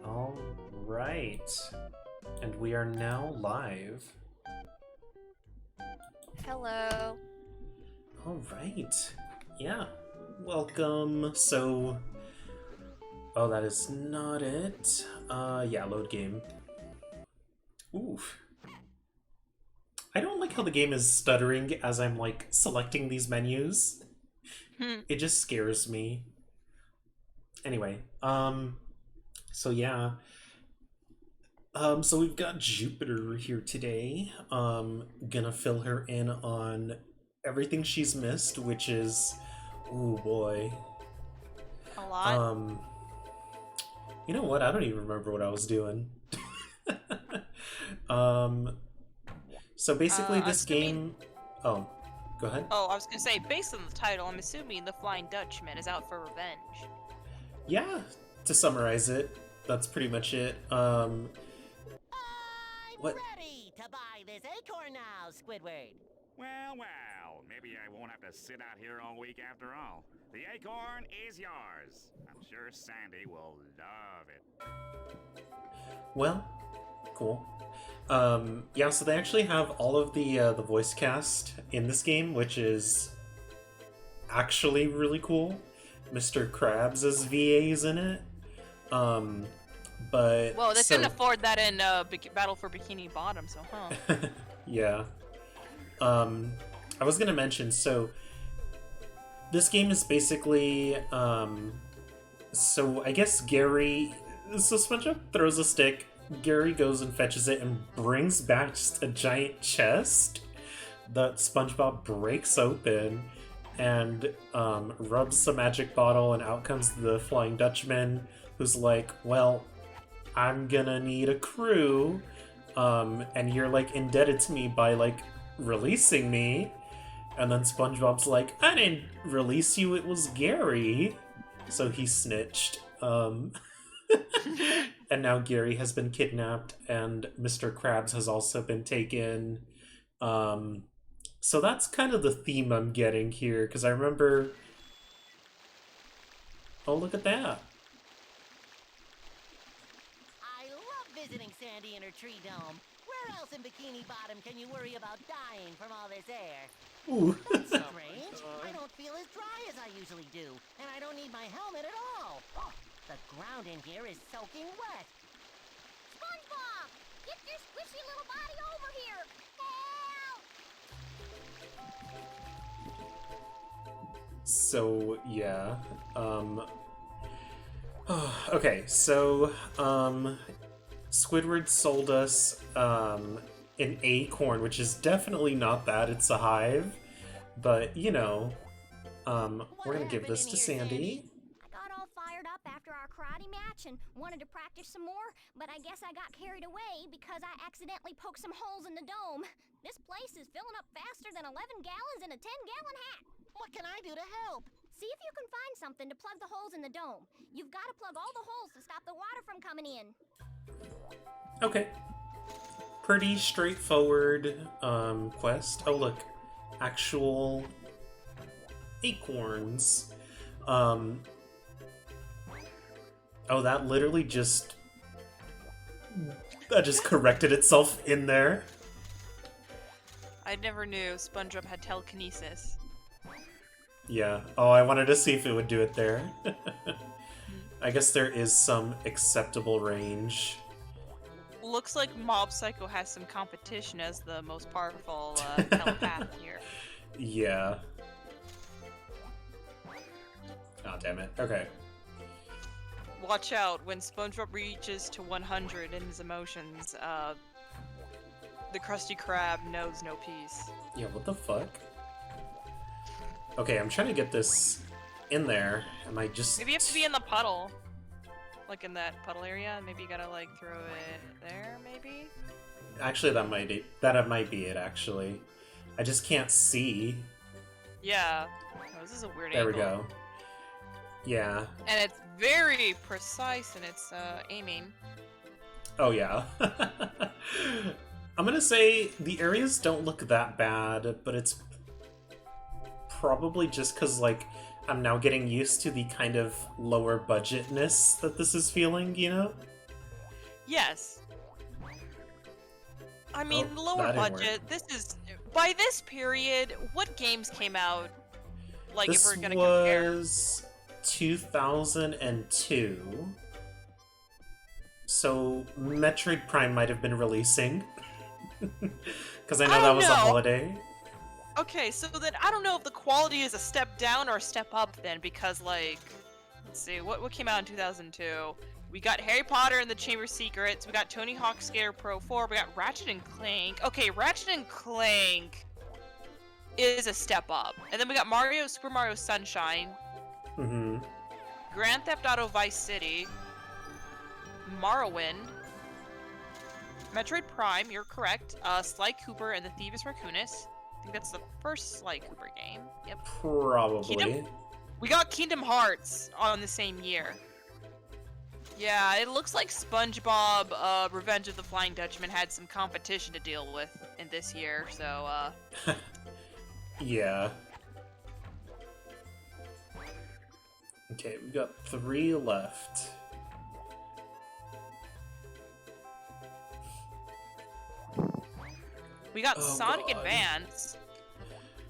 All right. And we are now live. Hello. All right. Yeah. Welcome. So... Oh, that is not it. Yeah, load game. Oof. I don't like how the game is stuttering as I'm, like, selecting these menus. It just scares me. Anyway, so yeah. So we've got Jupiter here today. Gonna fill her in on everything she's missed, which is, oh boy. A lot. You know what? I don't even remember what I was doing. um, so basically this Assuming... game... Oh, go ahead. Oh, I was gonna say, based on the title, I'm assuming the Flying Dutchman is out for revenge. Yeah, to summarize it, that's pretty much it. I'm What? ready to buy this acorn now, Squidward. Well, maybe I won't have to sit out here all week after all. The acorn is yours. I'm sure Sandy will love it. Well, cool. Yeah, so they actually have all of the voice cast in this game, which is actually really cool. Mr. Krabs as VA's in it. But Well, they couldn't afford that in Battle for Bikini Bottom, so huh? Yeah. I was gonna mention, so this game is basically, so I guess Gary, so SpongeBob throws a stick, Gary goes and fetches it and brings back just a giant chest that SpongeBob breaks open and rubs the magic bottle, and out comes the Flying Dutchman, who's like, well, I'm gonna need a crew, and you're like indebted to me by like releasing me. And then SpongeBob's like, I didn't release you, it was Gary. So he snitched. And now Gary has been kidnapped, and Mr. Krabs has also been taken. So that's kind of the theme I'm getting here, because I remember... Oh, look at that. I love visiting Sandy in her tree dome. Where else in Bikini Bottom can you worry about dying from all this air? Ooh. That's strange. I don't feel as dry as I usually do, and I don't need my helmet at all. Oh, the ground in here is soaking wet. Spongebob! Get your squishy little body over here! Help! So, yeah. Okay, so, Squidward sold us, an acorn, which is definitely not that, it's a hive. But, you know, we're gonna give this to Sandy. I got all fired up after our karate match and wanted to practice some more, but I guess I got carried away because I accidentally poked some holes in the dome. This place is filling up faster than 11 gallons in a 10-gallon hat. What can I do to help? See if you can find something to plug the holes in the dome. You've got to plug all the holes to stop the water from coming in. Okay. Pretty straightforward, quest. Oh, look. Actual acorns. Oh, that literally just... That just corrected itself in there. I never knew SpongeBob had telekinesis. Yeah. Oh, I wanted to see if it would do it there. I guess there is some acceptable range. Looks like Mob Psycho has some competition as the most powerful telepath here. Yeah. Oh, damn it. Okay. Watch out, when SpongeBob reaches to 100 in his emotions, the Krusty Krab knows no peace. Yeah, what the fuck? Okay, I'm trying to get this in there. Am I just... Maybe you have to be in the puddle. Like in that puddle area, maybe you gotta like throw it there, maybe? Actually, that might be it, actually. I just can't see. Yeah. Oh, this is a weird There we angle. go. Yeah. And it's very precise in its aiming. Oh, yeah. I'm gonna say the areas don't look that bad, but it's probably just because, like, I'm now getting used to the kind of lower budgetness that this is feeling, you know? Yes. I mean, Oh, lower that didn't budget. This is by this period. What games came out? Like, This if we're gonna compare. was 2002. So Metroid Prime might have been releasing. Because I know I that don't was a know. holiday. Okay, so then I don't know if the quality is a step down or a step up then, because like, let's see, what came out in 2002? We got Harry Potter and the Chamber of Secrets. We got Tony Hawk Skater Pro 4. We got Ratchet and Clank. Okay, Ratchet and Clank is a step up, and then we got Super Mario Sunshine, Mm-hmm. Grand Theft Auto Vice City, Morrowind, Metroid Prime. You're correct. Sly Cooper and the Thieves Raccoonus. I think that's the first Sly Cooper game. Yep. Probably. We got Kingdom Hearts on the same year. Yeah, it looks like SpongeBob, Revenge of the Flying Dutchman had some competition to deal with in this year, so, Yeah. Okay, we've got 3 left. we got Oh, Sonic God. Advance.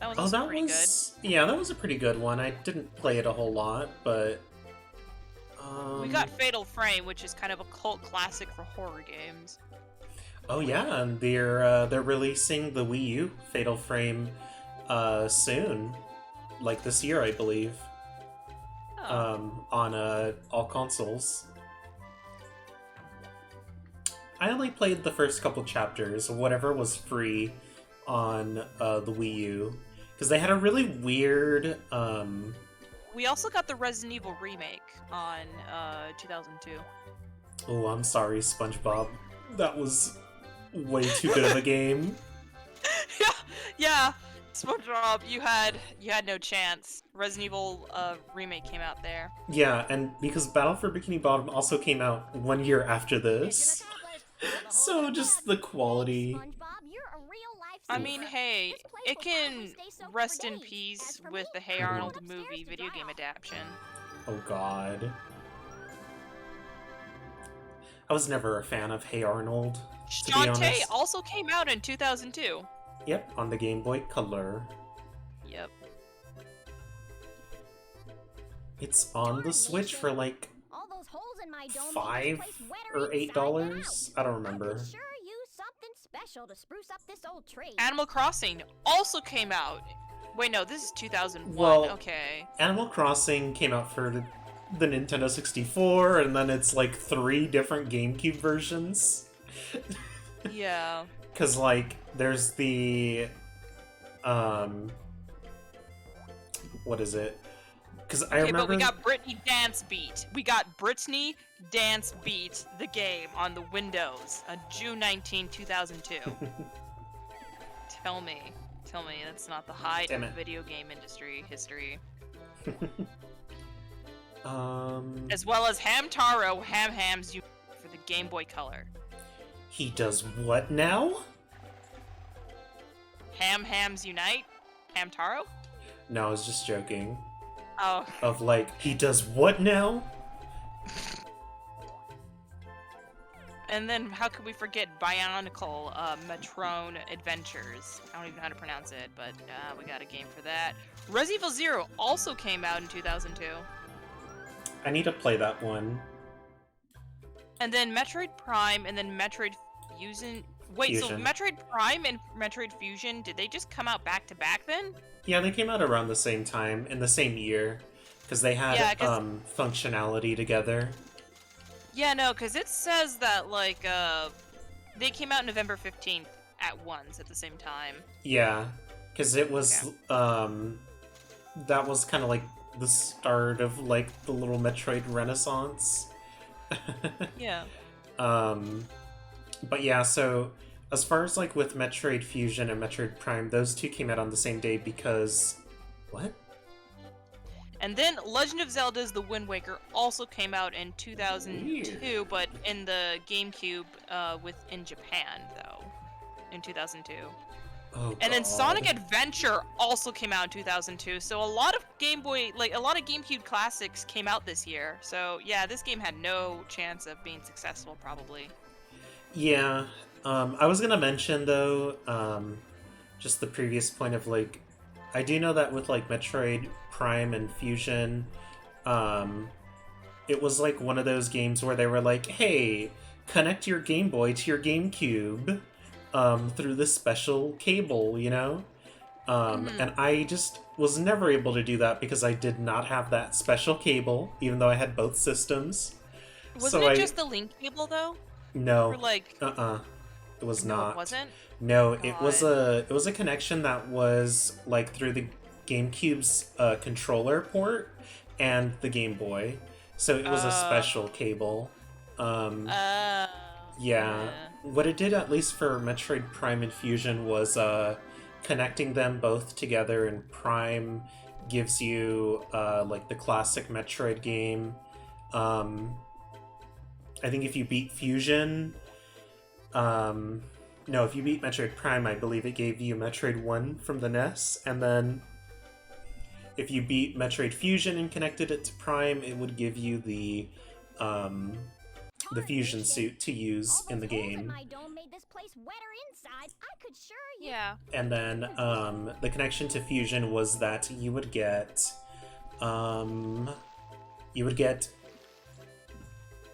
That was Oh, also that pretty was... Yeah, that was a pretty good one. I didn't play it a whole lot, but... good. We got Fatal Frame, which is kind of a cult classic for horror games. Oh yeah, and they're releasing the Wii U Fatal Frame soon, like this year, I believe. Oh. On all consoles. I only played the first couple chapters, whatever was free on the Wii U, because they had a really weird. We also got the Resident Evil remake on 2002. Oh, I'm sorry, SpongeBob. That was way too good of a game. yeah. SpongeBob, you had no chance. Resident Evil remake came out there. Yeah, and because Battle for Bikini Bottom also came out 1 year after this, so just the quality. I mean, hey, it can rest in peace with the Hey Arnold movie video game adaptation. Oh god. I was never a fan of Hey Arnold, to be Shantae honest. also came out in 2002. Yep, on the Game Boy Color. Yep. It's on the Switch for like $5 or $8. I don't remember. Special to spruce up this old tree. Animal Crossing also came out. Wait, no, this is 2001. Well, okay. Animal Crossing came out for the Nintendo 64, and then it's like 3 different GameCube versions. Yeah. Because, like, there's the, what is it? Because I remember... but we got Britney Dance Beat. We got Britney Dance Beat, the game, on the Windows on June 19, 2002. Tell me, that's not the height of Damn it. video game industry history. Um... As well as Hamtaro Ham-Hams for the Game Boy Color. He does what now? Ham-Hams Unite? Hamtaro? No, I was just joking. Oh. Of like, he does what now? And then how could we forget Bionicle Matrone Adventures? I don't even know how to pronounce it, but we got a game for that. Resident Evil Zero also came out in 2002. I need to play that one. And then Metroid Prime, and then Metroid Fusion. Wait, so Fusion. Metroid Prime and Metroid Fusion, did they just come out back to back then? Yeah, they came out around the same time, in the same year. Because they had, Yeah, 'cause- functionality together. Yeah, no, because it says that, like, they came out November 15th at once at the same time. Yeah, because it was, that was kind of like the start of, like, the little Metroid renaissance. Yeah. But yeah, so as far as like with Metroid Fusion and Metroid Prime, those two came out on the same day because... What? And then Legend of Zelda's The Wind Waker also came out in 2002, Weird. but in the GameCube in Japan, though, in 2002. Oh, And then God. Sonic Adventure also came out in 2002. So a lot of Game Boy, like a lot of GameCube classics came out this year. So yeah, this game had no chance of being successful probably. Yeah. I was gonna mention though, just the previous point of like, I do know that with like Metroid Prime and Fusion, it was like one of those games where they were like, hey, connect your Game Boy to your GameCube through this special cable, you know? And I just was never able to do that because I did not have that special cable, even though I had both systems. Wasn't So it just the link cable though? No. For like It was no, not. it wasn't? No, God. it was a connection that was like through the GameCube's controller port and the Game Boy. So it was a special cable. Yeah. What it did, at least for Metroid Prime and Fusion, was connecting them both together, and Prime gives you like the classic Metroid game. I think if you beat Fusion, no, if you beat Metroid Prime, I believe it gave you Metroid 1 from the NES, and then if you beat Metroid Fusion and connected it to Prime, it would give you the fusion suit to use in the game. My dome made this place wetter inside. I could sure use. Yeah. And then the connection to Fusion was that you would get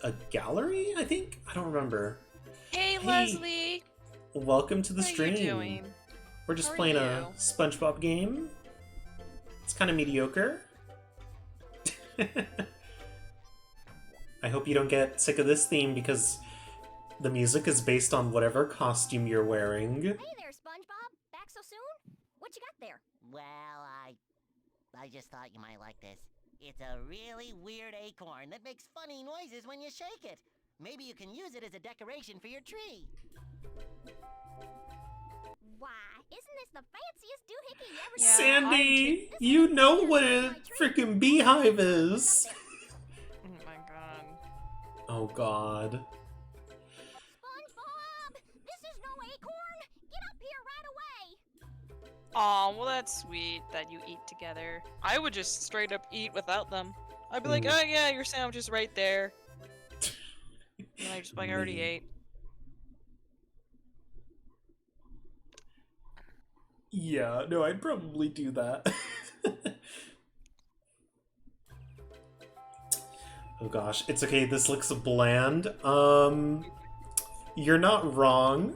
a gallery, I think? I don't remember. Hey, Leslie. Welcome to the What are stream. you doing? We're just How are playing a you? SpongeBob game. It's kind of mediocre. I hope you don't get sick of this theme because the music is based on whatever costume you're wearing. Hey there, SpongeBob. Back so soon? What you got there? Well, I just thought you might like this. It's a really weird acorn that makes funny noises when you shake it. Maybe you can use it as a decoration for your tree. Why, isn't this the fanciest doohickey you ever Yeah, Sandy, you know what a freaking beehive is. Oh my god. Oh god. SpongeBob! This is no acorn! Get up here right away! Aw, well that's sweet that you eat together. I would just straight up eat without them. I'd be like, oh yeah, your sandwich is right there. And I just like, I already ate. Yeah, no, I'd probably do that. Oh gosh, it's okay, this looks bland. You're not wrong.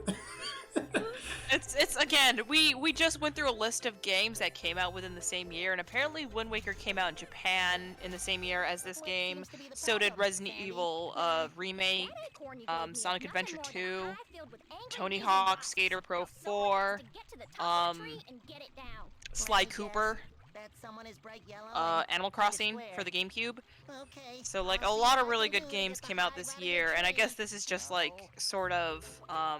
It's again, we just went through a list of games that came out within the same year, and apparently Wind Waker came out in Japan in the same year as this game. So did Resident Evil remake, Sonic Adventure 2, Tony Hawk, Skater Pro 4, Sly Cooper, That someone is bright yellow. Animal Crossing for the GameCube. Okay. So like a lot of really good games came out this year, and I guess this is just like sort of I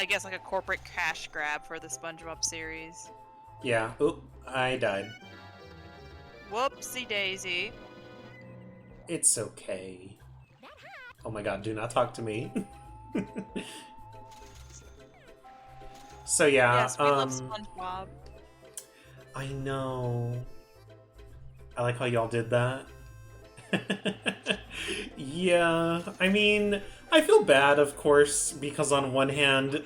guess like a corporate cash grab for the SpongeBob series. Yeah, oop, I died. Whoopsie daisy. It's okay. Oh my god, do not talk to me. So yeah, Yes, we love SpongeBob. I know. I like how y'all did that. Yeah, I mean, I feel bad, of course, because on one hand,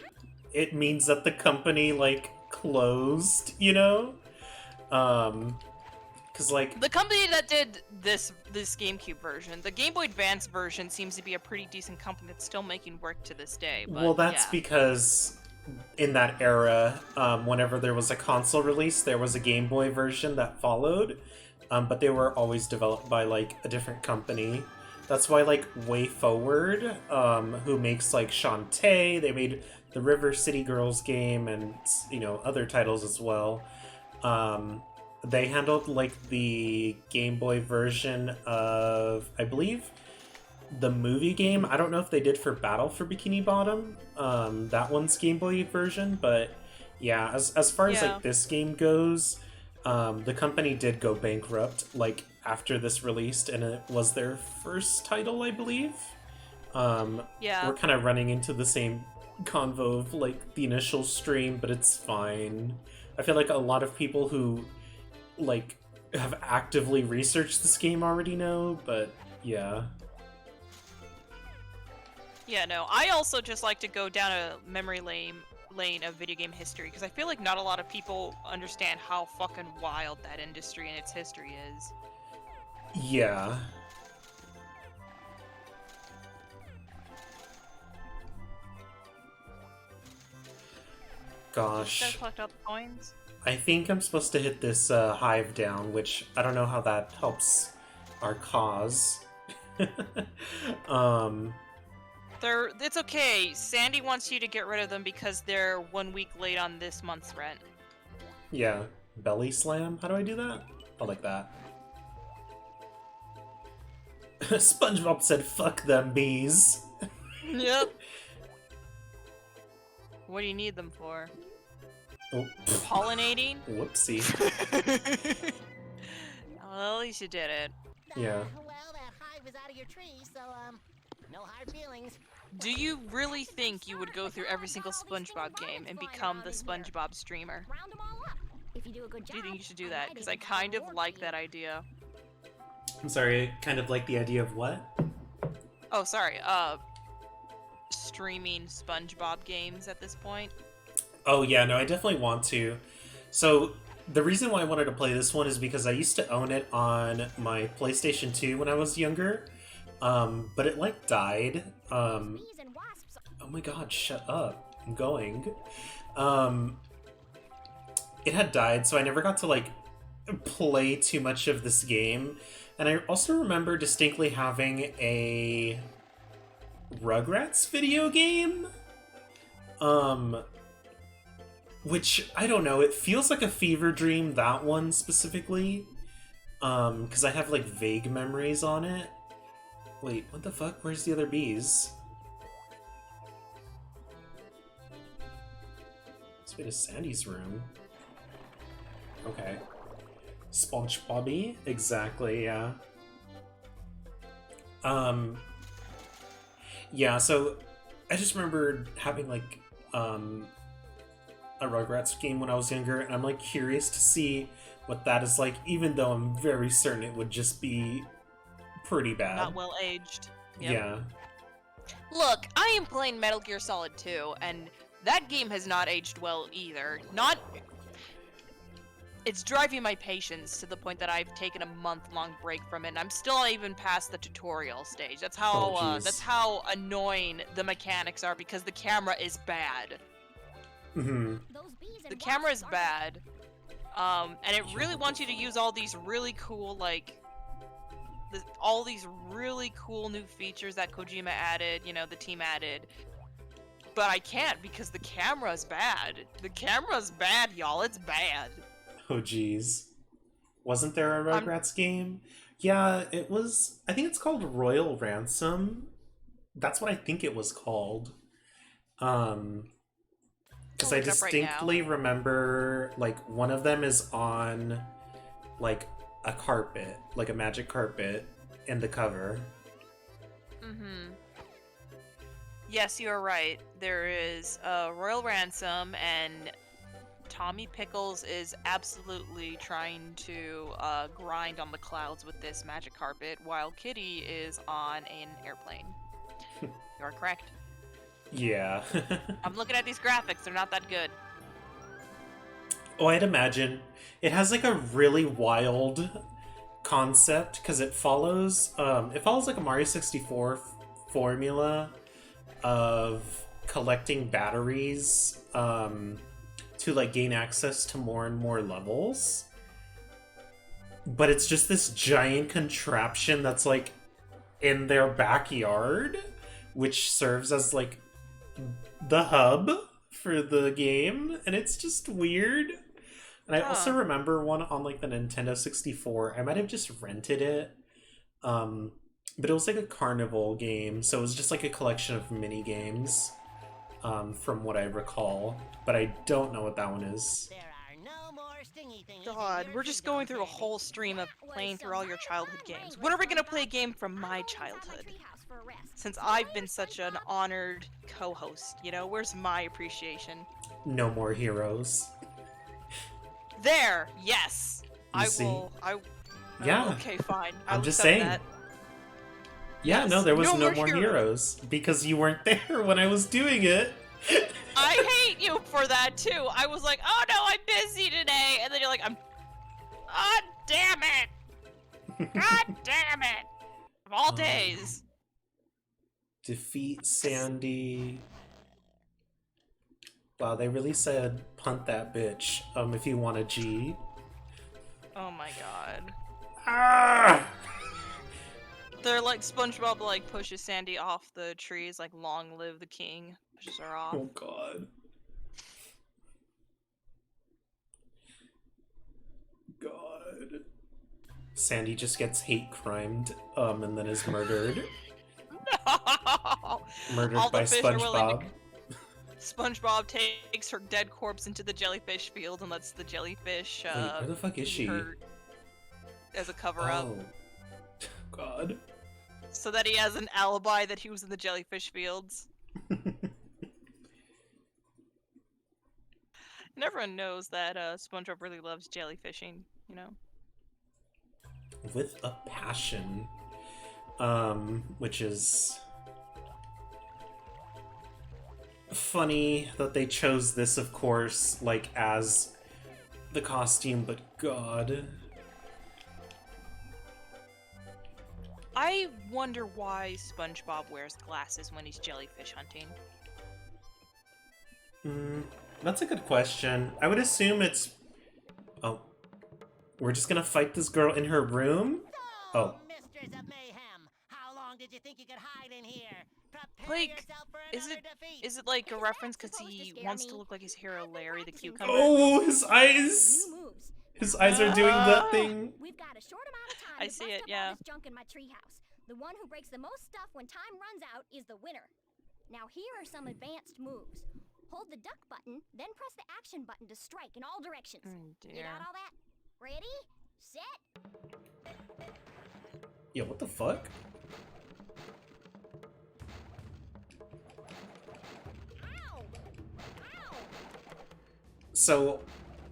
it means that the company, like, closed, you know? Because, like... The company that did this GameCube version, the Game Boy Advance version, seems to be a pretty decent company that's still making work to this day. But, well, that's yeah. because in that era, whenever there was a console release, there was a Game Boy version that followed, but they were always developed by, like, a different company. That's why, like, Way Forward, who makes, like, Shantae, they made the River City Girls game and, you know, other titles as well. They handled, like, the Game Boy version of, I believe, the movie game. I don't know if they did for Battle for Bikini Bottom, that one's Game Boy version, but yeah, as far as, like, this game goes, the company did go bankrupt, like, after this released, and it was their first title, I believe. Yeah. We're kind of running into the same convo of like the initial stream, but it's fine. I feel like a lot of people who like have actively researched this game already know, but yeah. Yeah, no, I also just like to go down a memory lane of video game history, because I feel like not a lot of people understand how fucking wild that industry and its history is. Yeah. Just Gosh. gotta collect all the coins. I think I'm supposed to hit this hive down, which I don't know how that helps our cause. It's okay. Sandy wants you to get rid of them because they're 1 week late on this month's rent. Yeah. Belly slam? How do I do that? I like that. SpongeBob said, "Fuck them bees." Yep. What do you need them for? Oh, Pollinating? whoopsie. Well, at least you did it. Yeah. Well, that hive is out of your tree, so, no hard feelings. Do you really think you would go through every single SpongeBob game and become the SpongeBob streamer? Round them all up. If you do a good job, Do you think you should do that? Because I kind of like that idea. I'm sorry, kind of like the idea of what? Oh, sorry. Streaming SpongeBob games at this point. Oh yeah, no, I definitely want to. So, the reason why I wanted to play this one is because I used to own it on my PlayStation 2 when I was younger, but it, like, died. Bees and wasps. Oh my god, shut up. I'm going. It had died, so I never got to, like, play too much of this game. And I also remember distinctly having a Rugrats video game. Which, I don't know, it feels like a fever dream, that one specifically. Because I have, like, vague memories on it. Wait, what the fuck? Where's the other bees? Let's wait to Sandy's room. Okay. Spongebobby? Exactly, yeah. Yeah, so I just remember having, like, a Rugrats game when I was younger, and I'm, like, curious to see what that is like, even though I'm very certain it would just be pretty bad. Not well aged. Yep. Yeah. Look, I am playing Metal Gear Solid 2, and that game has not aged well either. It's driving my patience to the point that I've taken a month-long break from it, and I'm still not even past the tutorial stage. That's how annoying the mechanics are, because the camera is bad. Mm-hmm. Those bees and The camera is wasps bad. And it really wants you to use all these really cool, like, all these really cool new features that Kojima added, the team added. But I can't because the camera's bad. The camera's bad, y'all. It's bad. Oh, geez. Wasn't there a Rugrats game? Yeah, it was... I think it's called Royal Ransom. That's what I think it was called. Because I distinctly remember, like, one of them is on, like, a carpet, like a magic carpet, in the cover. Mm-hmm. Yes, you are right. There is Royal Ransom, and Tommy Pickles is absolutely trying to grind on the clouds with this magic carpet, while Kitty is on an airplane. You are correct. Yeah. I'm looking at these graphics. They're not that good. Oh, I'd imagine. It has, like, a really wild concept, because it follows like a Mario 64 formula of collecting batteries to, like, gain access to more and more levels. But it's just this giant contraption that's, like, in their backyard, which serves as, like, the hub for the game, and it's just weird. And I also remember one on, like, the Nintendo 64. I might have just rented it, but it was like a carnival game, so it was just like a collection of mini games, from what I recall. But I don't know what that one is. There are no more stinky thingy thingies. God, we're just going through a whole stream of playing through all your childhood games. When are we gonna play a game from my childhood? Since I've been such an honored co-host, you know, where's my appreciation? No more heroes. There, yes. You see? Yeah. Okay, fine. I'm I'll just accept saying. that. Yeah, Yes. no, there was No no more more heroes because you weren't there when I was doing it. I hate you for that too. I was like, oh no, I'm busy today, and then you're like, God damn it! God damn it! Of all days. Defeat Sandy. Wow, they really said punt that bitch. If you want a G. Oh my god. Ah! They're like SpongeBob like pushes Sandy off the trees, like long live the king. Pushes her off. Oh god. God. Sandy just gets hate crimed, and then is murdered. No! Murdered All the by fish are willing SpongeBob. SpongeBob takes her dead corpse into the jellyfish field and lets the jellyfish Wait, where the fuck is she? her as a cover-up. Oh. God. So that he has an alibi that he was in the jellyfish fields. And everyone knows that SpongeBob really loves jellyfishing, you know? With a passion. Which is funny that they chose this, of course, like, as the costume, but god. I wonder why SpongeBob wears glasses when he's jellyfish hunting. That's a good question. I would assume it's... Oh. We're just gonna fight this girl in her room? Oh. Mistress of Mayhem, how long did you think you could hide in here? Prepare Like, yourself for is another it defeat. is it like a Is reference that because supposed to he scare wants me? to look like his hero I've been Larry the practicing cucumber? Oh, his eyes! New moves. His eyes are doing that thing. We've got a short amount of time I to see bust it, up yeah. all this junk in my treehouse. The one who breaks the most stuff when time runs out is the winner. Now here are some advanced moves. Hold the duck button, then press the action button to strike in all directions. Oh, You dear. got all that? Ready? Set? Yeah, what the fuck? Ow! Ow! So,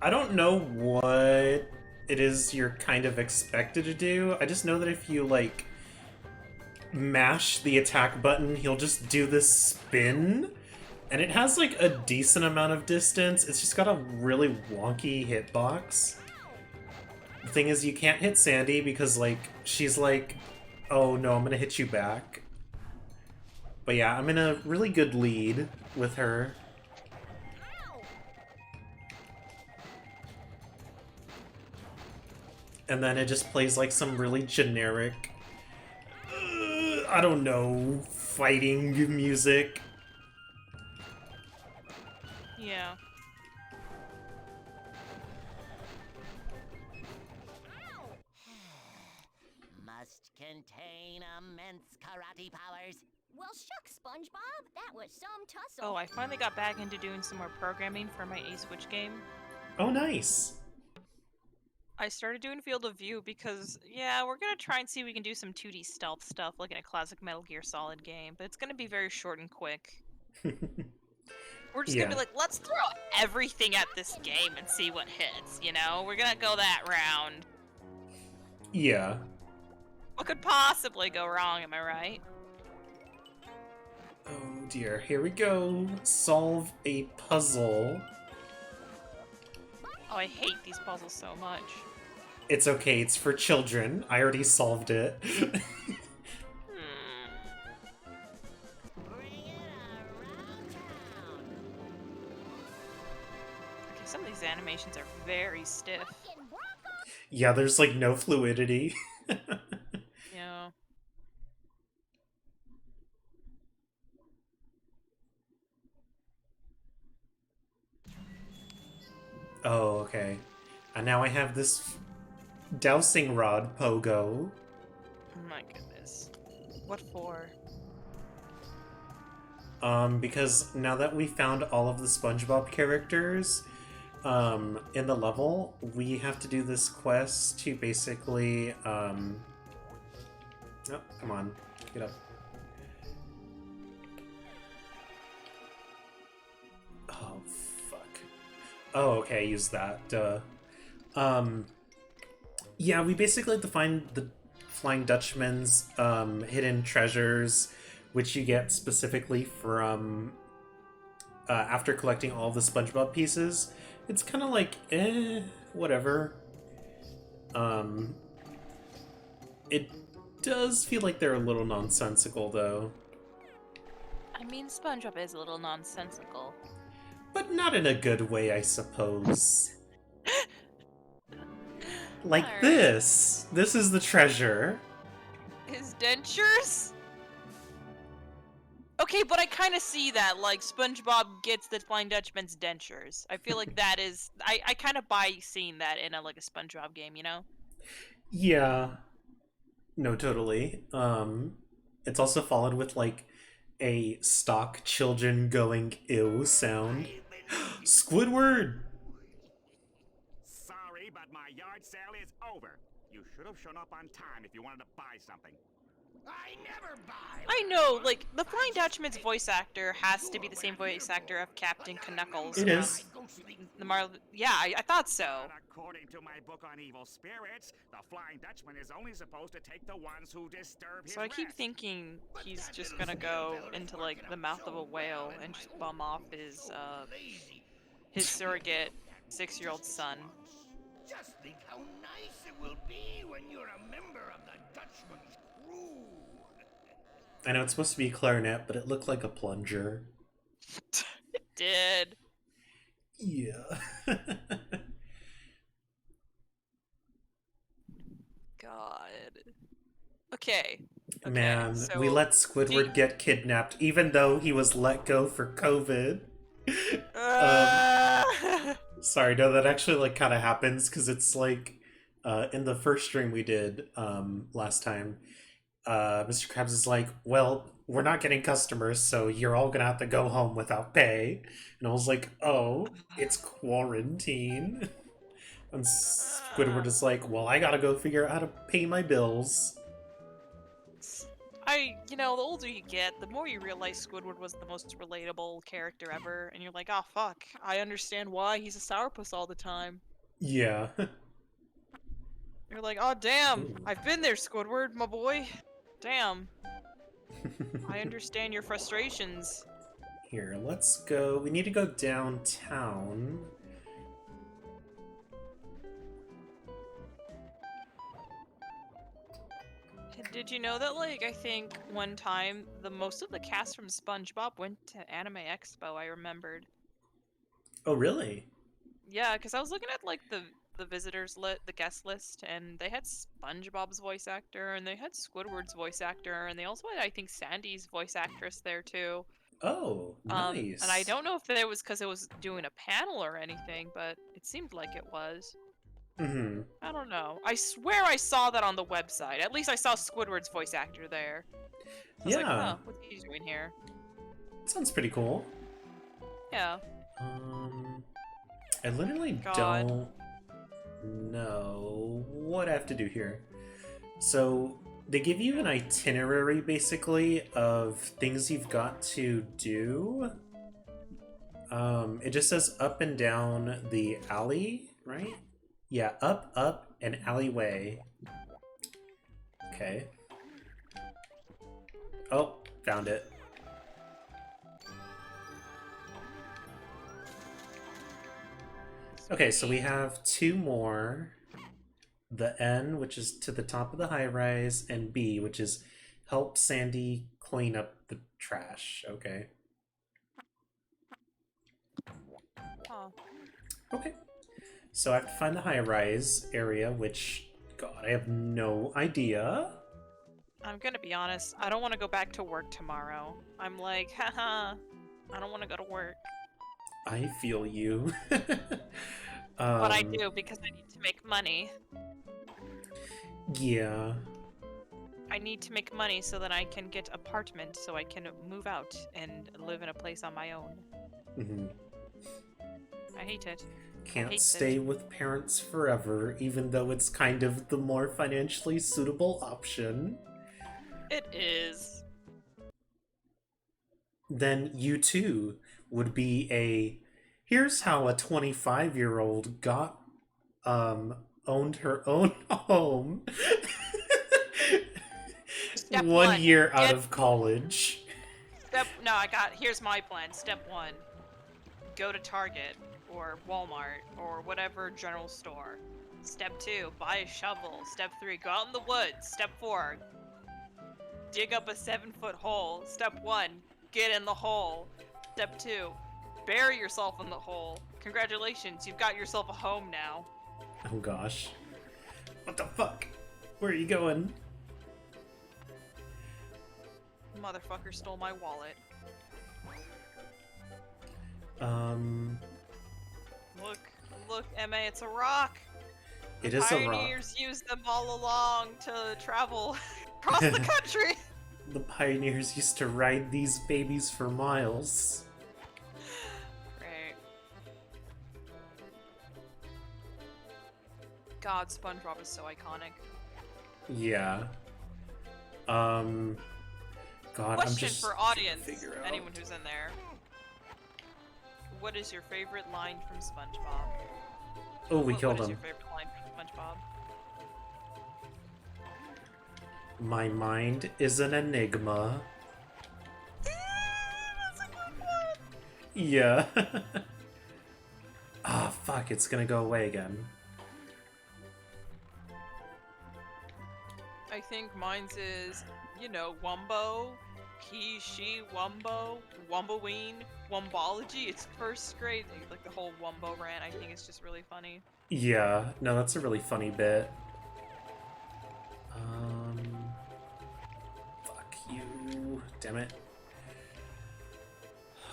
I don't know what it is you're kind of expected to do. I just know that if you, like, mash the attack button, he'll just do this spin. And it has, like, a decent amount of distance. It's just got a really wonky hitbox. The thing is, you can't hit Sandy because, like, she's like, oh no, I'm gonna hit you back. But yeah, I'm in a really good lead with her. And then it just plays like some really generic, I don't know, fighting music. Yeah. Must contain immense karate powers. Well, shucks, SpongeBob. That was some tussle. Oh, I finally got back into doing some more programming for my A-Switch game. Oh, nice. I started doing Field of View because, yeah, we're gonna try and see if we can do some 2D stealth stuff like in a classic Metal Gear Solid game, but it's gonna be very short and quick. We're just gonna be like, let's throw everything at this game and see what hits, you know? We're gonna go that round. Yeah. What could possibly go wrong, am I right? Oh dear, here we go. Solve a puzzle. Oh, I hate these puzzles so much. It's okay, it's for children. I already solved it. Bring it around town. Okay, some of these animations are very stiff. Fucking Bronco! Yeah, there's like no fluidity. Yeah. Oh, okay. And now I have this dowsing rod pogo. Oh my goodness. What for? Because now that we found all of the SpongeBob characters, in the level, we have to do this quest to basically, oh, come on, get up. Oh, fuck. Oh, okay, use that, duh. Yeah, we basically have to find the Flying Dutchman's, hidden treasures, which you get specifically from, after collecting all the Spongebob pieces. It's kind of like, whatever. It does feel like they're a little nonsensical, though. I mean, SpongeBob is a little nonsensical. But not in a good way, I suppose. Like Alright. this! This is the treasure. His dentures? Okay, but I kind of see that, like, SpongeBob gets the Flying Dutchman's dentures. I feel like that is... I kind of buy seeing that in a SpongeBob game, you know? Yeah. No, totally. It's also followed with, like, a stock children going ew sound. Squidward! Sorry, but my yard sale is over. You should have shown up on time if you wanted to buy something. I never buy. I know, like, the Flying Dutchman's voice actor has to be the same voice actor of Captain Knuckles. It is. The Yeah, I thought so. But according to my book on evil spirits, the Flying Dutchman is only supposed to take the ones who disturb his So I keep rest. thinking he's just gonna go into, like, the mouth of a whale and just bum off his surrogate 6-year-old son. Just think how nice it will be when you're a member of the Dutchman's crew. I know it's supposed to be a clarinet, but it looked like a plunger. It did. Yeah. God. Okay. Man, so we let Squidward get kidnapped, even though he was let go for COVID. Sorry, no, that actually like kind of happens because it's like in the first stream we did last time, Mr. Krabs is like, "Well, we're not getting customers, so you're all gonna have to go home without pay." And I was like, "Oh, it's quarantine." And Squidward is like, "Well, I gotta go figure out how to pay my bills." the older you get, the more you realize Squidward was the most relatable character ever, and you're like, oh fuck, I understand why he's a sourpuss all the time. Yeah. You're like, oh damn, Ooh. I've been there, Squidward, my boy. Damn. I understand your frustrations. Here, let's go. We need to go downtown. Did you know that, like, I think one time most of the cast from SpongeBob went to Anime Expo, I remembered. Oh, really? Yeah, because I was looking at, like, the the guest list, and they had SpongeBob's voice actor, and they had Squidward's voice actor, and they also had, I think, Sandy's voice actress there, too. Oh, nice. And I don't know if it was because it was doing a panel or anything, but it seemed like it was. Mm-hmm. I don't know. I swear I saw that on the website. At least I saw Squidward's voice actor there. I was like, Yeah. huh, what's he doing here? Sounds pretty cool. Yeah. I literally God. don't know what I have to do here. So they give you an itinerary basically of things you've got to do. It just says up and down the alley, right? Yeah, up, and alleyway. Okay. Oh, found it. Okay, so we have two more. The N, which is to the top of the high rise, and B, which is help Sandy clean up the trash. Okay. Huh. Okay. So I have to find the high rise area, which, God, I have no idea. I'm gonna be honest, I don't want to go back to work tomorrow. I'm like, haha, I don't want to go to work. I feel you. But I do, because I need to make money. Yeah. I need to make money so that I can get apartment, so I can move out and live in a place on my own. Mm-hmm. I hate it. Can't hate stay it. with parents forever, even though it's kind of the more financially suitable option. It is. Then you too would be a here's how a 25-year-old got owned her own home Step 1 year out Get- of college. Here's my plan. Step 1. Go to Target or Walmart or whatever general store. Step 2, buy a shovel. Step 3, go out in the woods. Step 4, dig up a 7-foot hole. Step 1, get in the hole. Step 2, bury yourself in the hole. Congratulations, you've got yourself a home now. Oh gosh. What the fuck? Where are you going? Motherfucker stole my wallet. Look, Emma, it's a rock. It is a rock. Pioneers used them all along to travel across the country. The pioneers used to ride these babies for miles. Right. God, SpongeBob is so iconic. Yeah. God, I'm Question just for audience, figure out. anyone who's in there. What is your favorite line from SpongeBob? Oh, we killed What is him. your favorite line from SpongeBob? My mind is an enigma. That's a good one. Yeah. Ah, fuck, it's gonna go away again. I think mine's is, Wumbo, he, she, Wumbo, Wumboween, Wumbology. It's first grade. Like the whole Wumbo rant, I think it's just really funny. Yeah, no, that's a really funny bit. Fuck you. Damn it.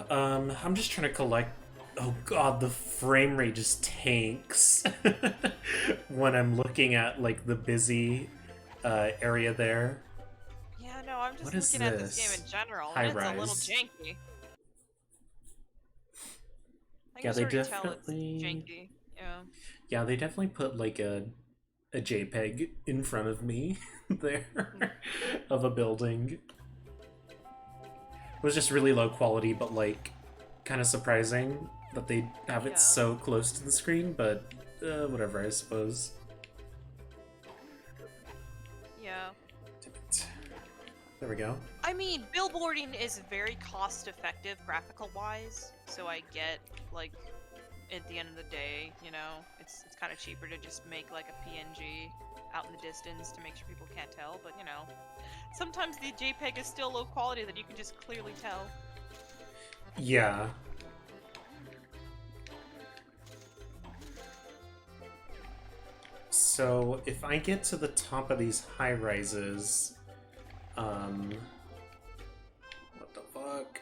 I'm just trying to collect. Oh god, the frame rate just tanks when I'm looking at, like, the busy area there. Yeah, no, I'm just What is looking at this this? game in general, High and it's a little rise. janky. I Yeah, can they already tell it's definitely- janky. Yeah. Yeah, they definitely put, like, a JPEG in front of me there of a building. It was just really low quality, but, like, kind of surprising that they have it Yeah. so close to the screen, but whatever, I suppose. Yeah. There we go. I mean, billboarding is very cost-effective graphical-wise, so I get, like, at the end of the day, it's kind of cheaper to just make, like, a PNG out in the distance to make sure people can't tell, but, sometimes the JPEG is still low quality that you can just clearly tell. Yeah. So, if I get to the top of these high rises, what the fuck?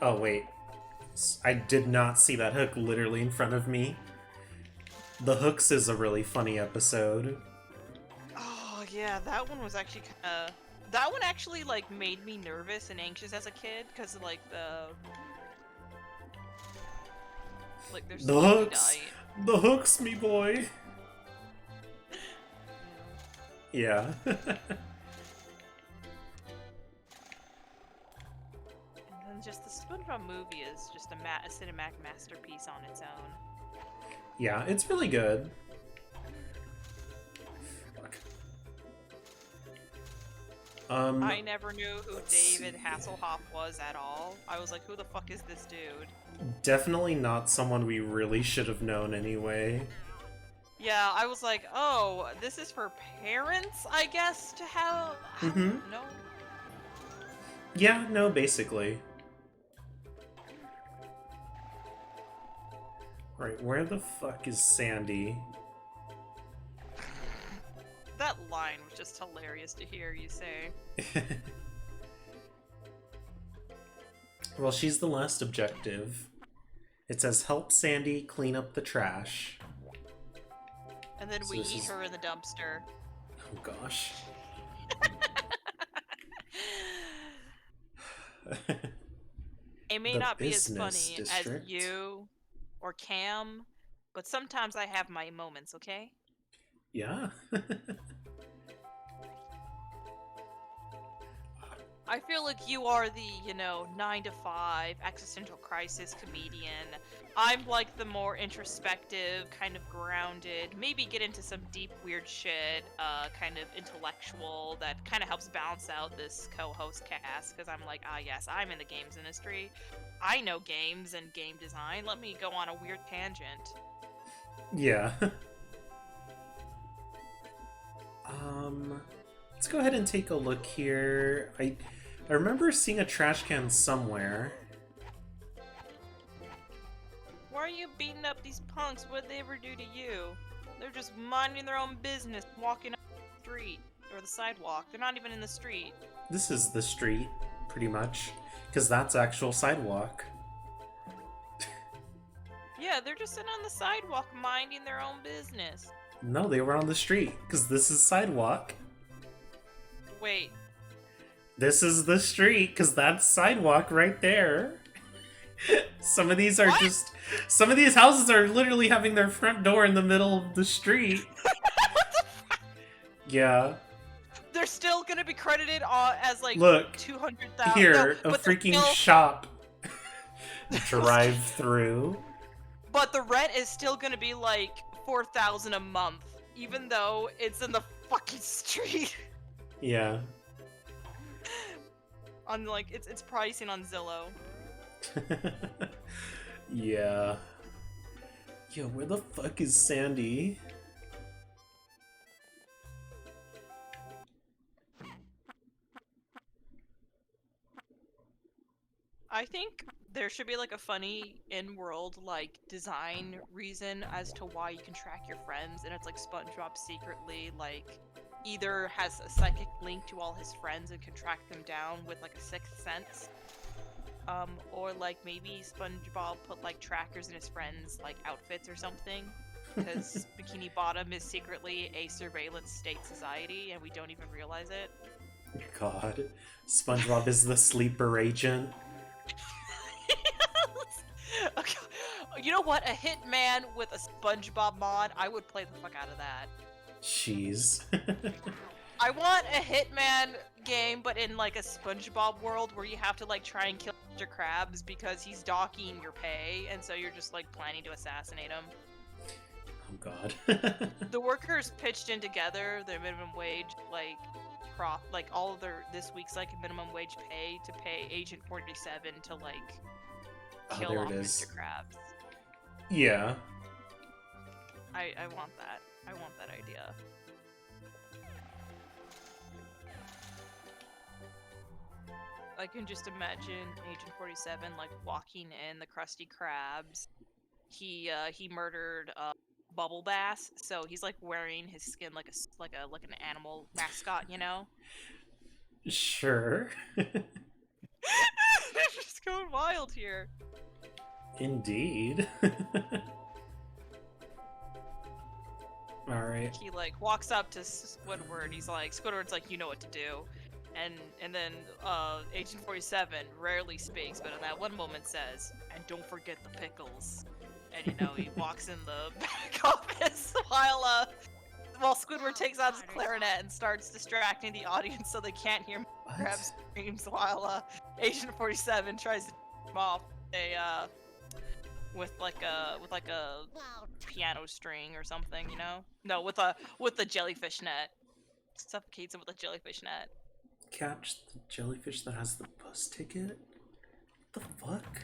Oh, wait. I did not see that hook literally in front of me. The Hooks is a really funny episode. Oh, yeah, that one was actually kinda... That one actually, like, made me nervous and anxious as a kid, because, like, there's The Hooks! The Hooks, me boy! Yeah. And then just the SpongeBob movie is just a cinematic masterpiece on its own. Yeah, it's really good. Fuck. I never knew who David Hasselhoff was at all. I was like, who the fuck is this dude? Definitely not someone we really should have known anyway. Yeah, I was like, oh, this is for parents, I guess, to have... Mhm. No? Yeah, no, basically. Right, where the fuck is Sandy? That line was just hilarious to hear you say. Well, she's the last objective. It says, help Sandy clean up the trash. And then So we this eat is- her in the dumpster. Oh gosh. It may The not be as business funny district. as you or Cam, but sometimes I have my moments, okay? Yeah. I feel like you are the, 9 to 5 existential crisis comedian. I'm like the more introspective, kind of grounded, maybe get into some deep, weird shit, kind of intellectual that kind of helps balance out this co-host cast, because I'm like, yes, I'm in the games industry. I know games and game design. Let me go on a weird tangent. Yeah. Let's go ahead and take a look here. I remember seeing a trash can somewhere. Why are you beating up these punks? What'd they ever do to you? They're just minding their own business, walking up the street or the sidewalk. They're not even in the street. This is the street, pretty much, because that's actual sidewalk. Yeah, they're just sitting on the sidewalk minding their own business. No, they were on the street, because this is sidewalk. Wait, This is the street, because that's sidewalk right there. Some of these are What? just... Some of these houses are literally having their front door in the middle of the street. Yeah. they're still gonna be credited as like Look, 200,000. here, a but they're freaking still- shop. Drive through. But the rent is still gonna be like 4,000 a month, even though it's in the fucking street. Yeah. On like it's pricing on Zillow. Yeah. Yo, where the fuck is Sandy? I think there should be like a funny in-world like design reason as to why you can track your friends, and it's like SpongeBob secretly like either has a psychic link to all his friends and can track them down with like a sixth sense, or like maybe SpongeBob put like trackers in his friends like outfits or something, because Bikini Bottom is secretly a surveillance state society and we don't even realize it. God. SpongeBob is the sleeper agent. Okay. You know what? A Hitman with a SpongeBob mod, I would play the fuck out of that. Jeez. I want a Hitman game, but in like a SpongeBob world where you have to like try and kill Mr. Krabs because he's docking your pay, and so you're just like planning to assassinate him. Oh god. The workers pitched in together their minimum wage, like all of their this week's like minimum wage pay to pay Agent 47 to like kill there off it is. Mr. Krabs. Yeah. I want that. I want that idea. I can just imagine Agent 47 like walking in the Krusty Krabs. He murdered Bubble Bass, so he's like wearing his skin like an animal mascot, you know? Sure. Just going wild here. Indeed. Alright. He like walks up to Squidward. He's like, Squidward's like, you know what to do. And then Agent 47 rarely speaks, but in that one moment says, and don't forget the pickles. And you know, he walks in the back office while Squidward takes out his clarinet and starts distracting the audience so they can't hear Krabs screams while Agent 47 tries to him off with like a Well, piano string or something, you know? No, with a jellyfish net. Suffocates him with a jellyfish net. Catch the jellyfish that has the bus ticket? What the fuck?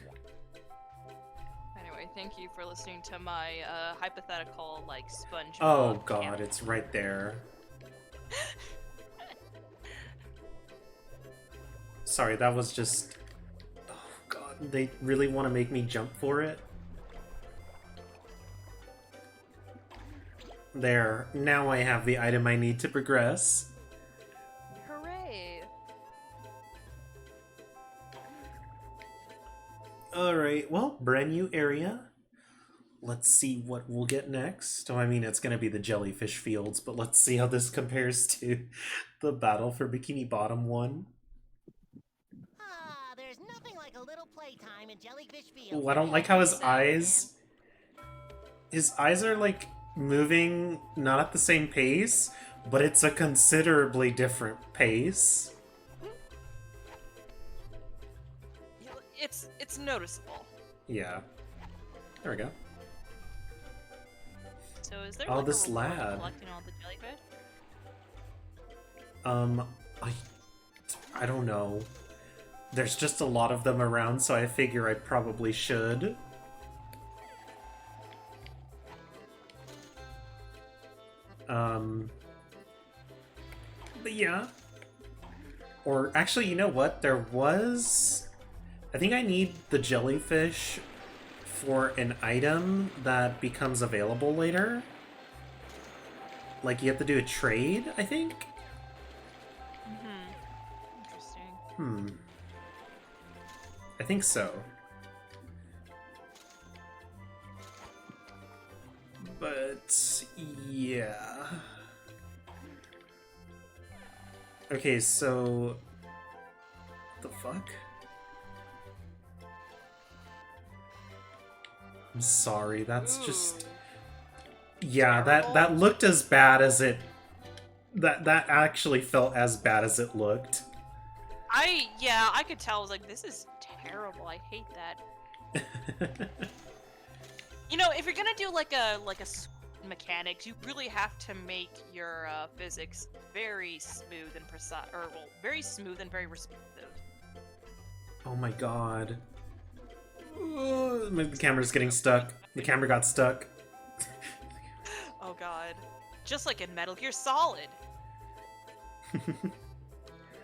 Anyway, thank you for listening to my hypothetical like SpongeBob. Oh god, camp. it's right there. Sorry, that was just... Oh god, they really want to make me jump for it? There, now I have the item I need to progress. Hooray! Alright, well, brand new area. Let's see what we'll get next. Oh, I mean, it's gonna be the jellyfish fields, but let's see how this compares to the battle for Bikini Bottom 1. there's I'm in Jellyfish Field. Ooh, I don't like how his eyes are like moving not at the same pace, but it's a considerably different pace. It's noticeable. Yeah. There we go. So is there Oh, like this a reward for lad. collecting all the jellyfish? I don't know. There's just a lot of them around, so I figure I probably should. But yeah. Or actually, you know what? There was... I think I need the jellyfish for an item that becomes available later. Like, you have to do a trade, I think? Interesting. I think so. But, yeah. Okay, so... What the fuck? I'm sorry, that's just... Yeah, that looked as bad as it... That actually felt as bad as it looked. I could tell. I was like, this is terrible. I hate that. You know, if you're gonna do like a mechanics, you really have to make your physics very smooth and precise, or well, very smooth and very responsive. Oh my god. The camera's getting stuck. The camera got stuck. Oh god. Just like in Metal Gear Solid.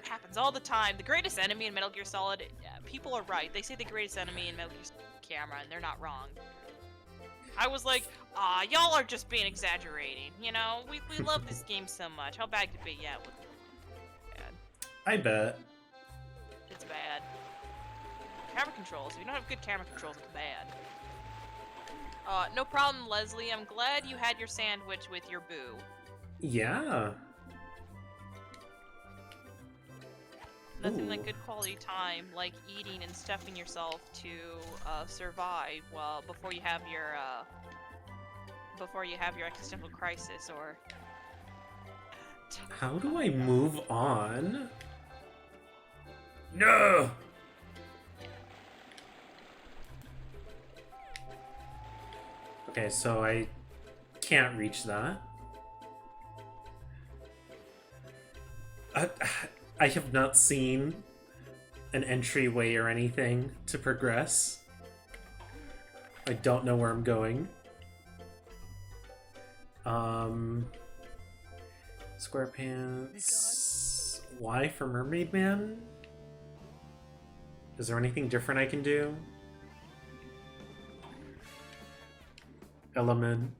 Happens all the time. The greatest enemy in Metal Gear Solid, people are right. They say the greatest enemy in Metal Gear Solid is the camera, and they're not wrong. I was like, y'all are just being exaggerating. You know, we love this game so much. How bad could it be? Yeah, it was bad. I bet. It's bad. Camera controls. If you don't have good camera controls, it's bad. No problem, Leslie. I'm glad you had your sandwich with your boo. Yeah. Nothing Ooh. like good quality time, like eating and stuffing yourself to survive before you have your existential crisis or. How do I move on? No! Okay, so I can't reach that. I have not seen an entryway or anything to progress. I don't know where I'm going. SquarePants. Y for Mermaid Man? Is there anything different I can do? Element.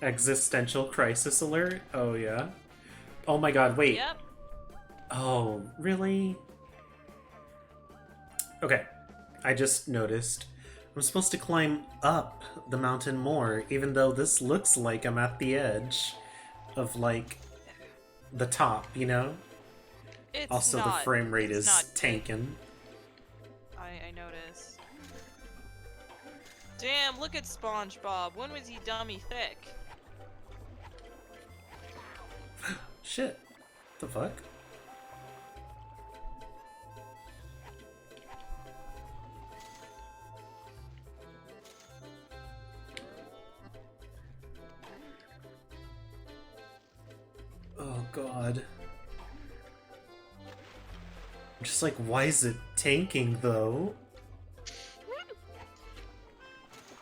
Existential crisis alert? Oh, yeah. Oh my god, wait. Yep. Oh, really? Okay, I just noticed. I'm supposed to climb up the mountain more, even though this looks like I'm at the edge of, like, the top, you know? It's also, not, the frame rate it's is not tanking. I noticed. Damn, look at Spongebob. When was he dummy thick? Shit. The fuck? Oh god. I'm just like, why is it tanking though?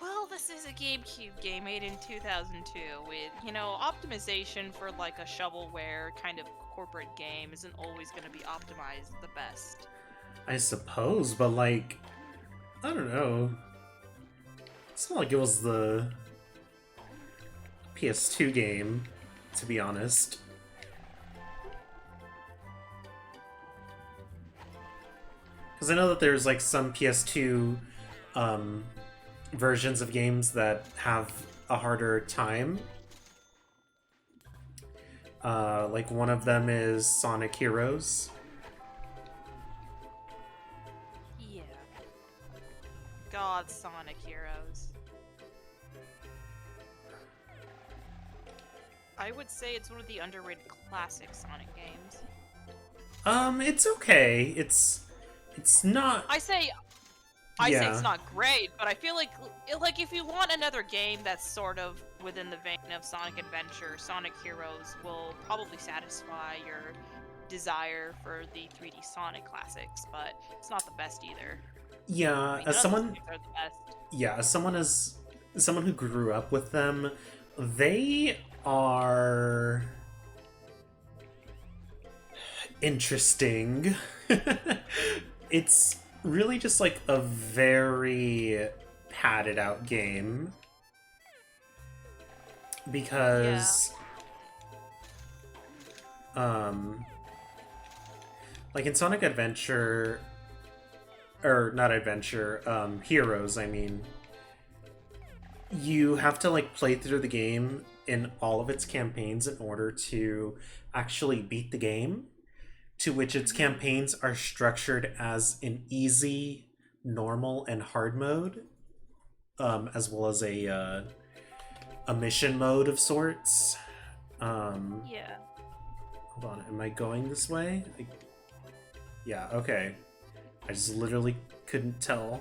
Well, this is a GameCube game made in 2002 with, you know, optimization for like a shovelware kind of corporate game isn't always going to be optimized the best. I suppose, but like, I don't know. It's not like it was the PS2 game, to be honest. Because I know that there's like some PS2 versions of games that have a harder time. Like one of them is Sonic Heroes. Yeah. God Sonic Heroes. I would say it's one of the underrated classic Sonic games. It's okay. It's not. I say Yeah. it's not great, but I feel like if you want another game that's sort of within the vein of Sonic Adventure, Sonic Heroes will probably satisfy your desire for the 3D Sonic classics, but it's not the best either. Yeah, I mean, as none of someone, those games are the best. yeah, as someone who grew up with them, they are interesting. It's really just like a very padded out game because like in Sonic Adventure, or not Adventure, Heroes, I mean, you have to like play through the game in all of its campaigns in order to actually beat the game, to which its campaigns are structured as an easy, normal, and hard mode, as well as a mission mode of sorts. Yeah. Hold on, am I going this way? Yeah, okay. I just literally couldn't tell.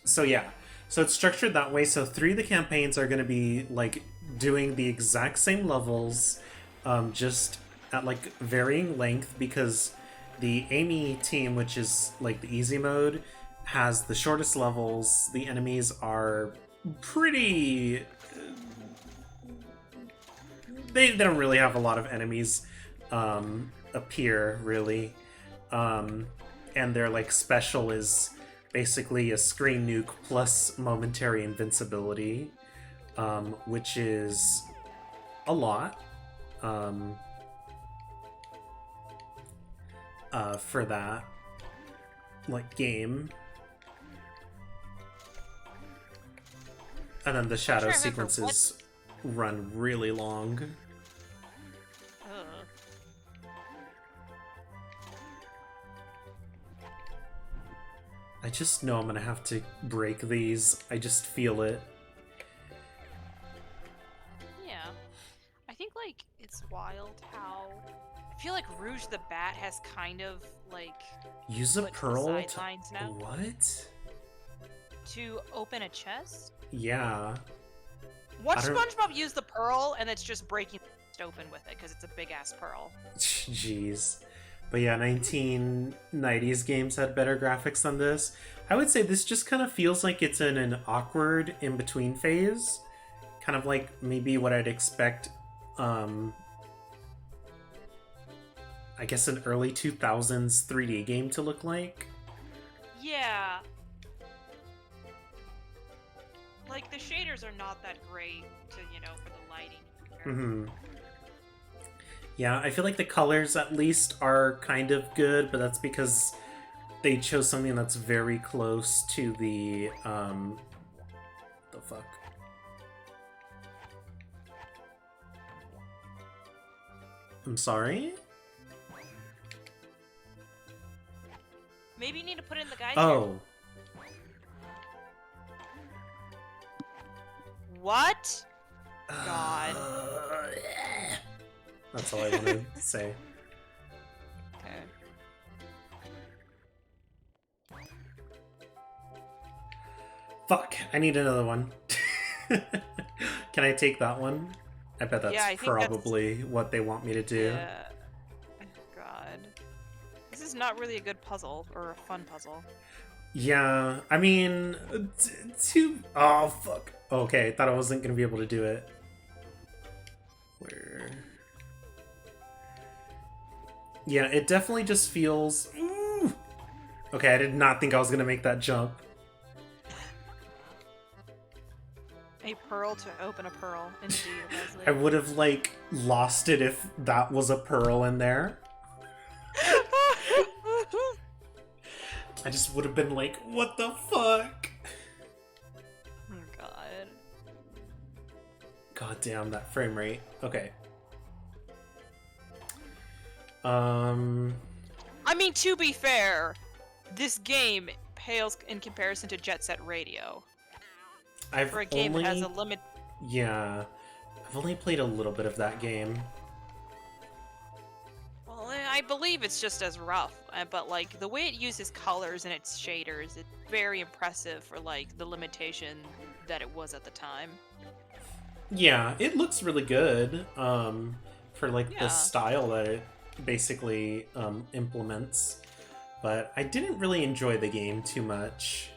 So yeah. So it's structured that way. So 3 of the campaigns are going to be like doing the exact same levels, just at like varying length, because the Amy team, which is like the easy mode, has the shortest levels. The enemies are pretty... They don't really have a lot of enemies appear, really. And their like special is basically a screen nuke plus momentary invincibility, which is a lot for that like game. And then the shadow trying to remember sequences run really long. I just know I'm gonna have to break these. I just feel it. Yeah. I think, like, it's wild how... I feel like Rouge the Bat has kind of, like... Use a put to the pearl to... sidelines now. What? To open a chest? Yeah. Watch I don't- SpongeBob use the pearl, and it's just breaking the chest open with it, because it's a big-ass pearl. Jeez. But yeah, 1990s games had better graphics than this. I would say this just kind of feels like it's in an awkward in-between phase. Kind of like maybe what I'd expect, I guess an early 2000s 3D game to look like. Yeah. Like, the shaders are not that great to, for the lighting. Yeah, I feel like the colors at least are kind of good, but that's because they chose something that's very close to the, the fuck? I'm sorry? Maybe you need to put in the guide. Oh. What? God. That's all I wanted to say. Okay. Fuck, I need another one. Can I take that one? I bet that's Yeah, I think probably what they want me to do. Yeah. God. This is not really a good puzzle, or a fun puzzle. Yeah, I mean, oh, fuck. Okay, thought I wasn't gonna be able to do it. Where... Yeah, it definitely just feels... Ooh. Okay, I did not think I was gonna make that jump. A pearl to open a pearl. Indeed, Leslie. I would have, like, lost it if that was a pearl in there. I just would have been like, what the fuck? Oh, God. God damn, that frame rate. Okay. I mean, to be fair, this game pales in comparison to Jet Set Radio. I've For a game only... that has a limit. Yeah. I've only played a little bit of that game. Well, I believe it's just as rough, but like the way it uses colors and its shaders, it's very impressive for like the limitation that it was at the time. Yeah, it looks really good, for like Yeah. the style that it basically implements. But I didn't really enjoy the game too much.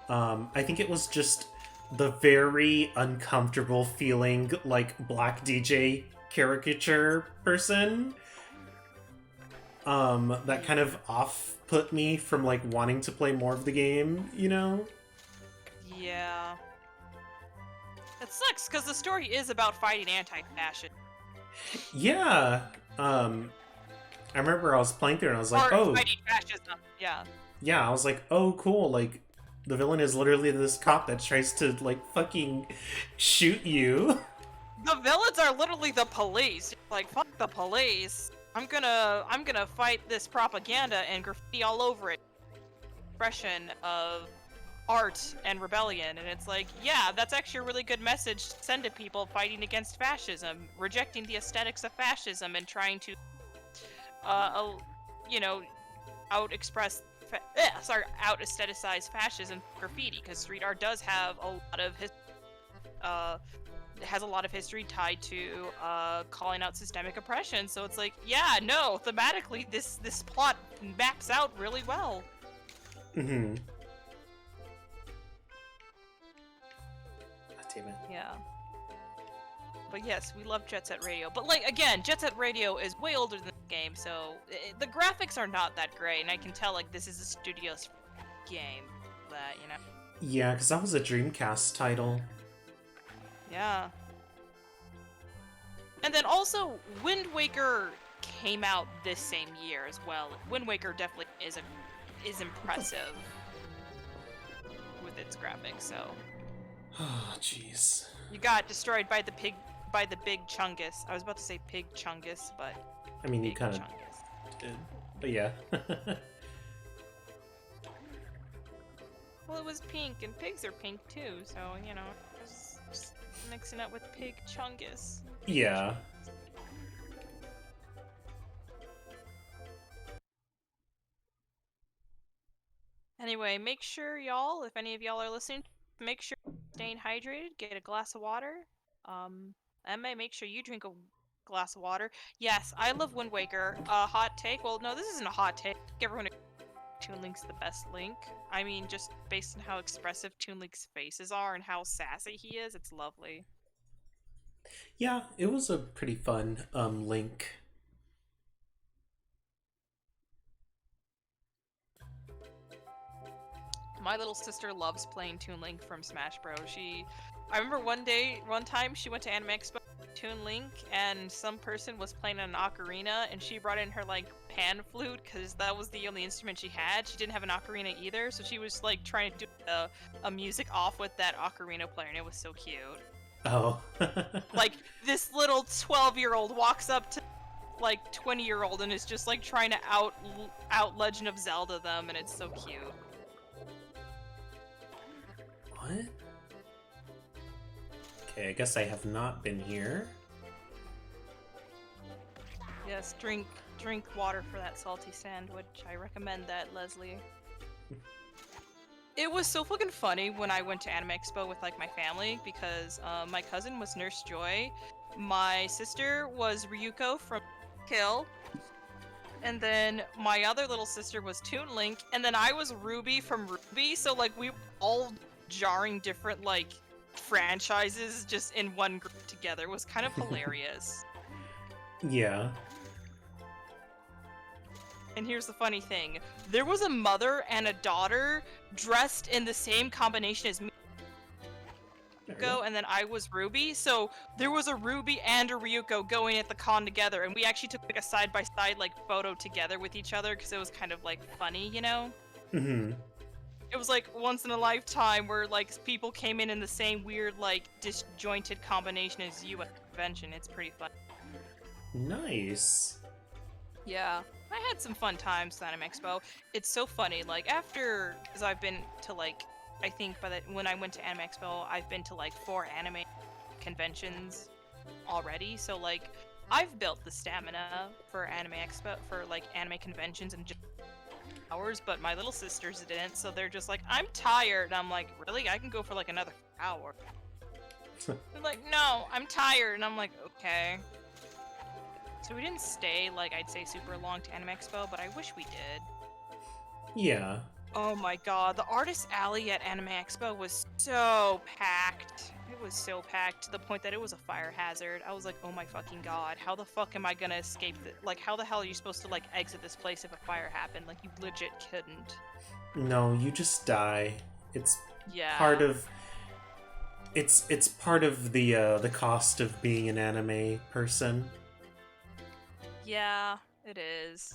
I think it was just the very uncomfortable feeling like Black DJ caricature person. That kind of off-put me from like wanting to play more of the game, you know? Yeah. It sucks because the story is about fighting anti-fascist. Yeah. I remember I was playing through and I was like, Or oh, fighting fascism. Yeah. yeah, I was like, oh, cool, like, the villain is literally this cop that tries to, like, fucking shoot you. The villains are literally the police. Like, fuck the police. I'm gonna fight this propaganda and graffiti all over it. Expression of art and rebellion, and it's like, yeah, that's actually a really good message to send to people fighting against fascism, rejecting the aesthetics of fascism, and trying to, you know, out aestheticize fascism graffiti, because street art does have a lot of has a lot of history tied to calling out systemic oppression. So it's like, yeah, no, thematically, this plot maps out really well. Mm-hmm. God damn it. Yeah. But yes, we love Jet Set Radio. But like, again, Jet Set Radio is way older than the game, so the graphics are not that great, and I can tell like this is a studio's game. That, you know. Yeah, because that was a Dreamcast title. Yeah. And then also, Wind Waker came out this same year as well. Wind Waker definitely is impressive with its graphics. So Oh, jeez. you got destroyed by the big Chungus. I was about to say Pig Chungus, but I mean, you Big kind of Chungus. did. But yeah. Well, it was pink, and pigs are pink too, so, you know, just mixing it with Pig Chungus. Yeah. Anyway, make sure y'all, if any of y'all are listening, make sure you're staying hydrated, get a glass of water. Emma, make sure you drink a glass of water. Yes, I love Wind Waker. Hot take? Well, no, this isn't a hot take. Everyone Toon Link's the best Link. I mean, just based on how expressive Toon Link's faces are and how sassy he is, it's lovely. Yeah, it was a pretty fun Link. My little sister loves playing Toon Link from Smash Bros. I remember one time she went to Anime Expo Toon Link, and some person was playing an ocarina, and she brought in her like pan flute because that was the only instrument she had. She didn't have an ocarina either, so she was like trying to do a music off with that ocarina player, and it was so cute. Oh. Like, this little 12-year-old walks up to like 20-year-old and is just like trying to out Legend of Zelda them, and it's so cute. What? Okay, I guess I have not been here. Yes, drink water for that salty sandwich. I recommend that, Leslie. It was so fucking funny when I went to Anime Expo with like my family, because my cousin was Nurse Joy, my sister was Ryuko from Kill, and then my other little sister was Toon Link, and then I was Ruby from Ruby, so like we were all jarring different like franchises just in one group together. It was kind of hilarious. Yeah. And here's the funny thing. There was a mother and a daughter dressed in the same combination as me, Ryuko, and then I was Ruby. So there was a Ruby and a Ryuko going at the con together, and we actually took like a side-by-side like photo together with each other because it was kind of like funny, you know? Mm-hmm. It was like once in a lifetime where like people came in the same weird like disjointed combination as you at the convention. It's pretty fun. Nice. Yeah, I had some fun times at Anime Expo. It's so funny, like after, because I've been to like, I think when I went to Anime Expo, I've been to like 4 anime conventions already. So like, I've built the stamina for Anime Expo for like anime conventions and just hours, but my little sisters didn't. So they're just like, I'm tired. And I'm like, really? I can go for like another hour. They're like, no, I'm tired. And I'm like, okay. So we didn't stay, like, I'd say super long to Anime Expo, but I wish we did. Yeah. Oh my god, the Artist Alley at Anime Expo was so packed. It was so packed to the point that it was a fire hazard. I was like, oh my fucking god, how the fuck am I gonna escape like, how the hell are you supposed to, like, exit this place if a fire happened? Like, you legit couldn't. No, you just die. It's Yeah. part of... It's part of the cost of being an anime person. Yeah, it is.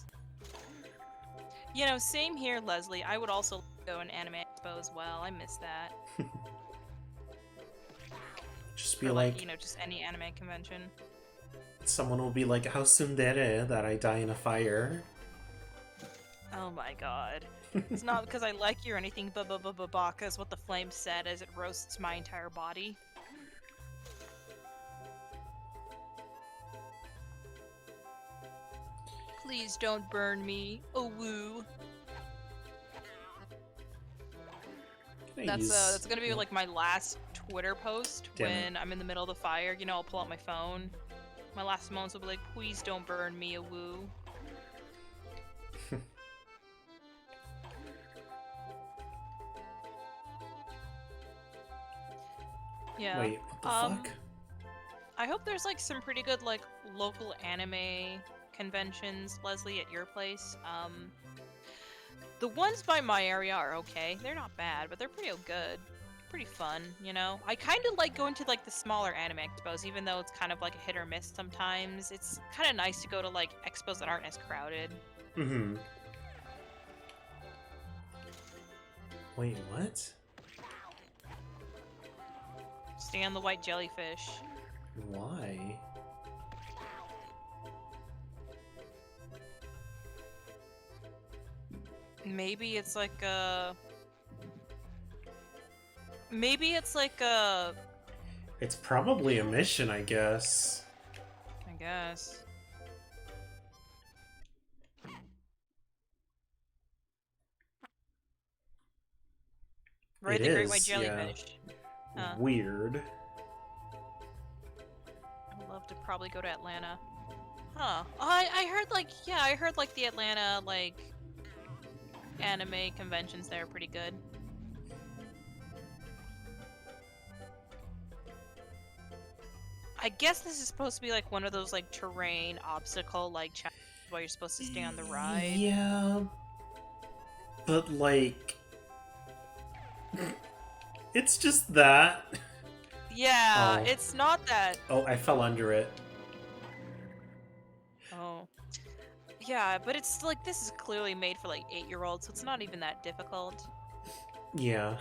You know, same here, Leslie. I would also go in Anime Expo as well. I miss that. Just be Or, like, you know, just any anime convention. someone will be like, how tsundere that I die in a fire. Oh my god. It's not because I like you or anything, but because what the flame said as it roasts my entire body. Please don't burn me. Oh woo. That's gonna be like my last Twitter post when I'm in the middle of the fire. You know, I'll pull out my phone. My last moments will be like, please don't burn me, a woo. Yeah. Wait, what the fuck? I hope there's like some pretty good like local anime conventions, Leslie, at your place. The ones by my area are okay. They're not bad, but they're pretty good. Pretty fun, you know? I kind of like going to like the smaller anime expos, even though it's kind of like a hit or miss sometimes. It's kind of nice to go to like expos that aren't as crowded. Mm-hmm. Wait, what? Stay on the white jellyfish. Why? Maybe it's like a... Maybe it's like a... It's probably a mission, I guess. I guess. Right, It the great is, white yeah. jellyfish. Huh. Weird. I'd love to probably go to Atlanta. Huh. I heard like, yeah, I heard like the Atlanta, like, anime conventions there are pretty good. I guess this is supposed to be like one of those like terrain obstacle like challenges while you're supposed to stay on the ride. Yeah. But like... It's just that. Yeah, Oh. it's not that. Oh, I fell under it. Oh. Yeah, but it's like, this is clearly made for like 8-year-olds, so it's not even that difficult. Yeah.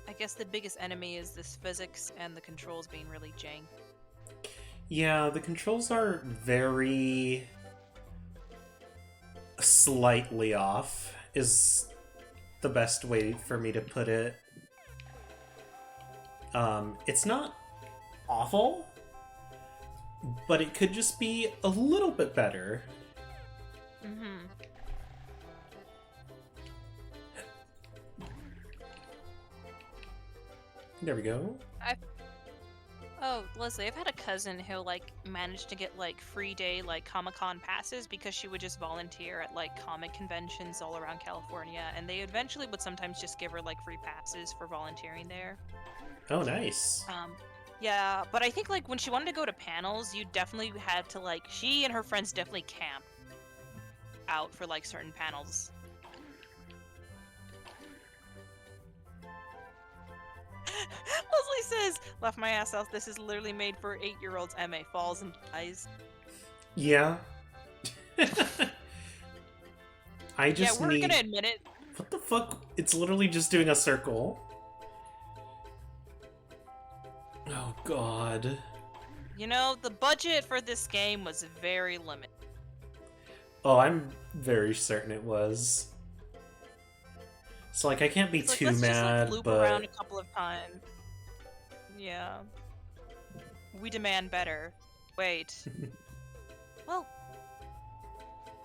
I guess the biggest enemy is this physics and the controls being really jank. Yeah, the controls are very... slightly off, is the best way for me to put it. It's not awful, but it could just be a little bit better. Mm-hmm. There we go. Oh, Leslie, I've had a cousin who, like, managed to get, like, free day, like, Comic-Con passes because she would just volunteer at, like, comic conventions all around California, and they eventually would sometimes just give her, like, free passes for volunteering there. Oh, nice. Yeah, but I think, like, when she wanted to go to panels, you definitely had to, like, she and her friends definitely camp out for, like, certain panels. Leslie says, "Left my ass out. This is literally made for 8-year-olds. MA falls and dies." Yeah. I just yeah, we're need... gonna admit it. What the fuck? It's literally just doing a circle. Oh, God. You know, the budget for this game was very limited. Oh, I'm very certain it was. So, like, I can't be It's like, too let's just mad, like loop but... around a couple of times. Yeah. We demand better. Wait. Well,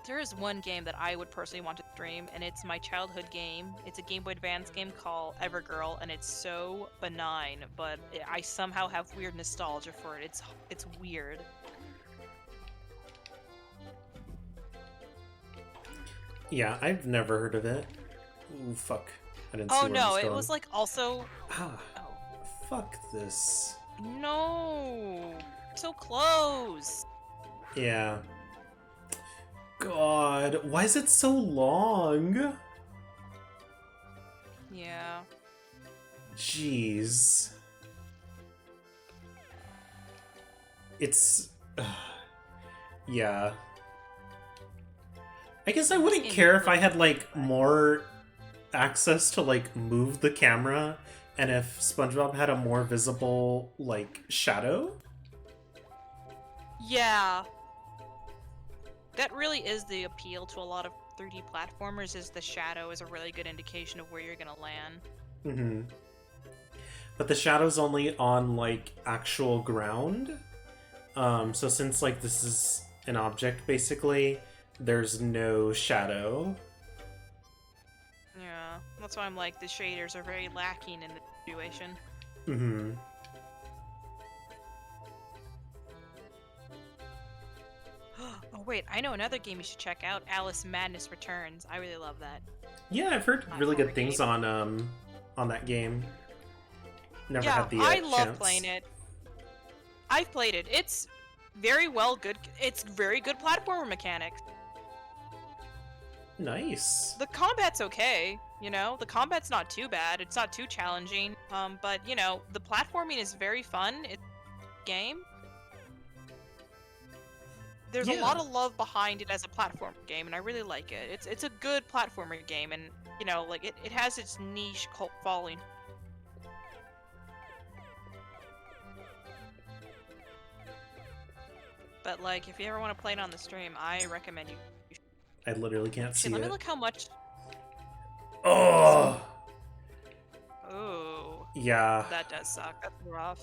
there is one game that I would personally want to stream, and it's my childhood game. It's a Game Boy Advance game called Evergirl, and it's so benign, but I somehow have weird nostalgia for it. It's weird. Yeah, I've never heard of it. Ooh, fuck. I didn't see Oh where no, this it going. was like also... Ah, Oh. fuck this. No! So close! Yeah. God, why is it so long? Yeah. Jeez. It's... yeah. I guess I wouldn't care if I had, like, more access to, like, move the camera, and if SpongeBob had a more visible, like, shadow. Yeah. That really is the appeal to a lot of 3D platformers, is the shadow is a really good indication of where you're gonna land. Mm-hmm. But the shadow's only on, like, actual ground. So since, like, this is an object, basically, there's no shadow. Yeah. That's why I'm like, the shaders are very lacking in the situation. Mm-hmm. Oh wait, I know another game you should check out, Alice Madness Returns. I really love that. Yeah, I've heard really good Platformer things game. on that game. Never Yeah, had the I chance. love playing it. I've played it. It's very well good. It's very good platformer mechanics. Nice. The combat's okay, you know? The combat's not too bad. It's not too challenging. But, you know, the platforming is very fun. It's a game. There's a Yeah. lot of love behind it as a platform game, and I really like it. It's a good platformer game, and, you know, like, it has its niche cult following. But, like, if you ever want to play it on the stream, I recommend you. I literally can't see Let me it. look how much... Oh! Ooh, Yeah. that does suck. That's rough.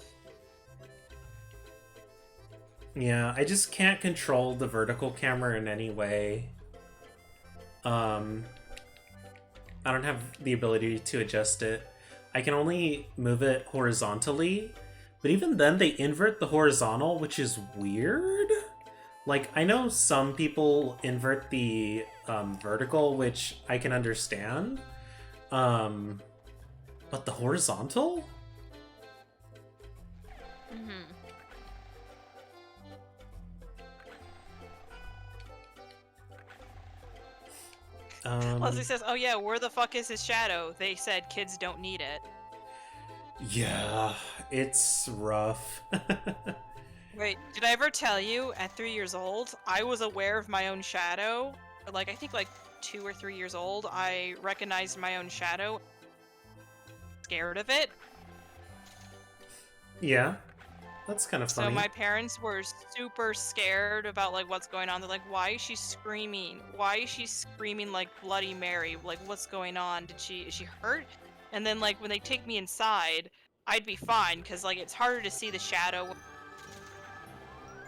Yeah, I just can't control the vertical camera in any way. I don't have the ability to adjust it. I can only move it horizontally, but even then they invert the horizontal, which is weird. Like, I know some people invert the vertical, which I can understand. But the horizontal? Mm-hmm. Leslie says, oh yeah, where the fuck is his shadow? They said kids don't need it. Yeah, it's rough. Wait, did I ever tell you, at 3 years old, I was aware of my own shadow? Like, I think like 2 or 3 years old, I recognized my own shadow. Scared of it. Yeah, that's kind of funny. So my parents were super scared about like what's going on. They're like, why is she screaming? Why is she screaming like Bloody Mary? Like, what's going on? Is she hurt? And then like when they take me inside, I'd be fine because like it's harder to see the shadow.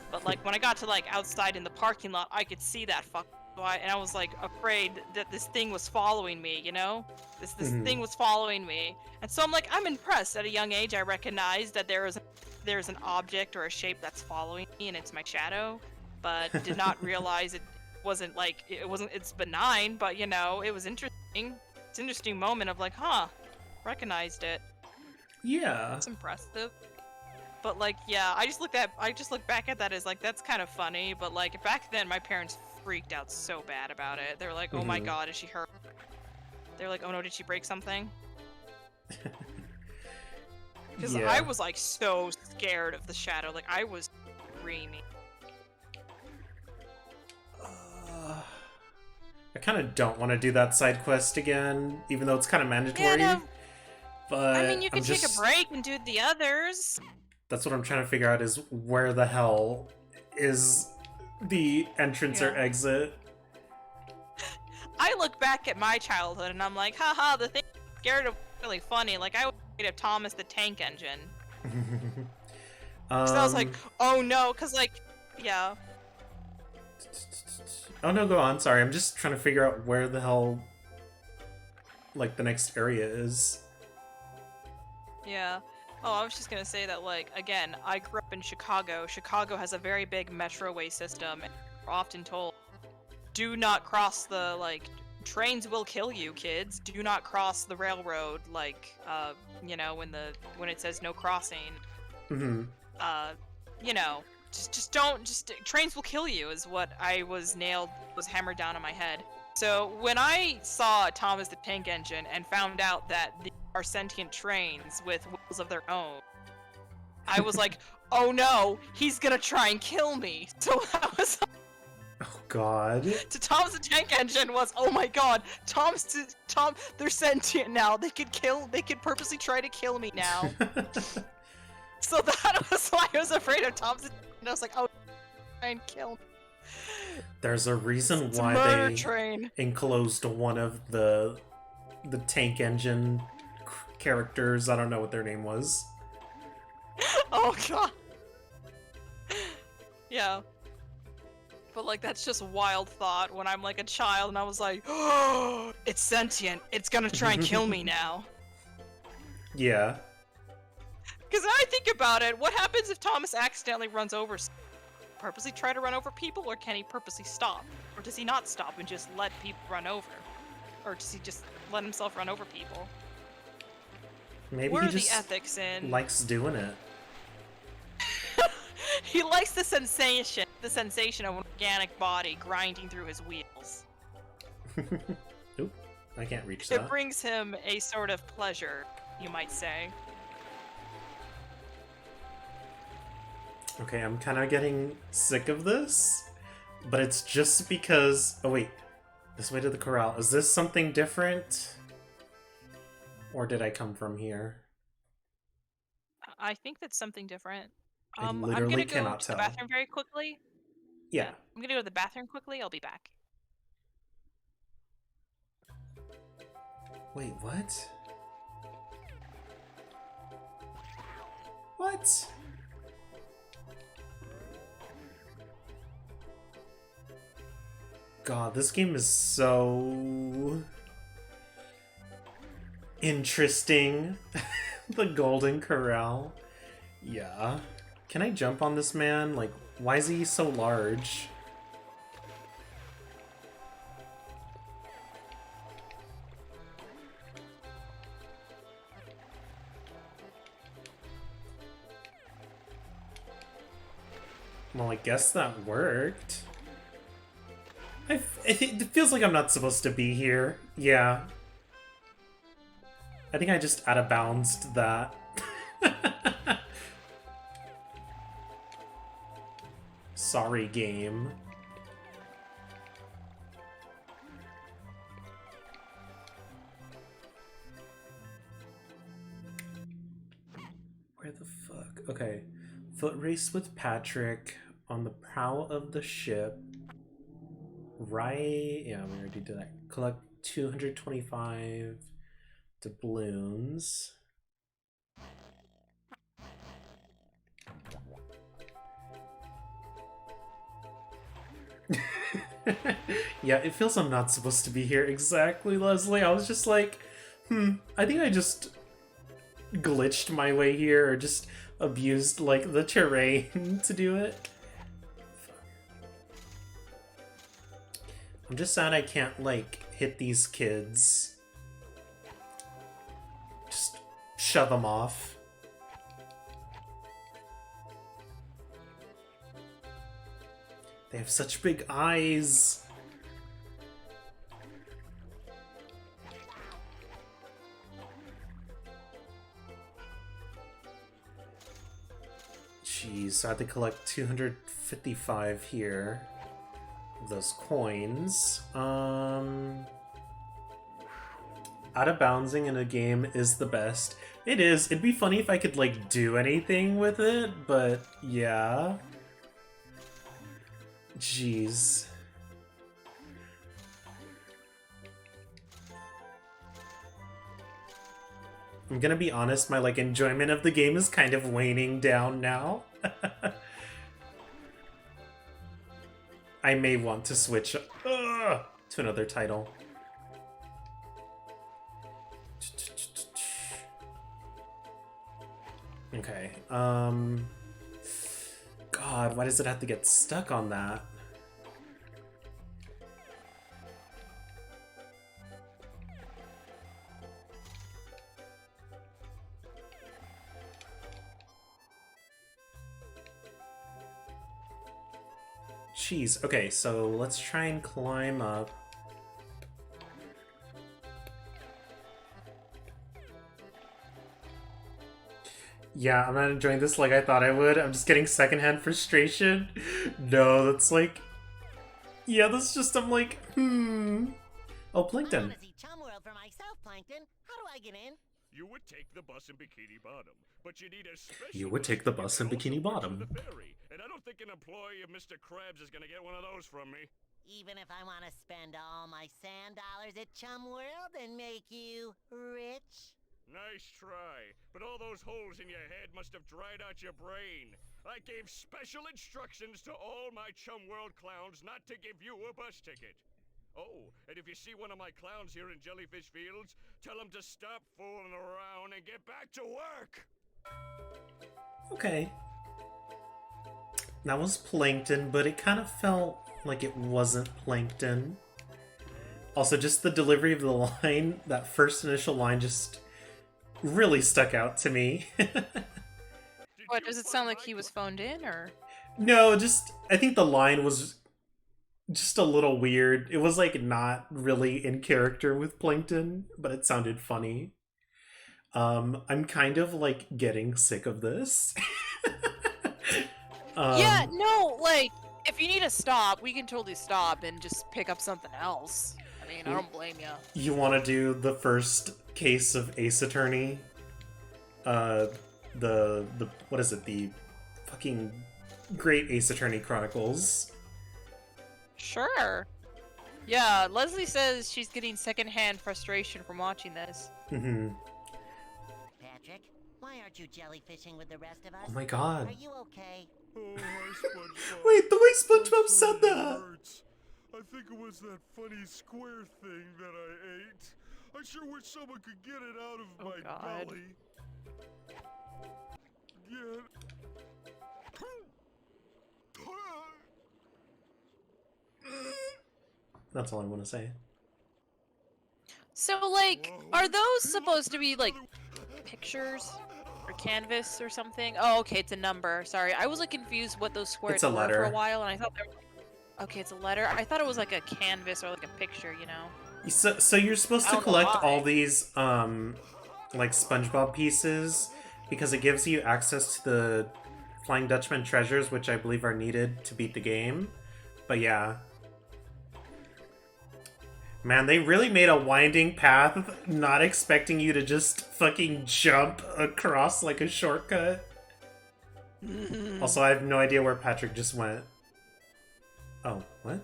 But like when I got to like outside in the parking lot, I could see that and I was like afraid that this thing was following me, you know? This thing was following me. And so I'm like, I'm impressed. At a young age, I recognized that there's an object or a shape that's following me and it's my shadow, but did not realize it's benign, but you know, it was interesting. It's an interesting moment of like, huh, recognized it. Yeah. It's impressive. But like, yeah, I just look back at that as like, that's kind of funny, but like back then my parents freaked out so bad about it. They were like, oh my god, is she hurt? They're like, oh no, did she break something? Because Yeah. I was like so scared of the shadow, like I was screaming. I kind of don't want to do that side quest again, even though it's kind of mandatory. Yeah, no, But I mean, you I'm can take just... a break and do the others. That's what I'm trying to figure out, is where the hell is the entrance or Yeah. exit? I look back at my childhood and I'm like, haha, the thing I'm scared of really funny. Like, I was afraid of Thomas the Tank Engine. Because I was like, oh no, because like, yeah. Oh no, go on. Sorry, I'm just trying to figure out where the hell, like, the next area is. Yeah. Oh, I was just gonna say that, like, again, I grew up in Chicago. Chicago has a very big metroway system, and we're often told, do not cross the, like, trains will kill you, kids. Do not cross the railroad, like, you know, when it says no crossing. Mm-hmm. You know, just don't, trains will kill you is what was hammered down on my head. So when I saw Thomas the Tank Engine and found out that these are sentient trains with wheels of their own, I was like, oh no, he's gonna try and kill me. So that was Oh god. to Thomas the Tank Engine was, oh my god, Tom, they're sentient now. They could purposely try to kill me now. So that was why I was afraid of Thomas the Tank Engine. I was like, oh, try and kill me. There's a reason It's a why murder they train. enclosed one of the tank engine characters. I don't know what their name was. Oh god. Yeah. But like, that's just a wild thought when I'm like a child and I was like, oh, it's sentient. It's gonna try and kill me now. Yeah. Because I think about it, what happens if Thomas accidentally runs over? Purposely try to run over people, or can he purposely stop? Or does he not stop and just let people run over? Or does he just let himself run over people? Maybe Where he are the just ethics in? likes doing it. He likes the sensation of an organic body grinding through his wheels. Oop, I can't reach It that. brings him a sort of pleasure, you might say. Okay, I'm kind of getting sick of this, but it's just because... Oh wait, this way to the corral. Is this something different? Or did I come from here? I think that's something different. I I'm literally gonna go cannot to the tell. bathroom very quickly. Yeah. I'm gonna go to the bathroom quickly, I'll be back. Wait, what? What? God, this game is so... interesting. The Golden Corral. Yeah. Can I jump on this man? Like, why is he so large? Well, I guess that worked. It feels like I'm not supposed to be here. Yeah. I think I just out-of-bounced that. Sorry, game. Where the fuck? Okay. Foot race with Patrick on the prow of the ship. Right? Yeah, we already did that. Collect 225 doubloons. Yeah, it feels I'm not supposed to be here. Exactly, Leslie. I was just like, I think I just glitched my way here, or just abused, like, the terrain to do it. I'm just sad I can't, like, hit these kids. Just shove them off. They have such big eyes. Jeez, so I had to collect 255 here. Those coins. I out of bouncing in a game is the best. It is. It'd be funny if I could, like, do anything with it, but yeah. Jeez. I'm gonna be honest, my, like, enjoyment of the game is kind of waning down now. I may want to switch to another title. Okay, God, why does it have to get stuck on that? Jeez, okay, so let's try and climb up. Yeah, I'm not enjoying this like I thought I would. I'm just getting secondhand frustration. No, that's like... Yeah, that's just, I'm like, Oh, I Plankton. want to see Chum World for myself, Plankton. How do I get in? You would take the bus in Bikini Bottom, but you need a special. You would take the bus in Bikini Bottom. The ferry, and I don't think an employee of Mr. Krabs is gonna get one of those from me. Even if I want to spend all my sand dollars at Chum World and make you rich? Nice try, but all those holes in your head must have dried out your brain. I gave special instructions to all my Chum World clowns not to give you a bus ticket. Oh, and if you see one of my clowns here in Jellyfish Fields, tell him to stop fooling around and get back to work! Okay. That was Plankton, but it kind of felt like it wasn't Plankton. Also, just the delivery of the line, that first initial line just really stuck out to me. What, does it sound like he was phoned in, or? No, just, I think the line was just a little weird. It was like not really in character with Plankton, but it sounded funny. I'm kind of like getting sick of this. Yeah, no, like, if you need to stop, we can totally stop and just pick up something else. I mean, I don't blame you. You want to do the first case of Ace Attorney? The what is it? The fucking Great Ace Attorney Chronicles. Sure. Yeah, Leslie says she's getting secondhand frustration from watching this. Mm-hmm. Patrick, why aren't you jellyfishing with the rest of us? Oh my god. Are you okay? Oh, hi, SpongeBob. Wait, the way SpongeBob My said tummy that! hurts. I think it was that funny square thing that I ate. I sure wish someone could get it out of my God. belly. Get... That's all I want to say. So, like, are those supposed to be, like, pictures? Or canvas or something? Oh, okay, it's a number. Sorry, I was, like, confused what those squares It's a were letter. for a while, and I thought they were... Okay, it's a letter. I thought it was, like, a canvas or, like, a picture, you know? So you're supposed I to don't know collect why. all these, like, SpongeBob pieces, because it gives you access to the Flying Dutchman treasures, which I believe are needed to beat the game. But yeah. Man, they really made a winding path, not expecting you to just fucking jump across like a shortcut. Also, I have no idea where Patrick just went. Oh, what?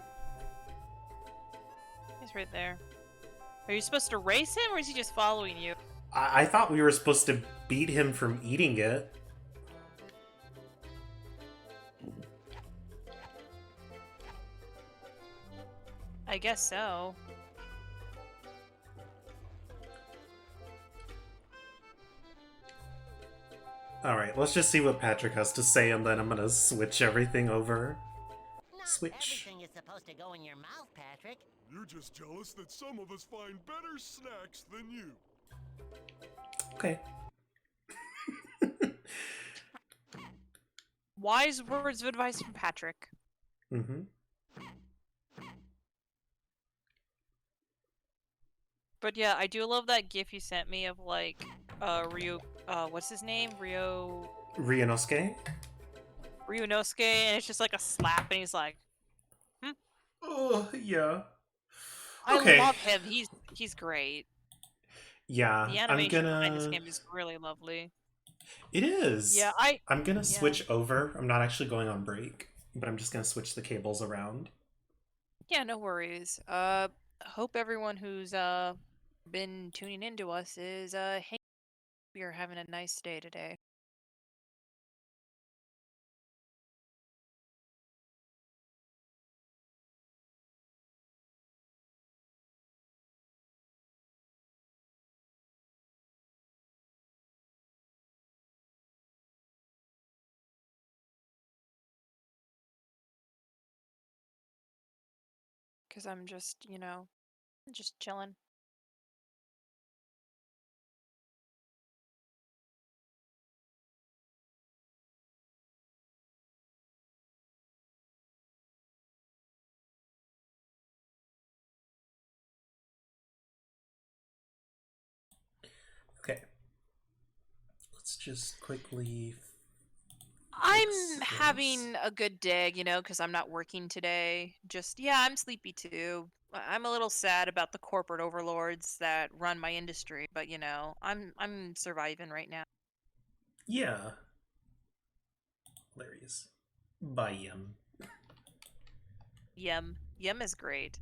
He's right there. Are you supposed to race him, or is he just following you? I thought we were supposed to beat him from eating it. I guess so. Alright, let's just see what Patrick has to say, and then I'm gonna switch everything over. Not Switch. everything is supposed to go in your mouth, Patrick. You're just jealous that some of us find better snacks than you. Okay. Wise words of advice from Patrick. Mm-hmm. But yeah, I do love that gif you sent me of, like, Ryu, what's his name? Ryunosuke? Ryunosuke, and it's just like a slap, and he's like, Oh, yeah. I Okay. love him, he's great. Yeah, The I'm animation behind this gonna... game is really lovely. It is! Yeah, I'm gonna yeah. switch over. I'm not actually going on break, but I'm just gonna switch the cables around. Yeah, no worries. Hope everyone who's been tuning into us is hey, you're having a nice day today. Cause I'm just, just chilling. Okay. Let's just quickly... I'm fix this. having a good day, because I'm not working today. Just, yeah, I'm sleepy too. I'm a little sad about the corporate overlords that run my industry, but I'm surviving right now. Yeah. Hilarious. Bye, Yum. Yum. Yum is great.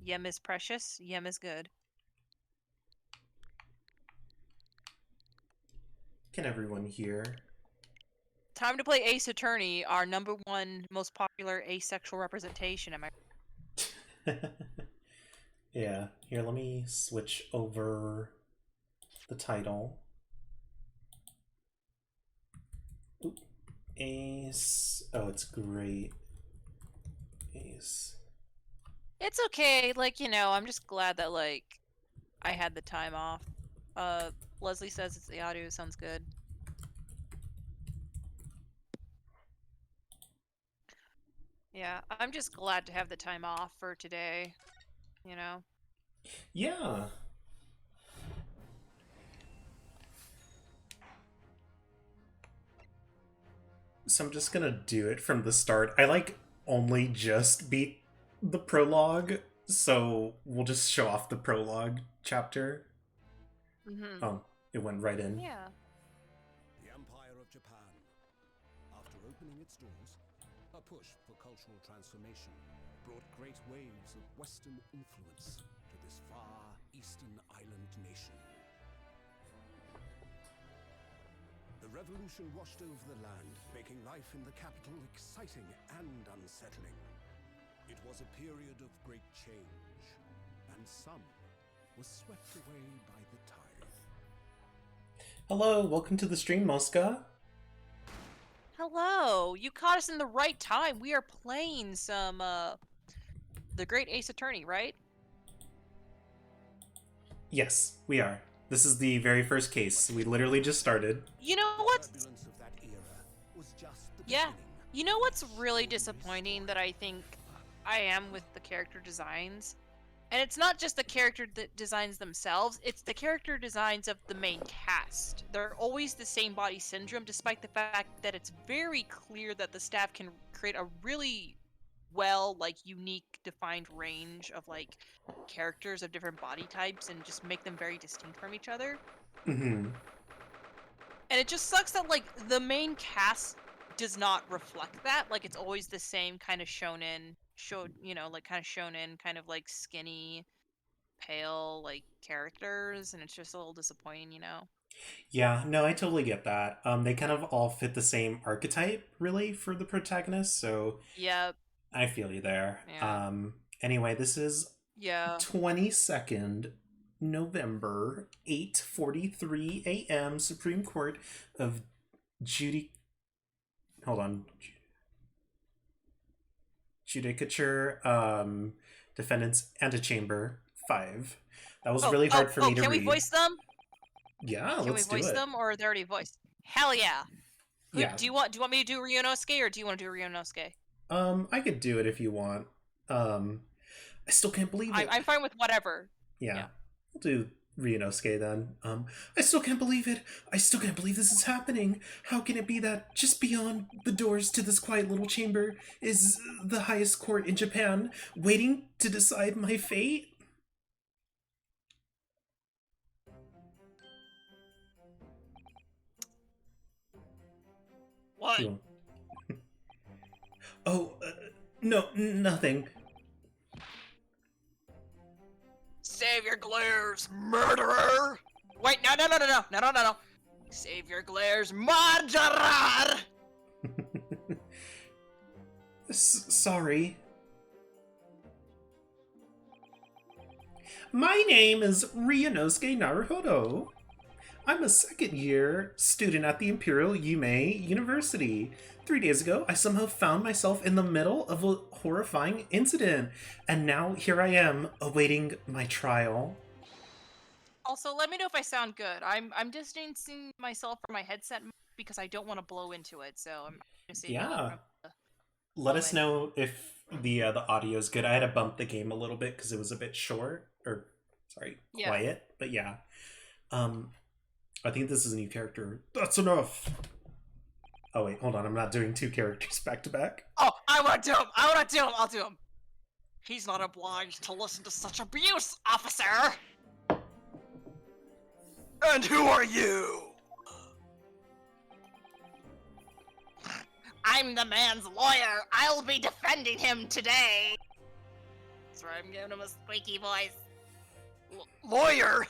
Yum is precious. Yum is good. Can everyone hear? Time to play Ace Attorney, our #1 most popular asexual representation. Am I? Yeah. Here, let me switch over the title. Oop. Ace. Oh, it's great. Ace. It's okay. I'm just glad that I had the time off. Leslie says it's the audio sounds good. Yeah, I'm just glad to have the time off for today. Yeah. So I'm just gonna do it from the start. I only just beat the prologue, so we'll just show off the prologue chapter. Mm-hmm. Oh, it went right in. Yeah. The Empire of Japan. After opening its doors, a push for cultural transformation brought great waves of Western influence to this far eastern island nation. The revolution washed over the land, making life in the capital exciting and unsettling. It was a period of great change, and some was swept away by the tide. Hello, welcome to the stream, Mosca. Hello. You caught us in the right time. We are playing some The Great Ace Attorney, right? Yes, we are. This is the very first case. We literally just started. You know what's Turbulence of that era was just the Yeah. beginning. You know what's really disappointing that I think I am with the character designs? And it's not just the character designs themselves, it's the character designs of the main cast. They're always the same body syndrome, despite the fact that it's very clear that the staff can create a really unique, defined range of, characters of different body types and just make them very distinct from each other. Mm-hmm. And it just sucks that, the main cast does not reflect that. It's always the same kind of shonen, kind of skinny, pale, characters, and it's just a little disappointing. Yeah, no, I totally get that. They kind of all fit the same archetype, really, for the protagonist, so Yep. I feel you there. Yeah. Anyway, this is Yeah. 22nd November, 8:43 a.m. Supreme Court of Hold on. Judicature, Defendants Antechamber 5. That was really hard for me to read. Can we voice them? Yeah, Can we let's do voice it. them, or are they already voiced? Hell yeah! Yeah. Do you want me to do Ryunosuke, or do you want to do Ryunosuke? I could do it if you want. I still can't believe it. I'm fine with whatever. Yeah. We'll do Ryunosuke then. I still can't believe it. I still can't believe this is happening. How can it be that just beyond the doors to this quiet little chamber is the highest court in Japan, waiting to decide my fate? What? You- Oh, no, nothing. Save your glares, murderer! Wait, no. Save your glares, murderer! Sorry. My name is Ryunosuke Naruhodo. I'm a second-year student at the Imperial Yume University. 3 days ago, I somehow found myself in the middle of a horrifying incident, and now here I am, awaiting my trial. Also, let me know if I sound good. I'm distancing myself from my headset because I don't want to blow into it, so I'm gonna see. Yeah. Let us know if the audio's good. I had to bump the game a little bit because it was a bit short, or sorry, Yeah. quiet. But yeah, I think this is a new character. That's enough. Oh wait, hold on. I'm not doing two characters back to back. Oh, I want to do him! I'll do him! He's not obliged to listen to such abuse, officer! And who are you? I'm the man's lawyer. I'll be defending him today. That's right, I'm giving him a squeaky voice. Lawyer?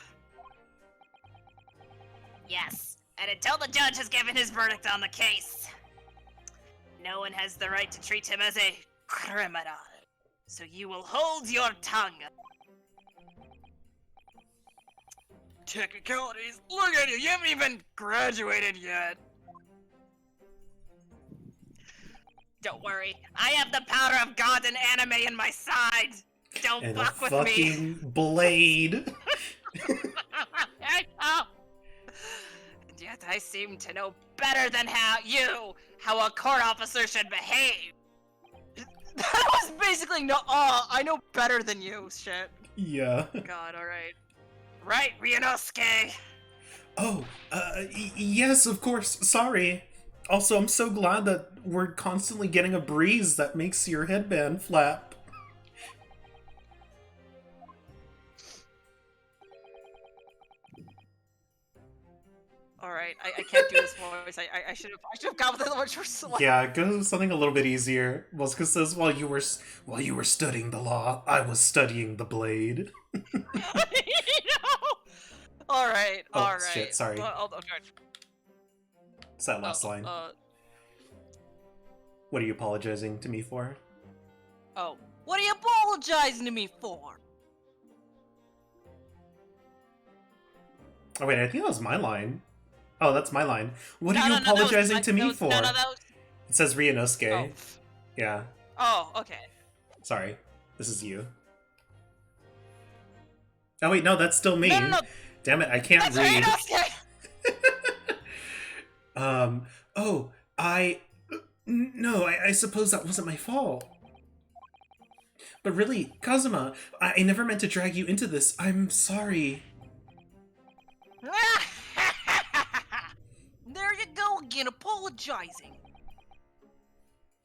Yes, and until the judge has given his verdict on the case, no one has the right to treat him as a criminal. So you will hold your tongue. Technicalities? Look at you haven't even graduated yet. Don't worry, I have the power of God and anime in my side. Don't And a fuck with fucking blade. I know. And yet I seem to know better than how a court officer should behave. That was basically no. Oh, I know better than you. Shit. Yeah. God. All right. Right, Ryunosuke. Oh, yes, of course. Sorry. Also, I'm so glad that we're constantly getting a breeze that makes your headband flap. All right, I can't do this voice. I should have gone with it much more. Yeah, go with something a little bit easier. Muska says, while you were studying the law, I was studying the blade. All right. Oh, All right. shit, sorry. Okay. It's that last line. What are you apologizing to me for? Oh, what are you apologizing to me for? Oh wait, I think that was my line. Oh, that's my line. What are you No, that was apologizing to me for? No, that was... It says Ryunosuke. Oh. Yeah. Oh, okay. Sorry. This is you. Oh wait, no, that's still me. No. Damn it, I can't That's read. Ryunosuke! Oh, no, I suppose that wasn't my fault. But really, Kazuma, I never meant to drag you into this. I'm sorry. There you go again, apologizing.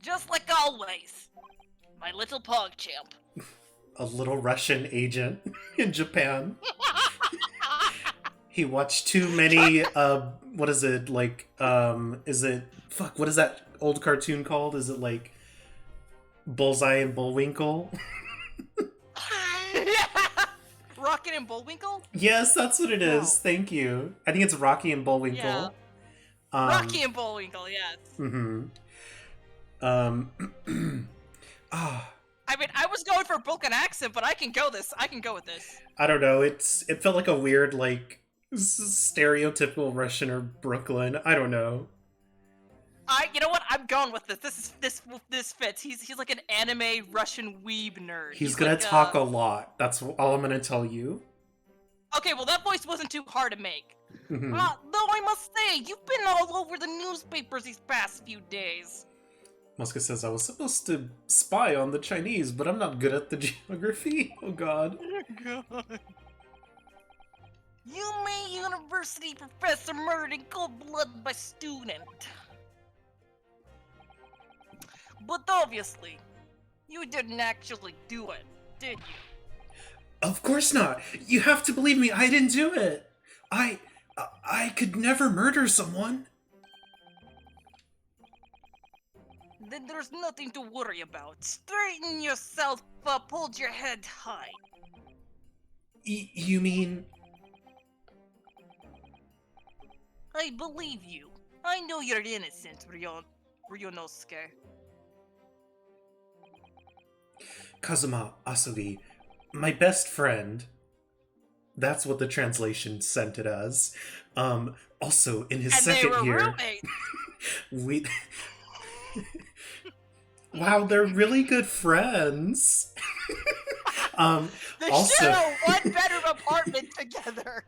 Just like always. My little pogchamp. A little Russian agent in Japan. He watched too many, what is it, like, what is that old cartoon called? Is it, like, Bullseye and Bullwinkle? Rocket and Bullwinkle? Yes, that's what it is. Oh. Thank you. I think it's Rocky and Bullwinkle. Yeah. Rocky and Bullwinkle, yes. Mm-hmm. I mean, I was going for a broken accent, but I can go with this. I don't know. It felt like a weird, like, stereotypical Russian or Brooklyn. I don't know. You know what? I'm going with this. This fits. He's like an anime Russian weeb nerd. He's gonna like, talk a lot. That's all I'm gonna tell you. Okay, well that voice wasn't too hard to make. Mhm. Though I must say, you've been all over the newspapers these past few days. Muska says, I was supposed to spy on the Chinese, but I'm not good at the geography. Oh god. Yume University professor murdered in cold blood by student. But obviously, you didn't actually do it, did you? Of course not. You have to believe me. I didn't do it. I could never murder someone. then there's nothing to worry about. Straighten yourself up, hold your head high. You mean... I believe you. I know you're innocent, Ryonosuke. Kazuma Asogi, my best friend. That's what the translation sent it as. Also, in his And second they were year... roommates! we... Wow, they're really good friends. They Also... share a one-bedroom apartment together!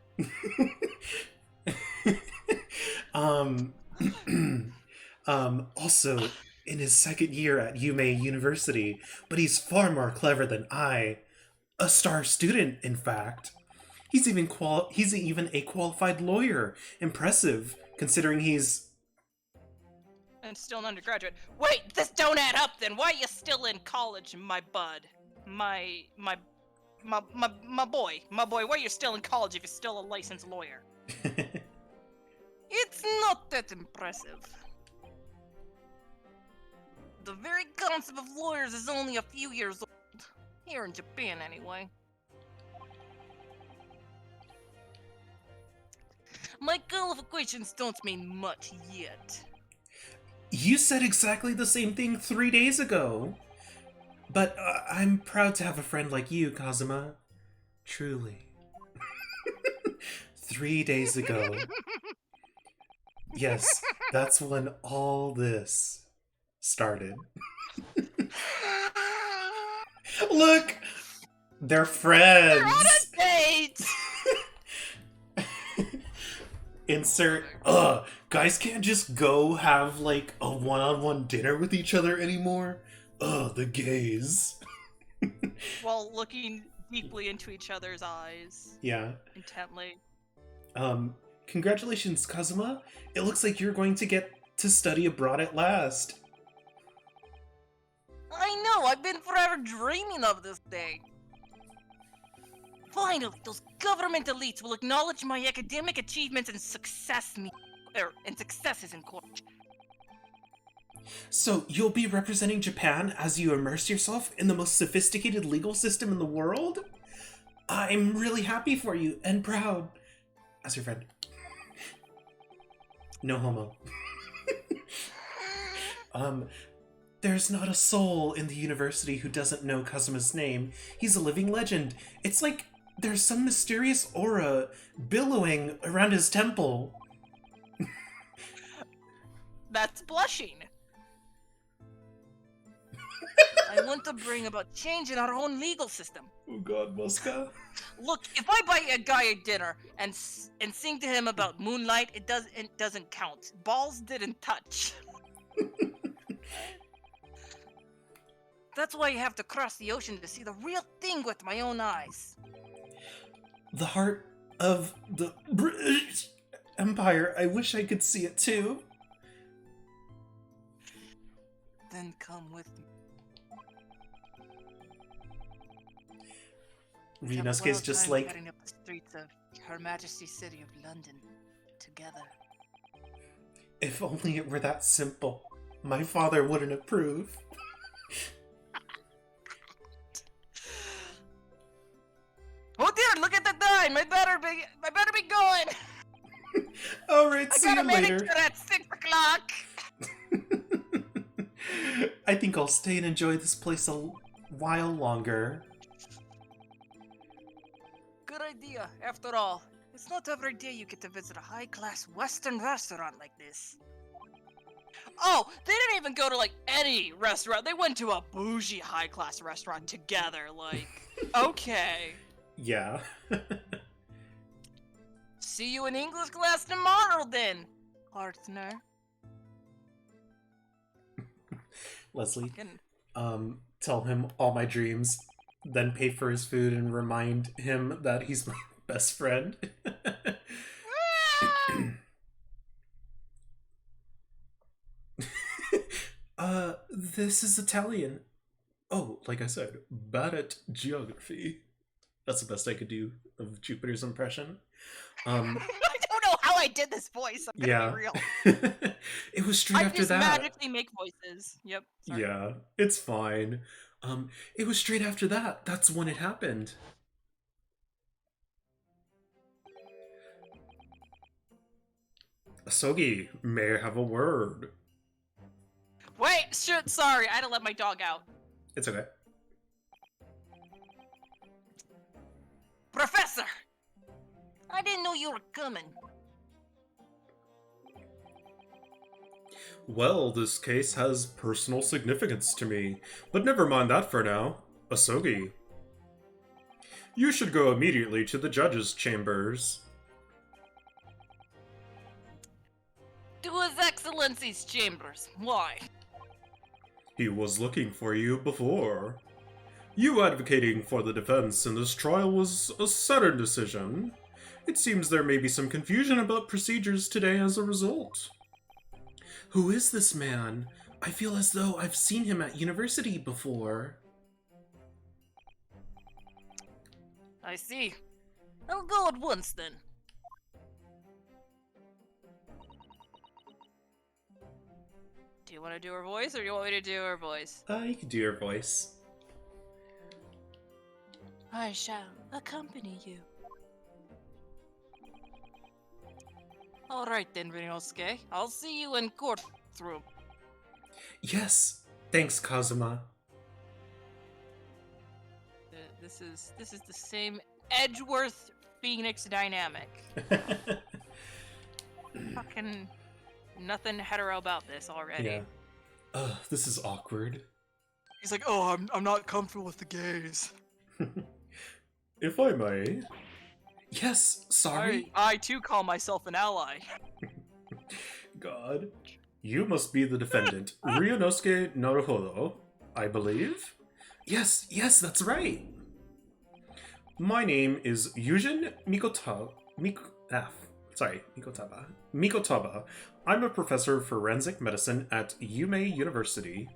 Also, in his second year at Yume University, but he's far more clever than I. A star student, in fact. He's even a qualified lawyer. Impressive, considering he's... And still an undergraduate. Wait, this don't add up then! Why are you still in college, my bud? My boy. My boy, why are you still in college if you're still a licensed lawyer? It's not that impressive. The very concept of lawyers is only a few years old. Here in Japan, anyway. My qualifications don't mean much yet. You said exactly the same thing 3 days ago. But I'm proud to have a friend like you, Kazuma. Truly. 3 days ago. Yes, that's when all this started. Look! They're friends! They're on a date! Insert, guys can't just go have, like, a one-on-one dinner with each other anymore? The gays. While looking deeply into each other's eyes. Yeah. Intently. Congratulations, Kazuma. It looks like you're going to get to study abroad at last. I know, I've been forever dreaming of this day. Finally, those government elites will acknowledge my academic achievements and successes in court. So, you'll be representing Japan as you immerse yourself in the most sophisticated legal system in the world? I'm really happy for you and proud. As your friend. No homo. There's not a soul in the university who doesn't know Kazuma's name. He's a living legend. It's like there's some mysterious aura billowing around his temple. That's blushing. I want to bring about change in our own legal system. Oh god, Mosca. Look, if I buy a guy a dinner and sing to him about moonlight, it doesn't count. Balls didn't touch. That's why you have to cross the ocean to see the real thing with my own eyes. The heart of the British Empire. I wish I could see it too. Then come with me. Ryunosuke's just like... Heading up the streets of Her Majesty's City of London together. If only it were that simple. My father wouldn't approve. Oh dear, look at the time! I better be going! Alright, see I got you a later. manicure at 6 o'clock! I think I'll stay and enjoy this place a while longer. Good idea. After all, it's not every day you get to visit a high-class Western restaurant like this. Oh, they didn't even go to, like, any restaurant. They went to a bougie high-class restaurant together, like, okay. Yeah. See you in English class tomorrow, then, partner. Leslie, Can- tell him all my dreams, then pay for his food and remind him that he's my best friend. This is Italian. Oh, like I said, bad at geography. That's the best I could do of Jupiter's impression. I don't know how I I did this voice. I'm gonna Yeah. be real. It was straight I after just that. magically make voices. Yep. Sorry. Yeah, it's fine. It was straight after that. That's when it happened. Asogi, may I have a word? Wait, shit, sorry, I had to let my dog out. It's okay. Professor! I didn't know you were coming. Well, this case has personal significance to me, but never mind that for now. Asogi, you should go immediately to the judge's chambers. To His Excellency's chambers. Why? He was looking for you before. You advocating for the defense in this trial was a sudden decision. It seems there may be some confusion about procedures today as a result. Who is this man? I feel as though I've seen him at university before. I see. I'll go at once then. Do you want to do her voice, or do you want me to do her voice? You can do your voice. I shall accompany you. Alright then, Rinosuke. I'll see you in courtroom. Yes, thanks, Kazuma. This is the same Edgeworth Phoenix dynamic. Fucking nothing hetero about this already. Yeah. This is awkward. He's like, oh, I'm not comfortable with the gays. If I may. Yes, sorry. I too call myself an ally. God. You must be the defendant, Ryunosuke Naruhodo, I believe? Yes, that's right. My name is Yujin Mikotaba. I'm a professor of forensic medicine at Yume University.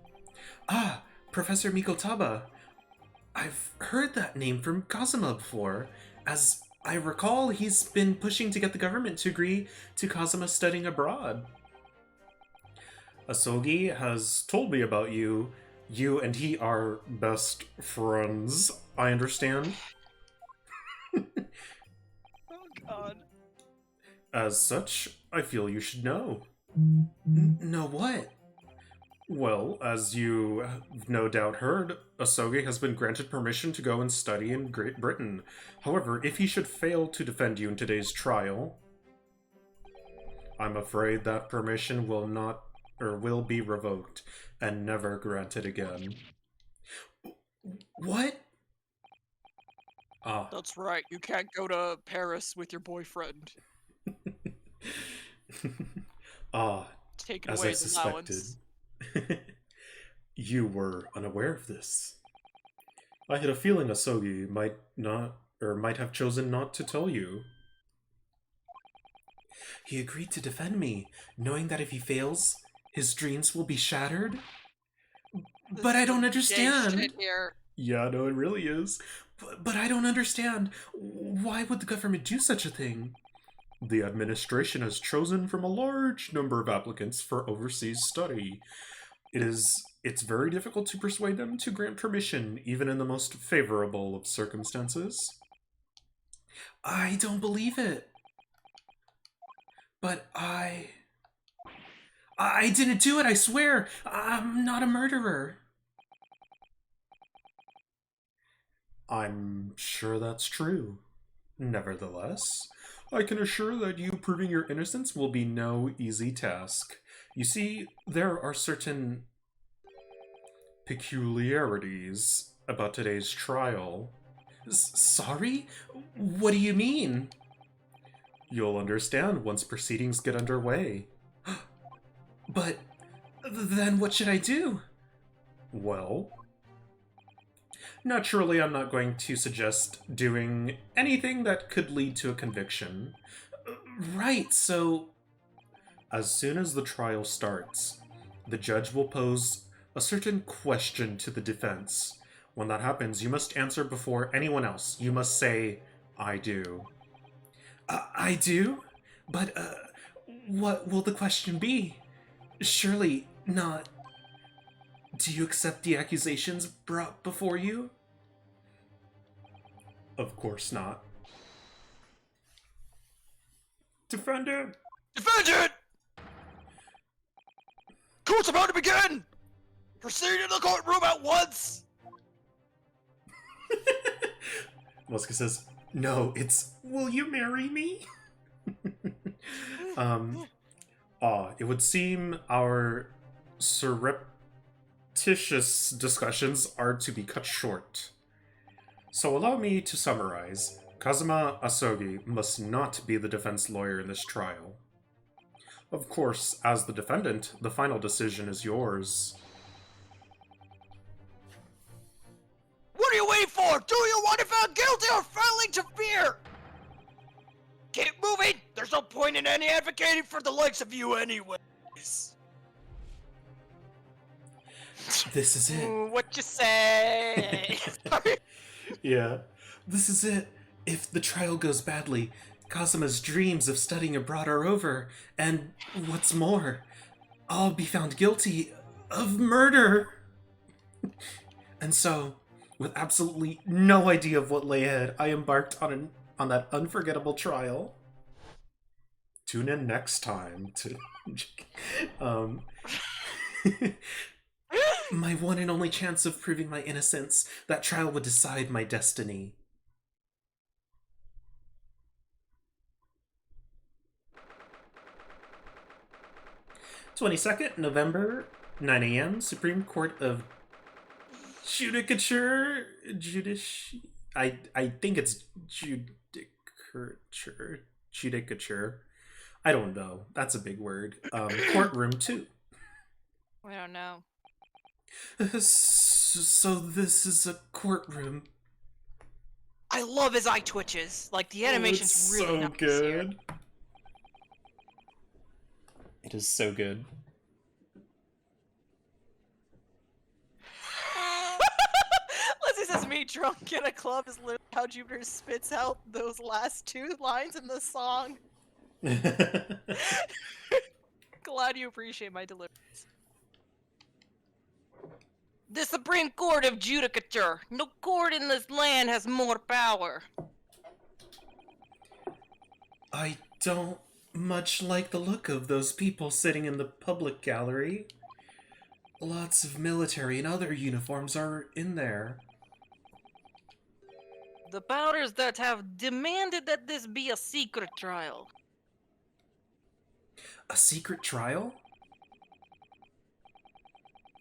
Ah, Professor Mikotaba. I've heard that name from Kazuma before. As I recall, he's been pushing to get the government to agree to Kazuma studying abroad. Asogi has told me about you. You and he are best friends, I understand. Oh god. As such, I feel you should know. Know what? Well, as you have no doubt heard, Asogi has been granted permission to go and study in Great Britain. However, if he should fail to defend you in today's trial, I'm afraid that permission will be revoked and never granted again. What? Ah. That's right, you can't go to Paris with your boyfriend. Taking As away I his suspected. allowance. You were unaware of this. I had a feeling Asogi might have chosen not to tell you. He agreed to defend me, knowing that if he fails, his dreams will be shattered? But I don't understand. Shit here. Yeah, no, it really is. But I don't understand. Why would the government do such a thing? The administration has chosen from a large number of applicants for overseas study. It's very difficult to persuade them to grant permission, even in the most favorable of circumstances. I don't believe it. But I didn't do it, I swear! I'm not a murderer. I'm sure that's true. Nevertheless, I can assure that you proving your innocence will be no easy task. You see, there are certain peculiarities about today's trial. Sorry? What do you mean? You'll understand once proceedings get underway. But then what should I do? Well, naturally I'm not going to suggest doing anything that could lead to a conviction. Right, so as soon as the trial starts, the judge will pose a certain question to the defense. When that happens, you must answer before anyone else. You must say, I do. I do? But, what will the question be? Surely not. Do you accept the accusations brought before you? Of course not. Defendant! Defendant! Court's about to begin! Proceed to the courtroom at once! Muska says, no, it's, will you marry me? It would seem our surreptitious discussions are to be cut short. So allow me to summarize. Kazuma Asogi must not be the defense lawyer in this trial. Of course, as the defendant, the final decision is yours. What are you waiting for? Do you want to be found guilty or failing to fear? Keep moving! There's no point in any advocating for the likes of you anyways. This is it. What you say? Sorry. Yeah. This is it. If the trial goes badly, Kazuma's dreams of studying abroad are over, and what's more, I'll be found guilty of murder. And so, with absolutely no idea of what lay ahead, I embarked on that unforgettable trial. Tune in next time to my one and only chance of proving my innocence. That trial would decide my destiny. November, 9 a.m., Supreme Court of Judicature. I think it's Judicature. I don't know. That's a big word. Courtroom 2. We don't know. So this is a courtroom. I love his eye twitches. Like, the animation's it's really so nice good. It is so good. Leslie says, me drunk in a club is literally how Jupiter spits out those last two lines in the song. Glad you appreciate my deliveries. The Supreme Court of Judicature. No court in this land has more power. I don't much like the look of those people sitting in the public gallery. Lots of military and other uniforms are in there. The powers that have demanded that this be a secret trial. A secret trial?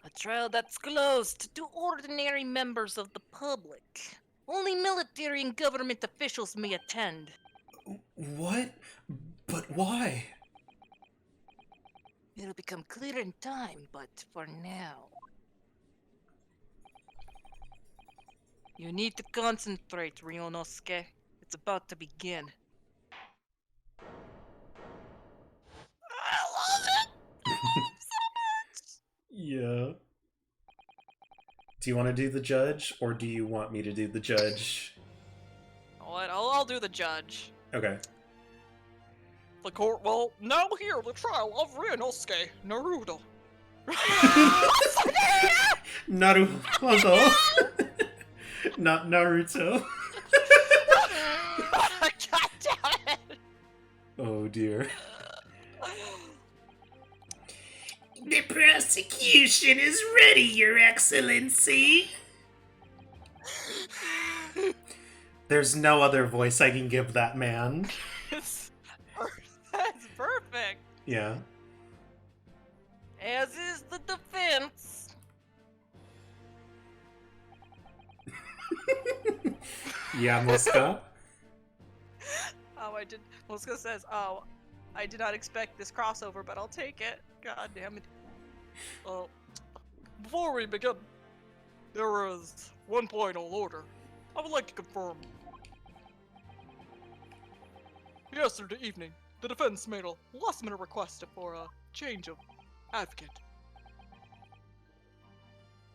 A trial that's closed to ordinary members of the public. Only military and government officials may attend. What? But why? It'll become clear in time, but for now... You need to concentrate, Ryunosuke. It's about to begin. I love it! I love it so much! Yeah. Do you want to do the judge, or do you want me to do the judge? What? I'll do the judge. Okay. The court will now hear the trial of Ryunosuke Naruto. Naruto. Not Naruto. God damn it! Oh dear. The prosecution is ready, Your Excellency. There's no other voice I can give that man. That's perfect. Yeah. As is the defense. Yeah, Muska. Muska says, "Oh, I did not expect this crossover, but I'll take it." God damn it. Before we begin, there is one point I'll order. I would like to confirm. Yesterday evening, the defense made a last-minute request for a change of advocate.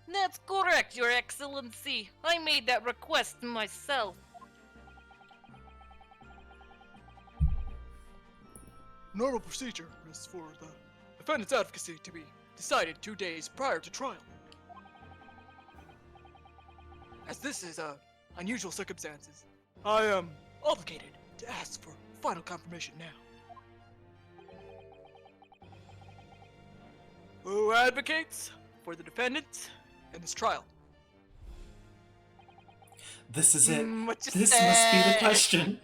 That's correct, Your Excellency. I made that request myself. Normal procedure is for the defendant's advocacy to be decided 2 days prior to trial. As this is unusual circumstances, I am obligated to ask for final confirmation now. Who advocates for the defendant in this trial? This is it. What you This say? must be the question.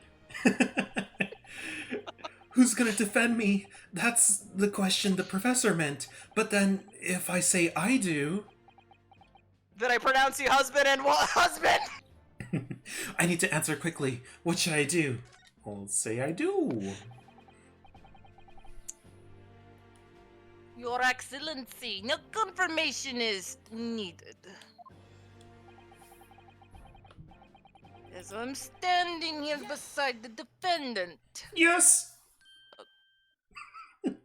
Who's gonna defend me? That's the question the professor meant. But then, if I say I do... Did I pronounce you husband and what husband? I need to answer quickly. What should I do? I'll say I do. Your Excellency, no confirmation is needed. As I'm standing here beside the defendant. Yes!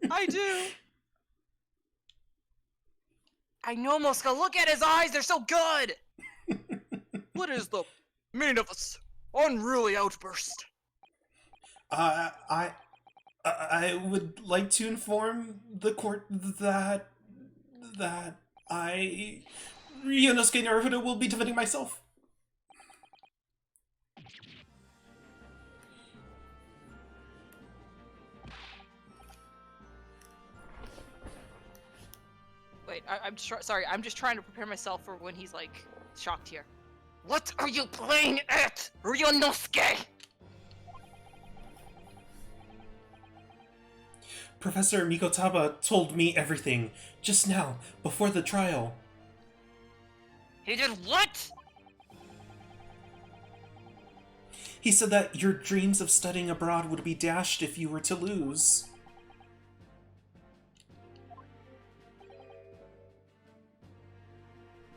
I do. I know, Mosca. Look at his eyes. They're so good. What is the meaning of this unruly outburst? I would like to inform the court that I, Yonosuke Naruhodo, will be defending myself. Wait, I'm sorry. I'm just trying to prepare myself for when he's like shocked here. What are you playing at, Ryunosuke? Professor Mikotaba told me everything just now, before the trial. He did what? He said that your dreams of studying abroad would be dashed if you were to lose.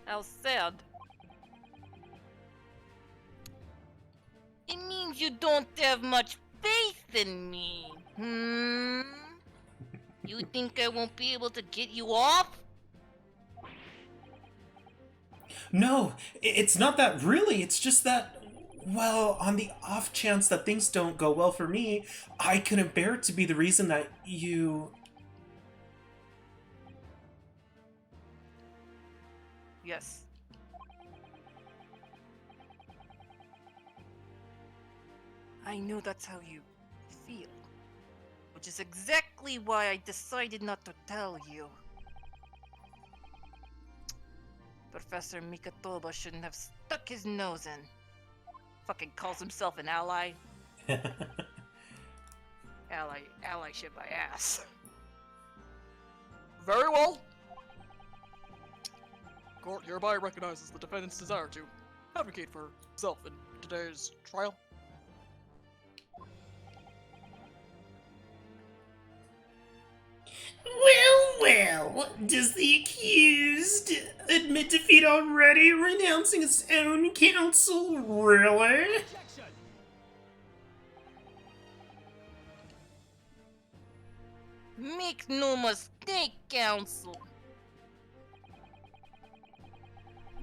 How sad. It means you don't have much faith in me. You think I won't be able to get you off? No, it's not that really. It's just that, well, on the off chance that things don't go well for me, I couldn't bear it to be the reason that you... Yes. I know that's how you feel. Which is exactly why I decided not to tell you. Professor Mikatoba shouldn't have stuck his nose in. Fucking calls himself an ally. Allyship my ass. Very well. Court hereby recognizes the defendant's desire to advocate for himself in today's trial. Well, does the accused admit defeat already, renouncing his own counsel? Really? Make no mistake, Counsel.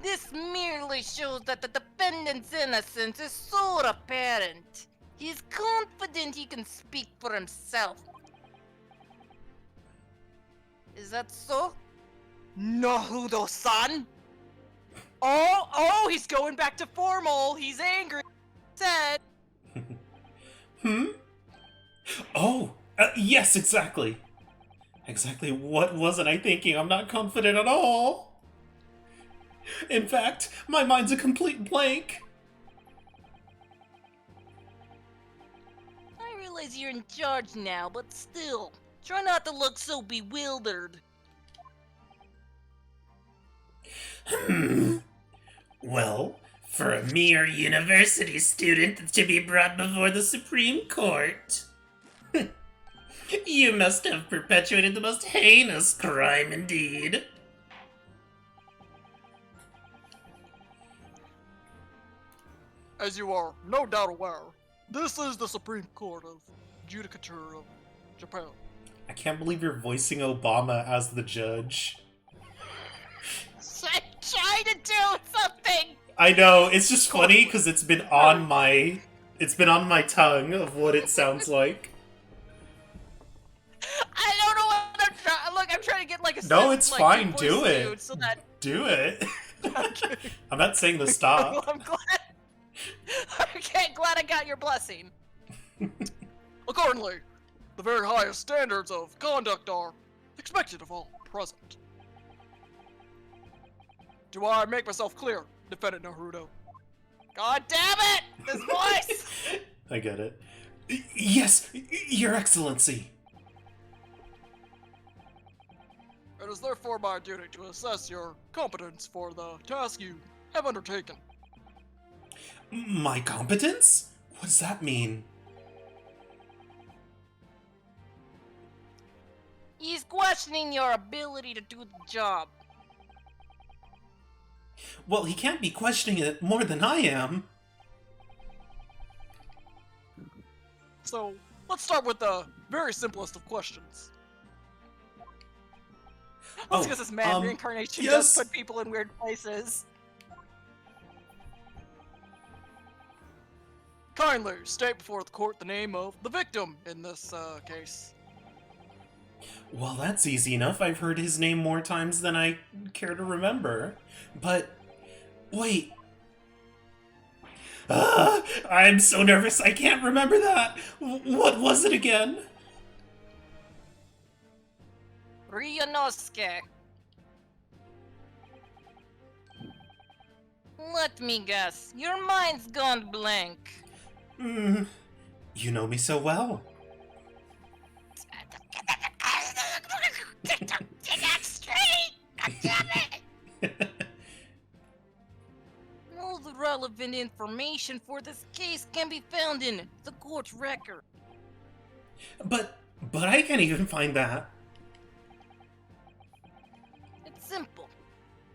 This merely shows that the defendant's innocence is so apparent. He is confident he can speak for himself. Is that so? Naruto-san? Oh, he's going back to formal. He's angry. Said. Oh, yes, exactly. Exactly what wasn't I thinking? I'm not confident at all. In fact, my mind's a complete blank. I realize you're in charge now, but still, try not to look so bewildered. Well, for a mere university student to be brought before the Supreme Court, you must have perpetuated the most heinous crime indeed. As you are no doubt aware, this is the Supreme Court of Judicature of Japan. I can't believe you're voicing Obama as the judge. Try to do something! I know, it's just funny because it's been on my tongue of what it sounds like. like a No, it's like, fine. good Do voice it. dude, So that Do it. I'm not saying to stop. well, I'm glad. Okay, glad I got your blessing. Accordingly, the very highest standards of conduct are expected of all present. Do I make myself clear, Defendant Naruto? God damn it! This voice! I get it. Yes, Your Excellency. It is therefore my duty to assess your competence for the task you have undertaken. My competence? What does that mean? He's questioning your ability to do the job. Well, he can't be questioning it more than I am. So, let's start with the very simplest of questions. Let's get this man reincarnation does put people in weird places. Kindly state before the court the name of the victim in this case. Well, that's easy enough. I've heard his name more times than I care to remember. But, wait. I'm so nervous I can't remember that. What was it again? Ryunosuke. Let me guess. Your mind's gone blank. You know me so well. Get that straight! God damn it! All the relevant information for this case can be found in the court record. But I can't even find that. It's simple.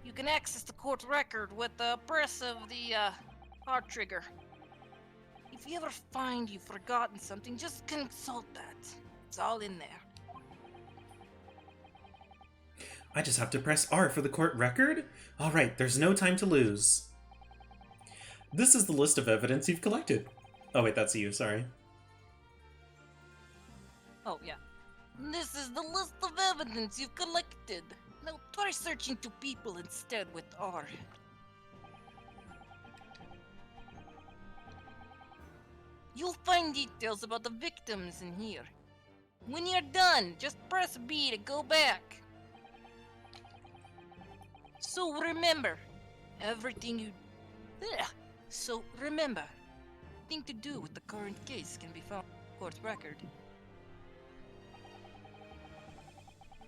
You can access the court record with the press of the heart trigger. If you ever find you've forgotten something, just consult that. It's all in there. I just have to press R for the court record? Alright, there's no time to lose. This is the list of evidence you've collected. Oh wait, that's you, sorry. Oh, yeah. This is the list of evidence you've collected. Now try searching to people instead with R. You'll find details about the victims in here. When you're done, just press B to go back. So remember, everything you... So remember, everything to do with the current case can be found in the court record.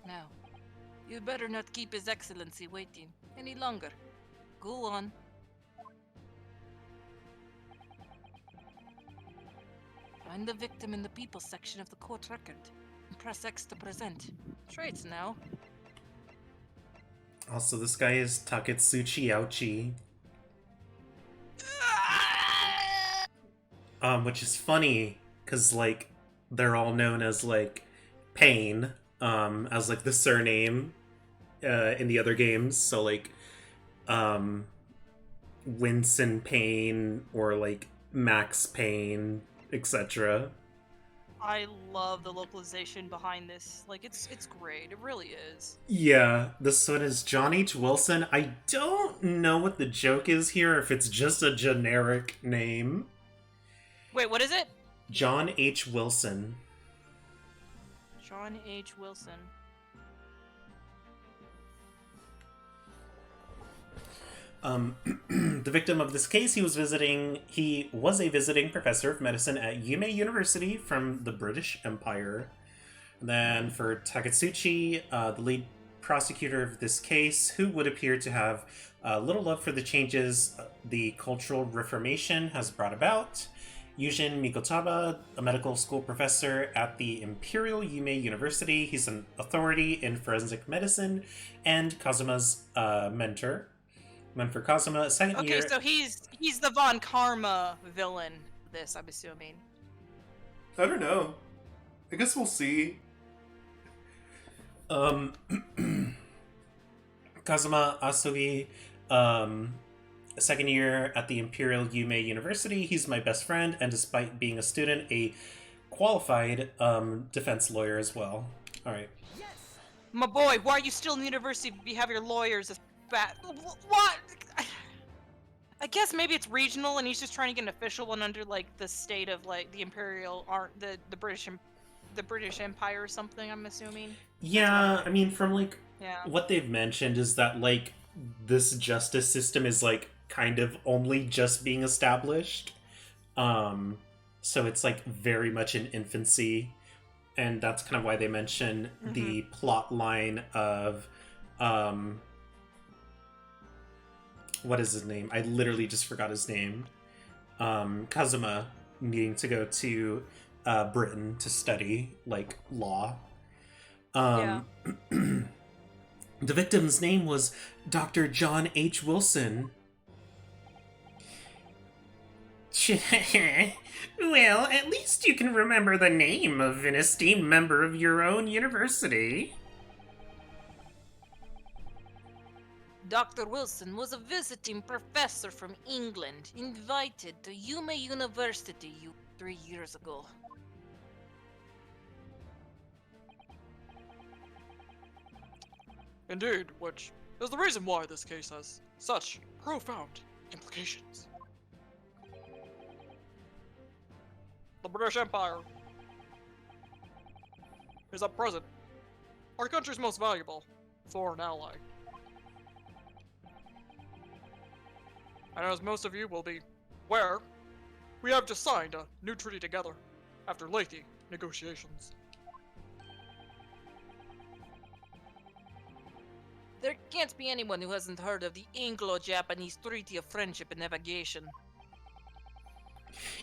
Now, you better not keep His Excellency waiting any longer. Go on. Find the victim in the people section of the court record and press X to present. Traits now. Also, this guy is Taketsuchi Ouchi. Which is funny, because, like, they're all known as, like, Pain, as, like, the surname, in the other games. So, like, Winston Payne, or, like, Max Payne, etc. I love the localization behind this. Like, it's great. It really is. Yeah, this one is John H. Wilson. I don't know what the joke is here, if it's just a generic name. Wait, what is it? John H. Wilson. John H. Wilson. The victim of this case, he was a visiting professor of medicine at Yume University from the British Empire. And then for Taketsuchi, the lead prosecutor of this case, who would appear to have little love for the changes the Cultural Reformation has brought about. Yujin Mikotaba, a medical school professor at the Imperial Yume University. He's an authority in forensic medicine and Kazuma's mentor. And for Kazuma, second year... Okay, so he's the Von Karma villain, this, I'm assuming. I don't know. I guess we'll see. Kazuma Asugi, second year at the Imperial Yume University. He's my best friend, and despite being a student, a qualified defense lawyer as well. Alright. Yes! My boy, why are you still in the university if you have your lawyers as bad? What? I guess maybe it's regional and he's just trying to get an official one under like the state of like the imperial art, the British Empire or something, I'm assuming. Yeah, I mean, from like Yeah. what they've mentioned is that like this justice system is like kind of only just being established. So it's like very much in infancy, and that's kind of why they mention the plot line of what is his name? I literally just forgot his name. Kazuma needing to go to Britain to study like law. The victim's name was Dr. John H. Wilson. Well, at least you can remember the name of an esteemed member of your own university. Dr. Wilson was a visiting professor from England, invited to Yuma University 3 years ago. Indeed, which is the reason why this case has such profound implications. The British Empire is at present our country's most valuable foreign ally. And as most of you will be aware, we have just signed a new treaty together after lengthy negotiations. There can't be anyone who hasn't heard of the Anglo-Japanese Treaty of Friendship and Navigation.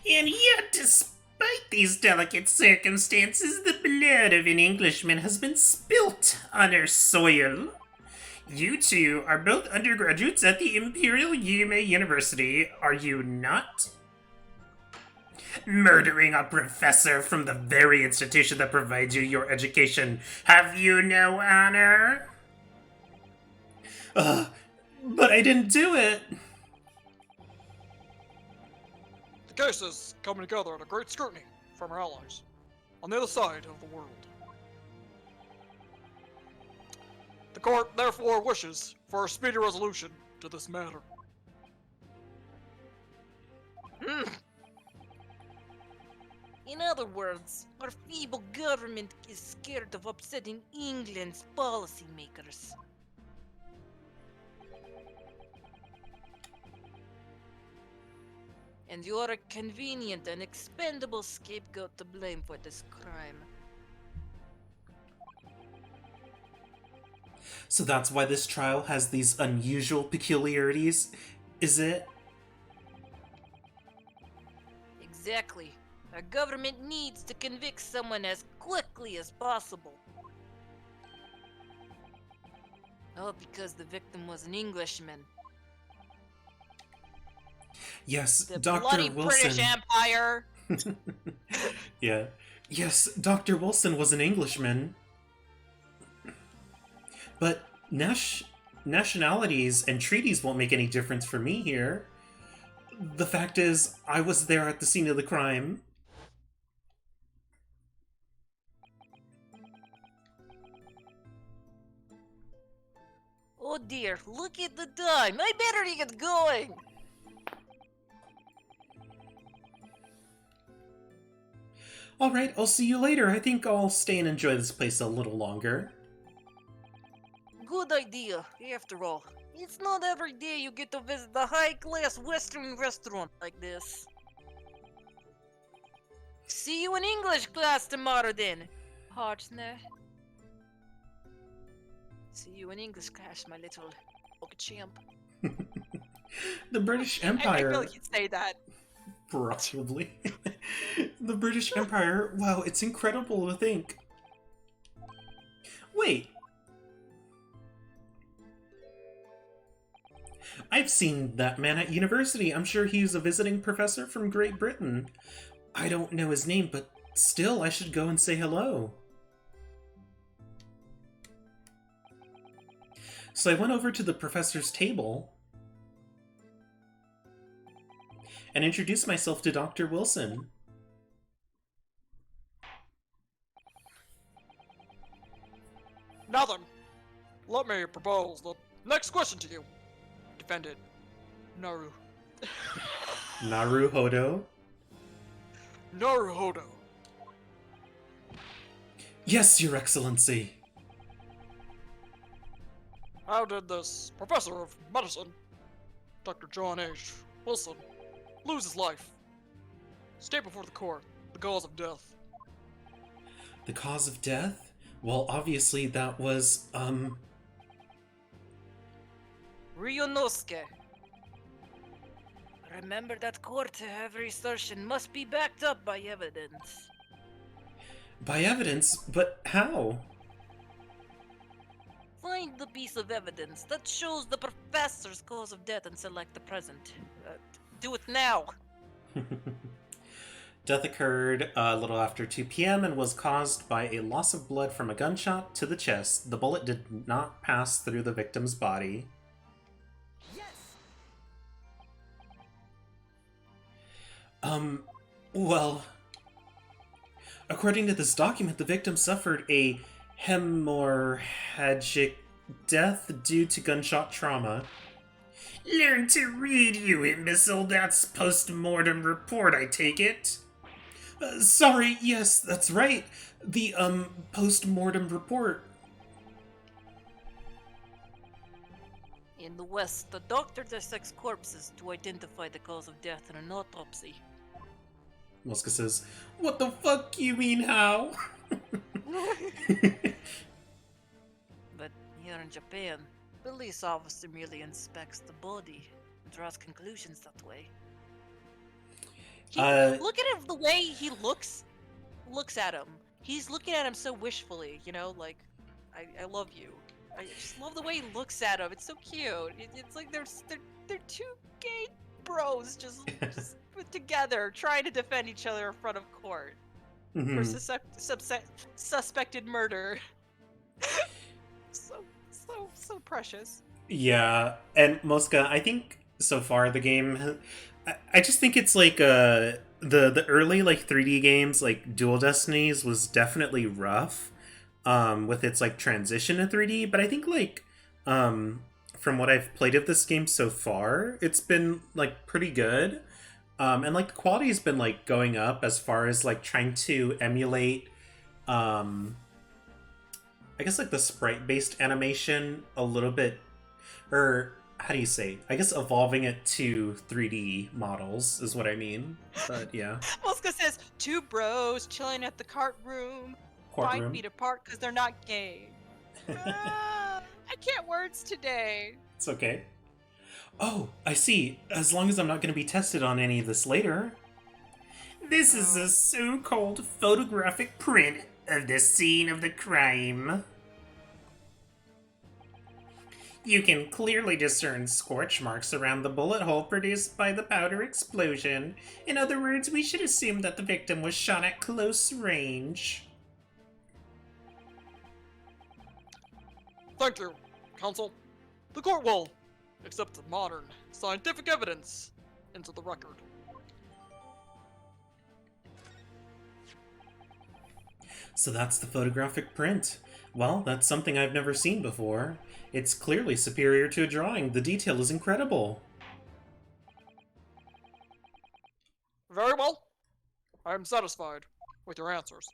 And yet, despite these delicate circumstances, the blood of an Englishman has been spilt on our soil. You two are both undergraduates at the Imperial Yume University, are you not? Murdering a professor from the very institution that provides you your education. Have you no honor? But I didn't do it. The case is coming together under great scrutiny from our allies on the other side of the world. The court therefore wishes for a speedy resolution to this matter. In other words, our feeble government is scared of upsetting England's policymakers. And you're a convenient and expendable scapegoat to blame for this crime. So that's why this trial has these unusual peculiarities, is it? Exactly. Our government needs to convict someone as quickly as possible. All because the victim was an Englishman. Yes, The Dr. bloody Wilson. British Empire. Yeah. Yes, Dr. Wilson was an Englishman. But nationalities and treaties won't make any difference for me here. The fact is, I was there at the scene of the crime. Oh dear, look at the time! I better get going! Alright, I'll see you later. I think I'll stay and enjoy this place a little longer. Good idea, after all. It's not every day you get to visit a high-class Western restaurant like this. See you in English class tomorrow then, partner. See you in English class, my little champ. The British I Empire... feel like you'd say that. Probably. The British Empire, wow, it's incredible to think. Wait. I've seen that man at university. I'm sure he's a visiting professor from Great Britain. I don't know his name, but still, I should go and say hello. So I went over to the professor's table and introduced myself to Dr. Wilson. Now then, let me propose the next question to you. Defendant Naru. Naruhodo? Naruhodo. Yes, Your Excellency. How did this professor of medicine, Dr. John H. Wilson, lose his life? State before the court the cause of death. The cause of death? Well, obviously that was, Ryunosuke. Remember that court, every assertion must be backed up by evidence. by evidence, but how? Find the piece of evidence that shows the professor's cause of death and select the present. Do it now! Death occurred a little after 2 p.m. and was caused by a loss of blood from a gunshot to the chest. The bullet did not pass through the victim's body. Well, according to this document, the victim suffered a hemorrhagic death due to gunshot trauma. Learn to read, you imbecile. That's post-mortem report, I take it. Sorry, yes, that's right. The, post-mortem report. In the West, the doctor dissects corpses to identify the cause of death in an autopsy. Mosca says, "What the fuck you mean, how?" But here in Japan, police officer merely inspects the body and draws conclusions that way. Look at him, the way he looks at him. He's looking at him so wishfully, you know, like, I love you. I just love the way he looks at him. It's so cute. It's like they're two gay bros just put together trying to defend each other in front of court for suspected murder. so precious. Yeah, and Mosca, I think so far the game, I just think it's like the early like 3D games like Dual Destinies was definitely rough with its like transition to 3D, but I think like from what I've played of this game so far, it's been like pretty good. And like the quality has been like going up as far as like trying to emulate I guess like the sprite-based animation a little bit, or how do you say? I guess evolving it to 3D models is what I mean. But yeah. Mosca says, 2 bros chilling at the cart room, 5 feet apart because they're not gay. I can't words today. It's okay. Oh, I see. As long as I'm not going to be tested on any of this later. This is a so-called photographic print of the scene of the crime. You can clearly discern scorch marks around the bullet hole produced by the powder explosion. In other words, we should assume that the victim was shot at close range. Thank you, counsel. The court will accept the modern scientific evidence into the record. So that's the photographic print. Well, that's something I've never seen before. It's clearly superior to a drawing. The detail is incredible. Very well. I am satisfied with your answers.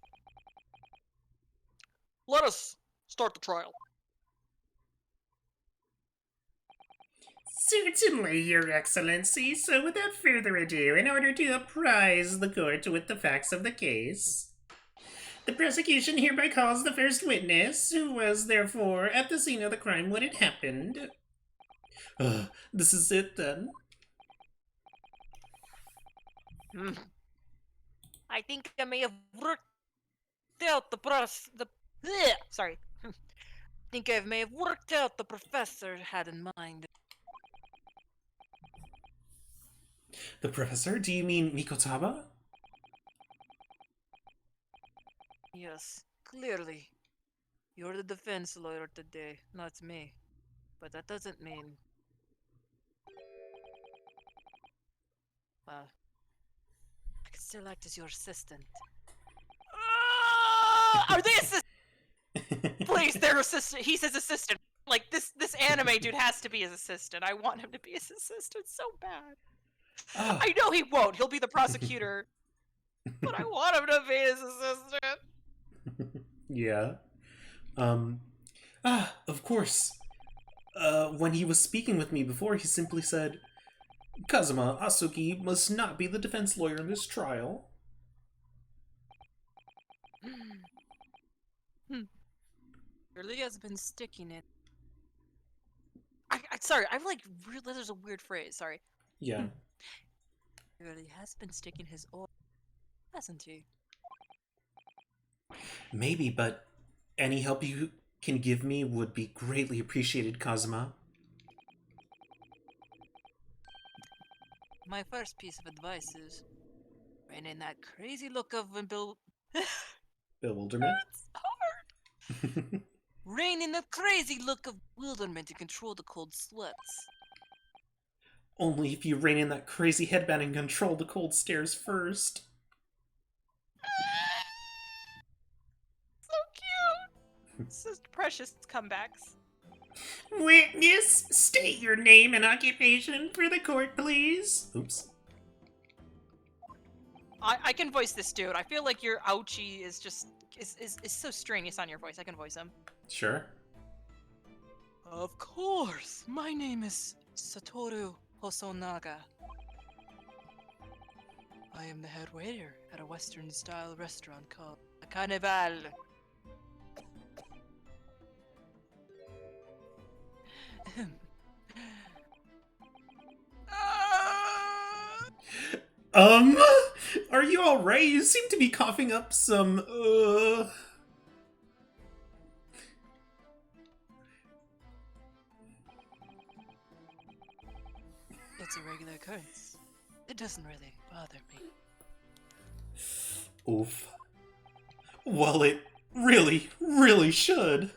Let us start the trial. Certainly, Your Excellency. So without further ado, in order to apprise the court with the facts of the case, the prosecution hereby calls the first witness, who was, therefore, at the scene of the crime when it happened. This is it, then. I think I may have worked out sorry. I think I may have worked out the professor had in mind. The professor? Do you mean Mikotaba? Yes, clearly. You're the defense lawyer today, not me. But that doesn't mean... Well, I could still act as your assistant. Are they assistant? Please, they're assistant. He says assistant. like, this anime dude has to be his assistant. I want him to be his assistant so bad. Ah. I know he won't. He'll be the prosecutor. But I want him to be his assistant. Yeah. Of course. When he was speaking with me before, he simply said, Kazuma Asuki must not be the defense lawyer in this trial. Really has been sticking it. Sorry, I'm like, really, there's a weird phrase, sorry. Yeah. Really has been sticking his oar, hasn't he? Maybe, but any help you can give me would be greatly appreciated, Kazuma. My first piece of advice is rein in that crazy look of Bewilderment? It's hard. rein in that crazy look of bewilderment and control the cold sweats. Only if you rein in that crazy headband and control the cold stares first. So cute. It's just precious comebacks. Witness, state your name and occupation for the court, please. Oops. I can voice this dude. I feel like your ouchie is just is so strenuous on your voice. I can voice him. Sure. Of course. My name is Satoru Hosonaga. I am the head waiter at a Western-style restaurant called the Carnival. Are you alright? You seem to be coughing up some, It's a regular occurrence. It doesn't really bother me. Oof. Well, it really, really should.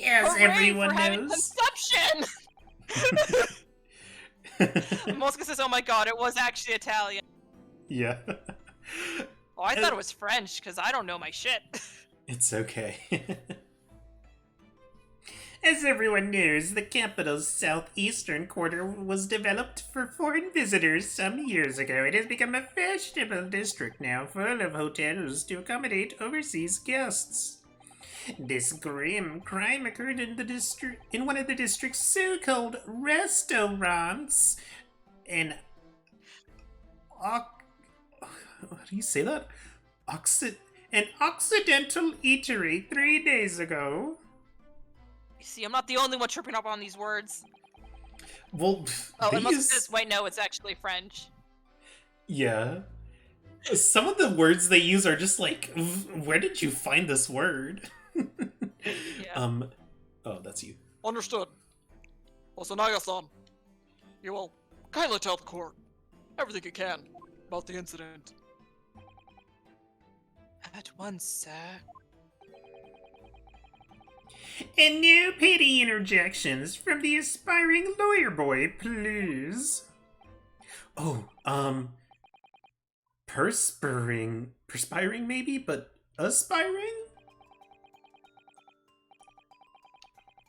As Hooray everyone for having knows. conception! Mosca says, oh my god, it was actually Italian. Yeah. Oh, I thought it was French, because I don't know my shit. It's okay. As everyone knows, the capital's southeastern quarter was developed for foreign visitors some years ago. It has become a fashionable district now, full of hotels to accommodate overseas guests. This grim crime occurred in one of the district's so-called restaurants. How do you say that? An Occidental eatery 3 days ago. You see, I'm not the only one tripping up on these words. Well, Oh, and Mosca these... says, wait, no, it's actually French. Yeah. Some of the words they use are just like, where did you find this word? Yeah. Oh, that's you. Understood. Osanaga-san, you will kindly tell the court everything you can about the incident. At once, sir. And no petty interjections from the aspiring lawyer boy, please. Oh, perspiring maybe, but aspiring?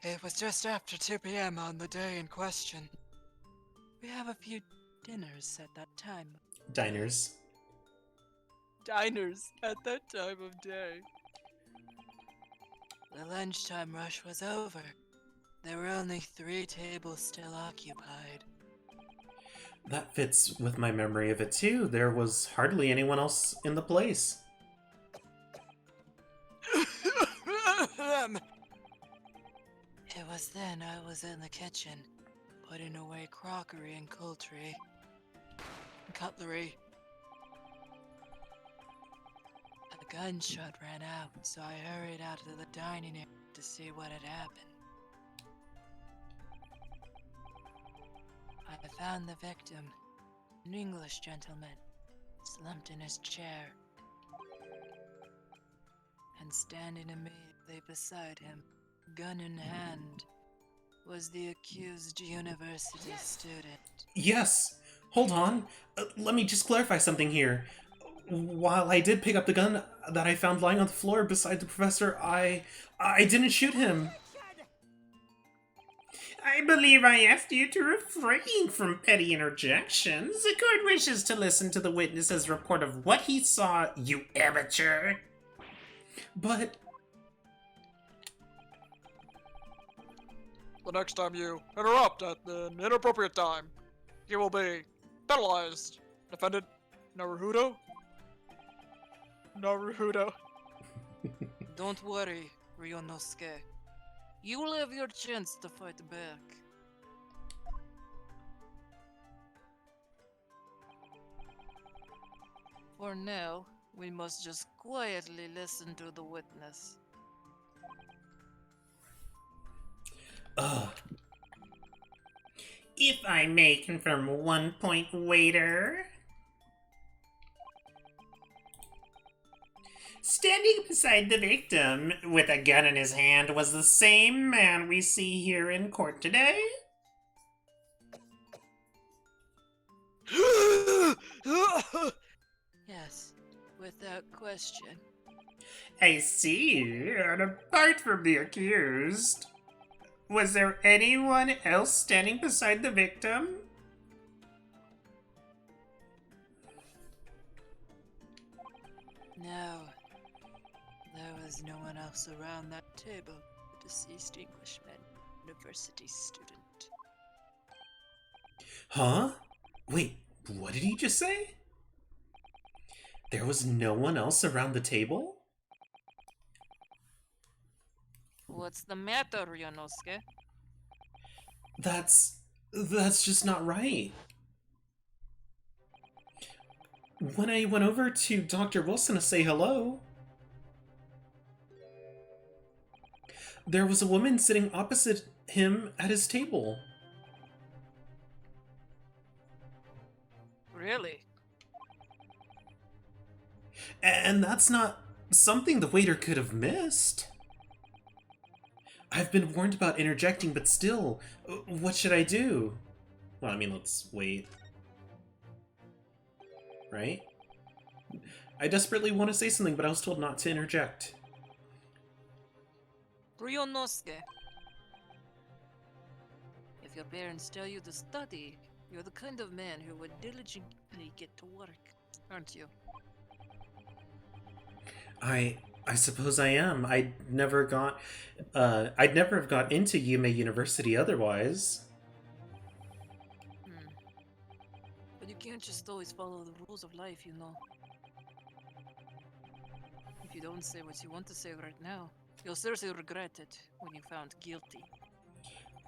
It was just after 2 p.m. on the day in question. We have a few dinners at that time. Diners. Diners at that time of day. The lunchtime rush was over. There were only 3 tables still occupied. That fits with my memory of it too. There was hardly anyone else in the place. It was then I was in the kitchen, putting away crockery and cutlery. A gunshot ran out, so I hurried out to the dining area to see what had happened. I found the victim, an English gentleman, slumped in his chair. And standing immediately beside him, gun in hand, was the accused university student. Yes! Hold on. Let me just clarify something here. While I did pick up the gun that I found lying on the floor beside the professor, I didn't shoot him. I believe I asked you to refrain from petty interjections. The court wishes to listen to the witness's report of what he saw, you amateur. But The next time you interrupt at an inappropriate time, you will be penalized. Defendant Naruhodo? Naruhodo. Don't worry, Ryonosuke. You will have your chance to fight back. For now, we must just quietly listen to the witness. if I may confirm 1 point, waiter. Standing beside the victim with a gun in his hand was the same man we see here in court today? Yes, without question. I see. And apart from the accused, was there anyone else standing beside the victim? No, there was no one else around that table. The deceased Englishman, university student. Huh? Wait, what did he just say? There was no one else around the table? What's the matter, Ryonosuke? That's just not right. When I went over to Dr. Wilson to say hello, there was a woman sitting opposite him at his table. Really? And that's not something the waiter could have missed. I've been warned about interjecting, but still, what should I do? Well, I mean, let's wait. Right? I desperately want to say something, but I was told not to interject. Ryonosuke. If your parents tell you to study, you're the kind of man who would diligently get to work, aren't you? I suppose I am. I'd never have got into Yume University otherwise. But you can't just always follow the rules of life, you know. If you don't say what you want to say right now, you'll seriously regret it when you're found guilty.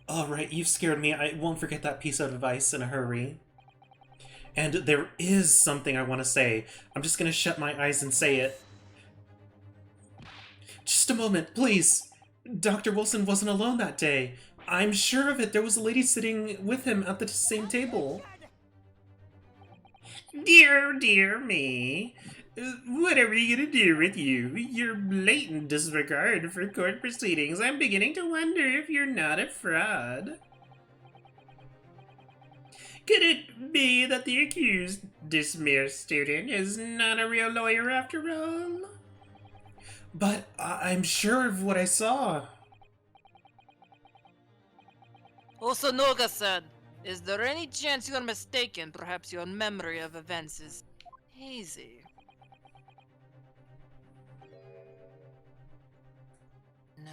Alright, you've scared me. I won't forget that piece of advice in a hurry. And there is something I want to say. I'm just gonna shut my eyes and say it. Just a moment, please. Dr. Wilson wasn't alone that day. I'm sure of it. There was a lady sitting with him at the same table. Dear me. What are we gonna do with you? Your blatant disregard for court proceedings. I'm beginning to wonder if you're not a fraud. Could it be that the accused, this mere student, is not a real lawyer after all? But I'm sure of what I saw. Osonoga-san, is there any chance you are mistaken? Perhaps your memory of events is hazy. No.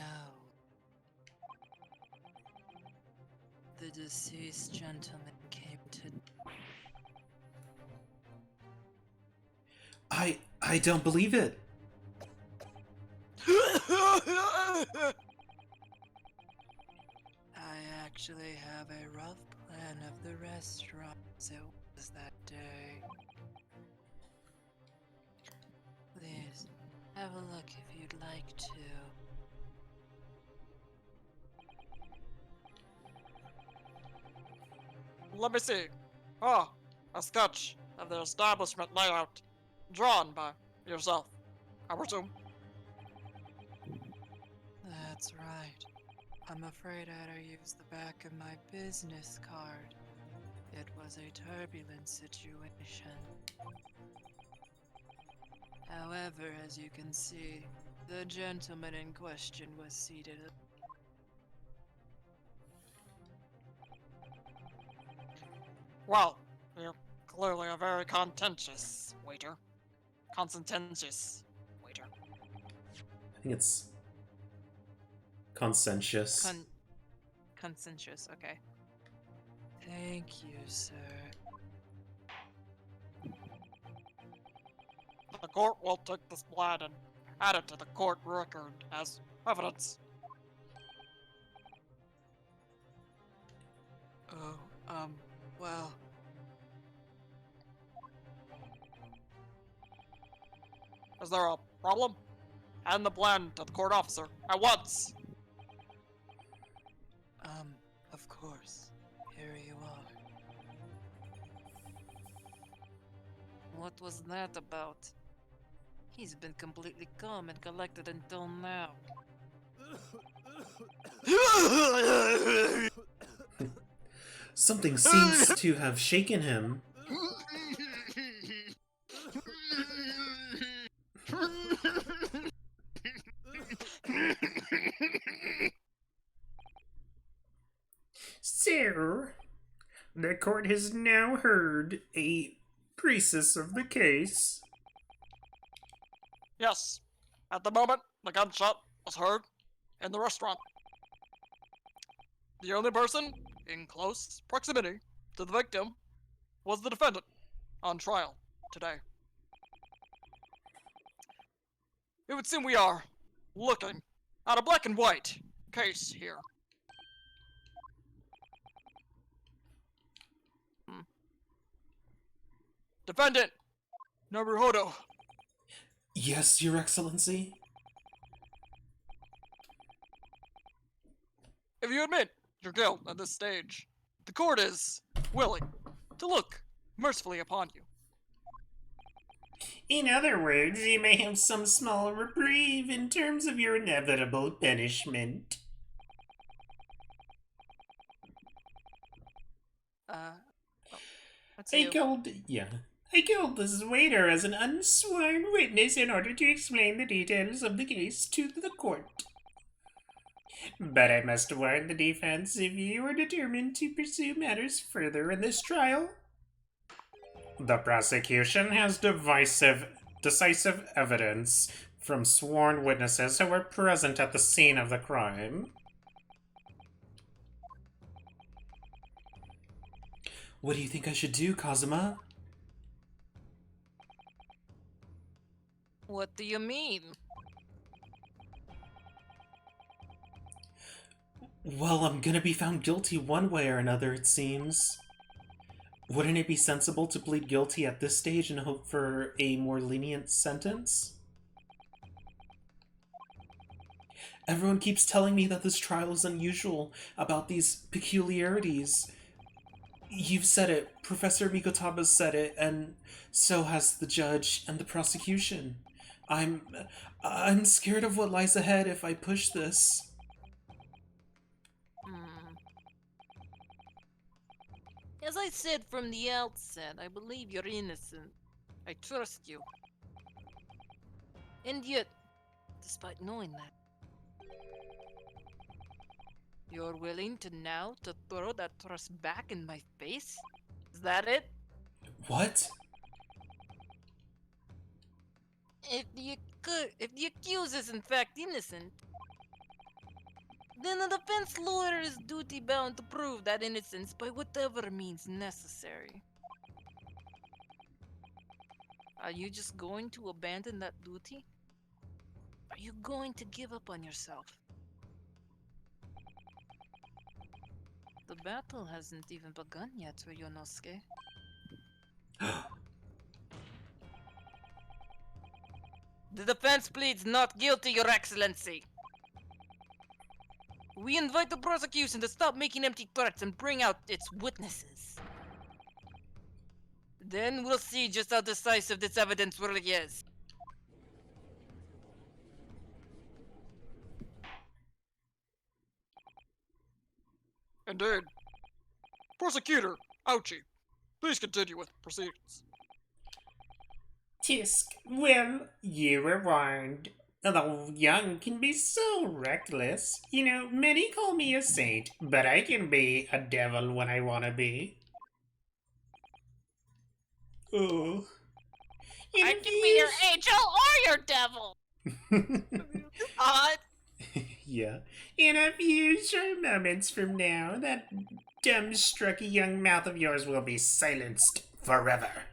The deceased gentleman came to... I don't believe it. I actually have a rough plan of the restaurant as it was that day. Please, have a look if you'd like to. Let me see. Ah, a sketch of the establishment layout, drawn by yourself, I presume. That's right. I'm afraid I had to use the back of my business card. It was a turbulent situation. However, as you can see, the gentleman in question was seated. Well, you're clearly a very contentious waiter. Consententious waiter. I think it's conscientious. Conscientious, okay. Thank you, sir. The court will take this blood and add it to the court record as evidence. Oh, well. Is there a problem? Hand the blend to the court officer at once. Of course. Here you are. What was that about? He's been completely calm and collected until now. Something seems to have shaken him. Sir, the court has now heard a precis of the case. Yes. At the moment, the gunshot was heard in the restaurant. The only person in close proximity to the victim was the defendant on trial today. It would seem we are looking at a black and white case here. Defendant Naruhodo. Yes, Your Excellency. If you admit your guilt at this stage, the court is willing to look mercifully upon you. In other words, you may have some small reprieve in terms of your inevitable punishment. That's I you. called this waiter as an unsworn witness in order to explain the details of the case to the court. But I must warn the defense, if you are determined to pursue matters further in this trial, the prosecution has decisive evidence from sworn witnesses who were present at the scene of the crime. What do you think I should do, Kazuma? What do you mean? Well, I'm gonna be found guilty one way or another, it seems. Wouldn't it be sensible to plead guilty at this stage and hope for a more lenient sentence? Everyone keeps telling me that this trial is unusual, about these peculiarities. You've said it, Professor Mikotaba's said it, and so has the judge and the prosecution. I'm scared of what lies ahead if I push this. As I said from the outset, I believe you're innocent. I trust you. And yet, despite knowing that, you're willing to now to throw that trust back in my face? Is that it? What? If the accused is in fact innocent, then the defense lawyer is duty-bound to prove that innocence by whatever means necessary. Are you just going to abandon that duty? Are you going to give up on yourself? The battle hasn't even begun yet, Ryunosuke. The defense pleads not guilty, Your Excellency. We invite the prosecution to stop making empty threats and bring out its witnesses. Then we'll see just how decisive this evidence really is. Indeed. Prosecutor, Ouchie, please continue with proceedings. Tisk, well, you were warned. Although young can be so reckless. You know, many call me a saint, but I can be a devil when I want to be. Oh. I can be your angel or your devil. Odd. Yeah. In a few short moments from now, that dumbstruck young mouth of yours will be silenced forever.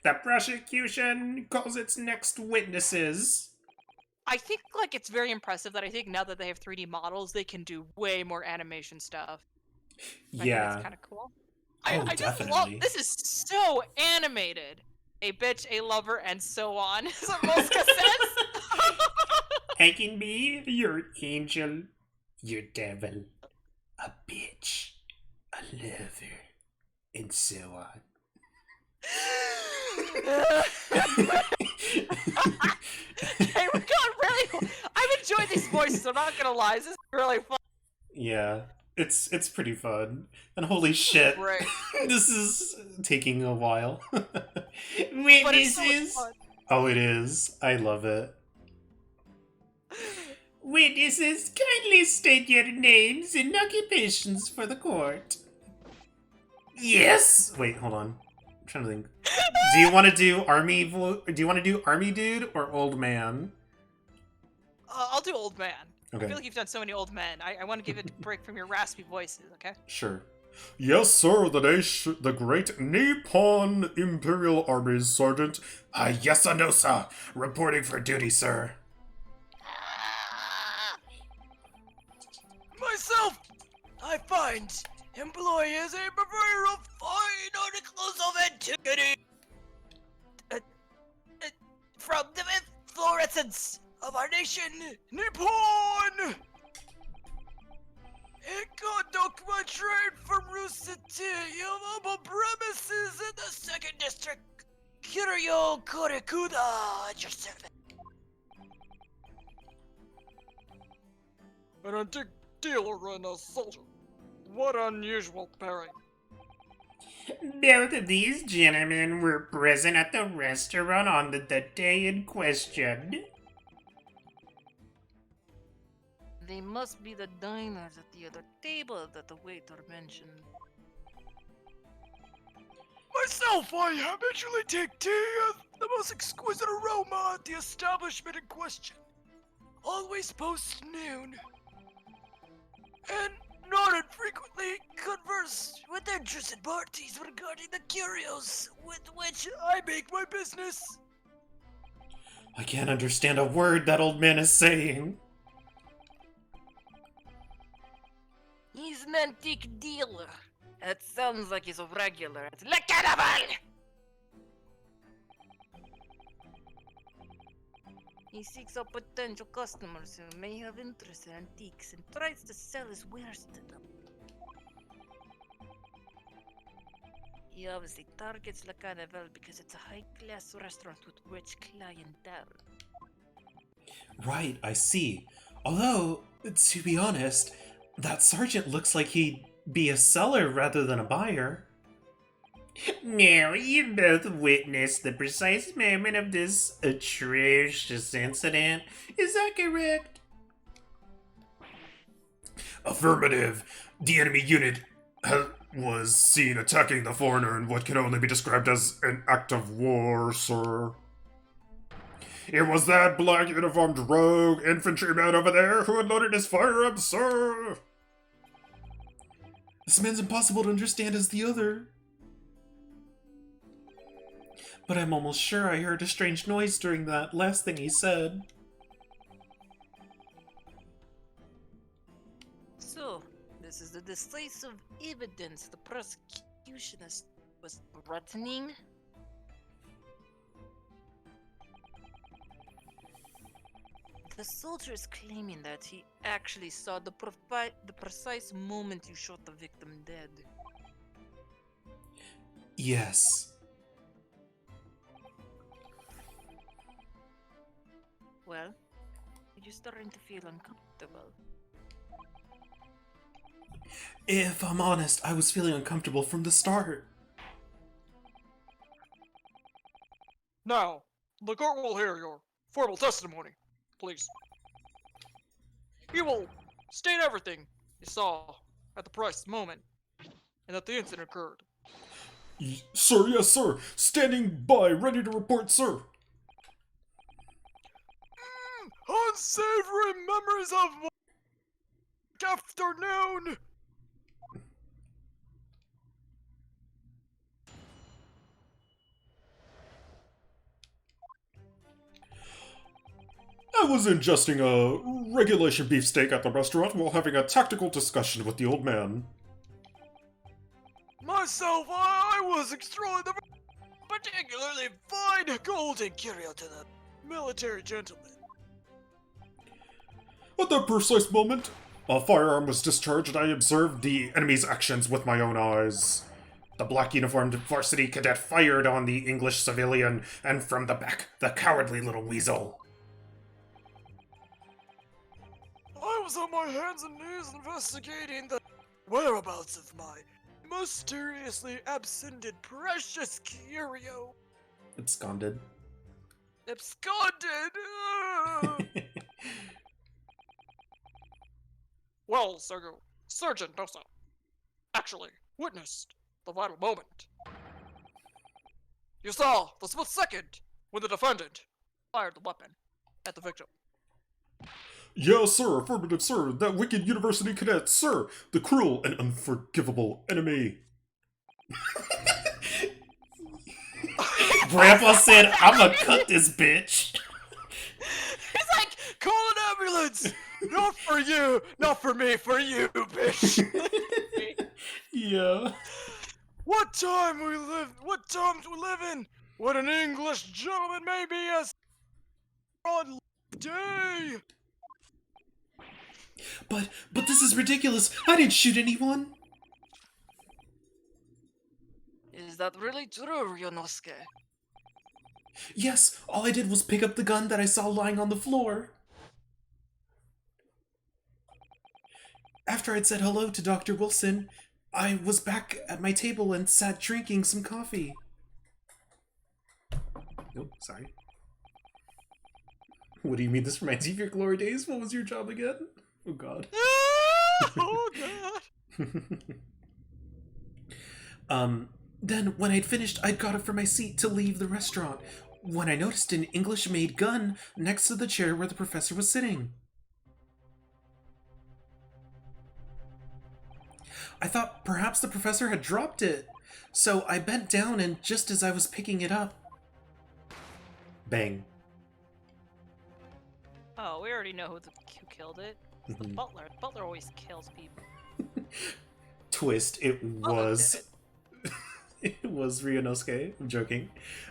The prosecution calls its next witnesses. I think like it's very impressive that I think now that they have 3D models, they can do way more animation stuff. I think Yeah. that's kind of cool. Oh, I just love definitely. this is so animated. A bitch, a lover, and so on. Is what Mosca says. I can be your angel, your devil, a bitch, a lover, and so on. Okay, we got really. I've enjoyed these voices. I'm not gonna lie. This is really fun. Yeah, it's pretty fun. And holy shit, Right. this is taking a while. But it's so much Witnesses. fun. Oh, it is. I love it. Witnesses, kindly state your names and occupations for the court. Yes. Wait, hold on. I'm trying to think. Do you want to do army? Do you want to do army dude or old man? I'll do old man. Okay. I feel like you've done so many old men. I want to give it a break from your raspy voices. Okay. Sure. Yes, sir, the great Nippon Imperial Army's Sergeant Yasunosa, reporting for duty, sir. Myself, I find employee is a purveyor of fine articles of antiquity. From the fluorescence of our nation, Nippon! I conduct my trade from Rusity of humble premises in the 2nd District. Kiryo Korekuda at your service. An antique dealer and a soldier. What unusual pairing. Both of these gentlemen were present at the restaurant on the day in question. They must be the diners at the other table that the waiter mentioned. Myself, I habitually take tea of the most exquisite aroma at the establishment in question. Always post noon. And not infrequently converse with interested parties regarding the curios with which I make my business. I can't understand a word that old man is saying. He's an antique dealer. That sounds like he's a regular at Le Carnival! He seeks out potential customers who may have interest in antiques and tries to sell his wares to them. He obviously targets Le Carnival because it's a high-class restaurant with rich clientele. Right, I see. Although, to be honest, that sergeant looks like he'd be a seller rather than a buyer. Now, you both witnessed the precise moment of this atrocious incident. Is that correct? Affirmative. The enemy unit was seen attacking the foreigner in what can only be described as an act of war, sir. It was that black uniformed rogue infantryman over there who unloaded his firearms, sir. This man's impossible to understand as the other. But I'm almost sure I heard a strange noise during that last thing he said. So, this is the decisive evidence the prosecutionist was threatening? The soldier is claiming that he actually saw the precise moment you shot the victim dead. Yes. Well, are you starting to feel uncomfortable? If I'm honest, I was feeling uncomfortable from the start. Now, the court will hear your formal testimony, please. You will state everything you saw at the precise moment and that the incident occurred. Sir, yes, sir. Standing by, ready to report, sir. Unsavory memories of afternoon. I was ingesting a regulation beefsteak at the restaurant while having a tactical discussion with the old man. Myself, I was extrolling the particularly fine golden curio to the military gentleman. At that precise moment, a firearm was discharged and I observed the enemy's actions with my own eyes. The black uniformed varsity cadet fired on the English civilian, and from the back, the cowardly little weasel. I was on my hands and knees investigating the whereabouts of my mysteriously absconded precious curio. Absconded. Absconded! Well, Sergeant Dosa actually witnessed the vital moment. You saw the split second when the defendant fired the weapon at the victim. Yes, sir, affirmative, sir. That wicked university cadet, sir. The cruel and unforgivable enemy. Grandpa said, "I'ma cut this bitch." He's like, call an ambulance! Not for you, not for me, for you, bitch! Yeah. What times we live in? What an English gentleman may be as on day! But this is ridiculous. I didn't shoot anyone. Is that really true, Yonosuke? Yes, all I did was pick up the gun that I saw lying on the floor. After I'd said hello to Dr. Wilson, I was back at my table and sat drinking some coffee. Oh, sorry. What do you mean this reminds you of your glory days? What was your job again? Oh god. Oh god! Then when I'd finished, I got up from my seat to leave the restaurant, when I noticed an English-made gun next to the chair where the professor was sitting. I thought perhaps the professor had dropped it, so I bent down and just as I was picking it up... Bang. Oh, we already know who killed it. It's the butler. The butler always kills people. Twist, it was... It was Ryunosuke. I'm joking.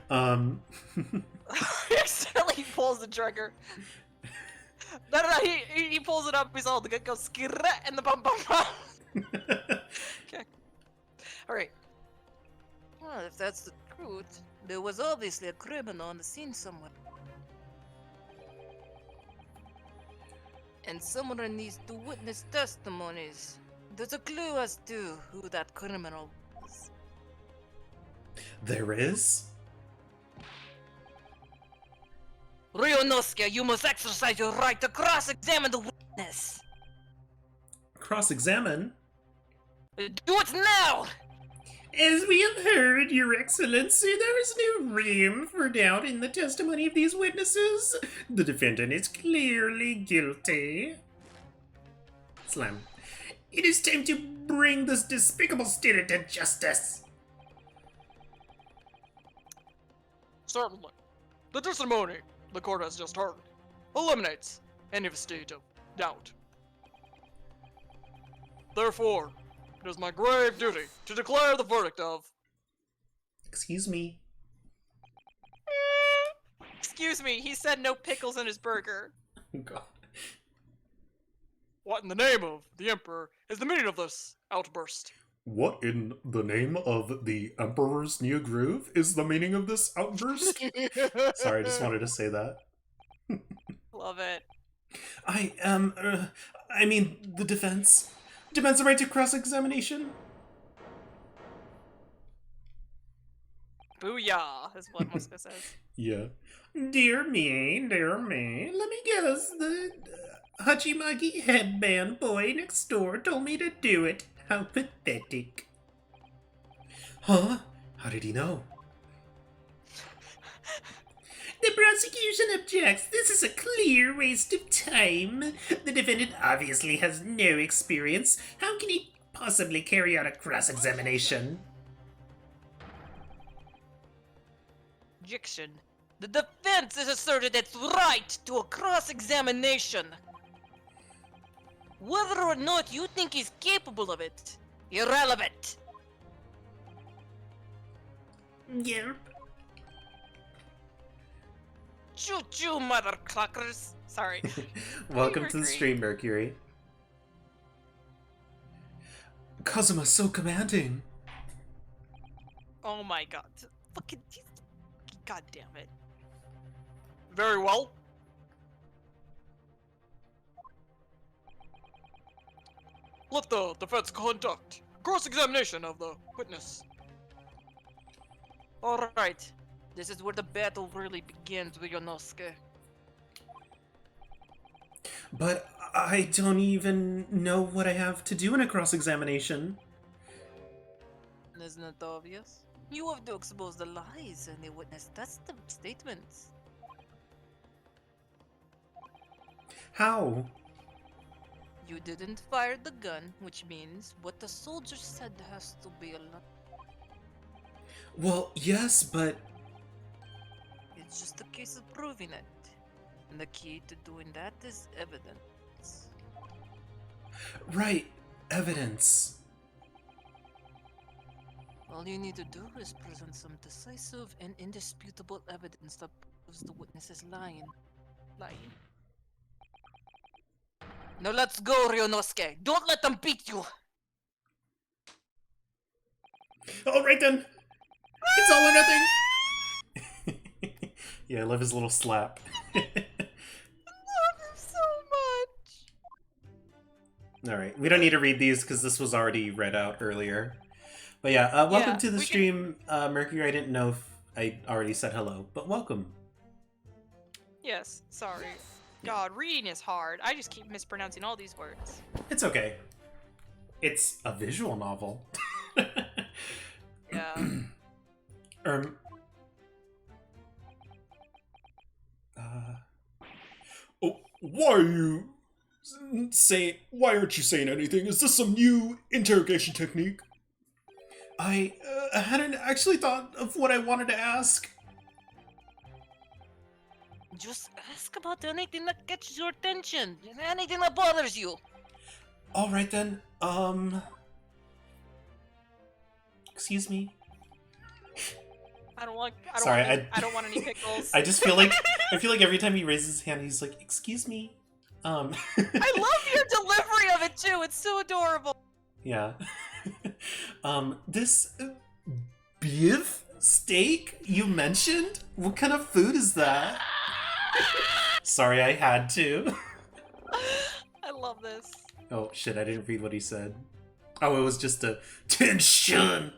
He accidentally pulls the trigger. No, he pulls it up, he's all, the gun goes skirret, and the bum bum bum. Okay. Alright. Well, if that's the truth, there was obviously a criminal on the scene somewhere. And somewhere in these two witness testimonies, there's a clue as to who that criminal was. There is? Ryunosuke, you must exercise your right to cross-examine the witness! Cross-examine? Do it now! As we have heard, Your Excellency, there is no room for doubt in the testimony of these witnesses. The defendant is clearly guilty. Slam. It is time to bring this despicable student to justice. Certainly. The testimony the court has just heard eliminates any state of doubt. Therefore, it is my grave duty to declare the verdict of... Excuse me. Excuse me, he said no pickles in his burger. Oh god. What in the name of the Emperor is the meaning of this outburst? What in the name of the Emperor's New Groove is the meaning of this outburst? Sorry, I just wanted to say that. Love it. I mean, the defense demands the right to cross-examination. Booyah, is what Muska says. Yeah. Dear me, let me guess, the Hachimagi headband boy next door told me to do it. How pathetic. Huh? How did he know? The prosecution objects. This is a clear waste of time. The defendant obviously has no experience. How can he possibly carry out a cross-examination? Objection. The defense has asserted its right to a cross-examination. Whether or not you think he's capable of it, irrelevant. Yerp. Choo-choo, mother cluckers. Sorry. Welcome to the Mercury. stream, Mercury. Kazuma's so commanding. Oh my god. Fucking. God damn it. Very well. Let the defense conduct cross-examination of the witness. Alright. This is where the battle really begins, Yonosuke. But I don't even know what I have to do in a cross-examination. Isn't it obvious? You have to expose the lies and the witness test the statements. How? You didn't fire the gun, which means what the soldier said has to be a lie. Well, yes, but... It's just a case of proving it. And the key to doing that is evidence. Right, evidence. All you need to do is present some decisive and indisputable evidence that proves the witness is lying. Lying. Now let's go, Ryonosuke! Don't let them beat you! Alright then! It's all or nothing! Yeah, I love his little slap. I love him so much. Alright, we don't need to read these because this was already read out earlier. But yeah, welcome Yeah, to the we stream, Mercury. I didn't know if I already said hello, but welcome. Yes, sorry. God, reading is hard. I just keep mispronouncing all these words. It's okay. It's a visual novel. Yeah. Oh, why are you why aren't you saying anything? Is this some new interrogation technique? I hadn't actually thought of what I wanted to ask. Just ask about anything that catches your attention, anything that bothers you. Alright then, excuse me. I don't want any pickles. I just feel like every time he raises his hand, he's like, "Excuse me." I love your delivery of it too. It's so adorable. Yeah. This beef steak you mentioned? What kind of food is that? Sorry, I had to. I love this. Oh shit, I didn't read what he said. Oh, it was just a tension.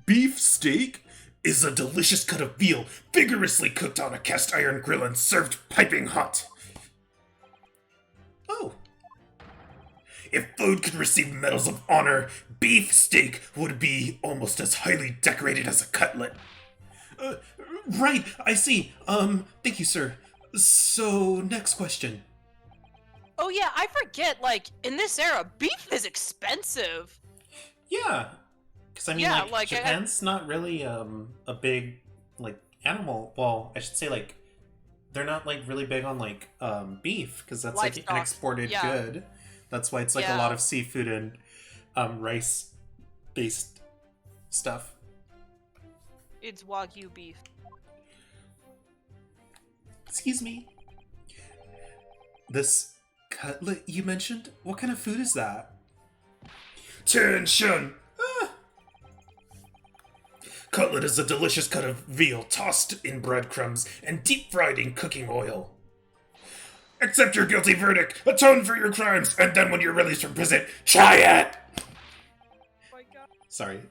Beef steak is a delicious cut of veal vigorously cooked on a cast iron grill and served piping hot. Oh. If food could receive medals of honor, beef steak would be almost as highly decorated as a cutlet. Right, I see. Thank you, sir. So, next question. Oh yeah, I forget, like, in this era, beef is expensive. Yeah. Because, I mean, Yeah, like, like, Japan's not really, a big, like, animal... Well, I should say, like, they're not, like, really big on, like, beef, because that's, like, an Livestock, exported yeah. good. That's why it's, like, a Yeah. lot of seafood and, rice-based stuff. It's Wagyu beef. Excuse me. This cutlet you mentioned? What kind of food is that? Tension! Cutlet is a delicious cut of veal tossed in breadcrumbs and deep fried in cooking oil. Accept your guilty verdict, atone for your crimes, and then when you're released from prison, try it! Oh my god. Sorry.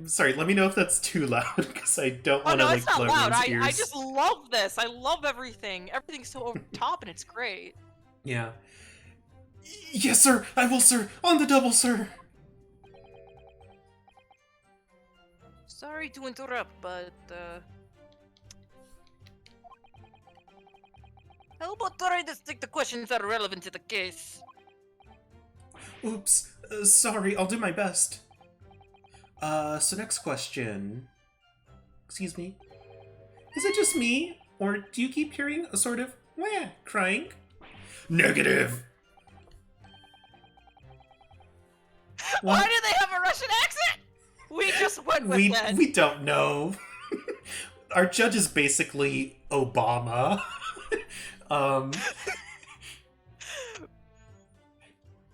Sorry, let me know if that's too loud, because I don't Oh want to, no, like, it's not blow loud. everyone's ears. I just love this. I love everything. Everything's so over the top and it's great. Yeah. Yes, sir, I will, sir, on the double, sir. Sorry to interrupt, but how about trying to stick to questions that are relevant to the case? Oops. Sorry, I'll do my best. So next question. Excuse me. Is it just me? Or do you keep hearing a sort of wah crying? Negative! Why do they have a Russian accent? We just went with that. We don't know. Our judge is basically Obama.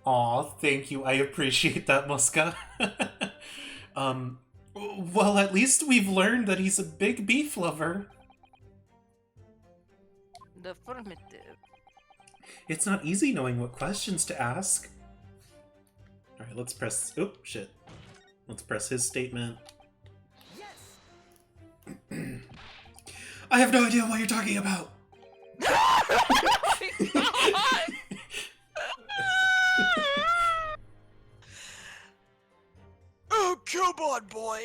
Aw, thank you. I appreciate that, Muska. Well, at least we've learned that he's a big beef lover. Affirmative. It's not easy knowing what questions to ask. Alright, let's press... Oh, shit. Let's press his statement. Yes! I have no idea what you're talking about! Oh, come on, boy!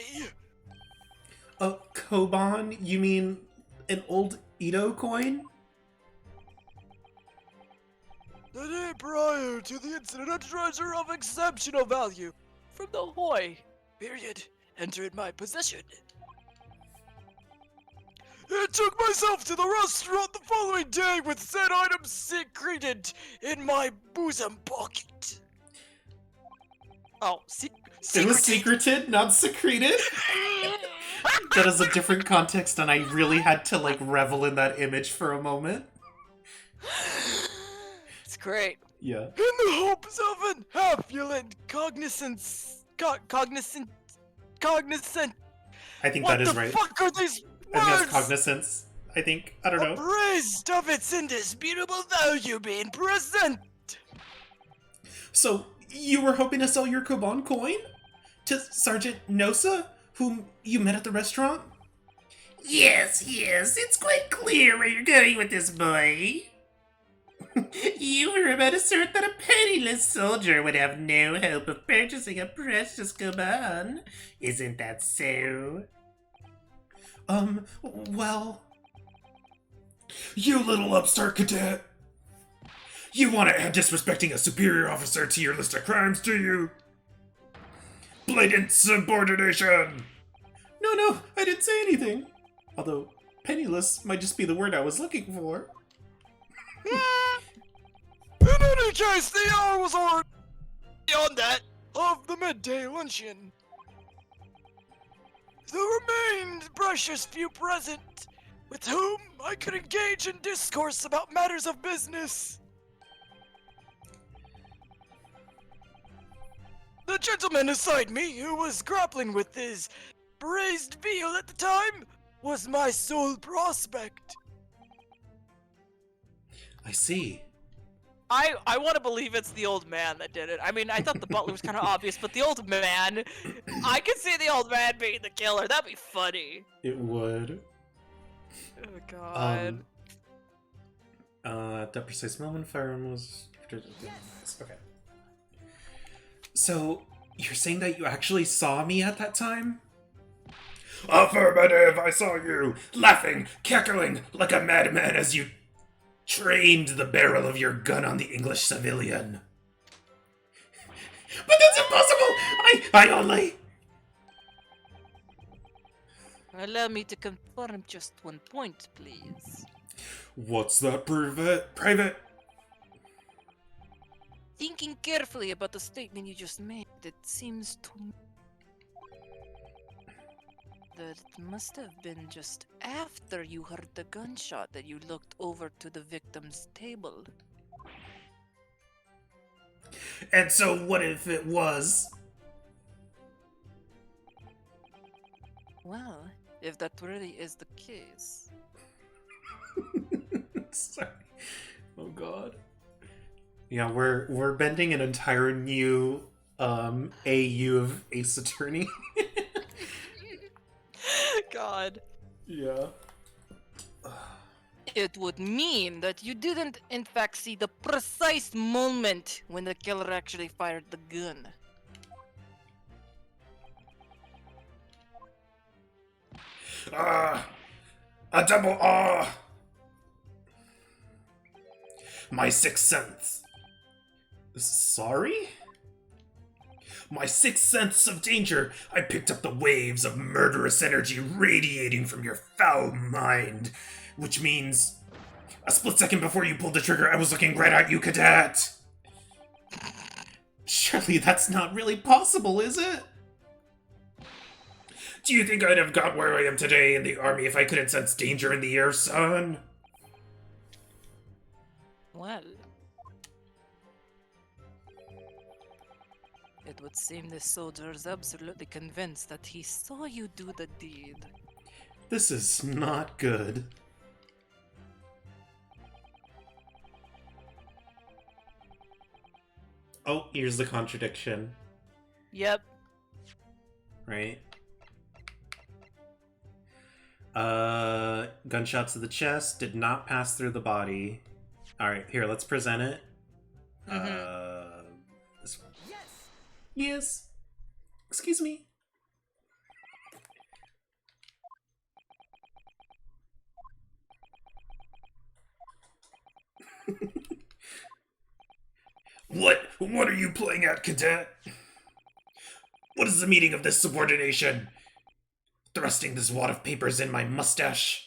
Koban? You mean an old Edo coin? The day prior to the incident, a treasure of exceptional value from the Hoi period entered my possession. I took myself to the restaurant the following day with said item secreted in my bosom pocket. Oh, It was secreted, not secreted? That is a different context, and I really had to, like, revel in that image for a moment. It's great. Yeah. In the hopes of an affluent cognizant. I think that is right. What the fuck are these I think that's words? cognizance. I think. I don't know. Appraised of its indisputable value being present. So, you were hoping to sell your Koban coin? To Sergeant Nosa, whom you met at the restaurant? Yes, it's quite clear where you're going with this, boy. You were about to assert that a penniless soldier would have no hope of purchasing a precious Koban. Isn't that so? Well... You little upstart cadet! You want to add disrespecting a superior officer to your list of crimes, do you? Blatant subordination! No, I didn't say anything. Although, penniless might just be the word I was looking for. In any case, the hour was already beyond that of the midday luncheon. There remained precious few present, with whom I could engage in discourse about matters of business. The gentleman beside me, who was grappling with his braised veal at the time, was my sole prospect. I see. I want to believe it's the old man that did it. I mean, I thought the butler was kind of obvious, but the old man, I could see the old man being the killer. That'd be funny. It would. Oh god. That precise moment firearm was... Okay. So, you're saying that you actually saw me at that time? Affirmative, I saw you, laughing, cackling like a madman as you trained the barrel of your gun on the English civilian. But that's impossible! I only... Allow me to confirm just one point, please. What's that, Private? Thinking carefully about the statement you just made, it seems to me that it must have been just after you heard the gunshot that you looked over to the victim's table. And so what if it was? Well, if that really is the case... Sorry. Oh god. Yeah, we're bending an entire new AU of Ace Attorney. God. Yeah. It would mean that you didn't in fact see the precise moment when the killer actually fired the gun. A double My sixth sense. Sorry? My sixth sense of danger. I picked up the waves of murderous energy radiating from your foul mind. Which means, a split second before you pulled the trigger, I was looking right at you, Cadet. Surely that's not really possible, is it? Do you think I'd have got where I am today in the army if I couldn't sense danger in the air, son? Well, it would seem this soldier is absolutely convinced that he saw you do the deed. This is not good. Oh, here's the contradiction. Yep. Right? Gunshots to the chest did not pass through the body. Alright, here, let's present it. This one. Yes! Excuse me. What are you playing at, Cadet? What is the meaning of this subordination? Thrusting this wad of papers in my mustache.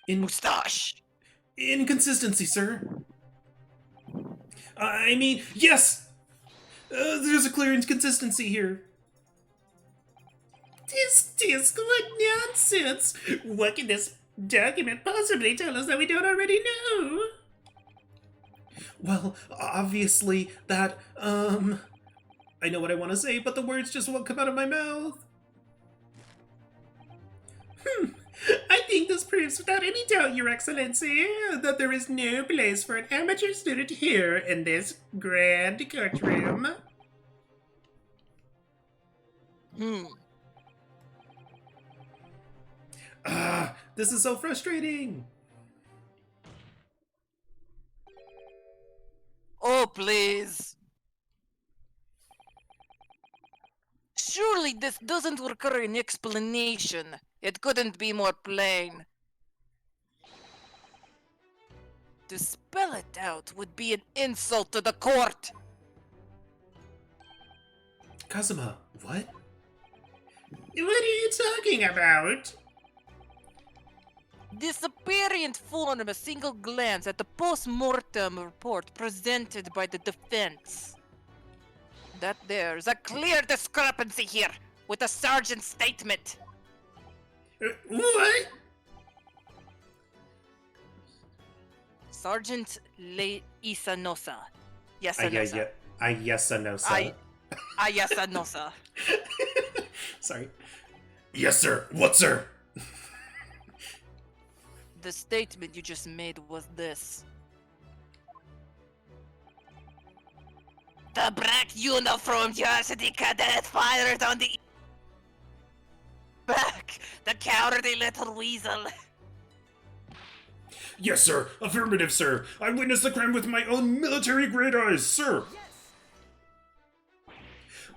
Mustache! Inconsistency, sir. I mean, yes! There's a clear inconsistency here. What nonsense! What can this document possibly tell us that we don't already know? Well, obviously that, I know what I want to say, but the words just won't come out of my mouth. I think this proves without any doubt, Your Excellency, that there is no place for an amateur student here in this grand courtroom. This is so frustrating. Oh, please. Surely this doesn't require an explanation. It couldn't be more plain. To spell it out would be an insult to the court. Kazuma, what? What are you talking about? Disapparent from a single glance at the post-mortem report presented by the defense. That there's a clear discrepancy here with the sergeant's statement. What? Sergeant Le Isanosa. Yasanosa. Yasanosa. Yasanosa. Sorry. Yes, sir. What, sir? The statement you just made was this. The black uniformed university cadet fired on the back, the cowardly little weasel. Yes, sir. Affirmative, sir. I witnessed the crime with my own military-grade eyes, sir. Yes.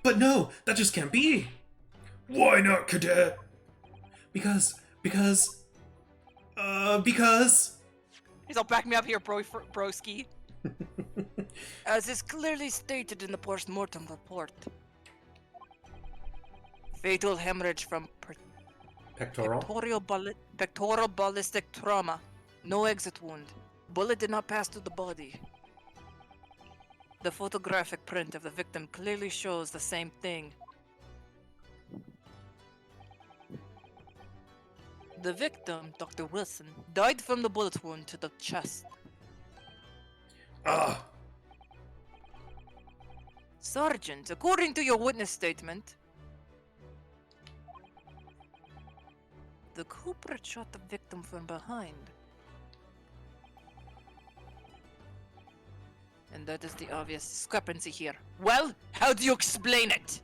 But no, that just can't be. Why not, Cadet? Because... He's all back me up here, broski. As is clearly stated in the post-mortem report. Fatal hemorrhage from pectoral ballistic trauma. No exit wound. Bullet did not pass through the body. The photographic print of the victim clearly shows the same thing. The victim, Dr. Wilson, died from the bullet wound to the chest. Sergeant, according to your witness statement, the culprit shot the victim from behind. And that is the obvious discrepancy here. Well, how do you explain it?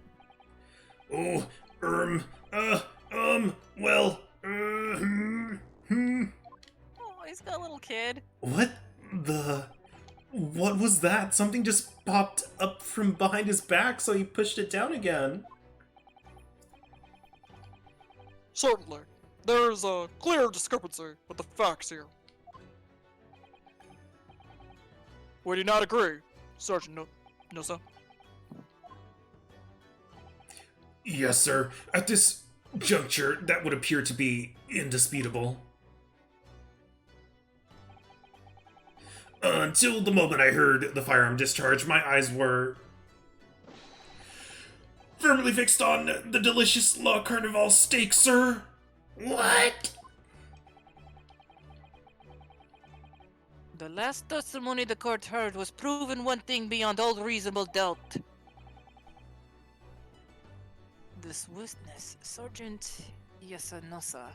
Well, Oh, he's got a little kid. What was that? Something just popped up from behind his back, so he pushed it down again. Certainly. there's a clear discrepancy with the facts here. Would you not agree, Sergeant Nusa? Yes, sir. At this juncture, that would appear to be indisputable. Until the moment I heard the firearm discharge, my eyes were firmly fixed on the delicious La Carnival steak, sir. What? The last testimony the court heard was proven one thing beyond all reasonable doubt. This witness, Sergeant Yasanosa,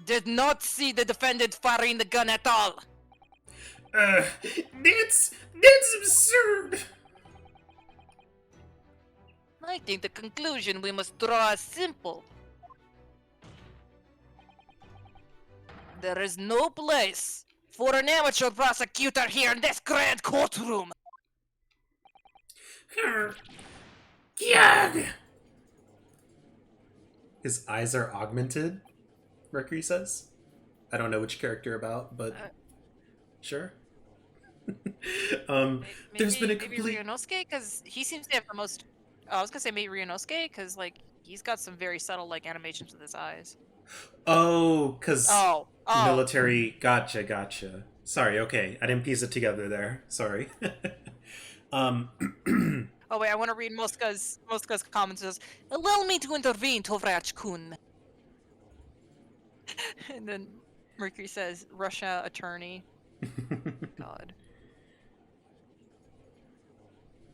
did not see the defendant firing the gun at all. That's absurd. I think the conclusion we must draw is simple. There is no place for an amateur prosecutor here in this grand courtroom. Yuck! His eyes are augmented, Mercury says. I don't know which character about, but sure. There's been a complete... Maybe Ryunosuke, because he seems to have the most... I was gonna say maybe Ryunosuke, because, like, he's got some very subtle, like, animations with his eyes. Oh, because Oh. military... Gotcha. Sorry, okay. I didn't piece it together there. Sorry. Oh, wait, I want to read Moska's comments. It says, allow me to intervene, Tovrach-kun. And then Mercury says, Russia attorney. God.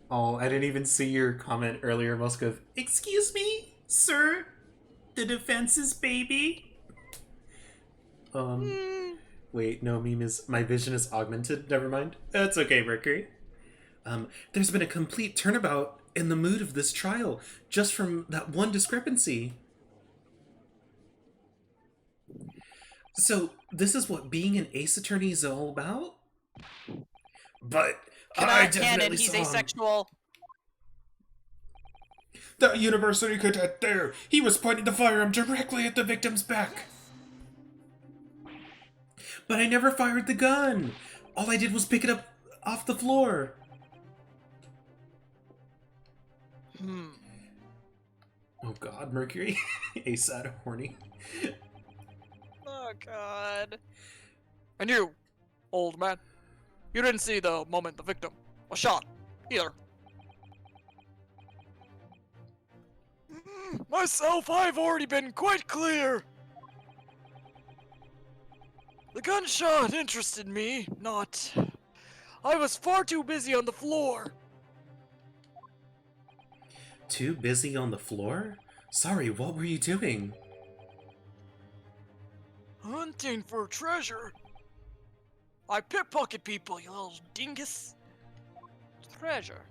Oh, I didn't even see your comment earlier, Moska. Excuse me, sir? The defense's baby? Wait, no, my vision is augmented. Never mind. That's okay, Mercury. There's been a complete turnabout in the mood of this trial, just from that one discrepancy. So, this is what being an ace attorney is all about? But I definitely canon, he's saw him. asexual. That university cadet there, he was pointing the firearm directly at the victim's back. But I never fired the gun! All I did was pick it up off the floor. Oh god, Mercury. ASAD horny. Oh, God. And you, old man, you didn't see the moment the victim was shot, either. Myself, I've already been quite clear. The gunshot interested me, not. I was far too busy on the floor. Too busy on the floor? Sorry, what were you doing? Hunting for treasure. I pickpocket people, you little dingus. Treasure.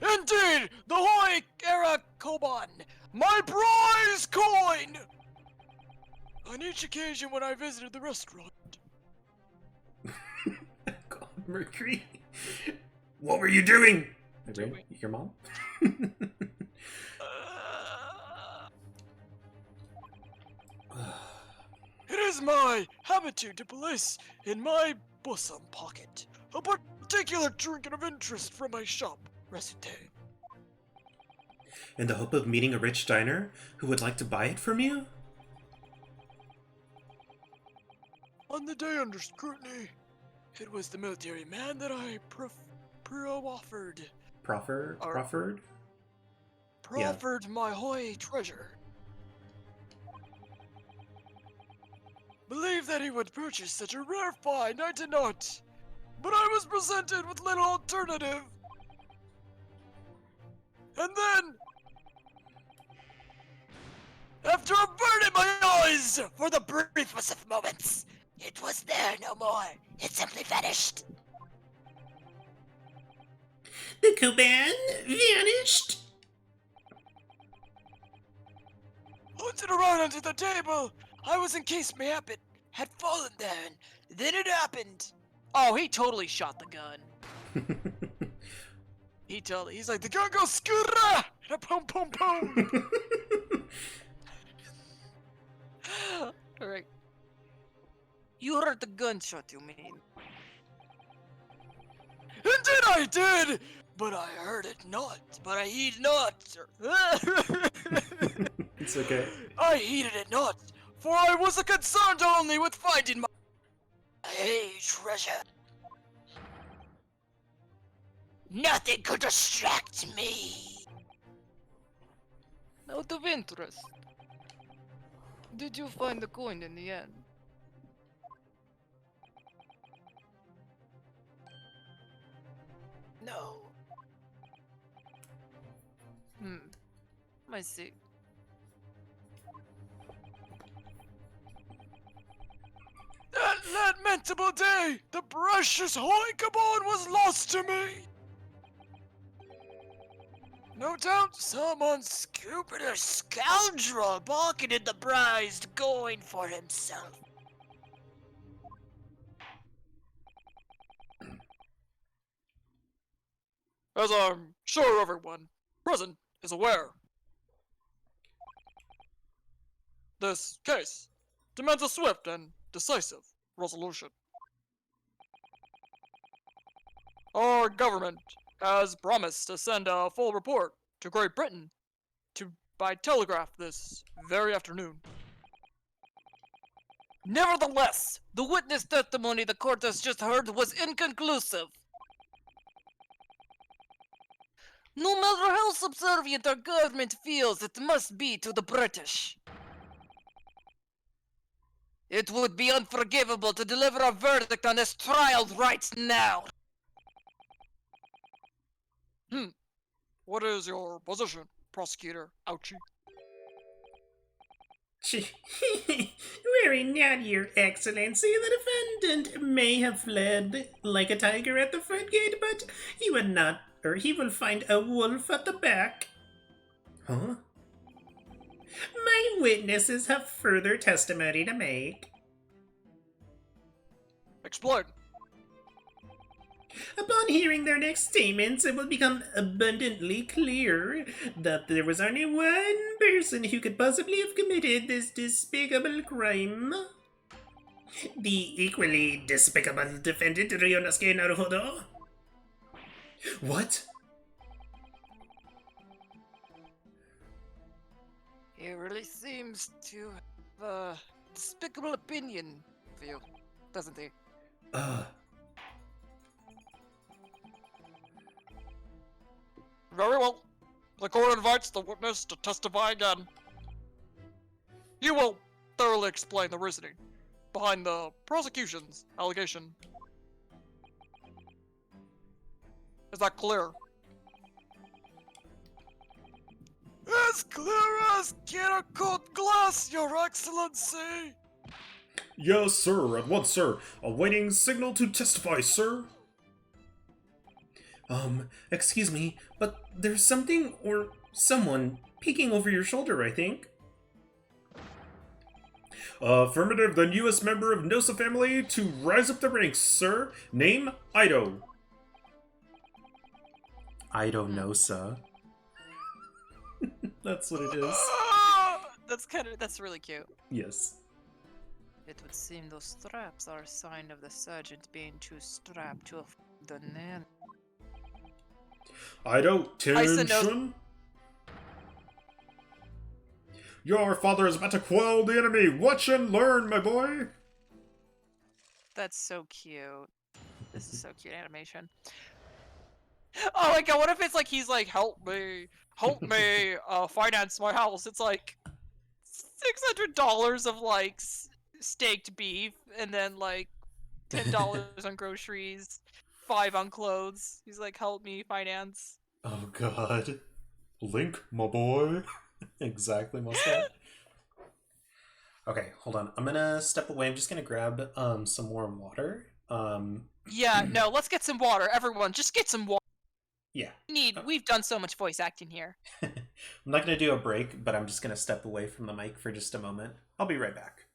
Indeed, the Hoi era Koban, my prize coin! On each occasion when I visited the restaurant. God, Mercury. What were you doing? Your mom? It is my habitude to place in my bosom pocket a particular trinket of interest from my shop, Recite. In the hope of meeting a rich diner who would like to buy it from you? On the day under scrutiny, it was the military man that I proffered my Hoi treasure. Believed that he would purchase such a rare find, I did not. But I was presented with little alternative. And then, after averting my eyes for the briefest of moments, it was there no more. It simply vanished. The Koban vanished? Hunted around under the table, I was encased mayhap it had fallen there, and then it happened. Oh, he totally shot the gun. he's like, the gun goes scooter! And a pum pum pum! Alright. You heard the gunshot, you mean? Indeed I did! But I heard it not, but I heeded not, sir. It's okay. I heeded it not, for I was concerned only with finding my treasure. Nothing could distract me. Out of interest, did you find the coin in the end? No. I see. That lamentable day, the precious Hoikabon was lost to me. No doubt some unscrupulous Scoundrel pocketed the prized coin for himself. As I'm sure everyone present is aware, this case demands a swift and decisive resolution. Our government has promised to send a full report to Great Britain by telegraph this very afternoon. Nevertheless, the witness testimony the court has just heard was inconclusive. No matter how subservient our government feels it must be to the British, it would be unforgivable to deliver a verdict on this trial right now. What is your position, Prosecutor Ouchie? Very not, Your Excellency. The defendant may have fled like a tiger at the front gate, but he would not, or he will find a wolf at the back. Huh? My witnesses have further testimony to make. Explain. Upon hearing their next statements, it will become abundantly clear that there was only one person who could possibly have committed this despicable crime. The equally despicable defendant, Ryunosuke Naruhodo. What? He really seems to have a despicable opinion of you, doesn't he? Very well. The court invites the witness to testify again. You will thoroughly explain the reasoning behind the prosecution's allegation. Is that clear? As clear as clear cut glass, Your Excellency! Yes, sir, at once, sir. Awaiting signal to testify, sir. Excuse me, but there's something or someone peeking over your shoulder, I think. Affirmative, the newest member of Nosa family to rise up the ranks, sir. Name, Ido. Ido Nosa. That's what it is. That's really cute. Yes. It would seem those straps are a sign of the sergeant being too strapped to the nan. Ido, tension. Your father is about to quell the enemy. Watch and learn, my boy. That's so cute. This is so cute animation. Oh my god, what if it's like he's like, help me, finance my house. It's like $600 of like steaked beef, and then like $10 on groceries, $5 on clothes. He's like, help me finance. Oh god. Link, my boy. Exactly, Mustang. Okay, hold on. I'm gonna step away. I'm just gonna grab some more water. Yeah, no, let's get some water. Everyone, just get some water. Yeah. We've done so much voice acting here. I'm not gonna do a break, but I'm just gonna step away from the mic for just a moment. I'll be right back.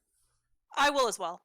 I will as well.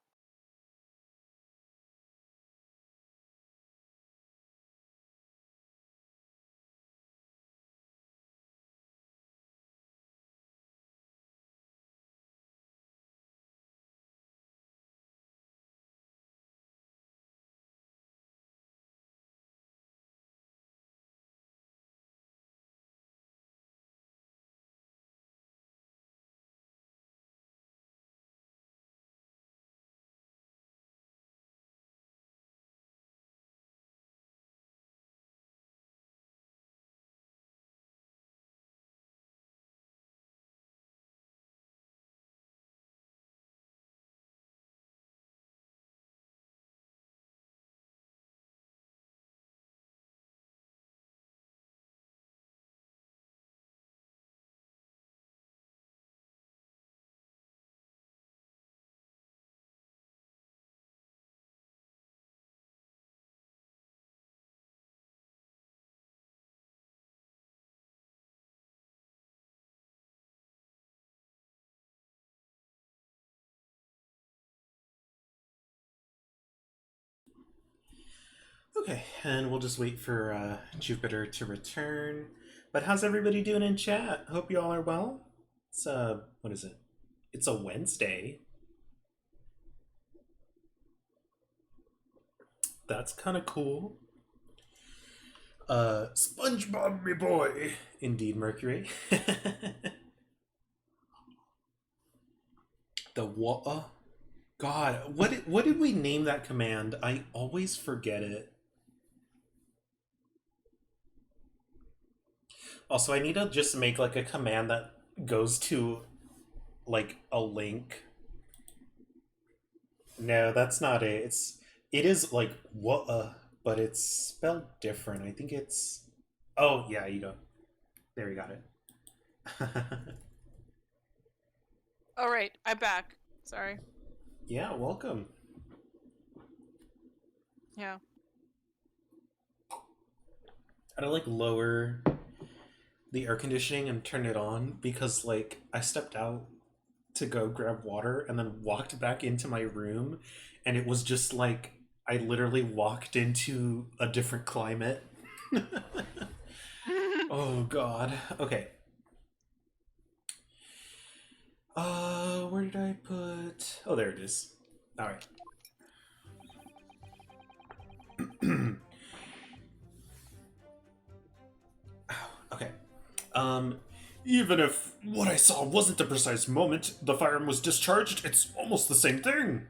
Okay, and we'll just wait for Jupiter to return. But how's everybody doing in chat? Hope you all are well. It's what is it? It's a Wednesday. That's kind of cool. Spongebob, me boy. Indeed, Mercury. The what? God, what did we name that command? I always forget it. Also, I need to just make like a command that goes to like a link. No, that's not it. It is like what, but it's spelled different. I think it's. Oh yeah, you go. There, you got it. All right, I'm back. Sorry. Yeah, welcome. Yeah. I had to like lower the air conditioning and turn it on because like I stepped out to go grab water and then walked back into my room, and it was just like I literally walked into a different climate. Oh god. Okay. Where did I put... Oh, there it is. Alright. Okay. Even if what I saw wasn't the precise moment the firearm was discharged, it's almost the same thing.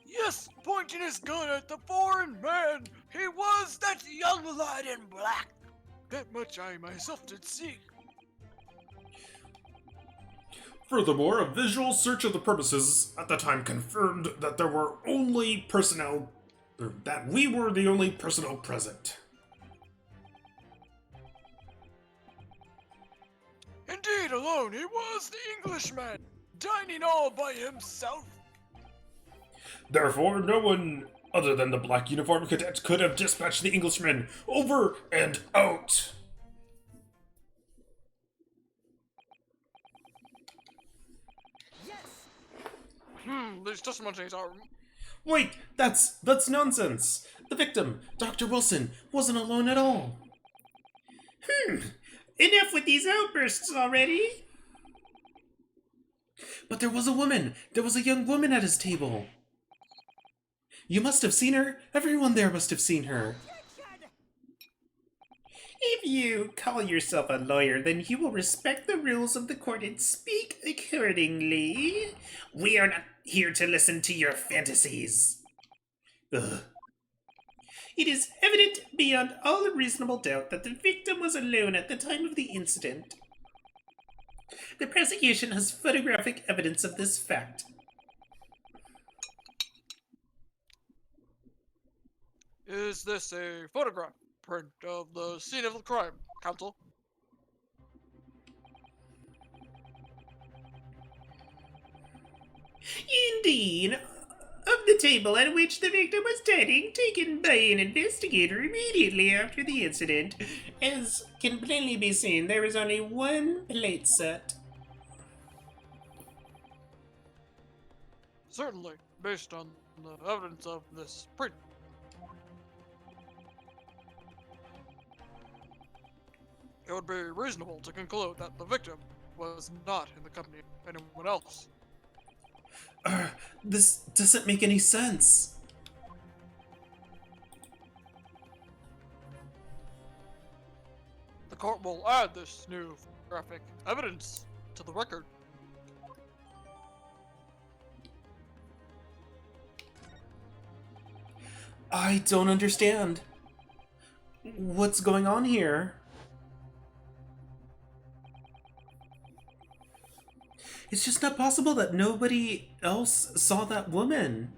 Yes, pointing his gun at the foreign man. He was that young lad in black. That much I myself did see. Furthermore, a visual search of the premises at the time confirmed that there were only personnel, or that we were the only personnel present. Indeed, alone he was the Englishman, dining all by himself. Therefore, no one other than the black uniform cadet could have dispatched the Englishman. Over and out! These testimonies are... Wait, that's nonsense. The victim, Dr. Wilson, wasn't alone at all. Enough with these outbursts already. But there was a woman. There was a young woman at his table. You must have seen her. Everyone there must have seen her. If you call yourself a lawyer, then you will respect the rules of the court and speak accordingly. We are not here to listen to your fantasies. Ugh. It is evident beyond all reasonable doubt that the victim was alone at the time of the incident. The prosecution has photographic evidence of this fact. Is this a photograph print of the scene of the crime, counsel? Indeed, of the table at which the victim was dining, taken by an investigator immediately after the incident. As can plainly be seen, there is only one plate set. Certainly, based on the evidence of this print. It would be reasonable to conclude that the victim was not in the company of anyone else. This doesn't make any sense. The court will add this new photographic evidence to the record. I don't understand. What's going on here? It's just not possible that nobody else saw that woman.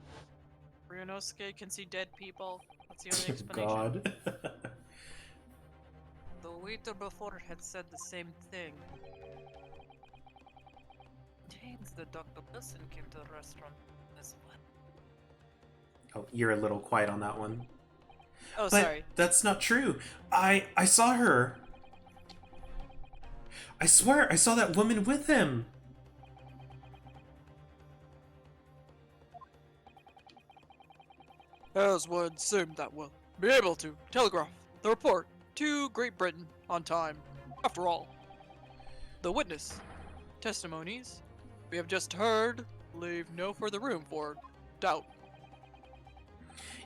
Ryunosuke can see dead people. That's the only explanation. God. The waiter before had said the same thing. James, the Dr. Wilson came to the restaurant as well. Oh, you're a little quiet on that one. Oh, But sorry. that's not true. I saw her. I swear I saw that woman with him. as would seem that we'll be able to telegraph the report to Great Britain on time. After all, the witness testimonies we have just heard leave no further room for doubt.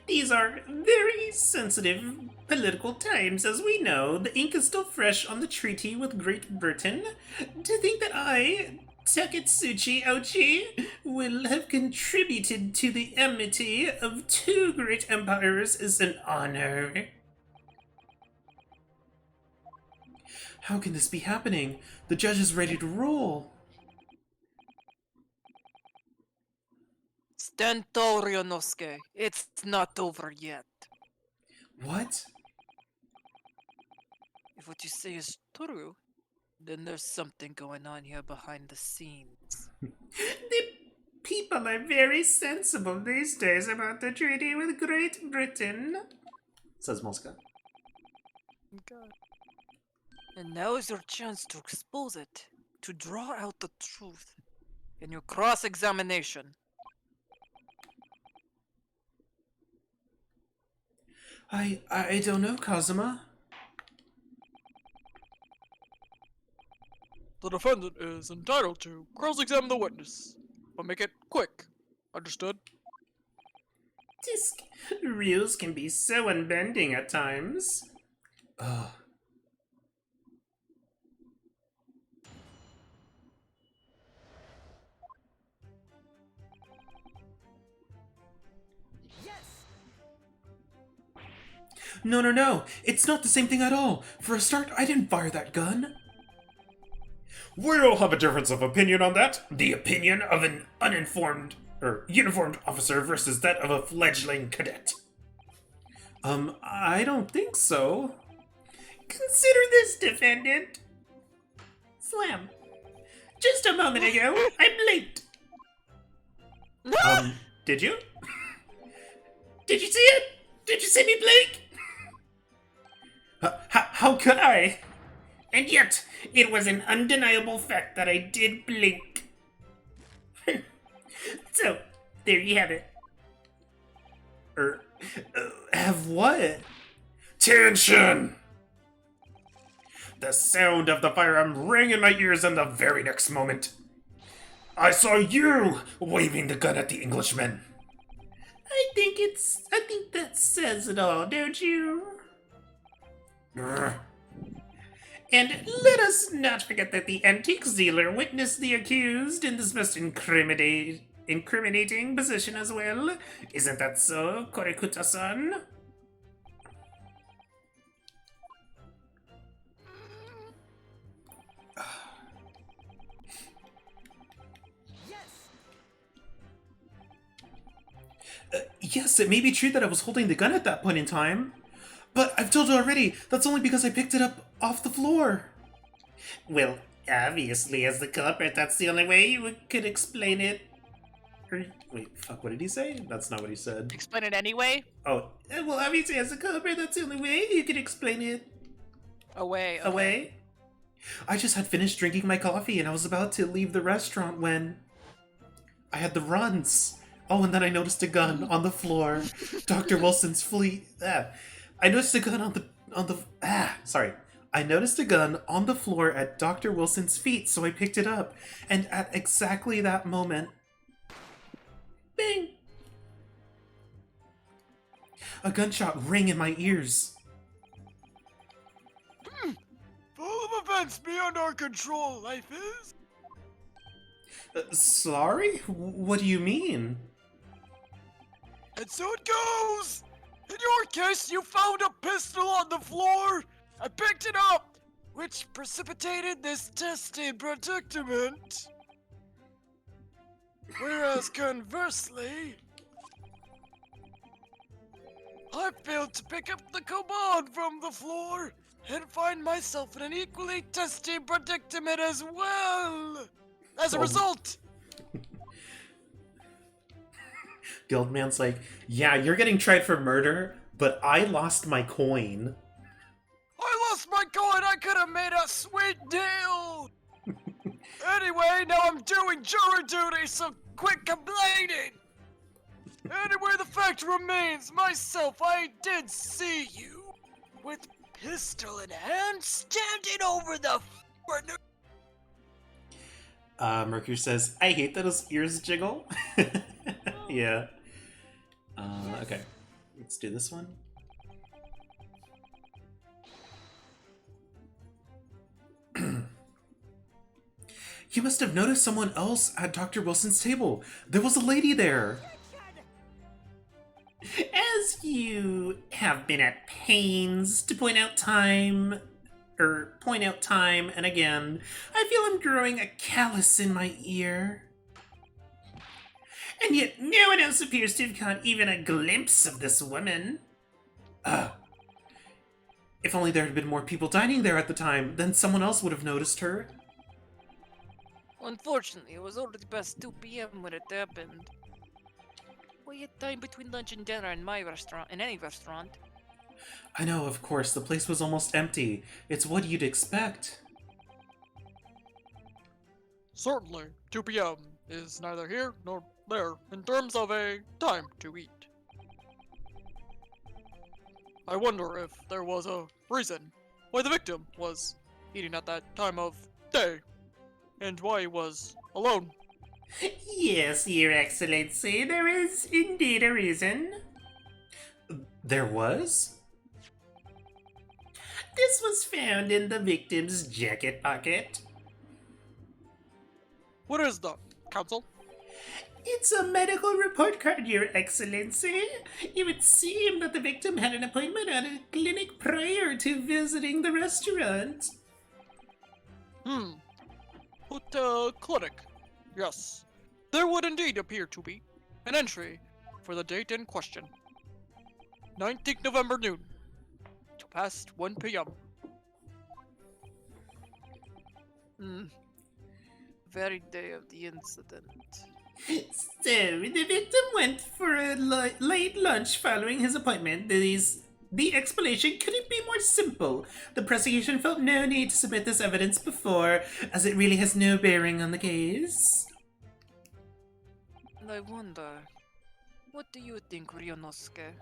These are very sensitive political times, as we know. The ink is still fresh on the treaty with Great Britain. To think that I, Taketsuchi Ochi, will have contributed to the enmity of two great empires is an honor. How can this be happening? The judge is ready to rule. Stand tall, Ryonosuke. It's not over yet. What? If what you say is true, then there's something going on here behind the scenes. The people are very sensible these days about the treaty with Great Britain, Says Mosca. Okay. And now is your chance to expose it, to draw out the truth in your cross-examination. I don't know, Kazuma. The defendant is entitled to cross-examine the witness, but make it quick. Understood? Rules can be so unbending at times. Ugh. No. It's not the same thing at all. For a start, I didn't fire that gun. We'll have a difference of opinion on that. The opinion of an uniformed officer versus that of a fledgling cadet. I don't think so. Consider this, defendant. Slam. Just a moment ago, I blinked. Did you? Did you see it? Did you see me blink? How could I? And yet, it was an undeniable fact that I did blink. So, there you have it. Have what? Tension! The sound of the firearm rang in my ears in the very next moment. I saw you waving the gun at the Englishman. I think that says it all, don't you? And let us not forget that the antique dealer witnessed the accused in this most incriminating position as well. Isn't that so, Korekuta-san? Yes, it may be true that I was holding the gun at that point in time. But I've told you already, that's only because I picked it up off the floor. Well, obviously, as the culprit, that's the only way you could explain it. Wait, fuck, what did he say? That's not what he said. Explain it anyway? Oh, Well, obviously, as the culprit, that's the only way you could explain it. Away. Away? I just had finished drinking my coffee and I was about to leave the restaurant when I had the runs. Oh, and then I noticed a gun on the floor. Dr. Wilson's fleet. I noticed a gun I noticed a gun on the floor at Dr. Wilson's feet, so I picked it up. And at exactly that moment, bing! A gunshot rang in my ears. Full of events beyond our control, life is. Sorry? What do you mean? And so it goes! In your case, you found a pistol on the floor! I picked it up! Which precipitated this testing predicament. Whereas conversely, I failed to pick up the command from the floor and find myself in an equally testing predicament as well! As a result, Guildman's like, yeah, you're getting tried for murder, but I lost my coin. I lost my coin. I could have made a sweet deal. Anyway, now I'm doing jury duty, so quit complaining. Anyway, the fact fact remains, myself, I did see you with pistol in hand standing over the corner. Mercury says, I hate that his ears jiggle. Yeah. Okay. Let's do this one. You must have noticed someone else at Dr. Wilson's table. There was a lady there. As you have been at pains to point out time and again, I feel I'm growing a callus in my ear. And yet no one else appears to have caught even a glimpse of this woman. If only there had been more people dining there at the time, then someone else would have noticed her. Unfortunately, it was already past 2 p.m. when it happened. We had time between lunch and dinner in my restaurant, in any restaurant. I know, of course, the place was almost empty. It's what you'd expect. Certainly, 2 p.m. is neither here nor there in terms of a time to eat. I wonder if there was a reason why the victim was eating at that time of day, and why he was alone. Yes, Your Excellency, there is indeed a reason. There was? This was found in the victim's jacket pocket. What is that, Counsel? It's a medical report card, Your Excellency. It would seem that the victim had an appointment at a clinic prior to visiting the restaurant. Clinic. Yes. There would indeed appear to be an entry for the date in question. 19th November noon. To past 1 p.m. Very day of the incident. So, the victim went for a late lunch following his appointment. The explanation couldn't be more simple. The prosecution felt no need to submit this evidence before, as it really has no bearing on the case. I wonder, what do you think, Ryunosuke?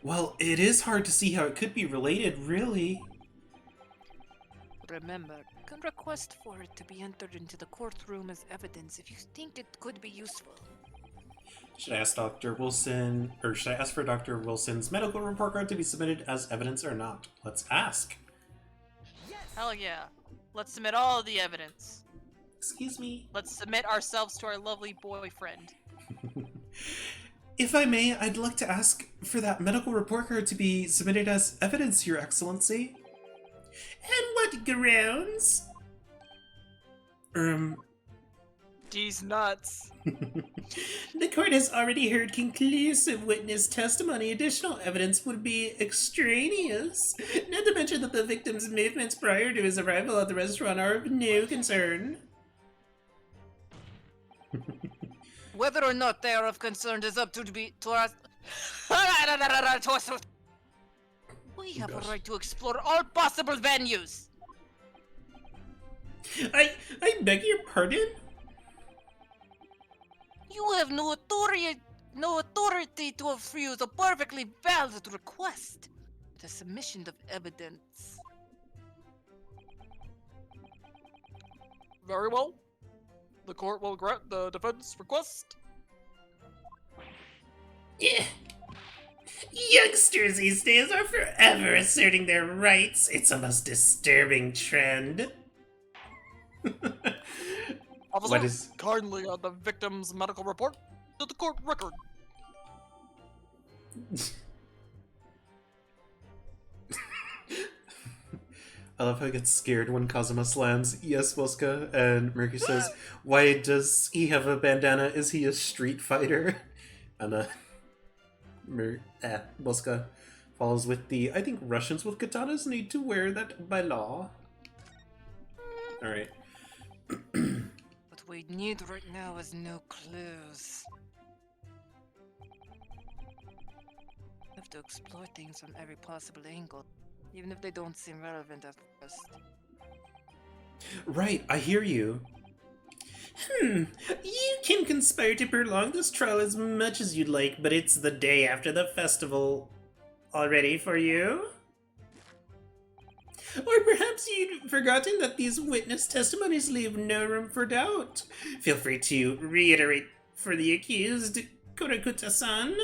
Well, it is hard to see how it could be related, really. Remember, you can request for it to be entered into the courtroom as evidence if you think it could be useful. Should I ask Dr. Wilson, or should I ask for Dr. Wilson's medical report card to be submitted as evidence or not? Let's ask. Hell yeah. Let's submit all of the evidence. Excuse me? Let's submit ourselves to our lovely boyfriend. If I may, I'd like to ask for that medical report card to be submitted as evidence, Your Excellency. And what grounds? These nuts. The court has already heard conclusive witness testimony. Additional evidence would be extraneous. Not to mention that the victim's movements prior to his arrival at the restaurant are of no concern. Whether or not they are of concern is up to us. We have a right to explore all possible venues. I beg your pardon? You have no authority to refuse a perfectly valid request. The submission of evidence. Very well. The court will grant the defense request. Yeah. Youngsters these days are forever asserting their rights. It's a most disturbing trend. Officer, kindly add the victim's medical report to the court record. I love how he gets scared when Kazuma slams "Yes, Boska," and Mercury says, "Why does he have a bandana? Is he a street fighter?" And Boska follows with the, "I think Russians with katanas need to wear that by law." Alright. What we need right now is no clues. We have to explore things from every possible angle, even if they don't seem relevant at first. Right, I hear you. You can conspire to prolong this trial as much as you'd like, but it's the day after the festival. All ready for you? Or perhaps you'd forgotten that these witness testimonies leave no room for doubt. Feel free to reiterate for the accused, Kurakuta-san.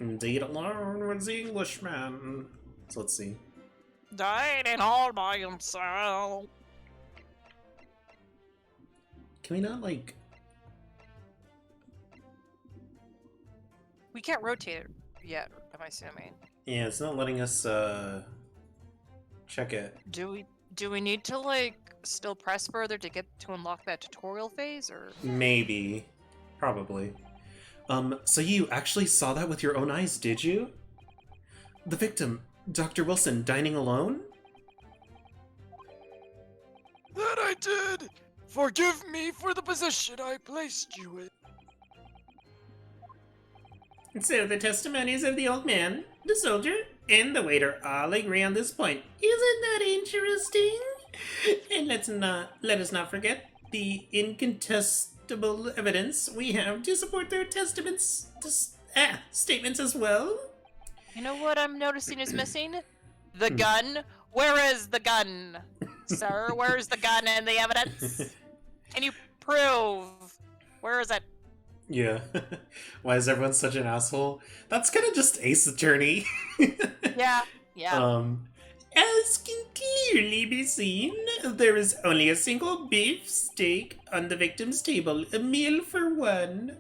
Indeed alone was the Englishman. So let's see. Died and all by himself. Can we not, like... We can't rotate it yet, am I assuming? Yeah, it's not letting us, check it. Do we need to, like, still press further to get to unlock that tutorial phase, or...? Maybe. Probably. So you actually saw that with your own eyes, did you? The victim, Dr. Wilson, dining alone? That I did! Forgive me for the position I placed you in. So the testimonies of the old man, the soldier, and the waiter all agree on this point. Isn't that interesting? And let us not forget the incontestable evidence we have to support their statements as well. You know what I'm noticing is missing? The gun. Where is the gun? Sir, where's the gun and the evidence? Can you prove? Where is it? Yeah. Why is everyone such an asshole? That's kind of just Ace Attorney. Yeah. As can clearly be seen, there is only a single beef steak on the victim's table, a meal for one.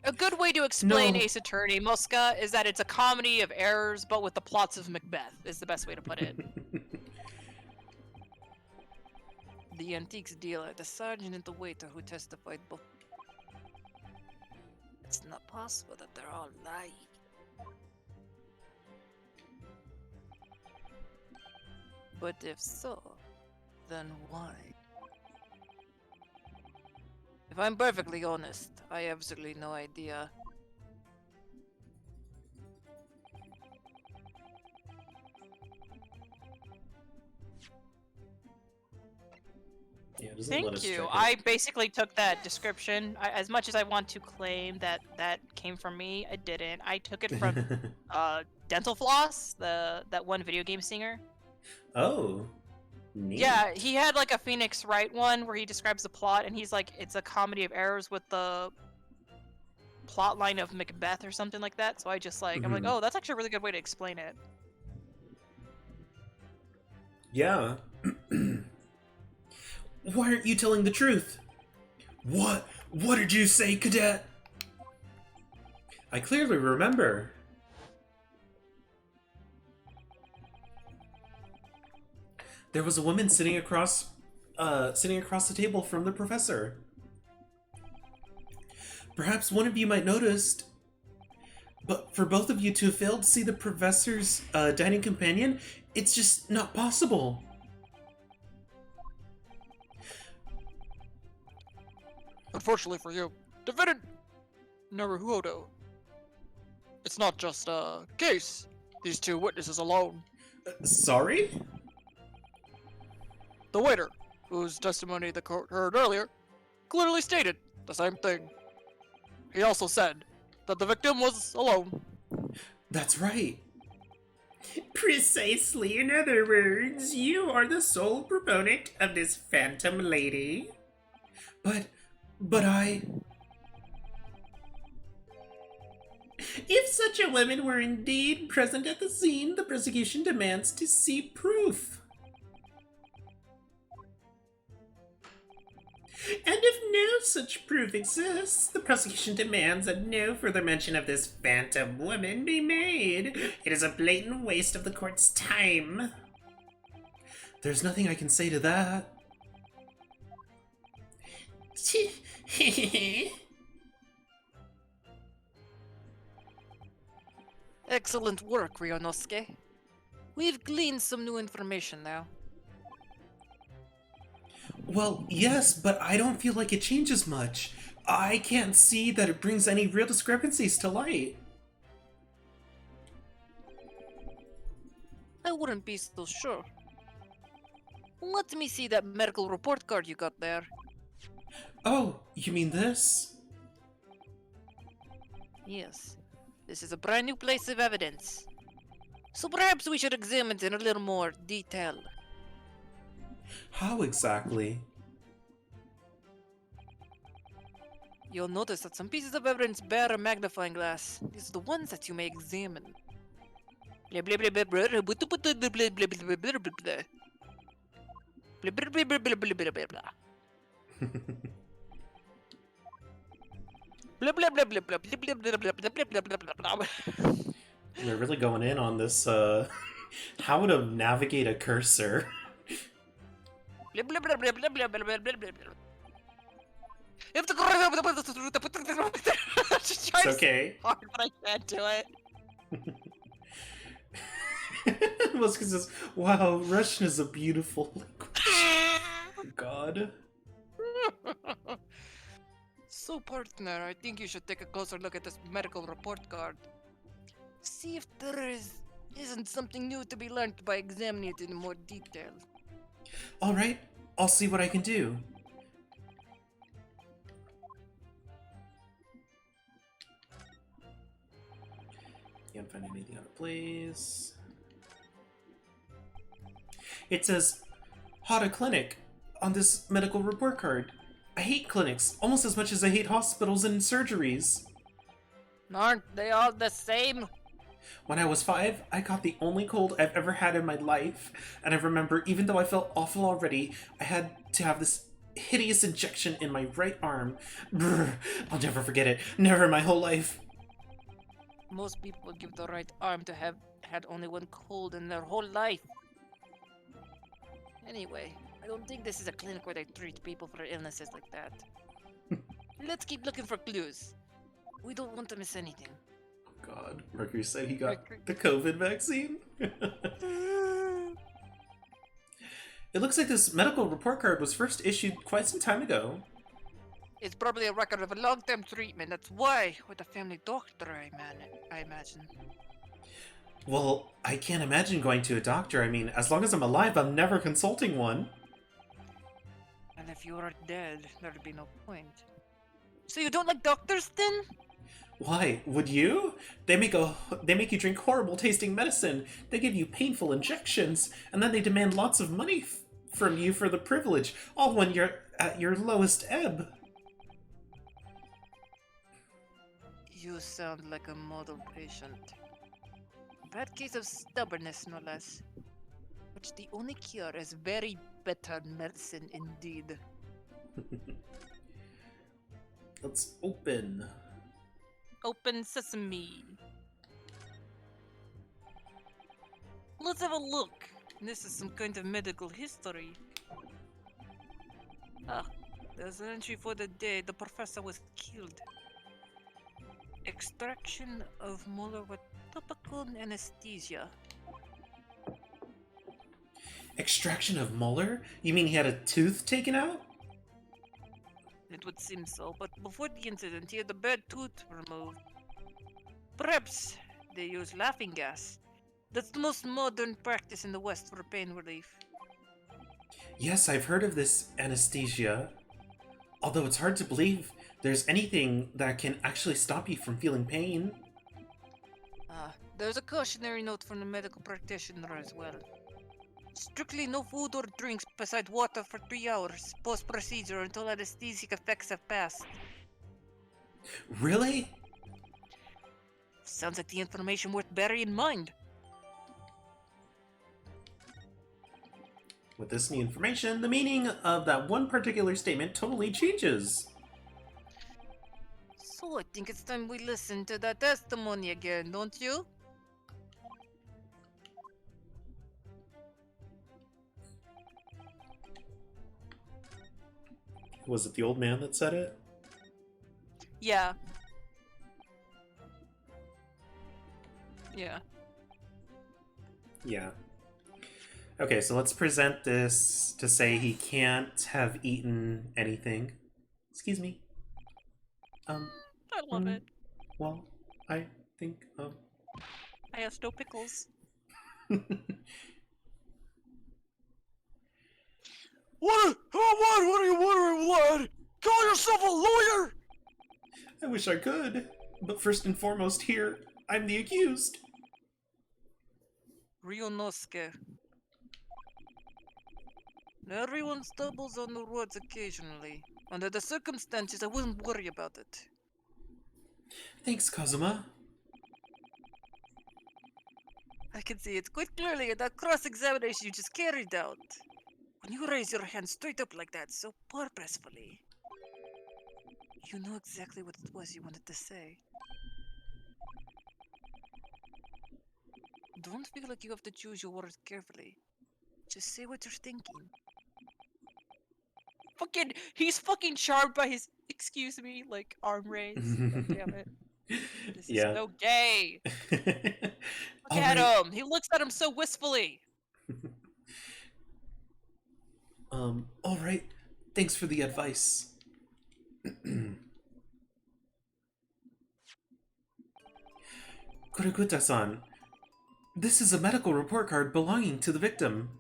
A good way to explain No. Ace Attorney, Muska, is that it's a comedy of errors, but with the plots of Macbeth, is the best way to put it. The antiques dealer, the sergeant and the waiter who testified both. It's not possible that they're all lying. But if so, then why? If I'm perfectly honest, I have absolutely no idea. Yeah, it doesn't let Thank us you. check it. I basically took that description. As much as I want to claim that that came from me, I didn't. I took it from Dental Floss, that one video game singer. Oh. Neat. Yeah, he had like a Phoenix Wright one where he describes the plot, and he's like, it's a comedy of errors with the plot line of Macbeth or something like that. So I just like, I'm like, oh, that's actually a really good way to explain it. Yeah. Why aren't you telling the truth? What? What did you say, cadet? I clearly remember. There was a woman sitting across the table from the professor. Perhaps one of you might noticed, but for both of you to have failed to see the professor's dining companion, it's just not possible. Unfortunately for you, defendant Naruhodo. It's not just a case. These two witnesses alone. Sorry? The waiter, whose testimony the court heard earlier, clearly stated the same thing. He also said that the victim was alone. That's right. Precisely. In other words, you are the sole proponent of this phantom lady. But I... If such a woman were indeed present at the scene, the prosecution demands to see proof. And if no such proof exists, the prosecution demands that no further mention of this phantom woman be made. It is a blatant waste of the court's time. There's nothing I can say to that. Excellent work, Ryonosuke. We've gleaned some new information now. Well, yes, but I don't feel like it changes much. I can't see that it brings any real discrepancies to light. I wouldn't be so sure. Let me see that medical report card you got there. Oh, you mean this? Yes. This is a brand new place of evidence. So perhaps we should examine it in a little more detail. How exactly? You'll notice that some pieces of evidence bear a magnifying glass. These are the ones that you may examine. Blah blah blah blah blah blah blah blah blah blah blah blah blah blah blah. Blah blah blah blah blah blah blah blah blah. Blah blah blah blah blah blah blah blah blah blah blah blah blah. They're really going in on this, how to navigate a cursor. Blah blah blah blah blah blah blah blah blah blah. It's It's okay. hard, but I can't do it. Musk says, wow, Russian is a beautiful language. Oh, God. So, partner, I think you should take a closer look at this medical report card. See if there isn't something new to be learned by examining it in more detail. Alright, I'll see what I can do. Can't find anything out of place. It says, Hot a clinic on this medical report card. I hate clinics almost as much as I hate hospitals and surgeries. Aren't they all the same? When I was 5, I caught the only cold I've ever had in my life, and I remember even though I felt awful already, I had to have this hideous injection in my right arm. Brr, I'll never forget it, never in my whole life. Most people give the right arm to have had only one cold in their whole life. Anyway, I don't think this is a clinic where they treat people for illnesses like that. Let's keep looking for clues. We don't want to miss anything. God, Mercury said he got the COVID vaccine? It looks like this medical report card was first issued quite some time ago. It's probably a record of a long-term treatment. That's why, with a family doctor, I imagine. Well, I can't imagine going to a doctor. I mean, as long as I'm alive, I'm never consulting one. And if you are dead, there'd be no point. So you don't like doctors, then? Why? Would you? They make you drink horrible tasting medicine. They give you painful injections, and then they demand lots of money from you for the privilege, all when you're at your lowest ebb. You sound like a model patient. Bad case of stubbornness, no less. Which the only cure is very bitter medicine indeed. Let's open. Open sesame. Let's have a look. This is some kind of medical history. Ah, there's an entry for the day the professor was killed. Extraction of molar with topical anesthesia. Extraction of molar? You mean he had a tooth taken out? It would seem so, but before the incident, he had a bad tooth removed. Perhaps they use laughing gas. That's the most modern practice in the West for pain relief. Yes, I've heard of this anesthesia. Although it's hard to believe there's anything that can actually stop you from feeling pain. There's a cautionary note from the medical practitioner as well. Strictly no food or drinks beside water for 3 hours post-procedure until anesthetic effects have passed. Really? Sounds like the information worth bearing in mind. With this new information, the meaning of that one particular statement totally changes. So I think it's time we listen to that testimony again, don't you? Was it the old man that said it? Yeah. Yeah. Yeah. Okay, so let's present this to say he can't have eaten anything. Excuse me. I love it. Well, I think, I have no pickles. What are you wondering, lad? Call yourself a lawyer? I wish I could. But first and foremost here, I'm the accused. Ryunosuke. Everyone stumbles on the words occasionally. Under the circumstances, I wouldn't worry about it. Thanks, Kazuma. I can see it quite clearly in that cross-examination you just carried out. When you raise your hand straight up like that, so purposefully, you know exactly what it was you wanted to say. Don't feel like you have to choose your words carefully. Just say what you're thinking. He's fucking charmed by his, excuse me, like, arm raise. God damn it. This is so gay. Look at him. He looks at him so wistfully. Alright. Thanks for the advice. Kurikuta-san, this is a medical report card belonging to the victim.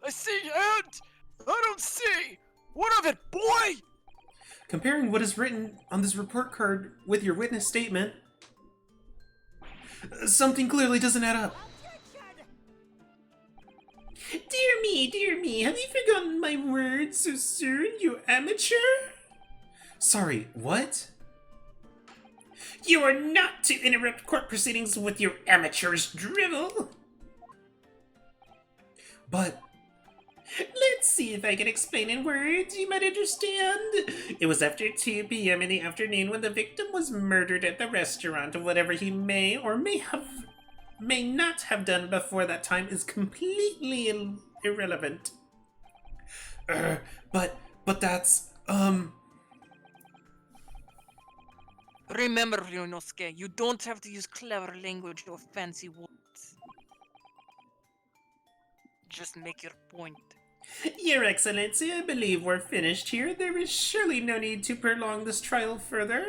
I see hand! I don't see! What of it, boy? Comparing what is written on this report card with your witness statement, something clearly doesn't add up. Dear me, have you forgotten my words so soon, you amateur? Sorry, what? You are not to interrupt court proceedings with your amateurish drivel. But let's see if I can explain in words you might understand. It was after 2 p.m. in the afternoon when the victim was murdered at the restaurant. Whatever he may or may not have done before that time is completely irrelevant. But that's, Remember, Ryunosuke, you don't have to use clever language or fancy words. Just make your point. Your Excellency, I believe we're finished here. There is surely no need to prolong this trial further.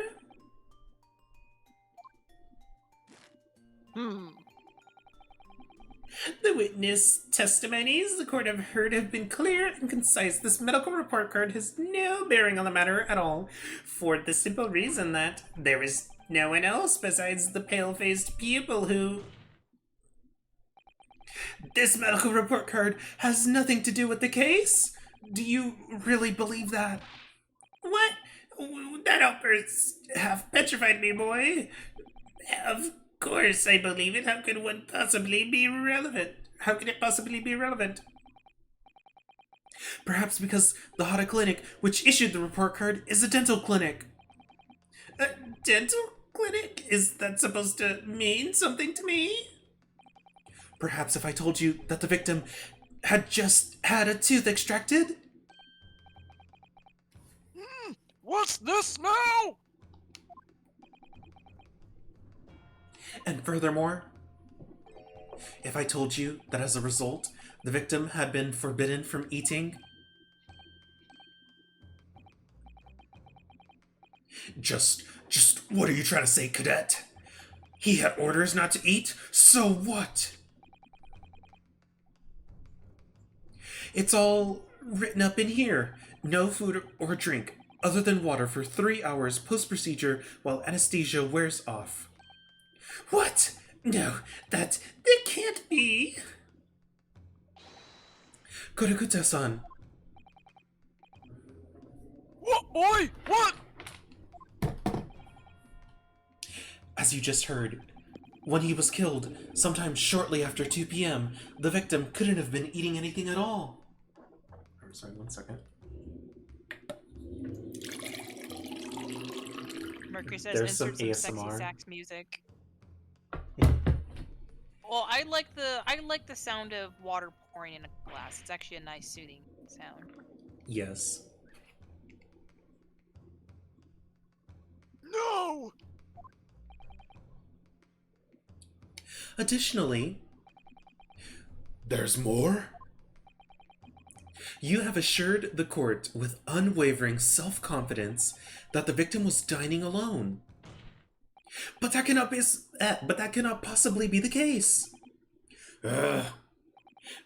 The witness testimonies the court have heard have been clear and concise. This medical report card has no bearing on the matter at all, for the simple reason that there is no one else besides the pale-faced pupil who... This medical report card has nothing to do with the case? Do you really believe that? What? That outburst half petrified me, boy. Of course I believe it. How could one possibly be relevant? How could it possibly be relevant? Perhaps because the Hada Clinic, which issued the report card, is a dental clinic. A dental clinic? Is that supposed to mean something to me? Perhaps if I told you that the victim had just had a tooth extracted? What's this now? And furthermore, if I told you that as a result, the victim had been forbidden from eating? Just what are you trying to say, cadet? He had orders not to eat, so what? It's all written up in here. No food or drink, other than water for 3 hours post-procedure while anesthesia wears off. What? No, that can't be. Kurikuta-san. What, boy? What? As you just heard, when he was killed, sometime shortly after 2 p.m., the victim couldn't have been eating anything at all. I'm sorry, 1 second. Mercury says There's some insert some sexy ASMR. sax music. Well, I like the sound of water pouring in a glass. It's actually a nice soothing sound. Yes. No! Additionally, there's more? You have assured the court with unwavering self-confidence that the victim was dining alone. But that cannot possibly be the case.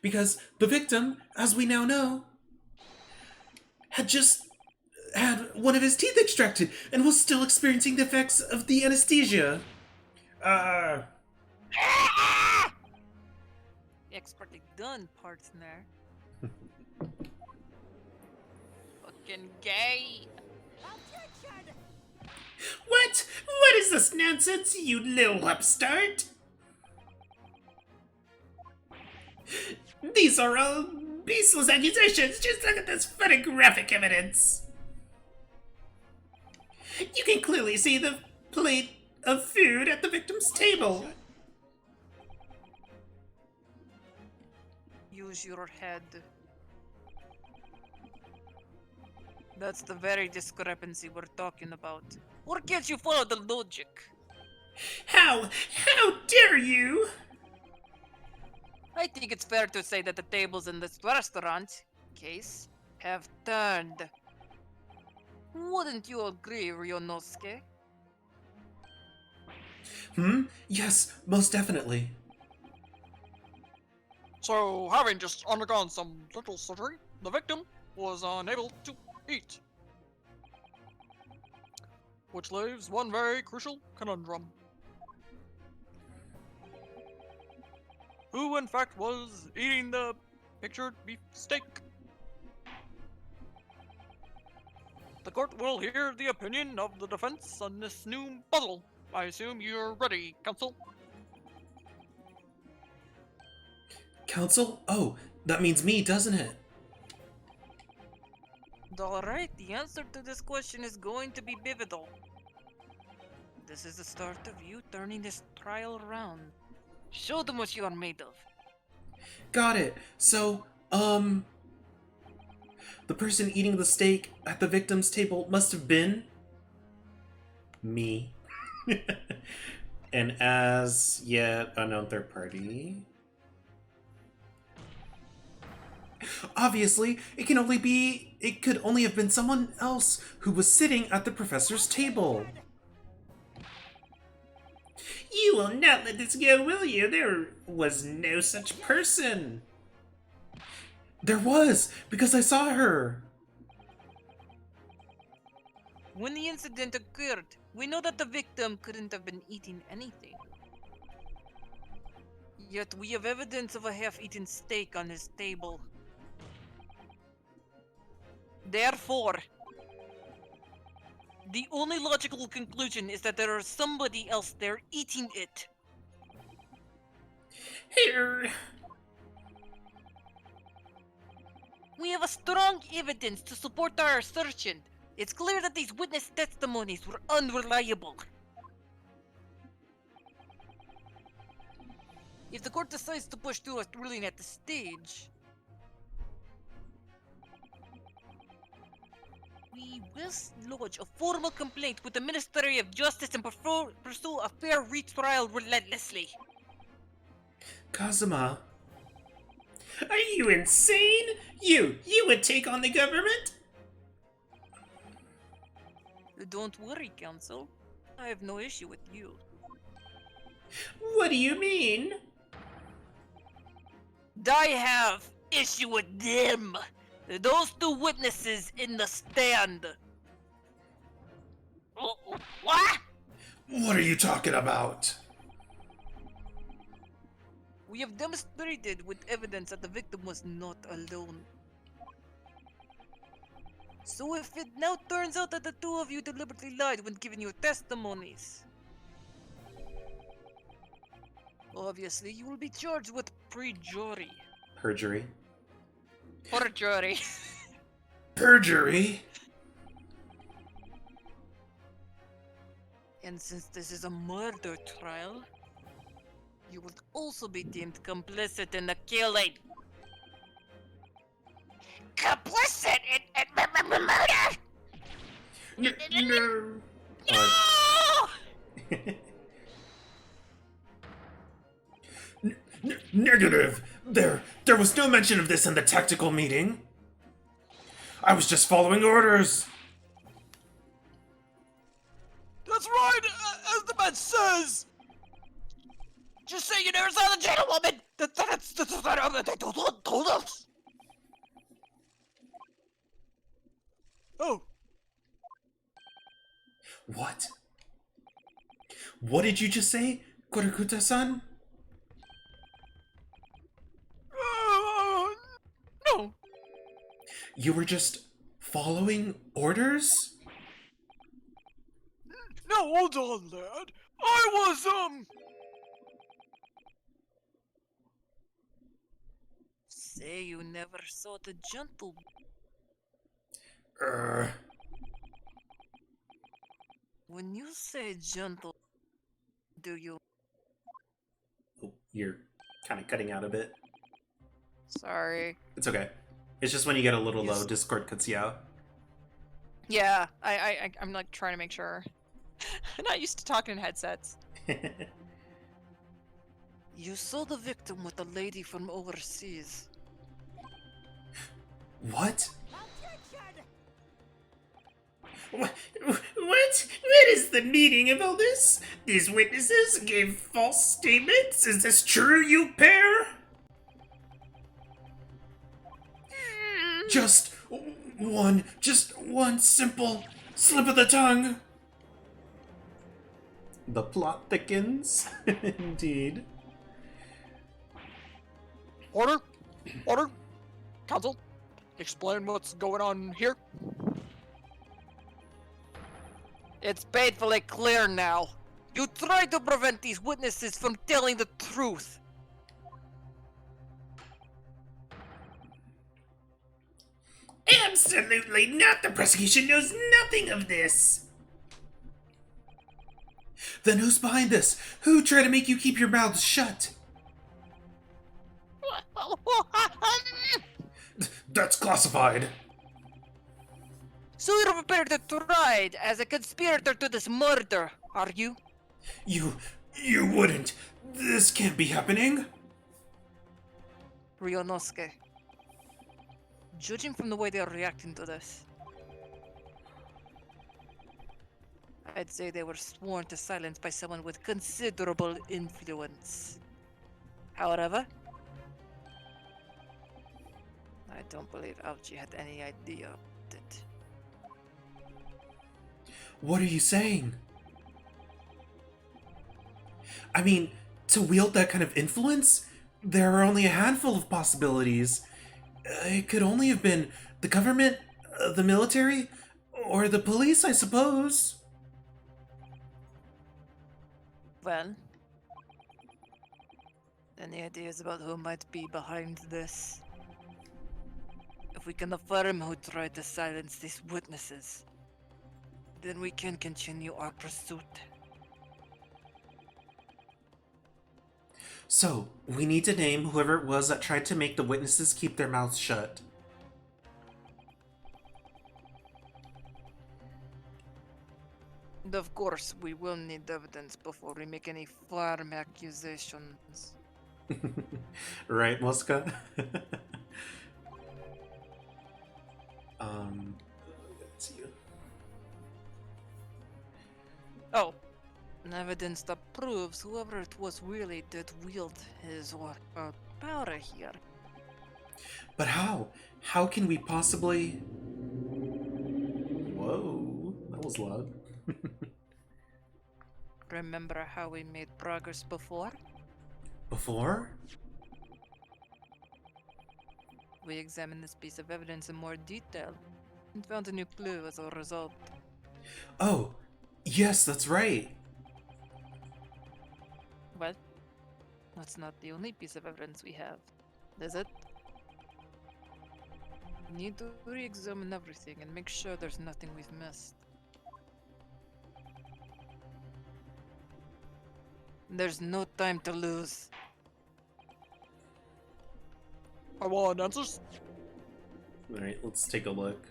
Because the victim, as we now know, had just had one of his teeth extracted and was still experiencing the effects of the anesthesia. Expertly done, partner. Fucking gay. What? What is this nonsense, you little upstart? These are all baseless accusations. Just look at this photographic evidence. You can clearly see the plate of food at the victim's table. Use your head. That's the very discrepancy we're talking about. Or can't you follow the logic? How dare you? I think it's fair to say that the tables in this restaurant case have turned. Wouldn't you agree, Ryonosuke? Yes, most definitely. So, having just undergone some little surgery, the victim was unable to eat. Which leaves one very crucial conundrum. Who, in fact, was eating the pictured beef steak? The court will hear the opinion of the defense on this new puzzle. I assume you're ready, counsel? Counsel? Oh, that means me, doesn't it? Alright, the answer to this question is going to be pivotal. This is the start of you turning this trial around. Show them what you are made of. Got it. So, the person eating the steak at the victim's table must have been me. And as yet unknown third party. Obviously, it could only have been someone else who was sitting at the professor's table. You will not let this go, will you? There was no such person. There was, because I saw her. When the incident occurred, we know that the victim couldn't have been eating anything. Yet we have evidence of a half-eaten steak on his table. Therefore, the only logical conclusion is that there is somebody else there eating it. Here. We have a strong evidence to support our assertion. It's clear that these witness testimonies were unreliable. If the court decides to push through a ruling at this stage, we will lodge a formal complaint with the Ministry of Justice and pursue a fair retrial relentlessly. Kazuma. Are you insane? You would take on the government? Don't worry, Counsel. I have no issue with you. What do you mean? I have issue with them. Those two witnesses in the stand. What? What are you talking about? We have demonstrated with evidence that the victim was not alone. So if it now turns out that the two of you deliberately lied when giving your testimonies, obviously you will be charged with perjury. Perjury. Perjury. Perjury? And since this is a murder trial, you would also be deemed complicit in the killing. Complicit in murder? No! Negative! There was no mention of this in the tactical meeting. I was just following orders. That's right, as the man says! Just say you never saw the gentlewoman, That's they told us. Oh, What? What did you just say, Korukuta-san? no. You were just following orders? No, hold on, lad. I was, Say you never saw the gentle. When you say gentle, do you? Oh, you're kind of cutting out a bit. Sorry. It's okay. It's just when you get a little Yes. low, Discord cuts you out. Yeah, I'm like trying to make sure. I'm not used to talking in headsets. You saw the victim with a lady from overseas. What? What? What is the meaning of all this? These witnesses gave false statements? Is this true, you pair? Just one simple slip of the tongue. The plot thickens. Indeed. Order? Order? Council? Explain what's going on here? It's painfully clear now. You tried to prevent these witnesses from telling the truth. Absolutely not. The prosecution knows nothing of this. Then who's behind this? Who tried to make you keep your mouths shut? That's classified. So you're prepared to tried as a conspirator to this murder, are you? You wouldn't. This can't be happening. Ryonosuke. Judging from the way they are reacting to this, I'd say they were sworn to silence by someone with considerable influence. However, I don't believe Algie had any idea of it. What are you saying? I mean, to wield that kind of influence, there are only a handful of possibilities. It could only have been the government, the military, or the police, I suppose. Well, any ideas about who might be behind this? If we can affirm who tried to silence these witnesses, then we can continue our pursuit. So, we need to name whoever it was that tried to make the witnesses keep their mouths shut. And of course, we will need evidence before we make any firm accusations. Right, Mosca? Let's see. Oh, evidence that proves whoever it was really did wield his or her power here. But how? How can we possibly... Whoa, that was loud. Remember how we made progress before? Before? We examined this piece of evidence in more detail and found a new clue as a result. Oh, yes, that's right. Well, that's not the only piece of evidence we have, is it? We need to re-examine everything and make sure there's nothing we've missed. There's no time to lose. I want answers. Alright, let's take a look.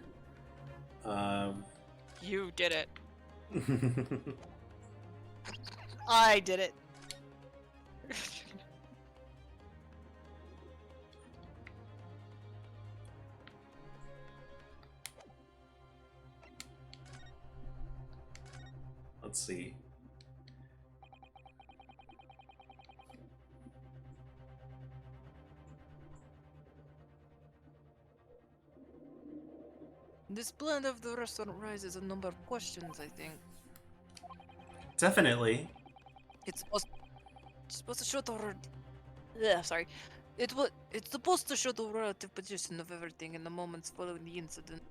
You did it. I did it. Let's see. This plan of the restaurant raises a number of questions, I think. Definitely. It's supposed to show the... Yeah, sorry. It's supposed to show the relative position of everything in the moments following the incident.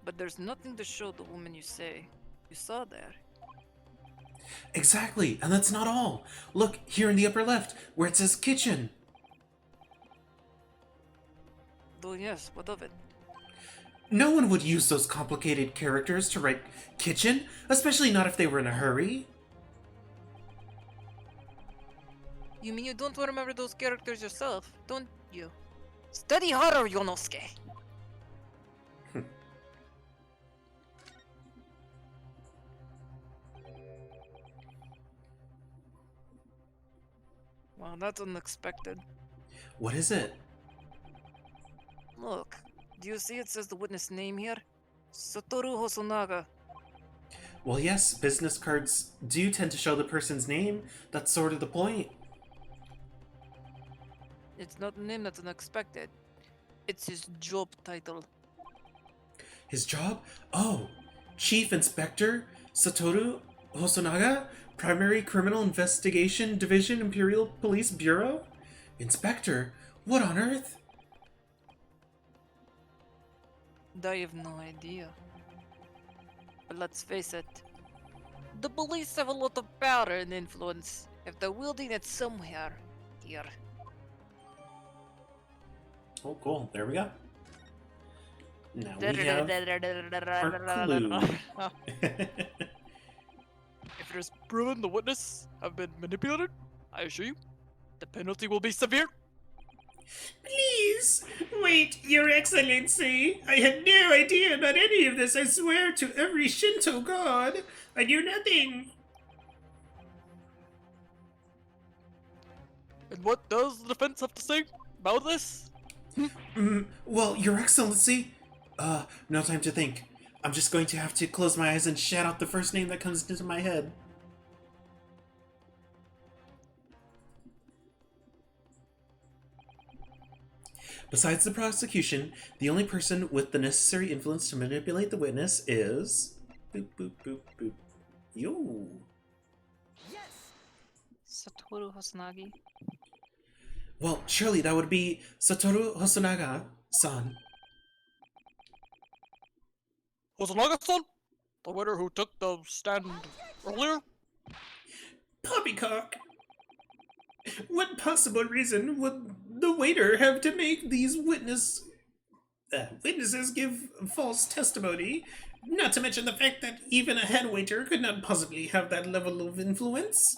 But there's nothing to show the woman you saw there. Exactly, and that's not all. Look, here in the upper left, where it says kitchen. Though yes, what of it? No one would use those complicated characters to write kitchen, especially not if they were in a hurry. You mean you don't remember those characters yourself, don't you? Study harder, Yonosuke! Wow, that's unexpected. What is it? Look, do you see it says the witness name here? Satoru Hosonaga. Well, yes, business cards do tend to show the person's name. That's sort of the point. It's not a name that's unexpected. It's his job title. His job? Oh, Chief Inspector Satoru Hosonaga, Primary Criminal Investigation Division, Imperial Police Bureau? Inspector? What on earth? I have no idea. But let's face it, the police have a lot of power and influence if they're wielding it somewhere here. Oh, cool. There we go. Now we have our clue. If it is proven the witness have been manipulated, I assure you, the penalty will be severe. Please! Wait, Your Excellency! I had no idea about any of this, I swear to every Shinto god! I knew nothing! And what does the defense have to say about this? Well, Your Excellency, no time to think. I'm just going to have to close my eyes and shout out the first name that comes into my head. Besides the prosecution, the only person with the necessary influence to manipulate the witness is... Boop, boop, boop, boop. Yo. Satoru Hosanagi. Well, surely that would be Satoru Hosonaga-san. Hosonaga-san? The waiter who took the stand earlier? Poppycock! What possible reason would the waiter have to make these witnesses give false testimony? Not to mention the fact that even a head waiter could not possibly have that level of influence.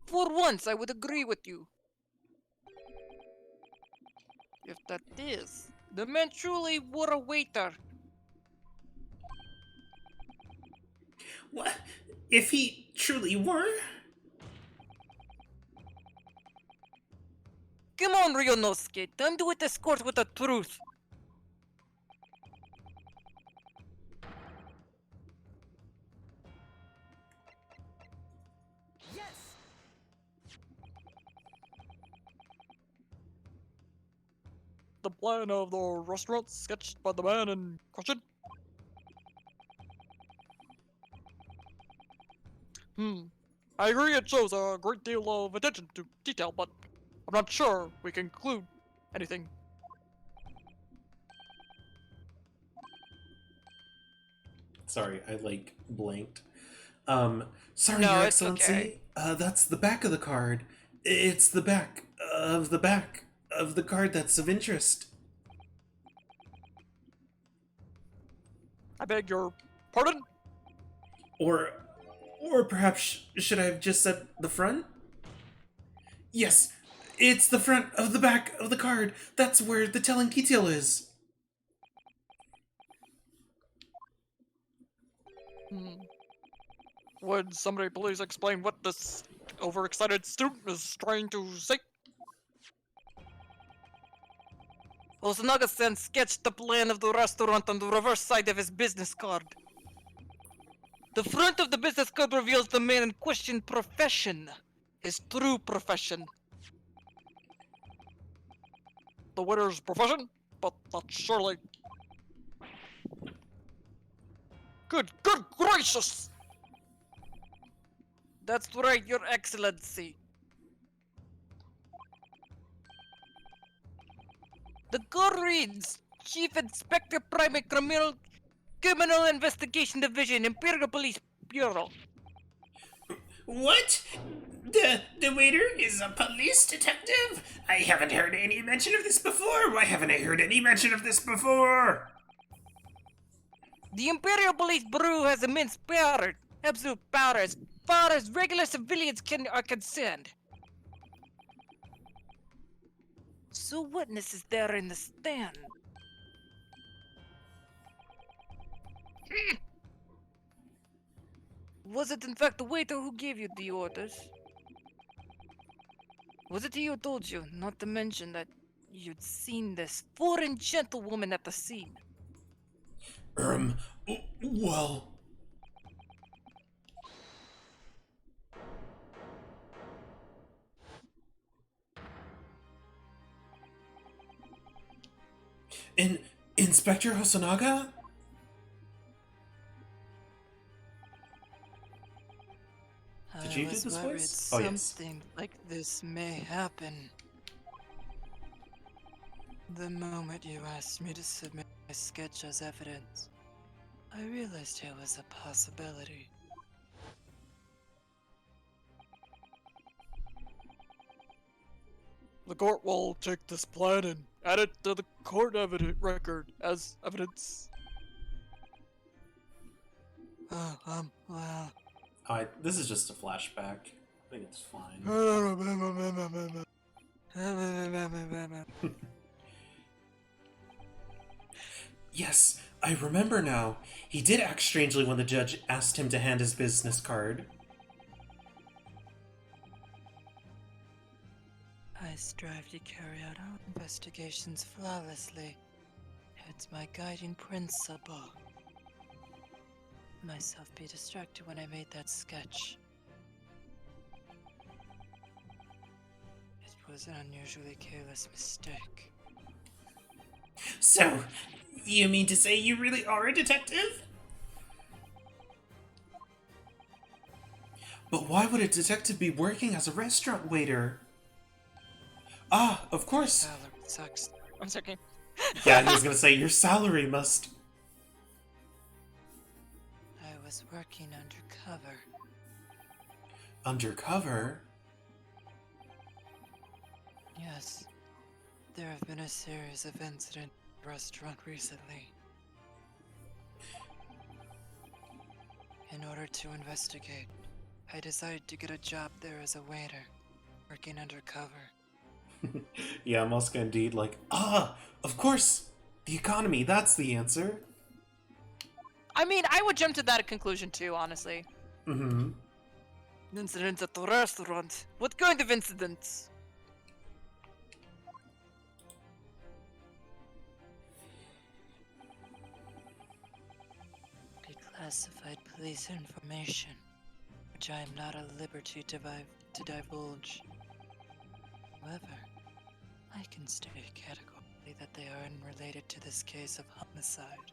For once, I would agree with you. If that is, the man truly were a waiter. What? If he truly were? Come on, Ryonosuke, time to hit the court with the truth. The plan of the restaurant sketched by the man in question? I agree it shows a great deal of attention to detail, but I'm not sure we can conclude anything. Sorry, I blanked. Sorry, No, Your it's Excellency. okay. That's the back of the card. It's the back of the card that's of interest. I beg your pardon? Or perhaps should I have just said the front? Yes, it's the front of the back of the card. That's where the telling detail is. Would somebody please explain what this overexcited student is trying to say? Hosonaga-san sketched the plan of the restaurant on the reverse side of his business card. The front of the business card reveals the man in question profession. His true profession. the waiter's profession, but not surely. Good gracious! That's right, Your Excellency. The code reads, Chief Inspector Private Criminal Investigation Division, Imperial Police Bureau. What? The waiter is a police detective? I haven't heard any mention of this before. Why haven't I heard any mention of this before? The Imperial Police Bureau has immense power, absolute power as far as regular civilians are concerned. So witness is there in the stand? Was it in fact the waiter who gave you the orders? Was it he who told you not to mention that you'd seen this foreign gentlewoman at the scene? Well... Inspector Hosonaga? Did you do this voice? Oh, yes. Something like this may happen. The moment you asked me to submit my sketch as evidence, I realized it was a possibility. The court will take this plan and add it to the court evidence record as evidence. Well, This is just a flashback. I think it's fine. Yes, I remember now. He did act strangely when the judge asked him to hand his business card. I strive to carry out our investigations flawlessly. It's my guiding principle. Myself be distracted when I made that sketch. It was an unusually careless mistake. So, you mean to say you really are a detective? But why would a detective be working as a restaurant waiter? Ah, of course. Salary sucks. I'm checking. Yeah, he was gonna say, your salary must... I was working undercover. Undercover? Yes. There have been a series of incidents in the restaurant recently. In order to investigate, I decided to get a job there as a waiter, working undercover. Yeah, Muska indeed, like, of course! The economy, that's the answer. I mean, I would jump to that conclusion too, honestly. Mm-hmm. Incidents at the restaurant? What kind of incidents? Declassified police information, which I am not at liberty to divulge. However, I can state categorically that they are unrelated to this case of homicide.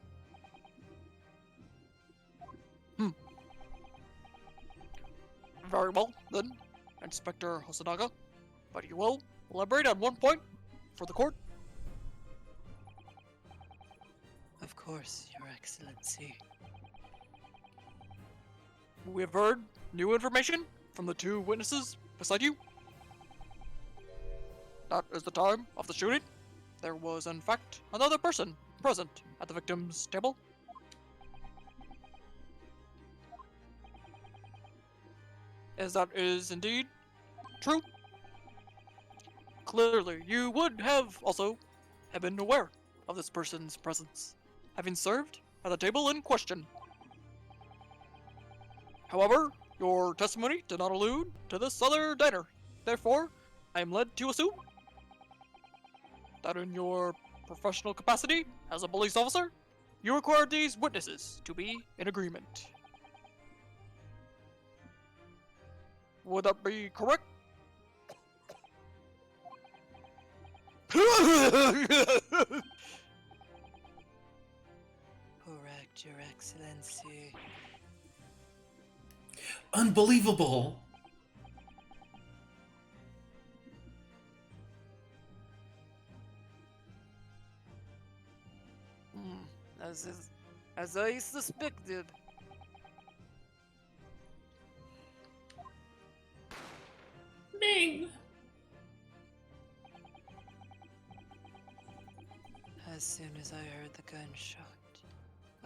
Very well, then, Inspector Hosonaga. But you will elaborate on one point for the court? Of course, Your Excellency. We have heard new information from the two witnesses beside you. That is the time of the shooting. There was, in fact, another person present at the victim's table. As that is indeed true. Clearly, you would have also have been aware of this person's presence, having served at the table in question. However, your testimony did not allude to this other diner. Therefore, I am led to assume that in your professional capacity as a police officer, you required these witnesses to be in agreement. Would that be correct? Correct, Your Excellency. Unbelievable! As I suspected. Bing! As soon as I heard the gunshot,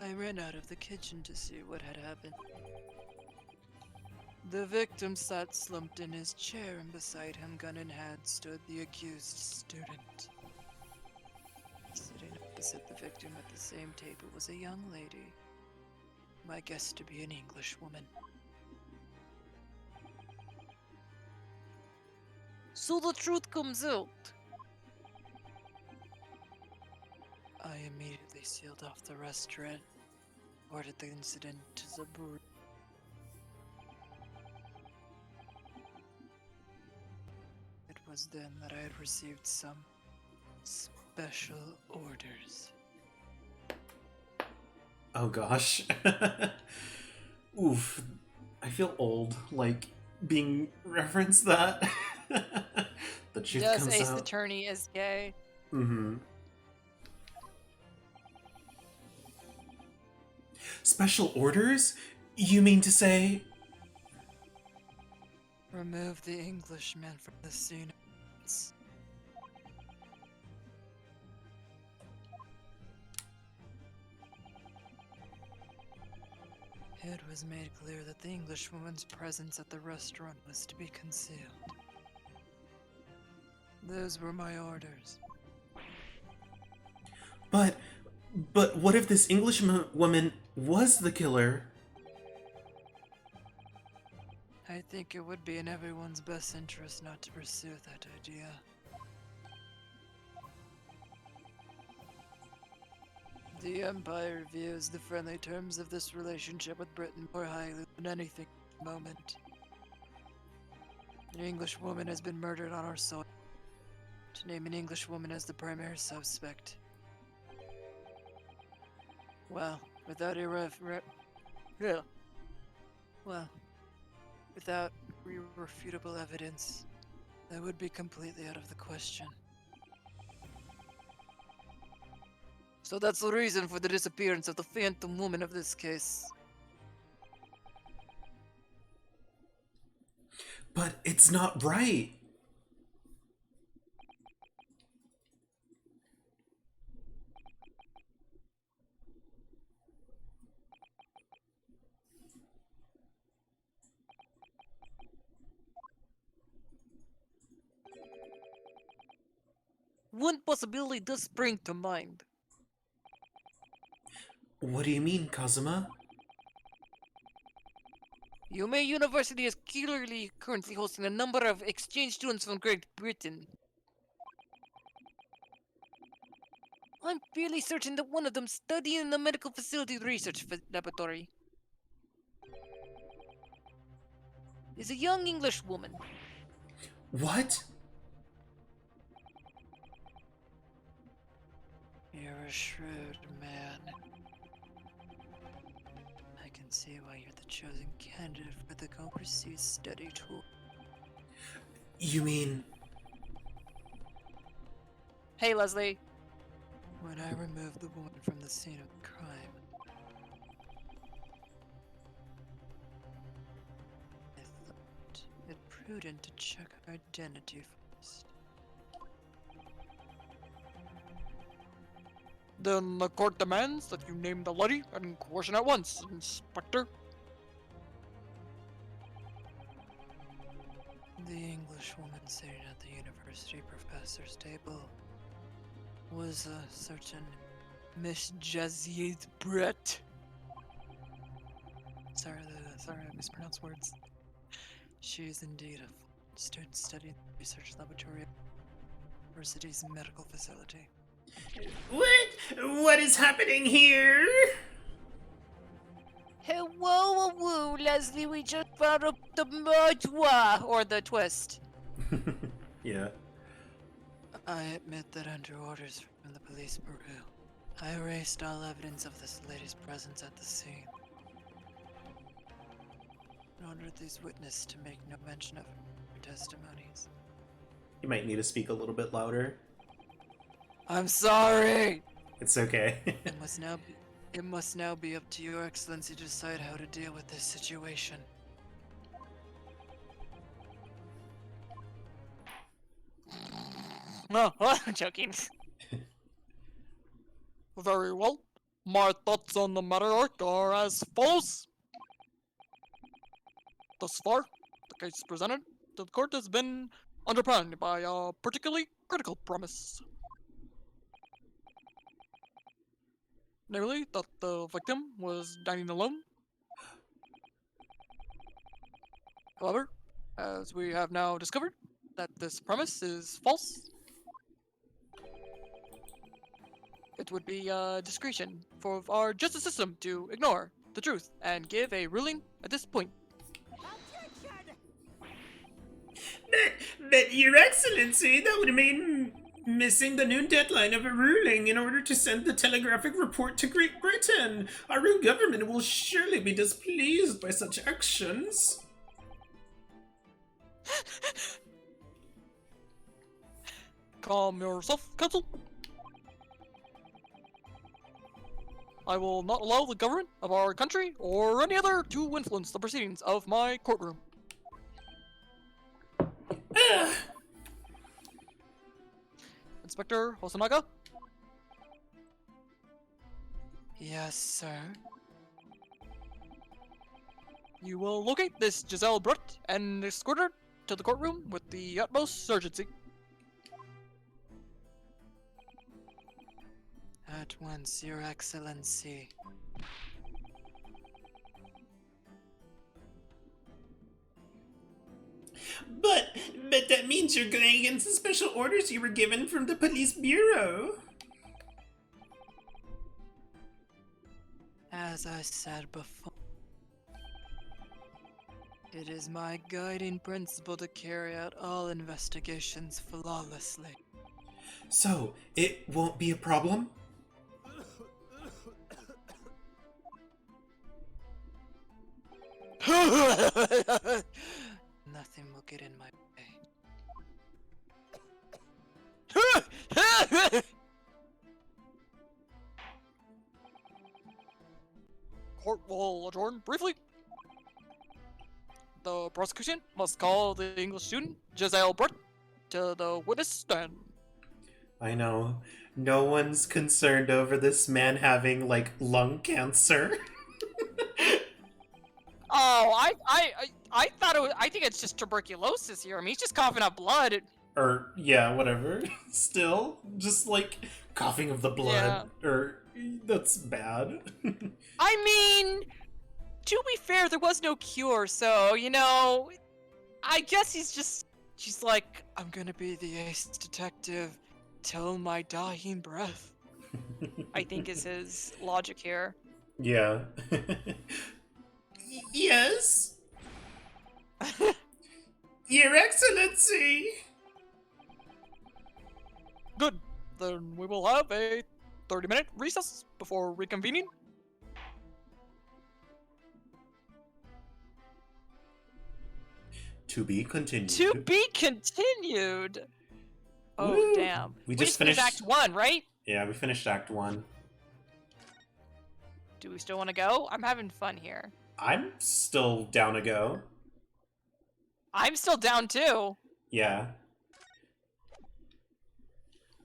I ran out of the kitchen to see what had happened. The victim sat slumped in his chair, and beside him, gun in hand, stood the accused student. Sitting opposite the victim at the same table was a young lady, my guess to be an English woman. So the truth comes out. I immediately sealed off the restaurant, reported the incident to the brewery. It was then that I had received some special orders. Oh gosh. Oof. I feel old, like, being referenced that. The truth Yes, comes Ace out. Attorney is gay. Mm-hmm. Special orders? You mean to say... Remove the Englishman from the scene. It was made clear that the Englishwoman's presence at the restaurant was to be concealed. Those were my orders. But what if this English woman was the killer? I think it would be in everyone's best interest not to pursue that idea. The Empire views the friendly terms of this relationship with Britain more highly than anything at the moment. An English woman has been murdered on our soil. To name an English woman as the primary suspect. Well, without without irrefutable evidence, that would be completely out of the question. So that's the reason for the disappearance of the phantom woman of this case. But it's not right. One possibility does spring to mind. What do you mean, Kazuma? Yume University is currently hosting a number of exchange students from Great Britain. I'm fairly certain that one of them studied in the medical facility research laboratory is a young English woman. What? You're a shrewd man. I can see why you're the chosen candidate for the overseas study tour. You mean... Hey, Leslie. When I removed the woman from the scene of the crime, I thought it prudent to check her identity first. Then the court demands that you name the lady and question at once, Inspector. The English woman sitting at the university professor's table was a certain Miss Jazied Brett. Sorry, I mispronounced words. She is indeed a student studying the research laboratory at the university's medical facility. What? What is happening here? Hey, whoa, Leslie, we just found up the murderer, or the twist. Yeah. I admit that under orders from the police bureau, I erased all evidence of this lady's presence at the scene. I ordered these witnesses to make no mention of her testimonies. You might need to speak a little bit louder. I'm sorry! It's okay. It must now be up to your excellency to decide how to deal with this situation. No, I'm joking. Very well. My thoughts on the matter are as follows. Thus far, the case presented to the court has been underpinned by a particularly critical premise. Namely, that the victim was dining alone. However, as we have now discovered, that this premise is false. It would be a discretion for our justice system to ignore the truth and give a ruling at this point. But, Your Excellency, that would mean missing the noon deadline of a ruling in order to send the telegraphic report to Great Britain. Our own government will surely be displeased by such actions. Calm yourself, counsel. I will not allow the government of our country or any other to influence the proceedings of my courtroom. Inspector Hosonaga? Yes, sir. You will locate this Giselle Brett and escort her to the courtroom with the utmost urgency. At once, Your Excellency. But that means you're going against the special orders you were given from the police bureau. As I said before, it is my guiding principle to carry out all investigations flawlessly. So, it won't be a problem? Nothing will get in my way. Court will adjourn briefly. The prosecution must call the English student, Giselle Brett, to the witness stand. I know. No one's concerned over this man having, like, lung cancer. Oh, I thought it was. I think it's just tuberculosis here. I mean, he's just coughing up blood. Or, yeah, whatever. Still, just, like, coughing of the blood. Or, that's bad. I mean, to be fair, there was no cure, so, you know, I guess she's like, I'm gonna be the ace detective till my dying breath. I think is his logic here. Yeah. Yes? Your Excellency! Good. Then we will have a 30-minute recess before reconvening. To be continued. To be continued. Oh, Woo! damn. We just finished finished Act 1, right? Yeah, we finished Act 1. Do we still want to go? I'm having fun here. I'm still down to go. I'm still down too. Yeah.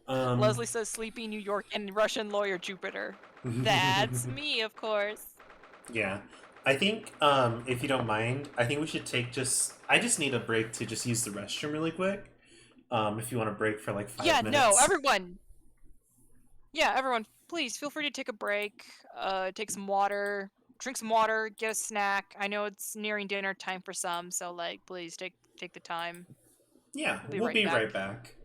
Leslie says Sleepy New York and Russian lawyer Jupiter. That's me, of course. Yeah. I think, if you don't mind, I think we should take I just need a break to just use the restroom really quick. If you want to break for like 5 minutes. Yeah, no, everyone. Yeah, everyone, please feel free to take a break, take some water, drink some water, get a snack. I know it's nearing dinner time for some, so like, please take the time. Yeah, we'll be right back.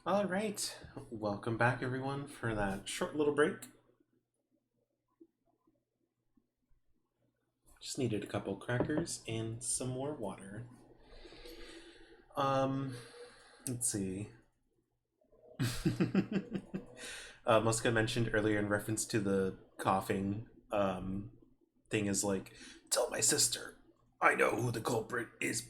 All right, welcome back everyone for that short little break. Just needed a couple crackers and some more water. Let's see. Muska mentioned earlier in reference to the coughing thing is like, tell my sister, I know who the culprit is.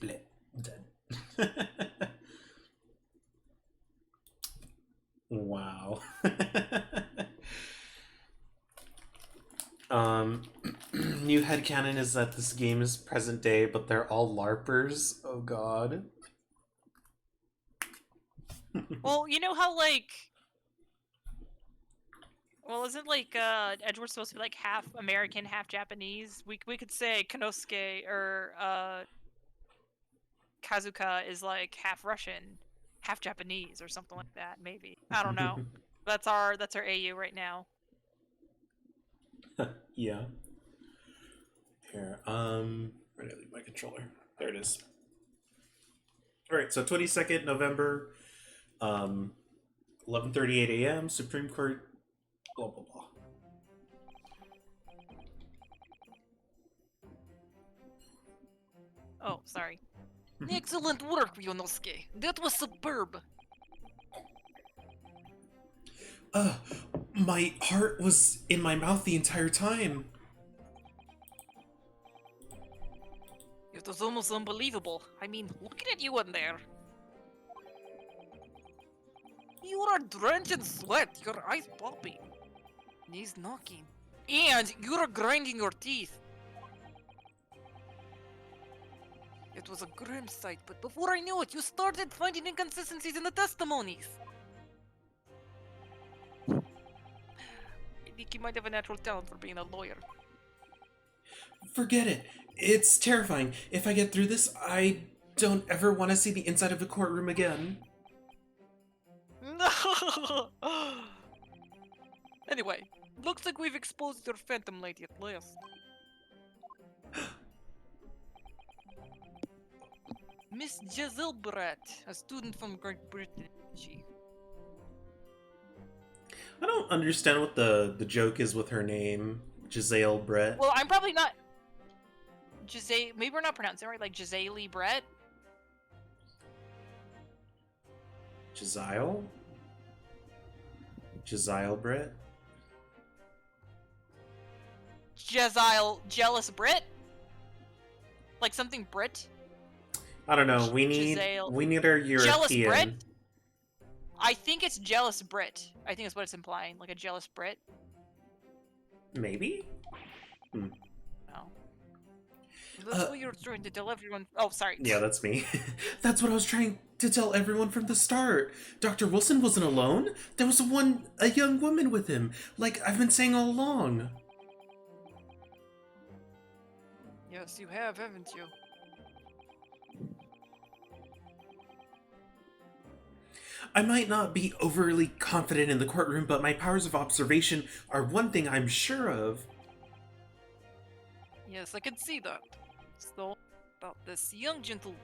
Wow. New headcanon is that this game is present day, but they're all LARPers. Oh god. Well, you know how like, well, isn't like Edward supposed to be like half American, half Japanese? We could say Konosuke or Kazuka is like half Russian, half Japanese, or something like that. Maybe, I don't know. That's our AU right now. Yeah. Here, where did I leave my controller? There it is. All right, so 22nd November, 11:38 a.m. Supreme Court. Blah blah blah. Oh, sorry. Excellent work, Yonosuke. That was superb. My heart was in my mouth the entire time. It was almost unbelievable. I mean, looking at you in there. You are drenched in sweat, your eyes popping, knees knocking, and you're grinding your teeth. It was a grim sight, but before I knew it, you started finding inconsistencies in the testimonies. I think you might have a natural talent for being a lawyer. Forget it. It's terrifying. If I get through this, I don't ever want to see the inside of a courtroom again. No! Anyway, looks like we've exposed your phantom lady at last. Miss Giselle Brett, a student from Great Britain. I don't understand what the joke is with her name, Giselle Brett. Well, I'm probably not. Maybe we're not pronouncing it right, like Giselle Brett. Giselle? Giselle Brett? Jealous Brit? Like something Brit? I don't know. We need our European. Jealous Brit? I think it's jealous Brit. I think that's what it's implying, like a jealous Brit. Maybe? No. That's what you're trying to tell everyone. Oh, sorry. Yeah, that's me. That's what I was trying to tell everyone from the start. Dr. Wilson wasn't alone. There was a young woman with him, like I've been saying all along. Yes, you have, haven't you? I might not be overly confident in the courtroom, but my powers of observation are one thing I'm sure of. Yes, I can see that. So, about this young gentlewoman.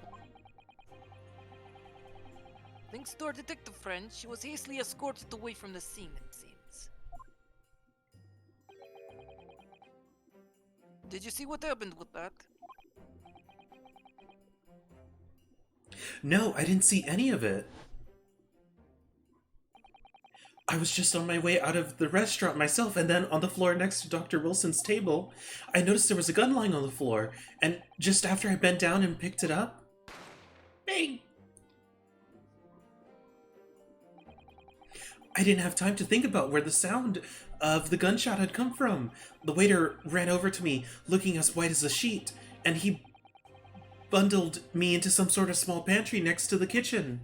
Thanks to our detective friend, she was hastily escorted away from the scene, it seems. Did you see what happened with that? No, I didn't see any of it. I was just on my way out of the restaurant myself, and then on the floor next to Dr. Wilson's table, I noticed there was a gun lying on the floor, and just after I bent down and picked it up, bang! I didn't have time to think about where the sound of the gunshot had come from. The waiter ran over to me, looking as white as a sheet, and he bundled me into some sort of small pantry next to the kitchen.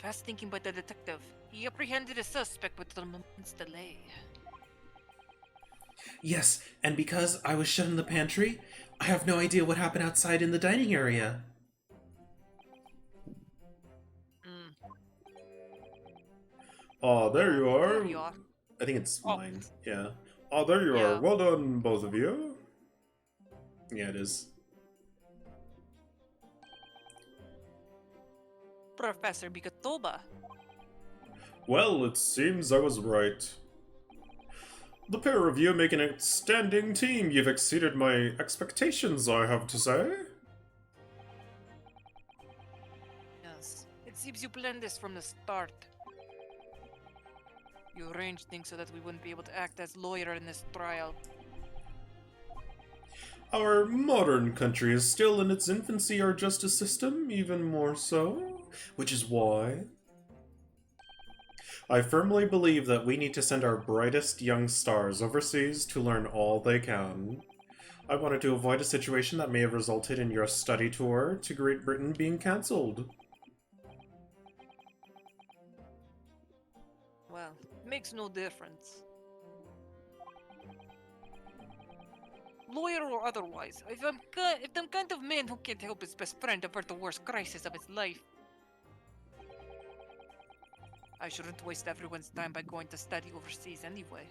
Fast thinking by the detective. He apprehended a suspect with a moment's delay. Yes, and because I was shut in the pantry, I have no idea what happened outside in the dining area. Oh, there you are. There you are. I think it's mine. Yeah. Oh, there you are. Well done, both of you. Yeah, it is. Professor Bigatoba. Well, it seems I was right. The pair of you make an outstanding team. You've exceeded my expectations, I have to say. Yes, it seems you planned this from the start. You arranged things so that we wouldn't be able to act as lawyer in this trial. Our modern country is still in its infancy, our justice system, even more so. Which is why I firmly believe that we need to send our brightest young stars overseas to learn all they can. I wanted to avoid a situation that may have resulted in your study tour to Great Britain being cancelled. Well, it makes no difference. Lawyer or otherwise, if I'm kind of man who can't help his best friend avert the worst crisis of his life, I shouldn't waste everyone's time by going to study overseas anyway.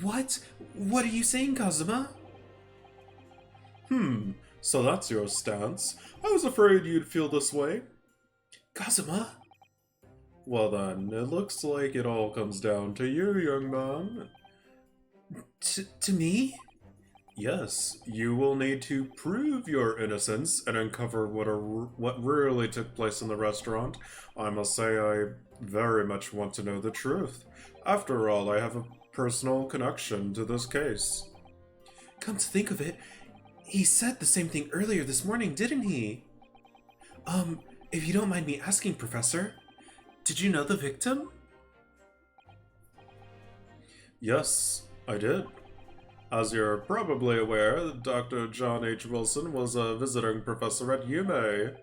What? What are you saying, Kazuma? So that's your stance. I was afraid you'd feel this way. Kazuma? Well then, it looks like it all comes down to you, young man. To me? Yes, you will need to prove your innocence and uncover what really took place in the restaurant. I must say I very much want to know the truth. After all, I have a personal connection to this case. Come to think of it, he said the same thing earlier this morning, didn't he? If you don't mind me asking, Professor, did you know the victim? Yes, I did. As you're probably aware, Dr. John H. Wilson was a visiting professor at UMA.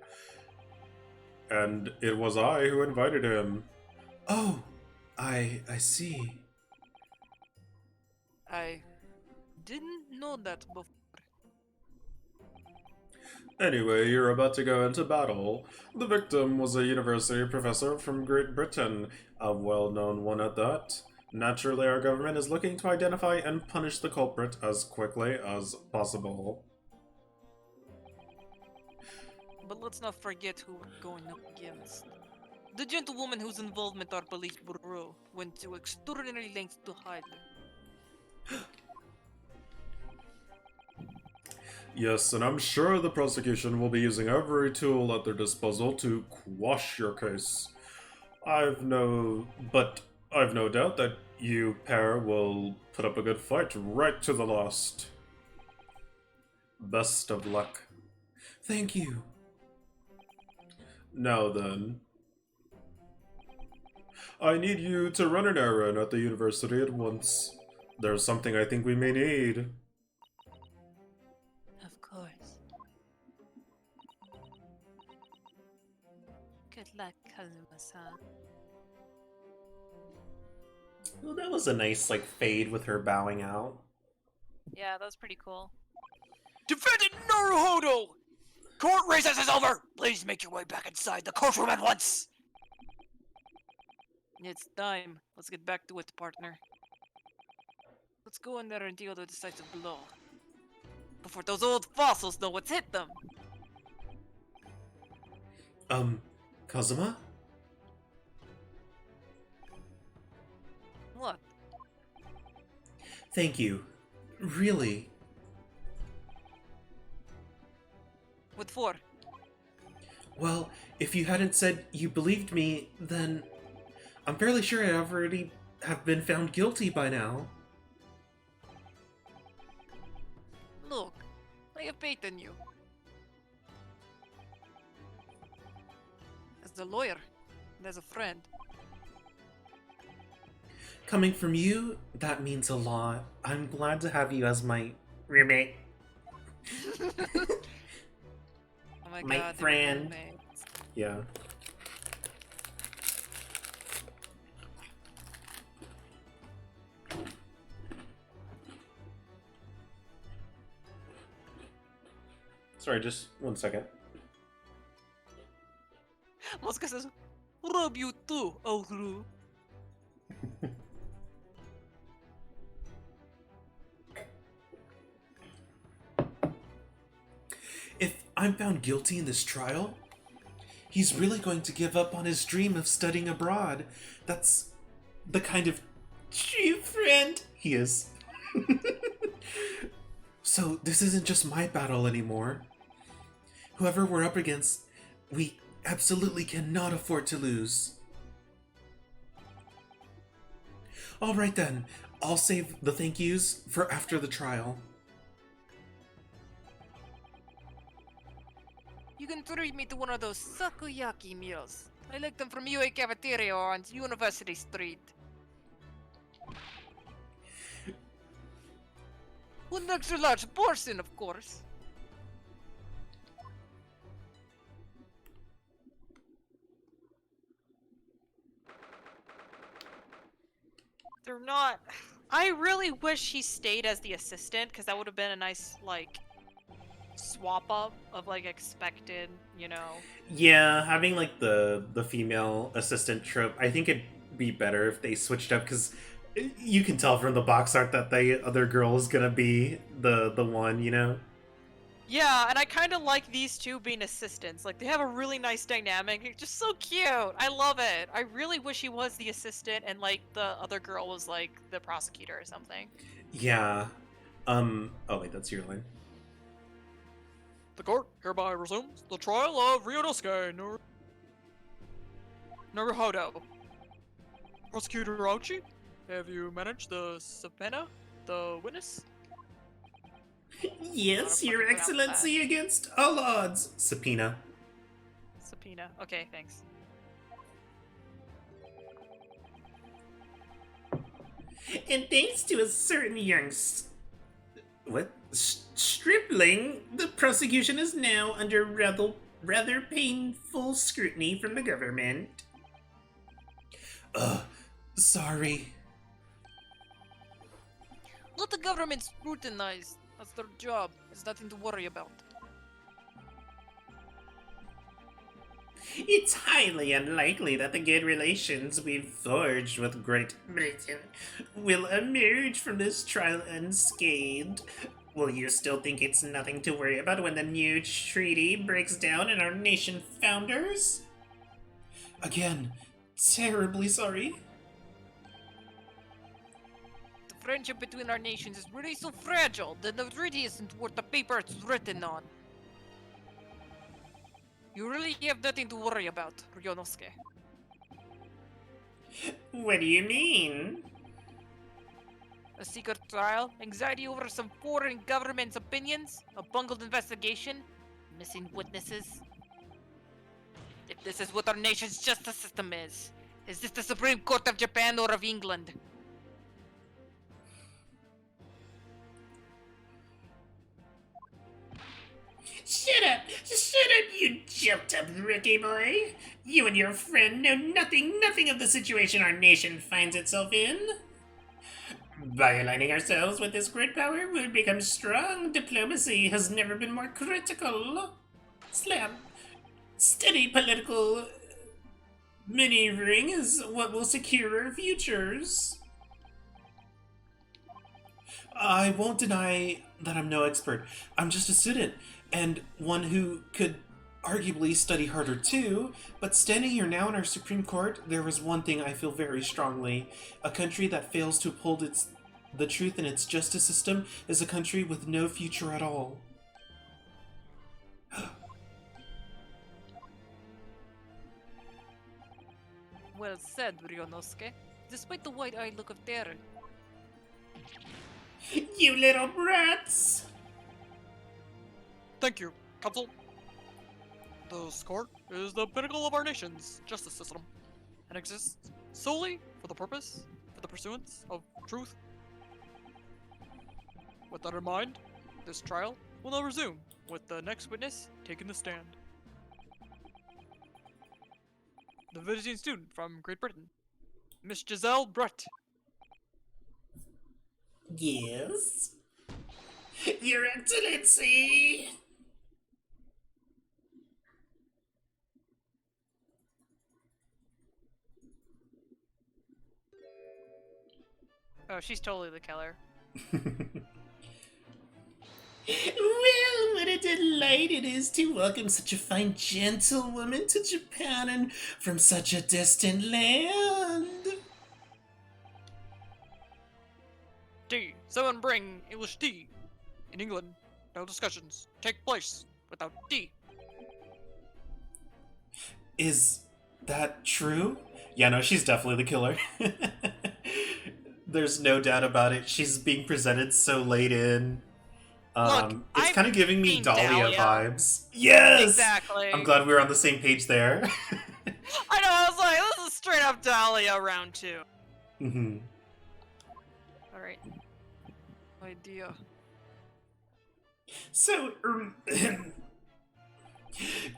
And it was I who invited him. Oh, I see. I didn't know that before. Anyway, you're about to go into battle. The victim was a university professor from Great Britain, a well-known one at that. Naturally, our government is looking to identify and punish the culprit as quickly as possible. But let's not forget who we're going up against. The gentlewoman whose involvement our police bureau went to extraordinary lengths to hide. Yes, and I'm sure the prosecution will be using every tool at their disposal to quash your case. I've no doubt that you pair will put up a good fight right to the last. Best of luck. Thank you. Now then, I need you to run an errand at the university at once. There's something I think we may need. Of course. Good luck, Kazuma-san. Well, that was a nice, fade with her bowing out. Yeah, that was pretty cool. Defendant Naruhodo! Court recess is over! Please make your way back inside the courtroom at once! It's time. Let's get back to it, partner. Let's go in there and deal the decisive blow. Before those old fossils know what's hit them! Kazuma? What? Thank you. Really. What for? Well, if you hadn't said you believed me, then I'm fairly sure I'd already have been found guilty by now. Look, I have faith in you. As a lawyer, and as a friend. Coming from you, that means a lot. I'm glad to have you as my roommate. Oh my My god, friend. they're roommates. Yeah. Sorry, just 1 second. Mosca says, "Rub you too, Ogru." If I'm found guilty in this trial, he's really going to give up on his dream of studying abroad. That's the kind of true friend he is. So this isn't just my battle anymore. Whoever we're up against, we absolutely cannot afford to lose. Alright then, I'll save the thank yous for after the trial. You can treat me to one of those sakuyaki meals. I like them from UA Cafeteria on University Street. One extra large portion, of course. They're not. I really wish he stayed as the assistant, because that would have been a nice, like, swap up of, like, expected, you know. Yeah, having like the female assistant trope, I think it'd be better if they switched up, because you can tell from the box art that the other girl is gonna be the one, you know. Yeah, and I kind of like these two being assistants. Like, they have a really nice dynamic. It's just so cute. I love it. I really wish he was the assistant and, like, the other girl was, like, the prosecutor or something. Yeah. Oh wait, that's your line. The court hereby resumes the trial of Ryunosuke Naruhodo. Prosecutor Auchi, have you managed the subpoena, the witness? Yes, Your Excellency, against all odds. Subpoena. Subpoena. Okay, thanks. And thanks to a certain young stripling, the prosecution is now under rather painful scrutiny from the government. Sorry. Let the government scrutinize. That's their job. It's nothing to worry about. It's highly unlikely that the good relations we've forged with Great Britain will emerge from this trial unscathed. Will you still think it's nothing to worry about when the new treaty breaks down and our nation founders? Again, terribly sorry. The friendship between our nations is really so fragile that the treaty isn't worth the paper it's written on. You really have nothing to worry about, Ryunosuke. What do you mean? A secret trial, anxiety over some foreign government's opinions, a bungled investigation, missing witnesses. If this is what our nation's justice system is this the Supreme Court of Japan or of England? Shut up, you jumped up rookie boy. You and your friend know nothing of the situation our nation finds itself in. By aligning ourselves with this great power, we'll become strong. Diplomacy has never been more critical. Slam. Steady political maneuvering is what will secure our futures. I won't deny that I'm no expert. I'm just a student, and one who could arguably study harder too, but standing here now in our Supreme Court, there is one thing I feel very strongly. A country that fails to uphold the truth in its justice system is a country with no future at all. Well said, Ryunosuke. Despite the wide-eyed look of terror. You little brats! Thank you, Counsel. This court is the pinnacle of our nation's justice system, and exists solely for the pursuance of truth. With that in mind, this trial will now resume, with the next witness taking the stand. The visiting student from Great Britain, Miss Giselle Brett. Yes? Your Excellency! Oh, she's totally the killer. Well, what a delight it is to welcome such a fine gentlewoman to Japan and from such a distant land. Tea. Someone bring English tea. In England, no discussions take place without tea. Is that true? Yeah, no, she's definitely the killer. There's no doubt about it. She's being presented so late in. Look, It's I've kind of giving me seen Dahlia Dahlia. vibes. Yes! Exactly. I'm glad we're on the same page there. I know, I was like, this is straight up Dahlia round 2. hmm Alright. Idea. So,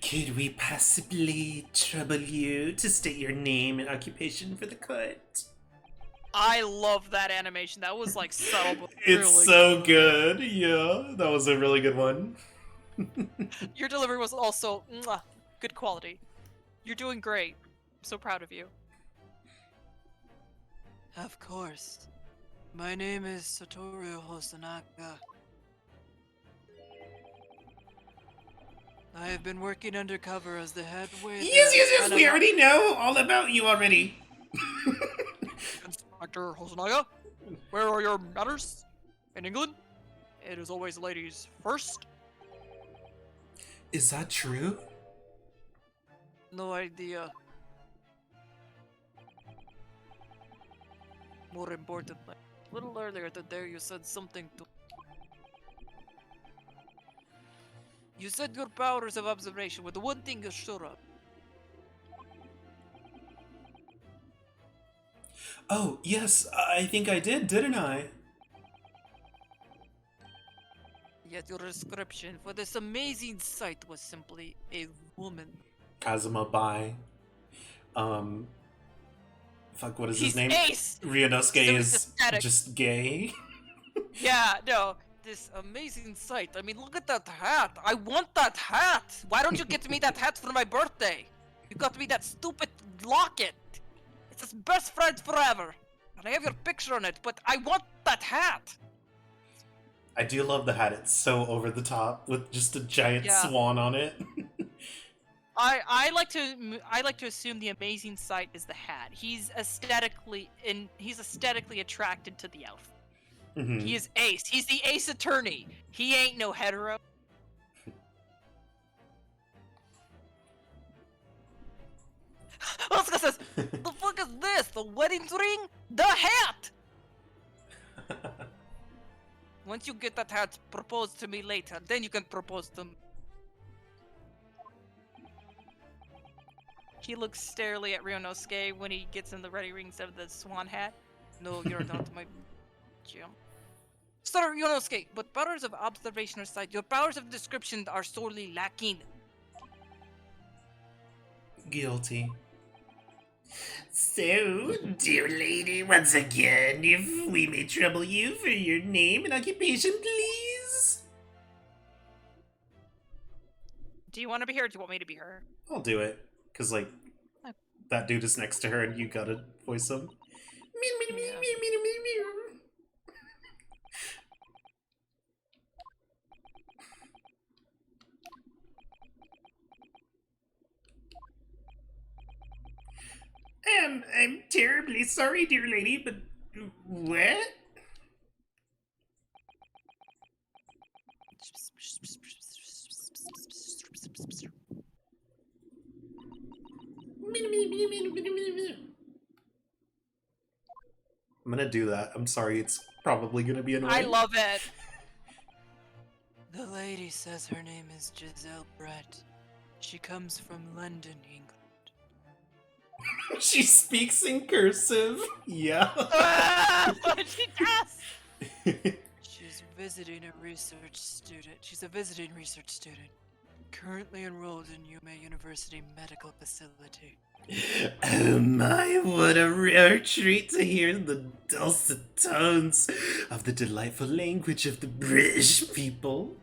could we possibly trouble you to state your name and occupation for the court? I love that animation. That was like subtle, but It's really so good. Yeah, that was a really good one. Your delivery was also good quality. You're doing great. I'm so proud of you. Of course. My name is Satoru Hosanaka. I have been working undercover as the head waiter. Yes, we already know all about you already. Inspector Hosonaga, where are your manners? In England, it is always ladies first. Is that true? No idea. More importantly, a little earlier today you said something to... You said your powers of observation were the one thing you're sure of. Oh, yes, I think I did, didn't I? Yet your description for this amazing sight was simply a woman. Kazuma Bai. Fuck, what is his name? Ace! Ryunosuke So is aesthetic. just gay. Yeah, no. This amazing sight. I mean, look at that hat. I want that hat. Why don't you get me that hat for my birthday? You got me that stupid locket. It's his best friend forever. And I have your picture on it, but I want that hat. I do love the hat. It's so over the top with just a giant Yeah. swan on it. I like to assume the amazing sight is the hat. He's aesthetically attracted to the outfit. Mhm. He is Ace. He's the Ace Attorney. He ain't no hetero. Oscar says, the fuck is this? The wedding ring? The hat! Once you get that hat, propose to me later. Then you can propose to me. He looks starely at Ryunosuke when he gets in the ready ring instead of the swan hat. No, you're not my Jim. Sir Yonosuke, but powers of observation aside, your powers of description are sorely lacking. Guilty. So, dear lady, once again, if we may trouble you for your name and occupation, please. Do you want to be her or do you want me to be her? I'll do it. Because, like, that dude is next to her and you gotta voice him. I'm terribly sorry, dear lady, but what? I'm gonna do that. I'm sorry, it's probably gonna be annoying. I love it. The lady says her name is Giselle Brett. She comes from London, England. She speaks in cursive. Yeah. She does. She's visiting a research student. She's a visiting research student. Currently enrolled in Yume University Medical Facility. Oh my, what a rare treat to hear the dulcet tones of the delightful language of the British people.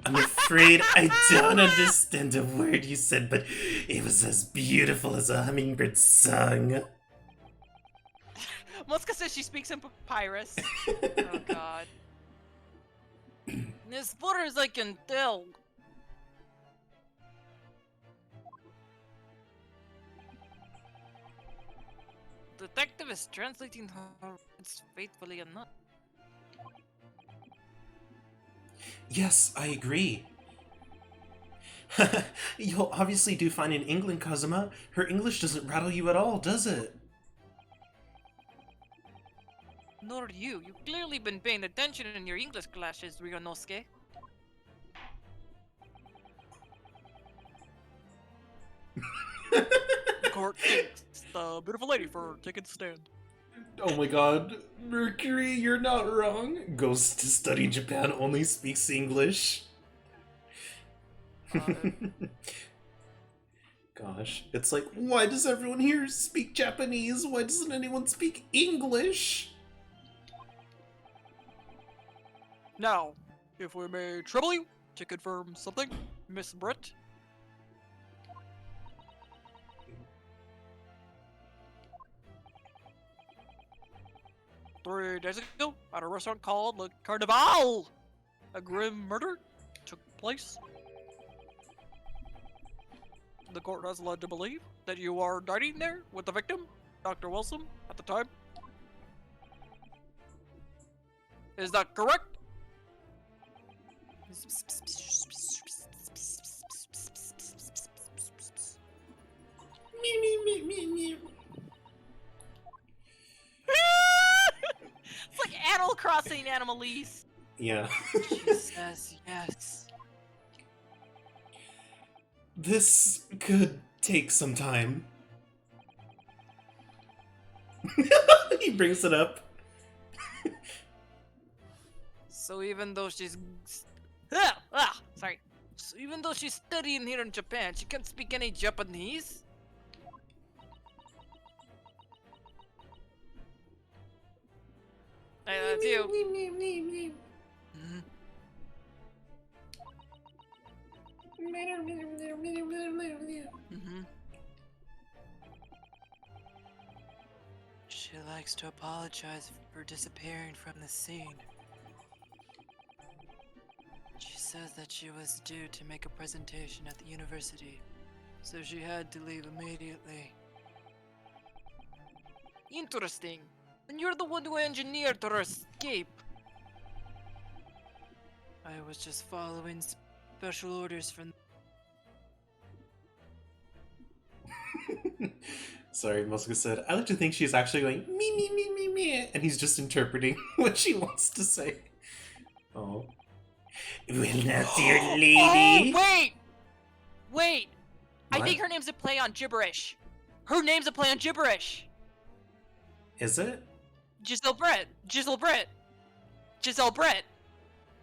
I'm afraid I don't understand a word you said, but it was as beautiful as a hummingbird's song. Muska says she speaks in papyrus. Oh god. As far as I can tell. Detective is translating her words faithfully enough. Yes, I agree. You'll obviously do fine in England, Kazuma. Her English doesn't rattle you at all, does it? Nor you. You've clearly been paying attention in your English classes, Ryunosuke. The court thanks the beautiful lady for taking the stand. Oh my god, Mercury, you're not wrong. Goes to study in Japan, only speaks English. Gosh, it's like, why does everyone here speak Japanese? Why doesn't anyone speak English? Now, if we may trouble you to confirm something, Miss Britt. Three days ago, at a restaurant called Le Carnival, a grim murder took place. The court has led to believe that you are dining there with the victim, Dr. Wilson, at the time. Is that correct? It's like Animal Crossing Animalese. Yeah. She says yes. This could take some time. He brings it up. So even though she's... sorry. So even though she's studying here in Japan, she can't speak any Japanese? Hey, that's you. Mhm. Mhm. She likes to apologize for disappearing from the scene. She says that she was due to make a presentation at the university, so she had to leave immediately. Interesting. And you're the one who engineered her escape. I was just following special orders from... Sorry, Mosuka said, I like to think she's actually going, me, and he's just interpreting what she wants to say. Oh. Well, now, dear lady. Oh, wait! Wait! I What? think her name's a play on gibberish. Her name's a play on gibberish. Is it? Giselle Brett. Giselle Brett. Giselle Brett.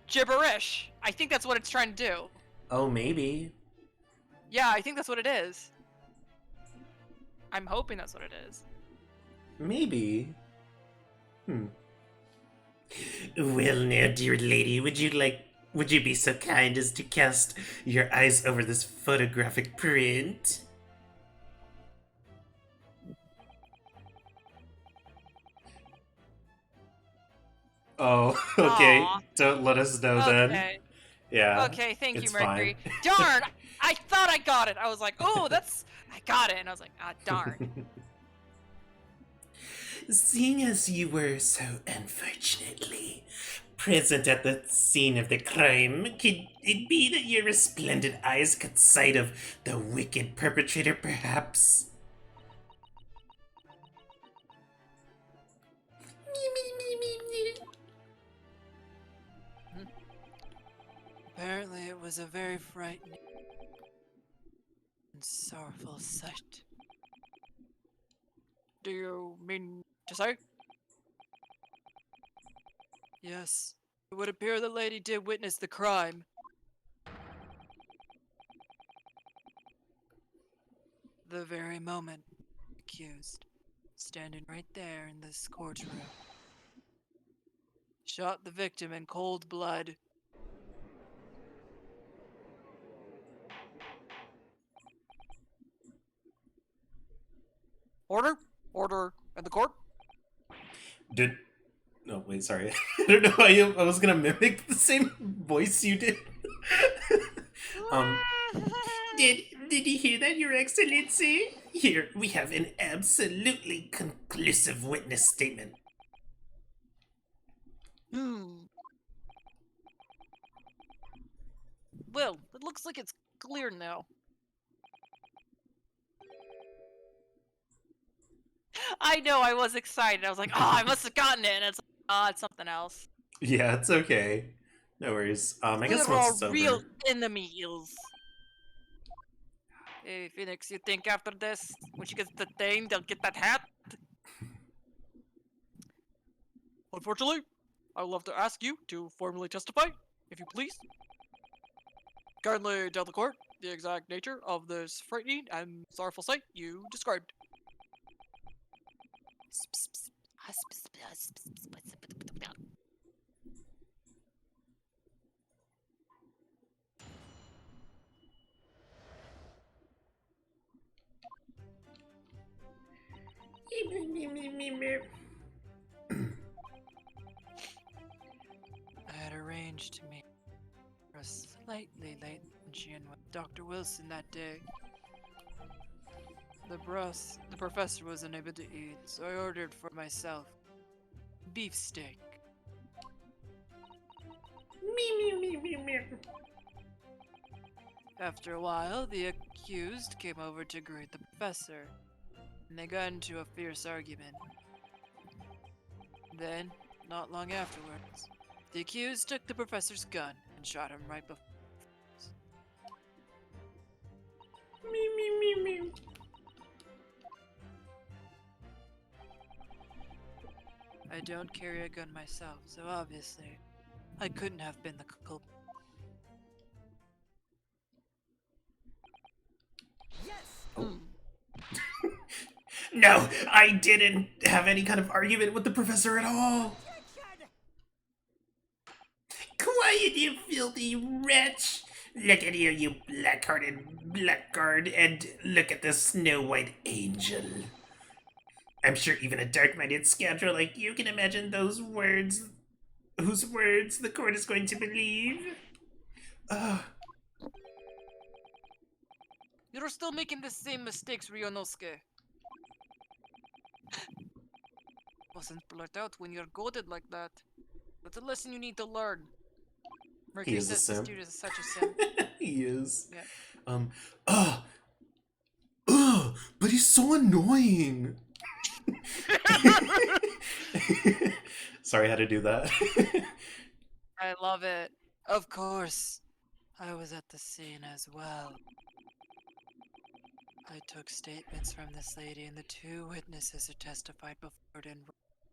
Gibberish. I think that's what it's trying to do. Oh, maybe. Yeah, I think that's what it is. I'm hoping that's what it is. Maybe. Well, now, dear lady, would you be so kind as to cast your eyes over this photographic print? Oh, okay. Aw. Don't let us know then. Okay. Yeah. Okay, thank you, it's Mercury. fine. Darn! I thought I got it. I was like, oh, I got it. And I was like, ah, darn. Seeing as you were so unfortunately present at the scene of the crime, could it be that your resplendent eyes caught sight of the wicked perpetrator, perhaps? Apparently it was a very frightening and sorrowful sight. Do you mean to say? Yes, it would appear the lady did witness the crime. The very moment accused, standing right there in this courtroom, shot the victim in cold blood. Order? Order in the court? Did Oh, wait, sorry. I don't know why I was gonna mimic the same voice you did. um, Did you hear that, Your Excellency? Here, we have an absolutely conclusive witness statement. Well, it looks like it's clear now. I know, I was excited. I was like, oh, I must have gotten it. And it's like, oh, it's something else. yeah, it's okay. No worries. I guess We're once our it's over. real enemies. Hey, Phoenix, you think after this, when she gets detained, they'll get that hat? Unfortunately, I would love to ask you to formally testify, if you please. Kindly tell the court the exact nature of this frightening and sorrowful sight you described. I had arranged to meet for a slightly late luncheon with Dr. Wilson that day. The professor was unable to eat, so I ordered for myself beefsteak. After a while, the accused came over to greet the professor, and they got into a fierce argument. Then, not long afterwards, the accused took the professor's gun and shot him right before. I don't carry a gun myself, so obviously, I couldn't have been the culprit. No, I didn't have any kind of argument with the professor at all. Quiet, you filthy wretch! Look at you, you black-hearted blackguard, and look at the Snow White Angel. I'm sure even a dark-minded scoundrel like you can imagine whose words the court is going to believe. You're still making the same mistakes, Ryonosuke. Mustn't blurt out when you're goaded like that. That's a lesson you need to learn. Mercury is a says this simp. dude is such a simp. He is. Yeah. But he's so annoying. Sorry, I had to do that. I love it. Of course. I was at the scene as well. I took statements from this lady and the 2 witnesses who testified before it and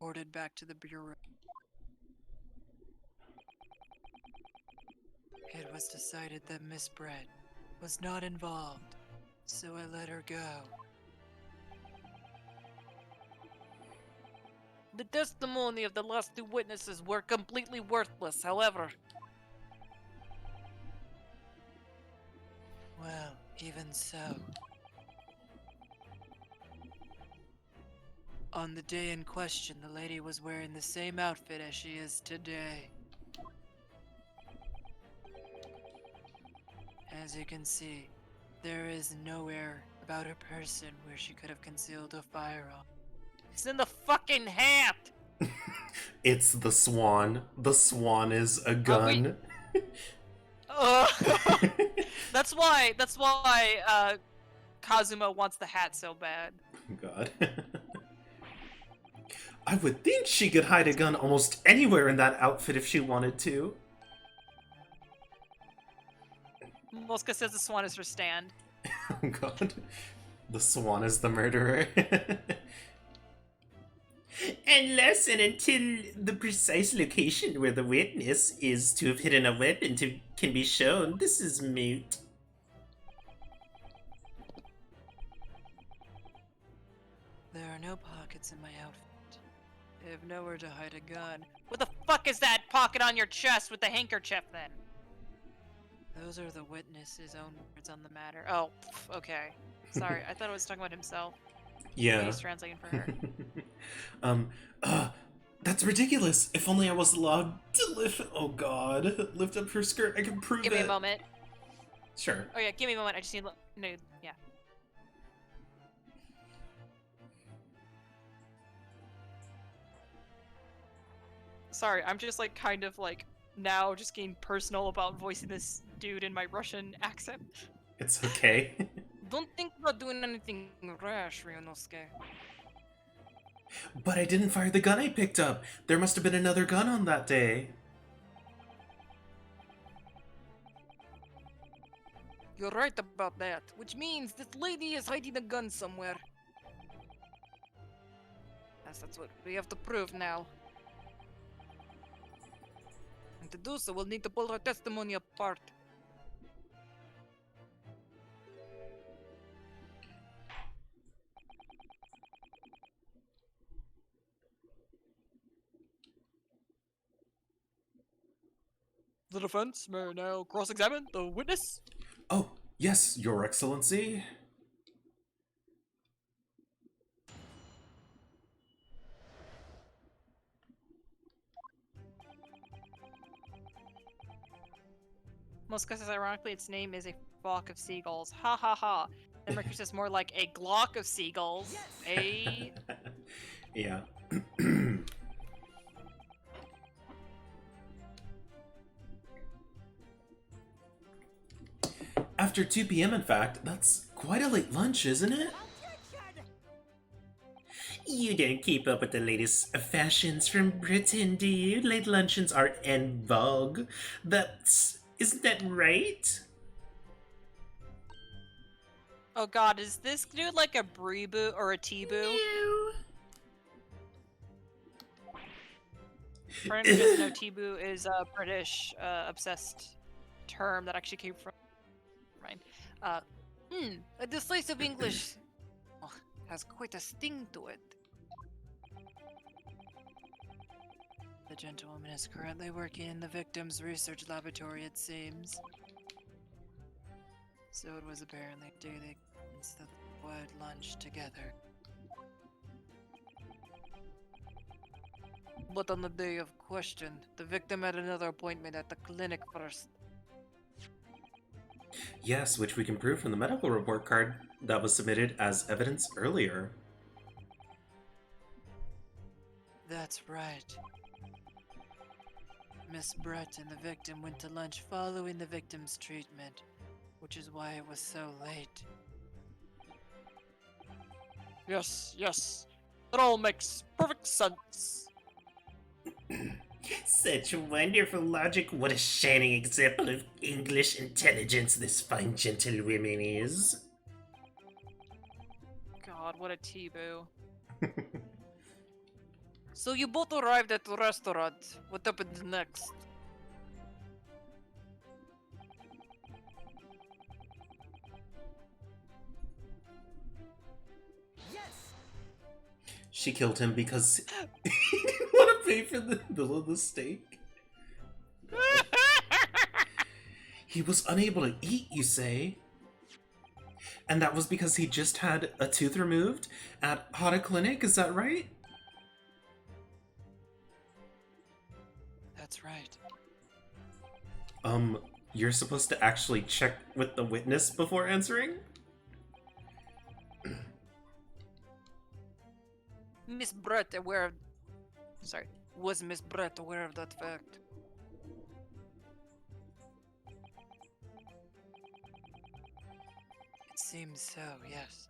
reported back to the bureau. It was decided that Miss Brett was not involved, so I let her go. The testimony of the last 2 witnesses were completely worthless, however. Well, even so. On the day in question, the lady was wearing the same outfit as she is today. As you can see, there is nowhere about her person where she could have concealed a firearm. It's in the fucking hat! It's the swan. The swan is a gun. That's why Kazuma wants the hat so bad. God. I would think she could hide a gun almost anywhere in that outfit if she wanted to. Mosca says the swan is her stand. Oh god. The swan is the murderer. Unless and until the precise location where the witness is to have hidden a weapon can be shown, this is moot. There are no pockets in my outfit. I have nowhere to hide a gun. What the fuck is that pocket on your chest with the handkerchief then? Those are the witness's own words on the matter. Oh, okay. Sorry, I thought it was talking about himself. Yeah. He's translating for her. That's ridiculous. If only I was allowed to lift. Oh God, lift up her skirt. I can prove Give it. me a moment. Sure. Oh yeah, give me a moment. I just need no. Yeah. Sorry, I'm just like kind of like now just getting personal about voicing this dude in my Russian accent. It's okay. Don't think about doing anything rash, Ryunosuke. But I didn't fire the gun I picked up. There must have been another gun on that day. You're right about that, which means this lady is hiding a gun somewhere. Yes, that's what we have to prove now. And to do so, we'll need to pull her testimony apart. The defense may now cross-examine the witness. Oh, yes, Your Excellency. Most cases, ironically, its name is a flock of seagulls. Ha ha ha. And Mercury is more like a glock of seagulls. A. Yeah. After 2 p.m., in fact, that's quite a late lunch, isn't it? You don't keep up with the latest fashions from Britain, do you? Late luncheons are en vogue. Isn't that right? Oh god, is this dude like a Bree-boo or a T-boo? For anyone who doesn't know, T-boo is a British obsessed term that actually came from. Right. A decisive English has quite a sting to it. The gentlewoman is currently working in the victim's research laboratory, it seems. So it was apparently daily occurrence that they would lunch together. But on the day of question, the victim had another appointment at the clinic first. Yes, which we can prove from the medical report card that was submitted as evidence earlier. That's right. Miss Brett and the victim went to lunch following the victim's treatment, which is why it was so late. Yes, yes. It all makes perfect sense. Such wonderful logic. What a shining example of English intelligence this fine gentlewoman is. God, what a T-boo. So you both arrived at the restaurant. What happened next? She killed him because he didn't want to pay for the bill of the steak. He was unable to eat, you say? And that was because he just had a tooth removed at Hada Clinic, is that right? That's right. You're supposed to actually check with the witness before answering? Miss Brett aware of... Sorry. Was Miss Brett aware of that fact? It seems so, yes.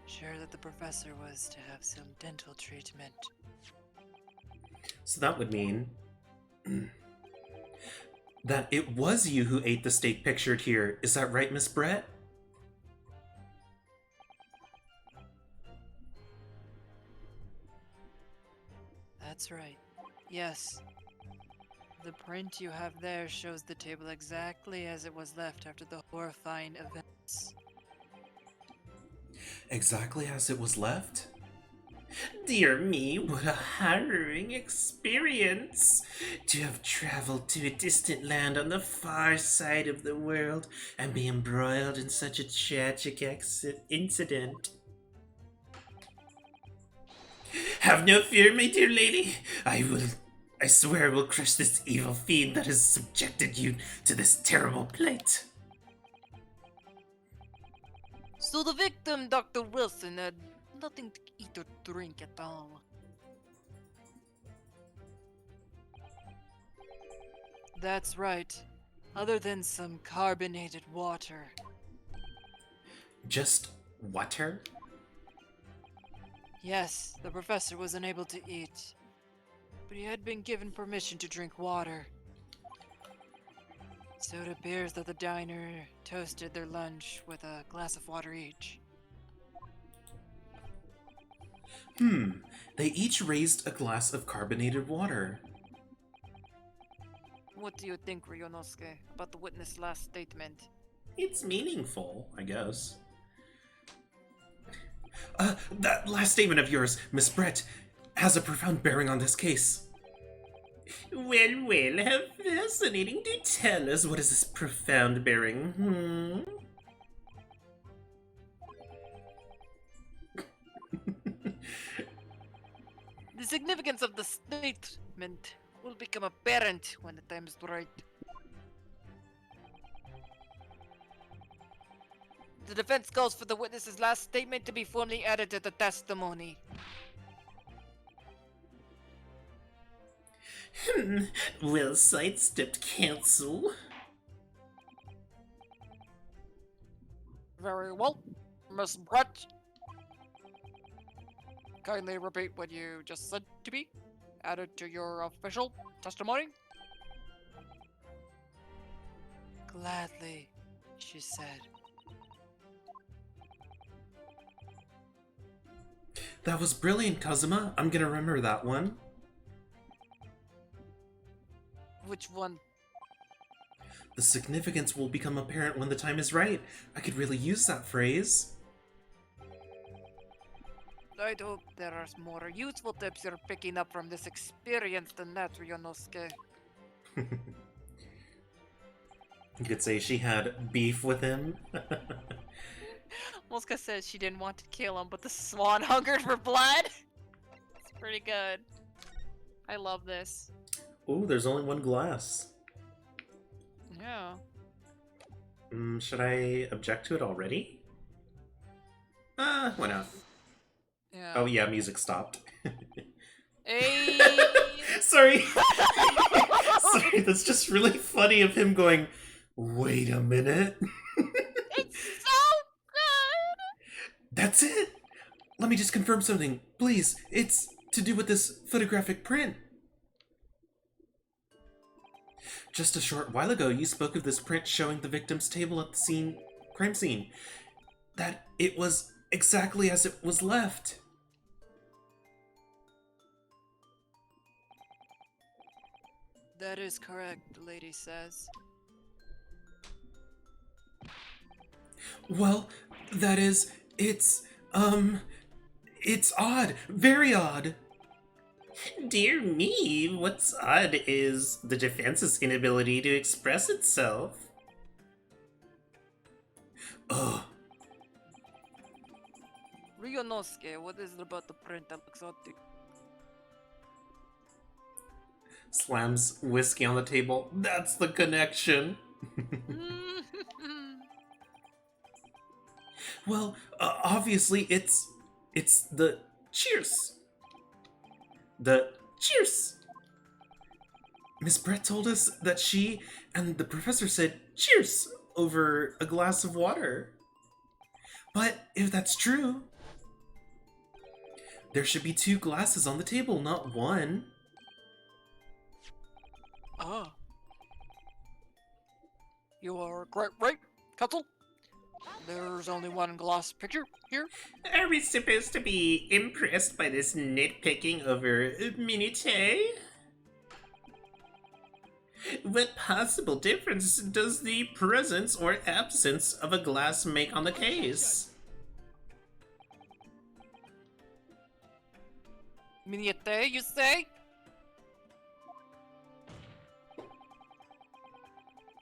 Sure that the professor was to have some dental treatment. So that would mean that it was you who ate the steak pictured here. Is that right, Miss Brett? That's right. Yes. The print you have there shows the table exactly as it was left after the horrifying events. Exactly as it was left? Dear me, what a harrowing experience! To have traveled to a distant land on the far side of the world and be embroiled in such a tragic incident. Have no fear, my dear lady. I swear I will crush this evil fiend that has subjected you to this terrible plight. So the victim, Dr. Wilson, had nothing to eat or drink at all. That's right. Other than some carbonated water. Just water? Yes, the professor was unable to eat, but he had been given permission to drink water. So it appears that the diner toasted their lunch with a glass of water each. They each raised a glass of carbonated water. What do you think, Ryonosuke, about the witness' last statement? It's meaningful, I guess. That last statement of yours, Miss Brett, has a profound bearing on this case. Well, how fascinating. Do tell us, what is this profound bearing, The significance of the statement will become apparent when the time is right. The defense calls for the witness's last statement to be formally added to the testimony. Well sidestepped, counsel. Very well. Miss Brett. Kindly repeat what you just said to me. Added to your official testimony. Gladly, she said. That was brilliant, Kazuma. I'm gonna remember that one. Which one? The significance will become apparent when the time is right. I could really use that phrase. I'd hope there are more useful tips you're picking up from this experience than that, Ryonosuke. You could say she had beef with him. Moska says she didn't want to kill him, but the swan hungered for blood. It's pretty good. I love this. Ooh, there's only one glass. Yeah. Should I object to it already? Why not? Yeah. Oh yeah, music stopped. Hey. Sorry. Sorry, that's just really funny of him going, wait a minute. It's so good. That's it! Let me just confirm something, please. It's to do with this photographic print. Just a short while ago, you spoke of this print showing the victim's table at the crime scene. That it was exactly as it was left. That is correct, the lady says. Well, that is, it's odd. Very odd. Dear me, what's odd is the defense's inability to express itself. Ugh. Ryonosuke, what is it about the print that looks odd to you? Slams whiskey on the table. That's the connection. Well, obviously it's the cheers. The cheers. Miss Brett told us that she and the professor said cheers over a glass of water. But if that's true, there should be 2 glasses on the table, not 1. Ah. You are quite right, Counsel. There's only one glass picture here. Are we supposed to be impressed by this nitpicking over minutiae? What possible difference does the presence or absence of a glass make on the case? Minute, you say?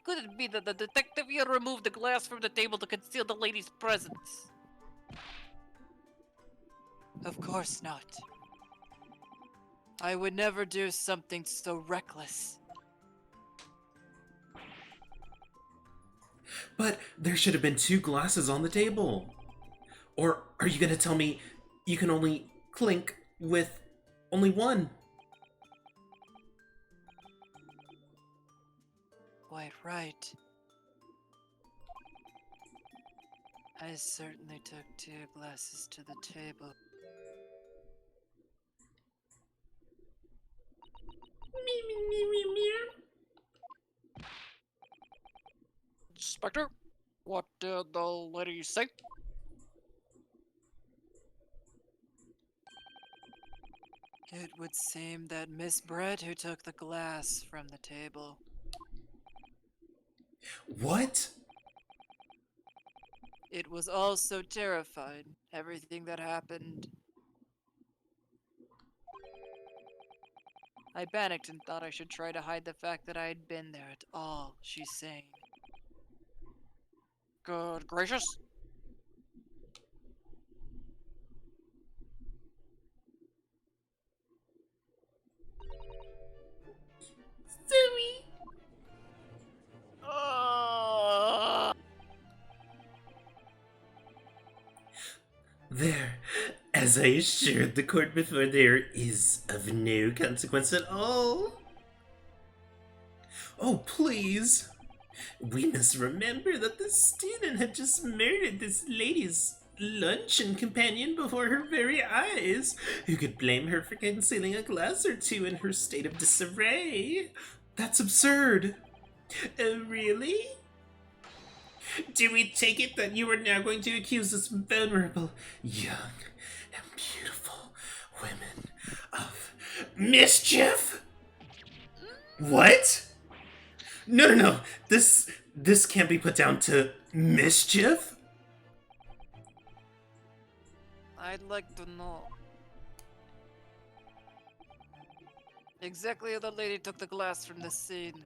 Could it be that the detective here removed the glass from the table to conceal the lady's presence? Of course not. I would never do something so reckless. But there should have been 2 glasses on the table. Or are you gonna tell me you can only clink with only one? Quite right. I certainly took 2 glasses to the table. Inspector, what did the lady say? It would seem that Miss Brett who took the glass from the table. What? It was all so terrified, everything that happened. I panicked and thought I should try to hide the fact that I had been there at all, she's saying. Good gracious. Sorry. There, as I assured the court before, there is of no consequence at all. Oh, please. We must remember that the student had just murdered this lady's luncheon companion before her very eyes. Who could blame her for concealing a glass or 2 in her state of disarray? That's absurd. Oh, really? Do we take it that you are now going to accuse this vulnerable, young, and beautiful women of mischief? What? No. This can't be put down to mischief? I'd like to know. Exactly how the lady took the glass from the scene.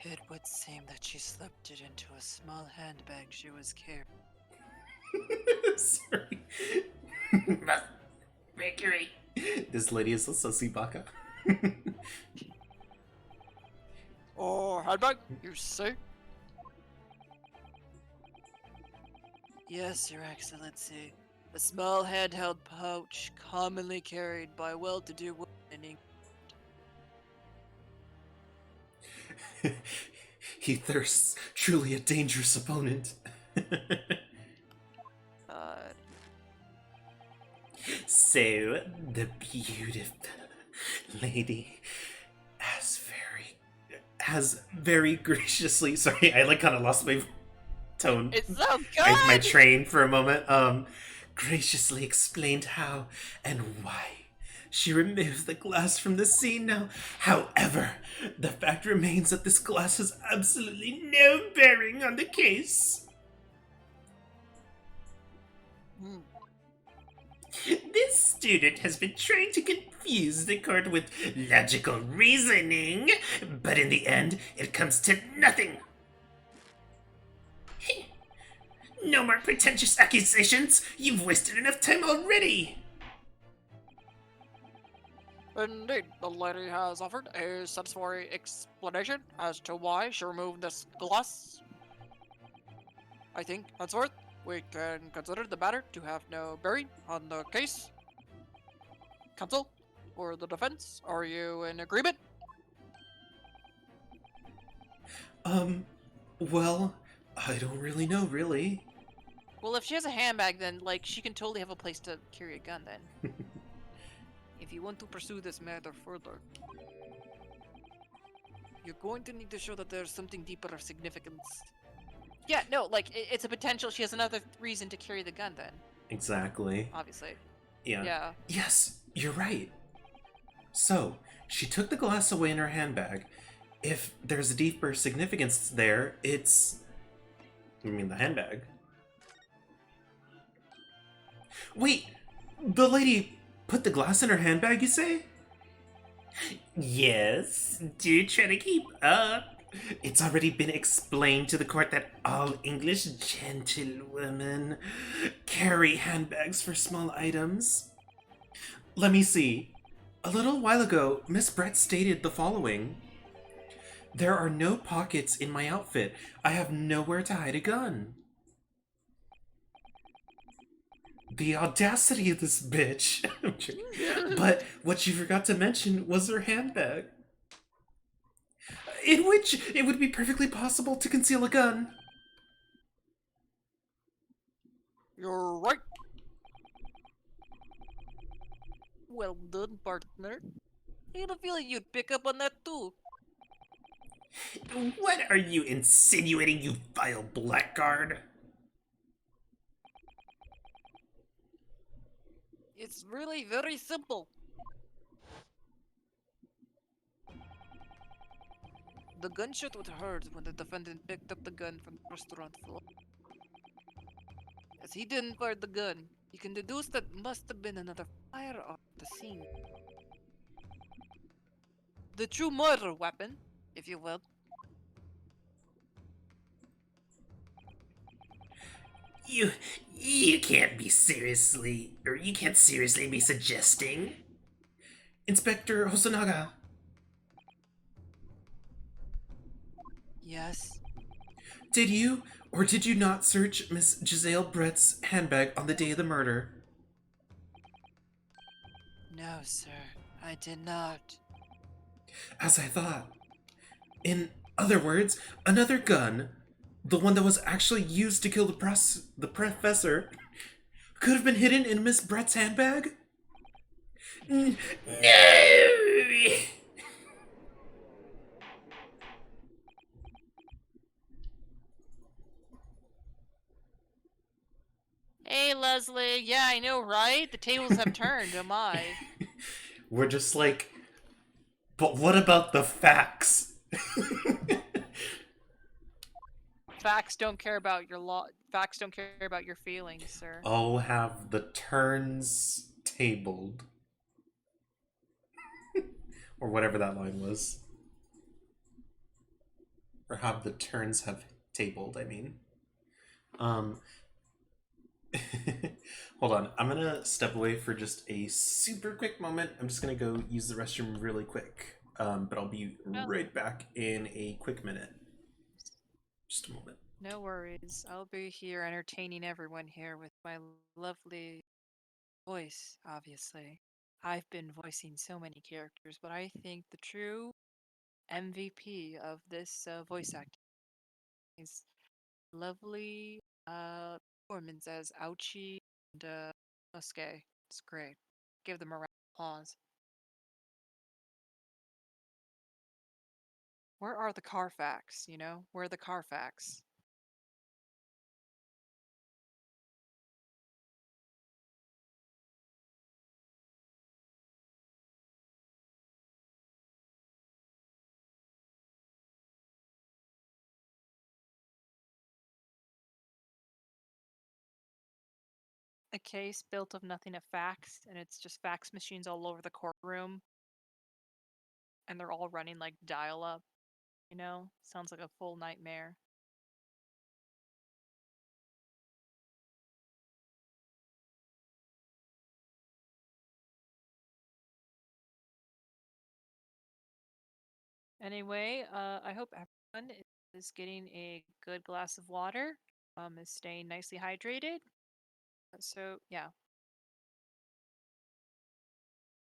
It would seem that she slipped it into a small handbag she was carrying. Sorry. Mercury. This lady is a sussy baka. Oh, handbag, you say? Yes, Your Excellency. A small handheld pouch commonly carried by well-to-do women in England. He thirsts. Truly a dangerous opponent. So, the beautiful lady has very graciously, sorry, I kind of lost my tone. It's so good! My train for a moment. Graciously explained how and why she removed the glass from the scene now. However, the fact remains that this glass has absolutely no bearing on the case. This student has been trying to confuse the court with logical reasoning, but in the end, it comes to nothing. No more pretentious accusations. You've wasted enough time already. Indeed, the lady has offered a satisfactory explanation as to why she removed this glass. I think, henceforth, we can consider the matter to have no bearing on the case. Counsel, or the defense, are you in agreement? Well, I don't really know, really. Well, if she has a handbag, then, like, she can totally have a place to carry a gun, then. If you want to pursue this matter further, you're going to need to show that there's something deeper of significance. Yeah, no, like, it's a potential. She has another reason to carry the gun, then. Exactly. Obviously. Yeah. Yeah. Yes, you're right. So, she took the glass away in her handbag. If there's a deeper significance there, it's... I mean, the handbag. Wait, the lady put the glass in her handbag, you say? Yes, do try to keep up. It's already been explained to the court that all English gentlewomen carry handbags for small items. Let me see. A little while ago, Miss Brett stated the following. There are no pockets in my outfit. I have nowhere to hide a gun. The audacity of this bitch. But what you forgot to mention was her handbag, in which it would be perfectly possible to conceal a gun. You're right. Well done, partner. I had a feeling you'd pick up on that too. What are you insinuating, you vile blackguard? It's really very simple. The gunshot was heard when the defendant picked up the gun from the restaurant floor. As he didn't fire the gun, you can deduce that must have been another firearm at the scene. The true murder weapon, if you will. You can't be seriously, or you can't seriously be suggesting. Inspector Hosonaga, Yes. did you or did you not search Miss Giselle Brett's handbag on the day of the murder? No, sir. I did not. As I thought. In other words, another gun, the one that was actually used to kill the professor, could have been hidden in Miss Brett's handbag? No! Hey, Leslie. Yeah, I know, right? The tables have turned, oh my. We're just like, but what about the facts? Facts don't care about your Facts don't care about your feelings, sir. Oh, have the turns tabled. Or whatever that line was. Or have the turns have tabled, I mean. Hold on, I'm gonna step away for just a super quick moment. I'm just gonna go use the restroom really quick. But I'll be right back in a quick minute. Just a moment. No worries. I'll be here entertaining everyone here with my lovely voice, obviously. I've been voicing so many characters, but I think the true MVP of this voice acting is lovely performance as Ouchie and Muske. It's great. Give them a round of applause. Where are the Carfax, you know? Where are the Carfax? A case built of nothing but facts, and it's just fax machines all over the courtroom, and they're all running like dial up, you know? Sounds like a full nightmare. Anyway, I hope everyone is getting a good glass of water, is staying nicely hydrated. So, yeah.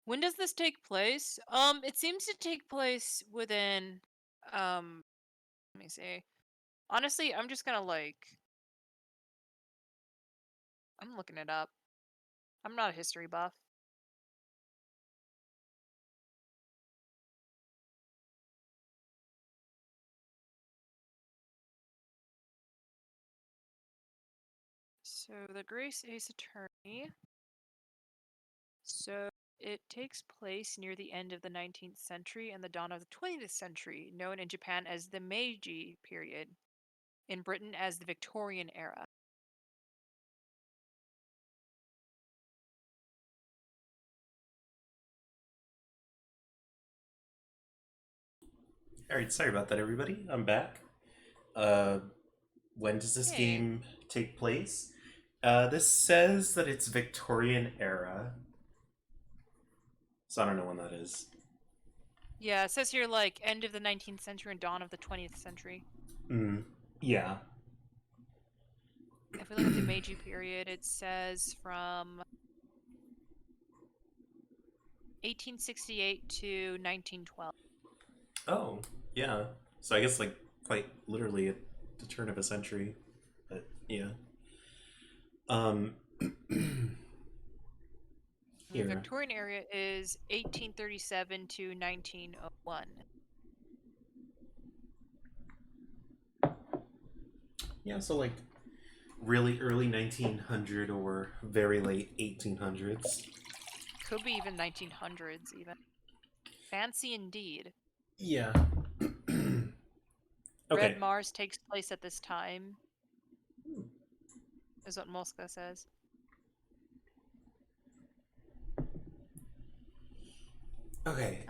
When does this take place? It seems to take place within, let me see. Honestly, I'm just gonna I'm looking it up. I'm not a history buff. So, the Grace Ace Attorney. So, it takes place near the end of the 19th century and the dawn of the 20th century, known in Japan as the Meiji period, in Britain as the Victorian era. Alright, sorry about that, everybody. I'm back. When does this game take place? This says that it's Victorian era. So I don't know when that is. Yeah, it says here like end of the 19th century and dawn of the 20th century. Yeah. If we look at the Meiji period, it says from 1868 to 1912. Oh, yeah. So I guess like quite literally at the turn of a century. But yeah. The Here. Victorian era is 1837 to 1901. Yeah, so like really early 1900 or very late 1800s. Could be even 1900s even. Fancy indeed. Yeah. Red Mars takes place at this time. Is what Mosca says. Okay,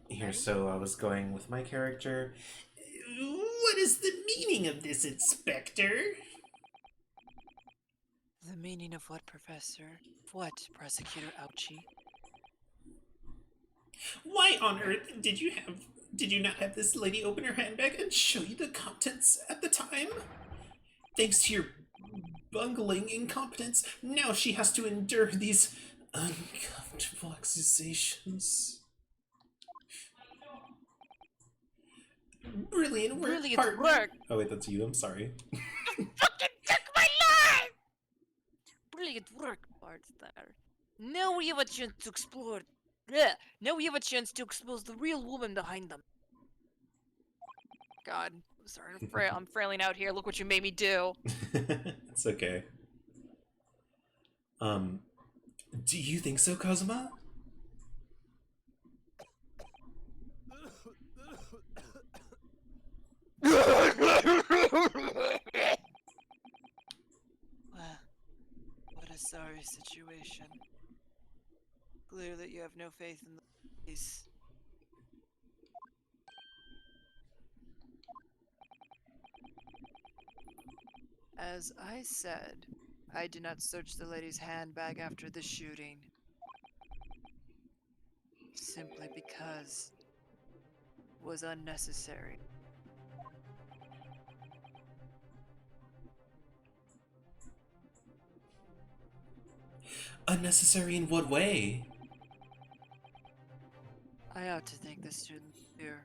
here, Ready? so I was going with my character. What is the meaning of this, Inspector? The meaning of what, Professor? What, Prosecutor Ouchie? Why on earth did you not have this lady open her handbag and show you the contents at the time? Thanks to your bungling incompetence, now she has to endure these uncomfortable accusations. Brilliant work, Brilliant work! Oh wait, that's you, I'm sorry. Fucking took my line! Brilliant work, Bardstar. Now we have a chance to explore. Now we have a chance to expose the real woman behind them. God, sorry, I'm frailing out here. Look what you made me do. It's okay. Do you think so, Kazuma? What a sorry situation. Clear that you have no faith in the police. As I said, I did not search the lady's handbag after the shooting. Simply because it was unnecessary. Unnecessary in what way? I ought to thank the student here.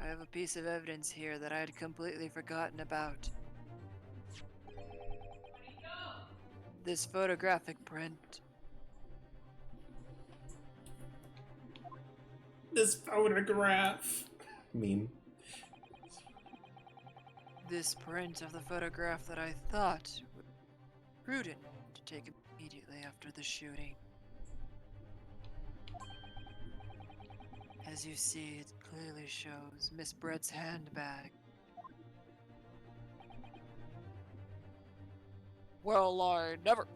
I have a piece of evidence here that I had completely forgotten about. This photographic print. This photograph. Meme. This print of the photograph that I thought would be prudent to take immediately after the shooting. As you see, it clearly shows Miss Brett's handbag. Well, I never.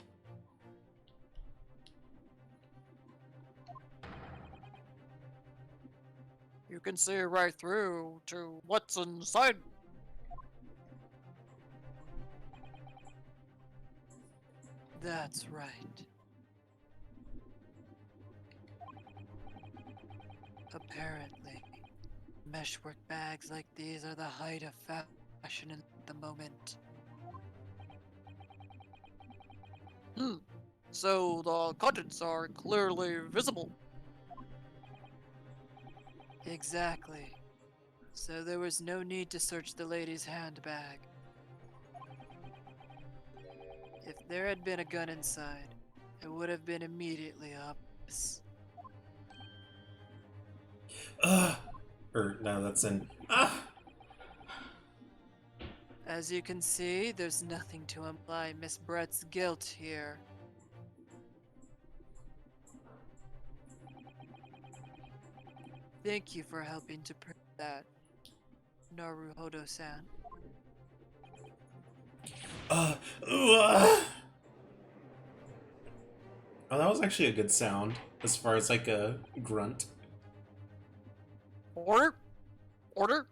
You can see right through to what's inside. That's right. Apparently, meshwork bags like these are the height of fashion at the moment. So the contents are clearly visible. Exactly. So there was no need to search the lady's handbag. If there had been a gun inside, it would have been immediately obvious. No, that's in. As you can see, there's nothing to imply Miss Brett's guilt here. Thank you for helping to prove that, Naruhodo-san. Oh, that was actually a good sound, as far as like a grunt. Order? Order?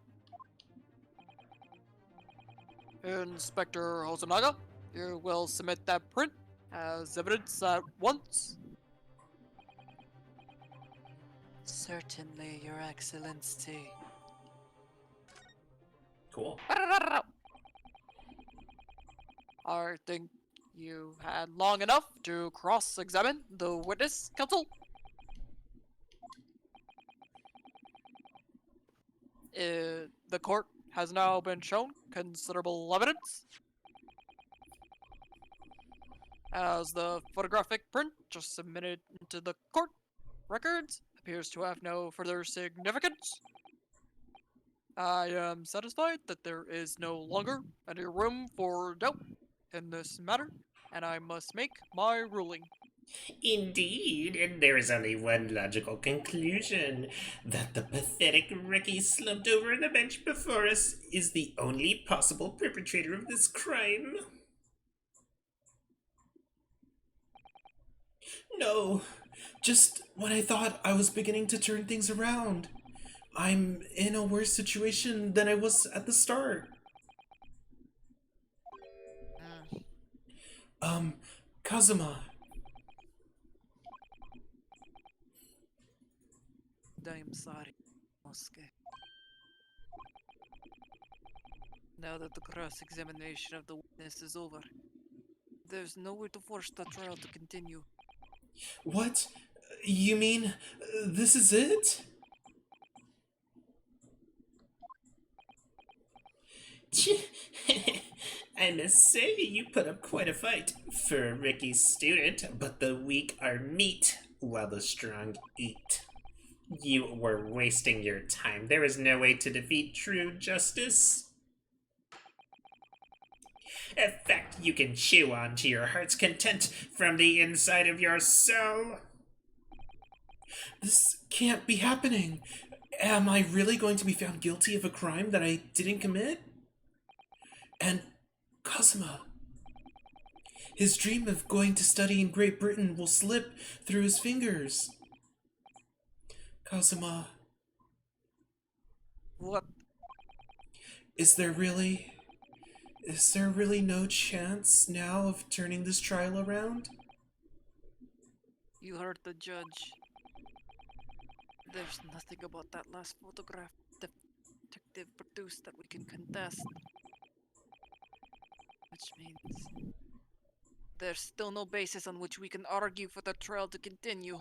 Inspector Hosonaga, you will submit that print as evidence at once. Certainly, Your Excellency. Cool. I think you had long enough to cross-examine the witness, counsel. The court has now been shown considerable evidence, as the photographic print just submitted into the court records appears to have no further significance. I am satisfied that there is no longer any room for doubt in this matter, and I must make my ruling. Indeed, and there is only one logical conclusion: that the pathetic Ricky slumped over on the bench before us is the only possible perpetrator of this crime. No, just when I thought I was beginning to turn things around. I'm in a worse situation than I was at the start. Kazuma. I am sorry, Mosuke. Now that the cross-examination of the witness is over, there's no way to force the trial to continue. What? You mean this is it? I must say, you put up quite a fight for a Ricky student, but the weak are meat while the strong eat. You were wasting your time. There is no way to defeat true justice. In fact, you can chew on to your heart's content from the inside of your soul. This can't be happening. Am I really going to be found guilty of a crime that I didn't commit? And Kazuma. His dream of going to study in Great Britain will slip through his fingers. Kazuma. What? Is there really no chance now of turning this trial around? You heard the judge. There's nothing about that last photograph the detective produced that we can contest. Which means there's still no basis on which we can argue for the trial to continue.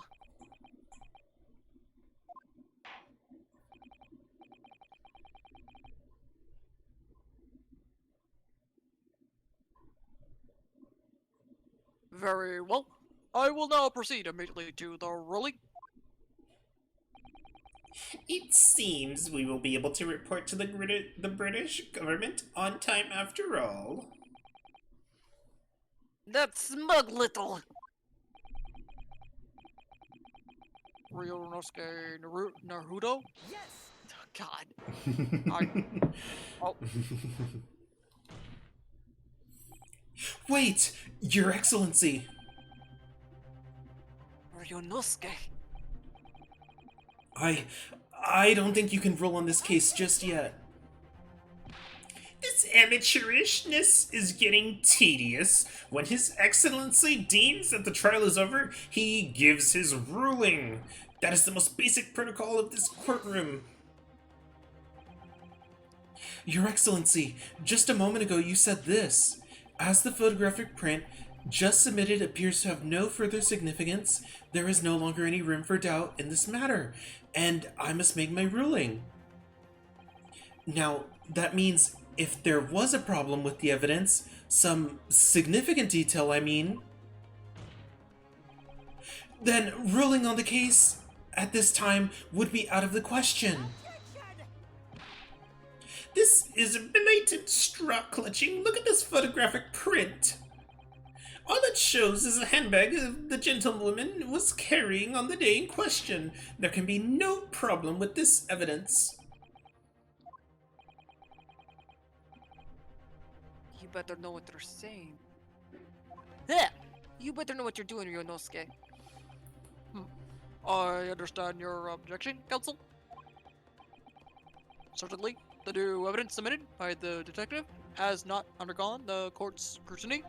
Very well. I will now proceed immediately to the ruling. It seems we will be able to report to the British government on time after all. That smug little... Ryunosuke Naruto? Yes! Oh, God. Oh. Wait, Your Excellency. Ryunosuke. I don't think you can rule on this case just yet. This amateurishness is getting tedious. When His Excellency deems that the trial is over, he gives his ruling. That is the most basic protocol of this courtroom. Your Excellency, just a moment ago you said this. As the photographic print just submitted appears to have no further significance, there is no longer any room for doubt in this matter, and I must make my ruling. Now, that means if there was a problem with the evidence, some significant detail, I mean, then ruling on the case at this time would be out of the question. This is blatant straw clutching. Look at this photographic print. All it shows is a handbag the gentlewoman was carrying on the day in question. There can be no problem with this evidence. You better know what they're saying. Yeah, you better know what you're doing, Ryunosuke. I understand your objection, counsel. Certainly, The new evidence submitted by the detective has not undergone the court's scrutiny.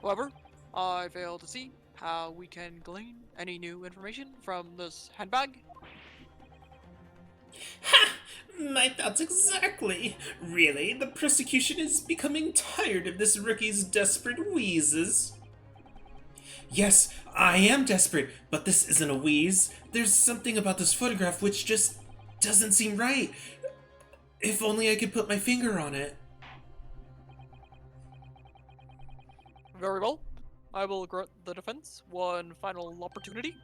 However, I fail to see how we can glean any new information from this handbag. Ha! My thoughts exactly. Really, the prosecution is becoming tired of this rookie's desperate wheezes. Yes, I am desperate, but this isn't a wheeze. There's something about this photograph which just doesn't seem right. If only I could put my finger on it. Very well. I will grant the defense one final opportunity.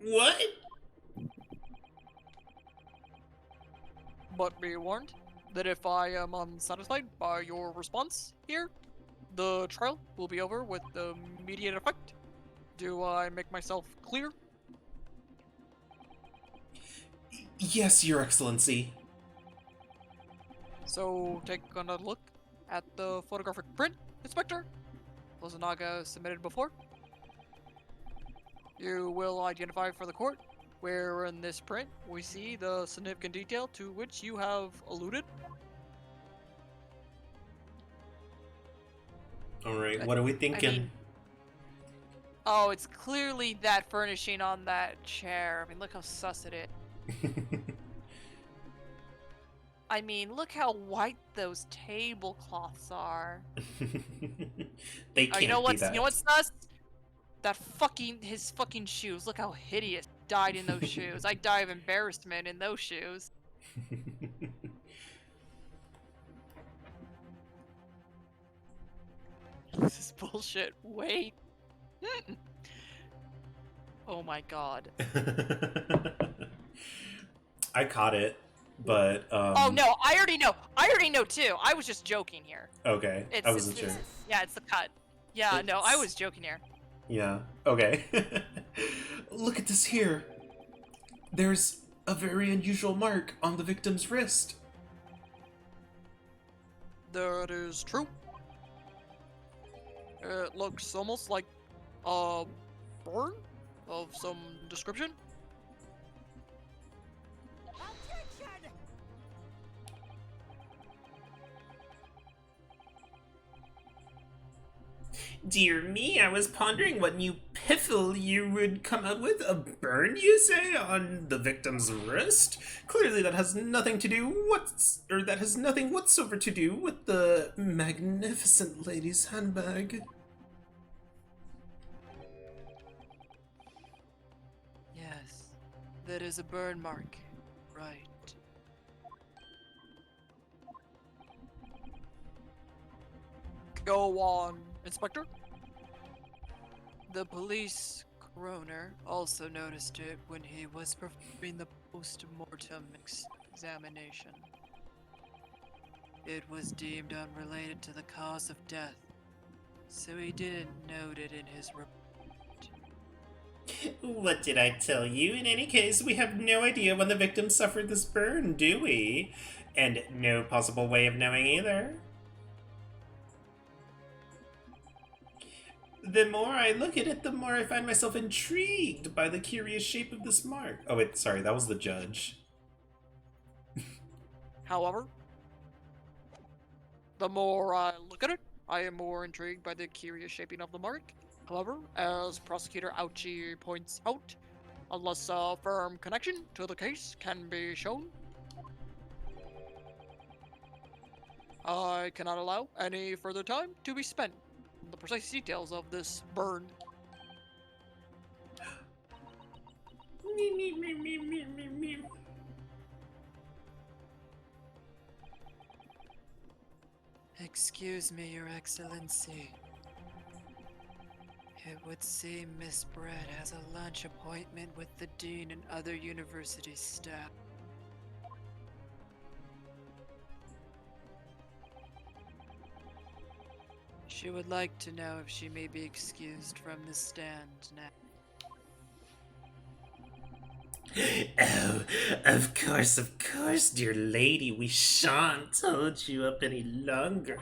What? But be warned that if I am unsatisfied by your response here, the trial will be over with immediate effect. Do I make myself clear? Yes, Your Excellency. So take another look at the photographic print, Inspector. Ozanaga submitted before. You will identify for the court where in this print we see the significant detail to which you have alluded. Alright, what are we thinking? I mean, oh, it's clearly that furnishing on that chair. I mean, look how sus it is. I mean, look how white those tablecloths are. They can't you know be that. You know what's sus? His fucking shoes. Look how hideous died in those shoes. I die of embarrassment in those shoes. This is bullshit. Wait. Oh my god. I caught it, but Oh no, I already know. I already know too. I was just joking here. Okay, I wasn't sure. Yeah, it's the cut. Yeah, no, I was joking here. Yeah. Okay. Look at this here. There's a very unusual mark on the victim's wrist. That is true. It looks almost like a burn of some description. Dear me, I was pondering what new piffle you would come up with. A burn, you say, on the victim's wrist? Clearly that has nothing to do that has nothing whatsoever to do with the magnificent lady's handbag. Yes, that is a burn mark. Right. Go on, Inspector. The police coroner also noticed it when he was performing the post-mortem examination. It was deemed unrelated to the cause of death, so he didn't note it in his report. What did I tell you? In any case, we have no idea when the victim suffered this burn, do we? And no possible way of knowing either. The more I look at it, the more I find myself intrigued by the curious shape of this mark. Oh wait, sorry, that was the judge. However, the more I look at it, I am more intrigued by the curious shaping of the mark. However, as Prosecutor Ouchie points out, unless a firm connection to the case can be shown, I cannot allow any further time to be spent on the precise details of this burn. Excuse me, Your Excellency. It would seem Miss Brett has a lunch appointment with the Dean and other university staff. She would like to know if she may be excused from the stand now. Oh, of course, dear lady, we shan't hold you up any longer.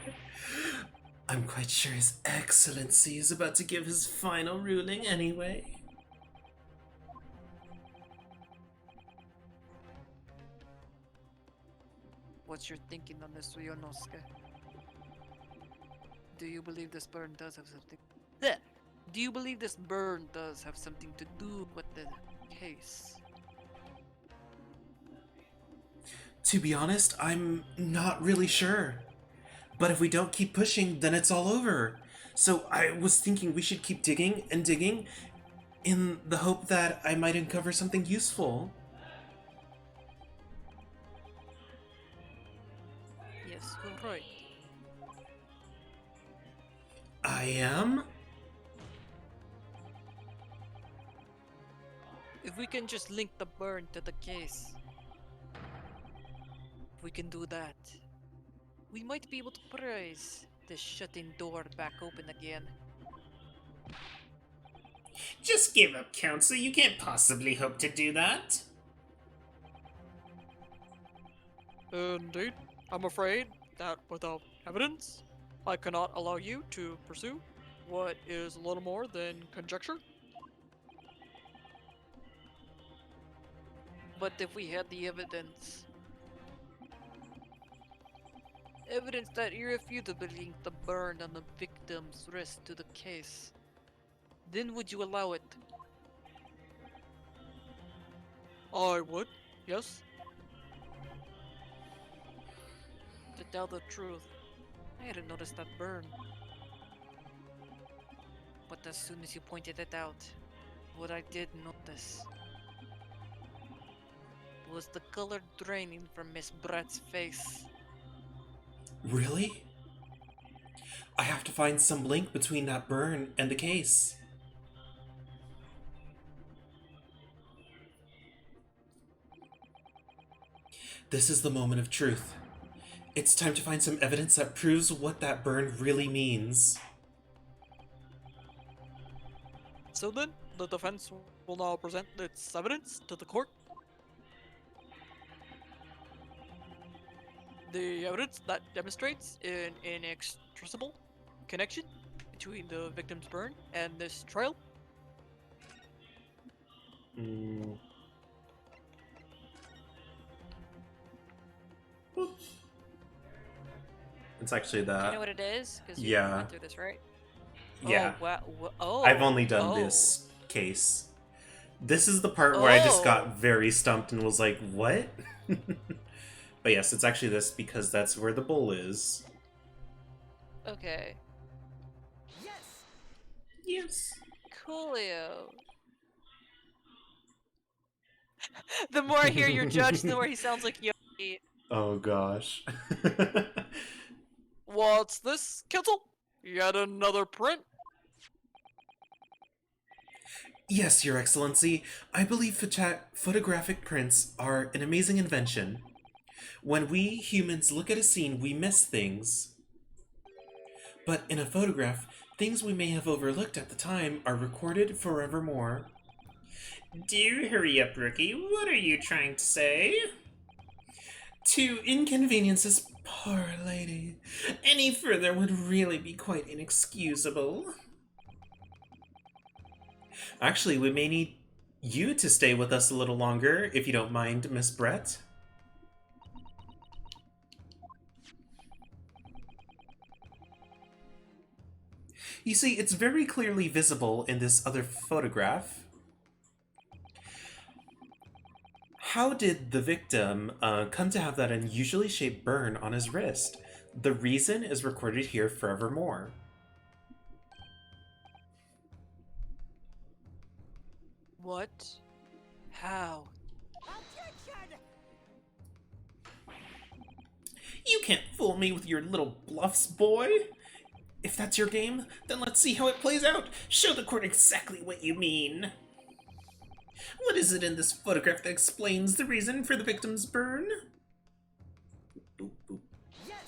I'm quite sure His Excellency is about to give his final ruling anyway. what you're thinking on this, Ryonosuke. Do you believe this burn does have something? Bleh. Do you believe this burn does have something to do with the case? To be honest, I'm not really sure. But if we don't keep pushing, then it's all over. So I was thinking we should keep digging and digging in the hope that I might uncover something useful. Yes, you're right. I am? If we can just link the burn to the case, if we can do that, we might be able to prise this shutting door back open again. Just give up, Council. You can't possibly hope to do that. Indeed. I'm afraid that without evidence, I cannot allow you to pursue what is a little more than conjecture. But if we had the evidence that irrefutably linked the burn on the victim's wrist to the case, then would you allow it? I would, yes. To tell the truth, I hadn't noticed that burn. But as soon as you pointed it out, what I did notice was the color draining from Miss Brett's face. Really? I have to find some link between that burn and the case. This is the moment of truth. It's time to find some evidence that proves what that burn really means. So then, the defense will now present its evidence to the court. The evidence that demonstrates an inextricable connection between the victim's burn and this trial. It's actually that. Do you know what it is? 'Cause you Yeah. went through this, right? Yeah. Oh, wow. Oh. I've only done this case. This is the part where I just got very stumped and was like, what? But yes, it's actually this because that's where the bull is. Okay. Yes! Yes. Coolio. The more I hear your judge, the more he sounds like Yogi. Oh gosh. What's this, Council? Yet another print? Yes, Your Excellency. I believe photographic prints are an amazing invention. When we humans look at a scene, we miss things. But in a photograph, things we may have overlooked at the time are recorded forevermore. Do hurry up, Rookie. What are you trying to say? To inconvenience this poor lady. Any further would really be quite inexcusable. Actually, we may need you to stay with us a little longer, if you don't mind, Miss Brett. You see, it's very clearly visible in this other photograph. How did the victim come to have that unusually shaped burn on his wrist? The reason is recorded here forevermore. What? How? You can't fool me with your little bluffs, boy. If that's your game, then let's see how it plays out. Show the court exactly what you mean. What is it in this photograph that explains the reason for the victim's burn? Yes!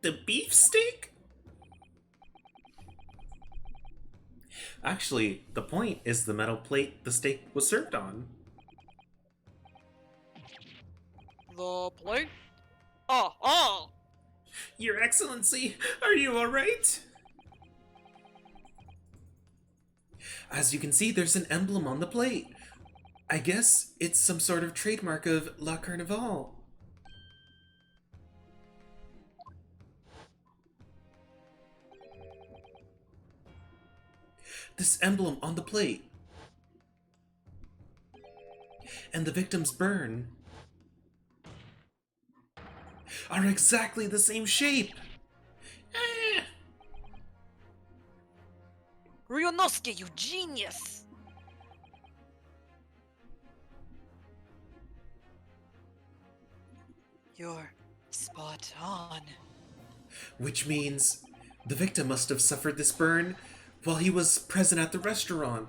The beefsteak? Actually, the point is the metal plate the steak was served on. The plate? Ah! Your Excellency, are you alright? As you can see, there's an emblem on the plate. I guess it's some sort of trademark of La Carnival. This emblem on the plate. And the victim's burn are exactly the same shape. Ryunosuke, you genius! You're spot on. Which means the victim must have suffered this burn while he was present at the restaurant.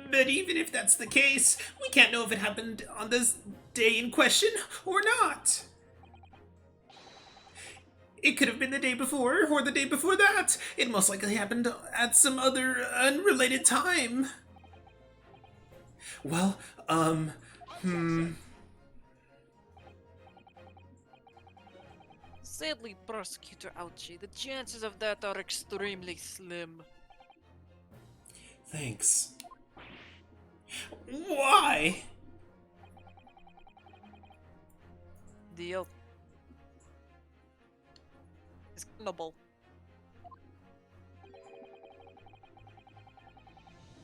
But even if that's the case, we can't know if it happened on this day in question or not. It could have been the day before or the day before that. It most likely happened at some other unrelated time. Well, Sadly, Prosecutor Ouchie, the chances of that are extremely slim. Thanks. Why? Deal. Is criminal.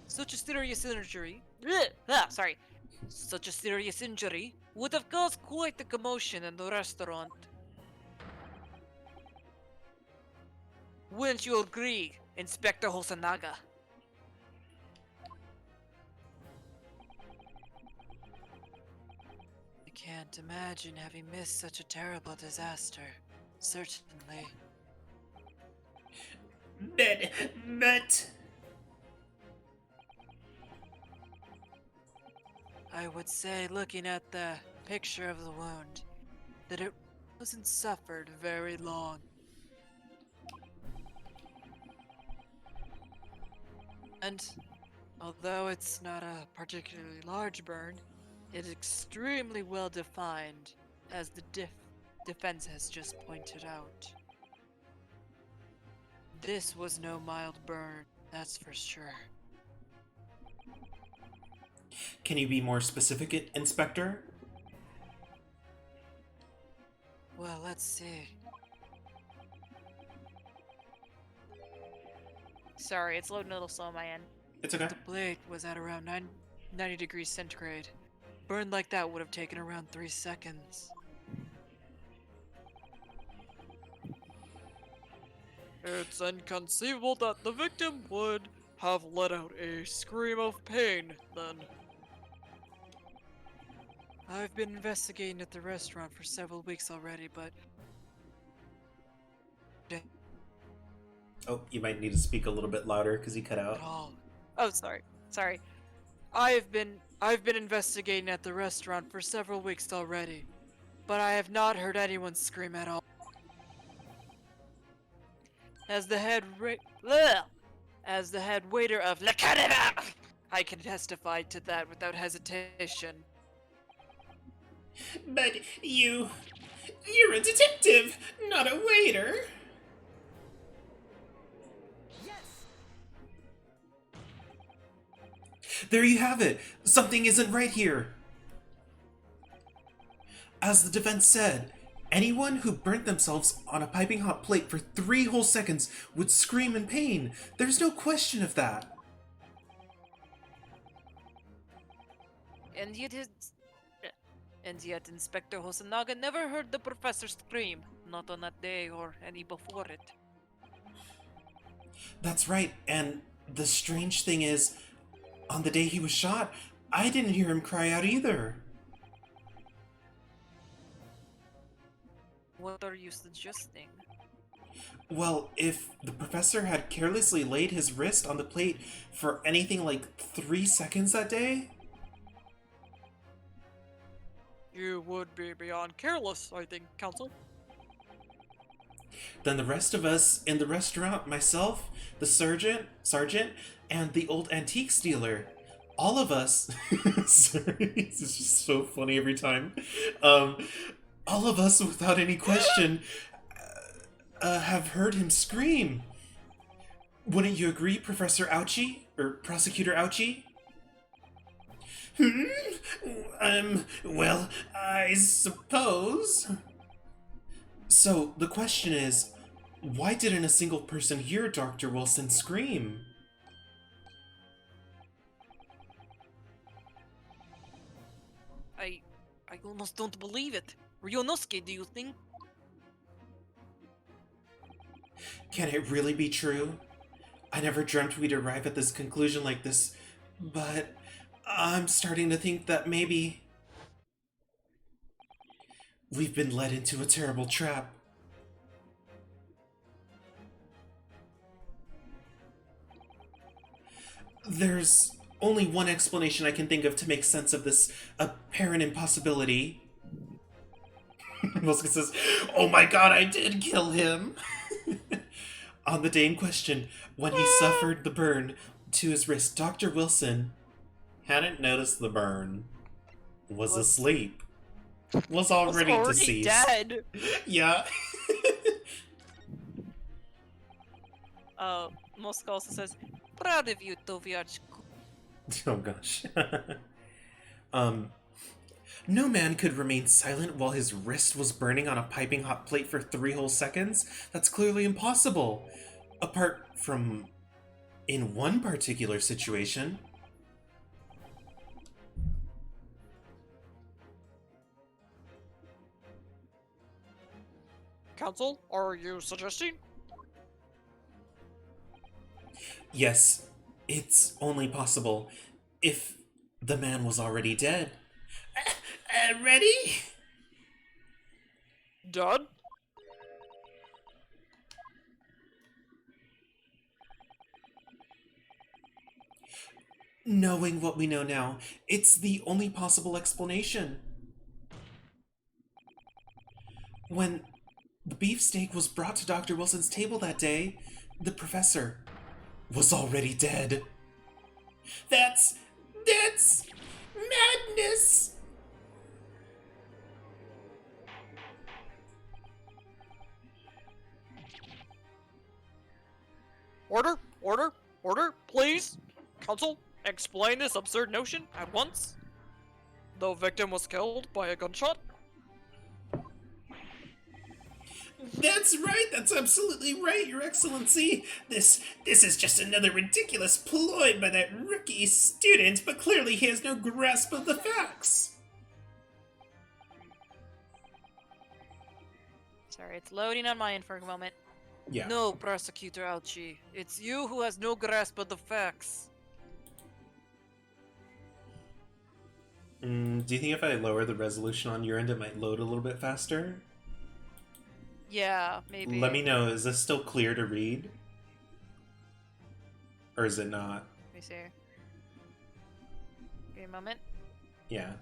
Such a serious injury. Sorry. Such a serious injury would have caused quite a commotion in the restaurant. Wouldn't you agree, Inspector Hosanaga? I can't imagine having missed such a terrible disaster. Certainly. But... I would say, looking at the picture of the wound, that it wasn't suffered very long. And although it's not a particularly large burn, it is extremely well defined, as the defense has just pointed out. This was no mild burn, that's for sure. Can you be more specific, Inspector? Well, let's see. Sorry, it's loading a little slow on my end. It's okay. The blade was at around 90 degrees centigrade. Burn like that would have taken around 3 seconds. It's inconceivable that the victim would have let out a scream of pain, then. I've been investigating at the restaurant for several weeks already, but... Oh, you might need to speak a little bit louder because he cut out. Oh, sorry. I've been investigating at the restaurant for several weeks already, but I have not heard anyone scream at all. As the head waiter of La Carnival, I can testify to that without hesitation. But you're a detective, not a waiter. There you have it! Something isn't right here! As the defense said, anyone who burnt themselves on a piping hot plate for 3 whole seconds would scream in pain. There's no question of that. And yet Inspector Hosanaga never heard the professor scream, not on that day or any before it. That's right, and the strange thing is, on the day he was shot, I didn't hear him cry out either. What are you suggesting? Well, if the professor had carelessly laid his wrist on the plate for anything like 3 seconds that day... You would be beyond careless, I think, Counsel. Then the rest of us in the restaurant, myself, the sergeant, and the old antiques dealer, all of us... Sorry, this is just so funny every time. All of us, without any question, have heard him scream. Wouldn't you agree, Professor Ouchie? Or Prosecutor Ouchie? Well, I suppose. So, the question is, why didn't a single person hear Dr. Wilson scream? I almost don't believe it. Ryunosuke, do you think? Can it really be true? I never dreamt we'd arrive at this conclusion like this, but I'm starting to think that maybe we've been led into a terrible trap. There's only one explanation I can think of to make sense of this apparent impossibility. Muska says, "Oh my god, I did kill him!" On the day in question, when he suffered the burn to his wrist, Dr. Wilson hadn't noticed the burn, was asleep, was already deceased. Dead. Yeah. Moska also says, Proud of you, Toviarch. Oh gosh. No man could remain silent while his wrist was burning on a piping hot plate for 3 whole seconds. That's clearly impossible. Apart from in one particular situation. Counsel, are you suggesting? Yes, it's only possible if the man was already dead. Ready? Dead? Knowing what we know now, it's the only possible explanation. When the beefsteak was brought to Dr. Wilson's table that day, the professor was already dead. That's madness! Order, please! Counsel, explain this absurd notion at once. The victim was killed by a gunshot? That's right, that's absolutely right, Your Excellency. This is just another ridiculous ploy by that rookie student, but clearly he has no grasp of the facts. sorry, it's loading on my end for a moment. Yeah. No, Prosecutor Ouchie. It's you who has no grasp of the facts. Do you think if I lower the resolution on your end, it might load a little bit faster? Yeah, maybe. Let me know, is this still clear to read? Or is it not? Let me see. Give me a moment. Yeah.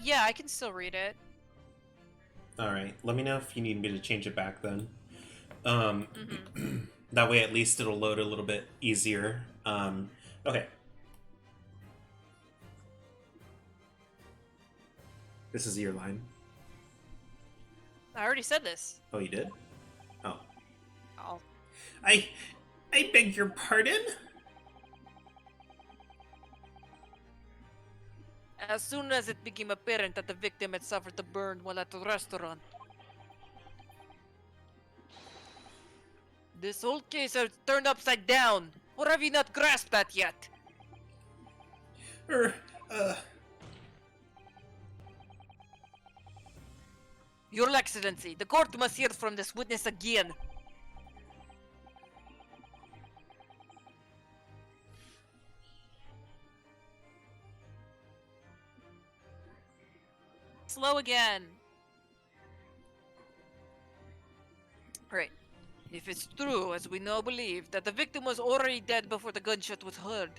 Yeah, I can still read it. Alright, let me know if you need me to change it back then. That way at least it'll load a little bit easier. Okay. This is your line. I already said this. Oh, you did? Oh. I'll... I beg your pardon? As soon as it became apparent that the victim had suffered a burn while at the restaurant, this whole case has turned upside down. Or have you not grasped that yet? Your Excellency, the court must hear from this witness again. Slow again. Right. If it's true, as we now believe, that the victim was already dead before the gunshot was heard,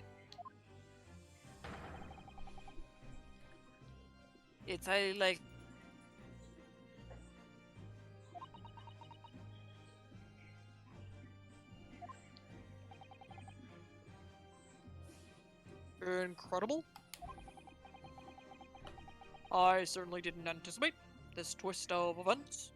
it's highly like Incredible. I certainly didn't anticipate this twist of events.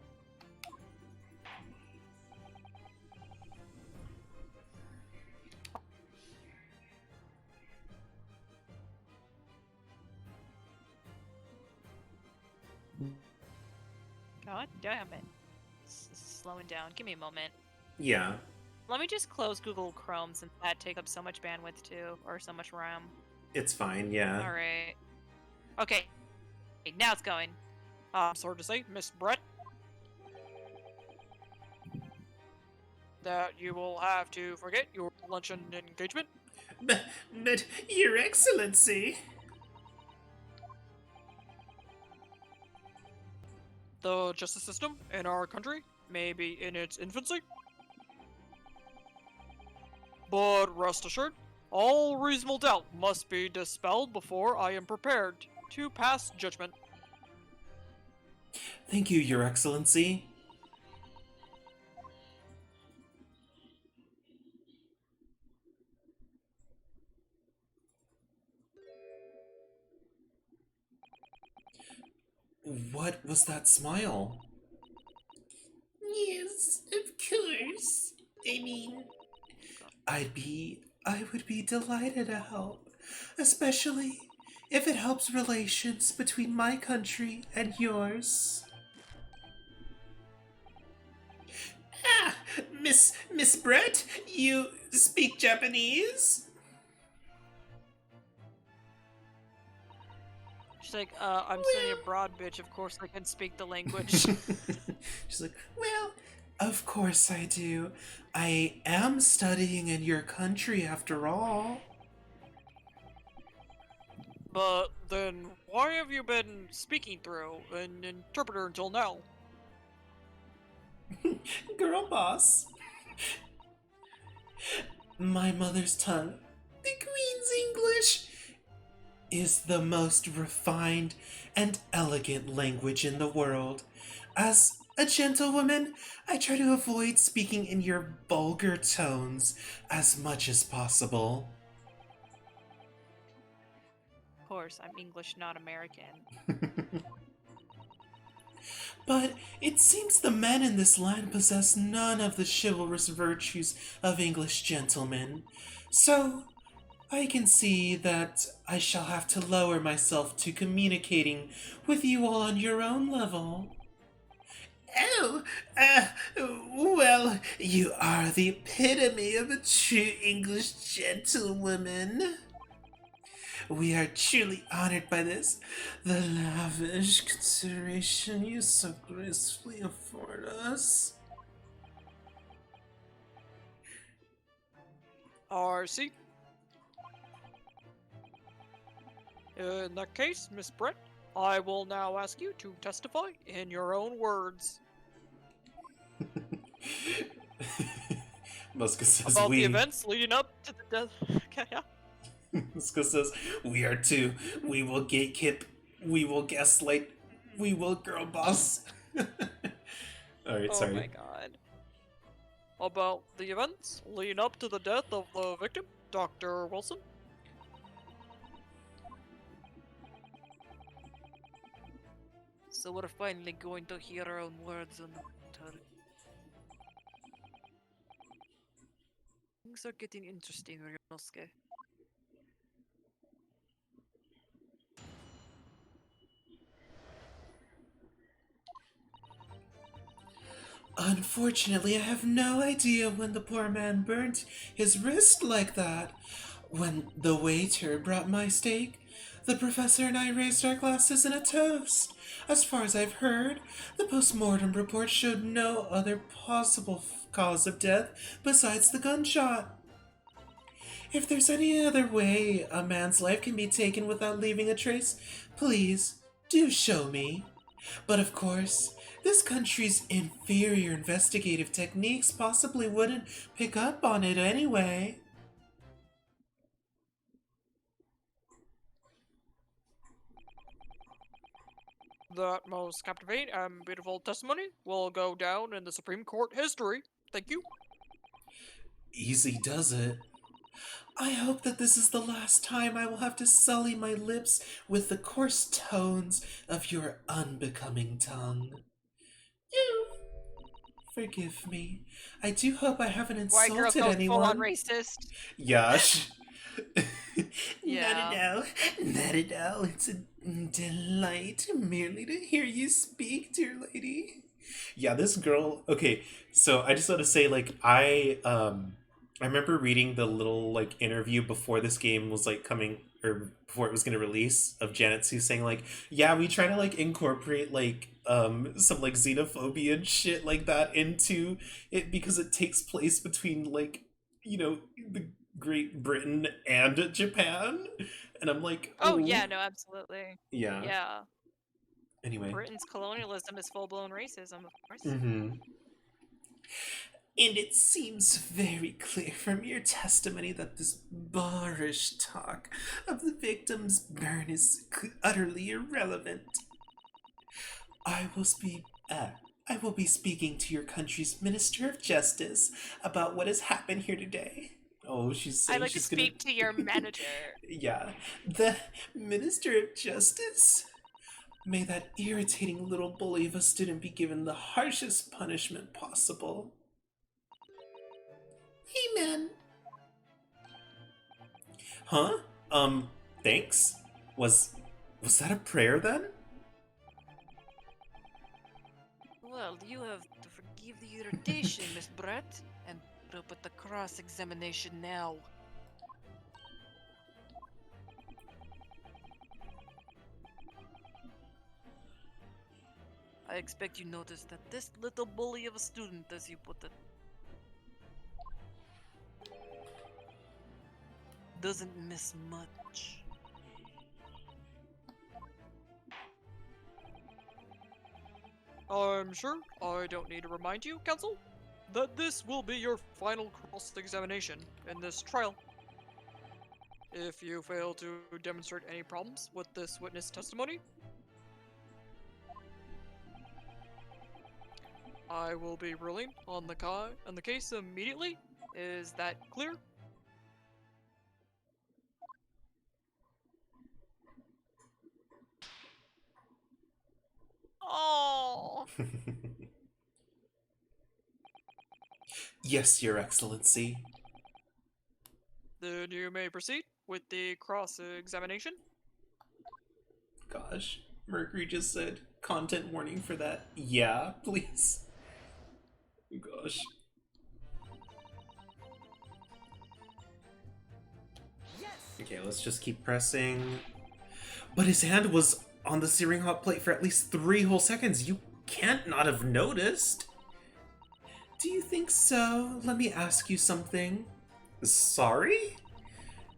God damn it. Slowing down. Give me a moment. Yeah. Let me just close Google Chrome since that take up so much bandwidth too, or so much RAM. It's fine, yeah. Alright. Okay. Now it's going. I'm sorry to say, Miss Brett, that you will have to forget your luncheon engagement. But, Your Excellency... The justice system in our country may be in its infancy, but rest assured, all reasonable doubt must be dispelled before I am prepared to pass judgment. Thank you, Your Excellency. What was that smile? Yes, of course. I would be delighted to help, especially if it helps relations between my country and yours. Ah, Miss Brett, you speak Japanese? She's like, I'm studying abroad, bitch. Of course I can speak the language. She's like, well, of course I do. I am studying in your country after all. But then, why have you been speaking through an interpreter until now? Girl boss. My mother's tongue, The Queen's English. is the most refined and elegant language in the world. As a gentlewoman, I try to avoid speaking in your vulgar tones as much as possible. Of course, I'm English, not American. But it seems the men in this land possess none of the chivalrous virtues of English gentlemen. So, I can see that I shall have to lower myself to communicating with you all on your own level. Oh, well, you are the epitome of a true English gentlewoman. We are truly honored by this, the lavish consideration you so gracefully afford us. RC. In that case, Miss Brett, I will now ask you to testify in your own words. Muska says About we. the events leading up to the death. Okay, yeah. Muska says we are too. We will gatekeep. We will gaslight. We will girl boss. Alright, sorry. Oh my god. About the events leading up to the death of the victim, Dr. Wilson. So we're finally going to hear our own words on the matter. Things are getting interesting, Ryunosuke. Unfortunately, I have no idea when the poor man burnt his wrist like that. When the waiter brought my steak, the professor and I raised our glasses in a toast. As far as I've heard, the post-mortem report showed no other possible cause of death besides the gunshot. If there's any other way a man's life can be taken without leaving a trace, please do show me. But of course, this country's inferior investigative techniques possibly wouldn't pick up on it anyway. That most captivating and beautiful testimony will go down in the Supreme Court history. Thank you. Easy does it. I hope that this is the last time I will have to sully my lips with the coarse tones of your unbecoming tongue. Forgive me. I do hope I haven't White girl insulted goes anyone. full on racist. Yash. Not at all. Not at all. It's a delight merely to hear you speak, dear lady. Yeah, this girl. Okay, so I just want to say, like, I remember reading the little like interview before this game was like coming, or before it was going to release, of Janet Sue saying like, yeah, we try to like incorporate like some like xenophobia and shit like that into it because it takes place between like, you know, the Great Britain and Japan, and I'm like, Oh ooh. yeah, no, absolutely. Yeah. Yeah. Anyway. Britain's colonialism is full-blown racism, of course. Mm-hmm. And it seems very clear from your testimony that this boorish talk of the victim's burn is utterly irrelevant. I will be speaking to your country's Minister of Justice about what has happened here today. Oh, she's saying I'd like to she's gonna... speak to your manager. Yeah. The Minister of Justice? May that irritating little bully of a student be given the harshest punishment possible. Amen. Huh? Thanks? Was that a prayer then? Well, you have to forgive the irritation, Miss Brett, and put up with the cross-examination now. I expect you noticed that this little bully of a student, as you put it, doesn't miss much. I'm sure I don't need to remind you, Counsel, that this will be your final cross-examination in this trial. If you fail to demonstrate any problems with this witness testimony, I will be ruling on the case immediately. Is that clear? Oh. Yes, Your Excellency. Then you may proceed with the cross-examination. Gosh, Mercury just said content warning for that. Yeah, please. Gosh. Okay, let's just keep pressing. But his hand was on the searing hot plate for at least 3 whole seconds. You can't not have noticed. Do you think so? Let me ask you something. Sorry?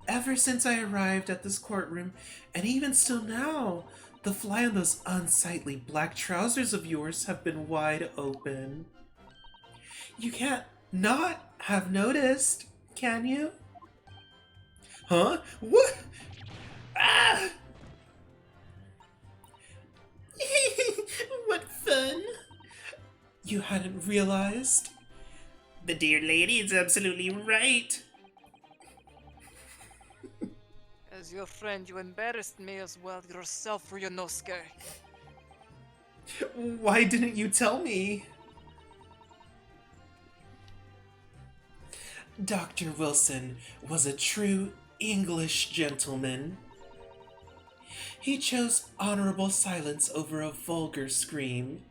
Ever since I arrived at this courtroom, and even still now, the fly on those unsightly black trousers of yours have been wide open. You can't not have noticed, can you? Huh? What? Ah! What fun! You hadn't realized? The dear lady is absolutely right. As your friend, you embarrassed me as well yourself, Ryunosuke. Why didn't you tell me? Dr. Wilson was a true English gentleman. He chose honorable silence over a vulgar scream.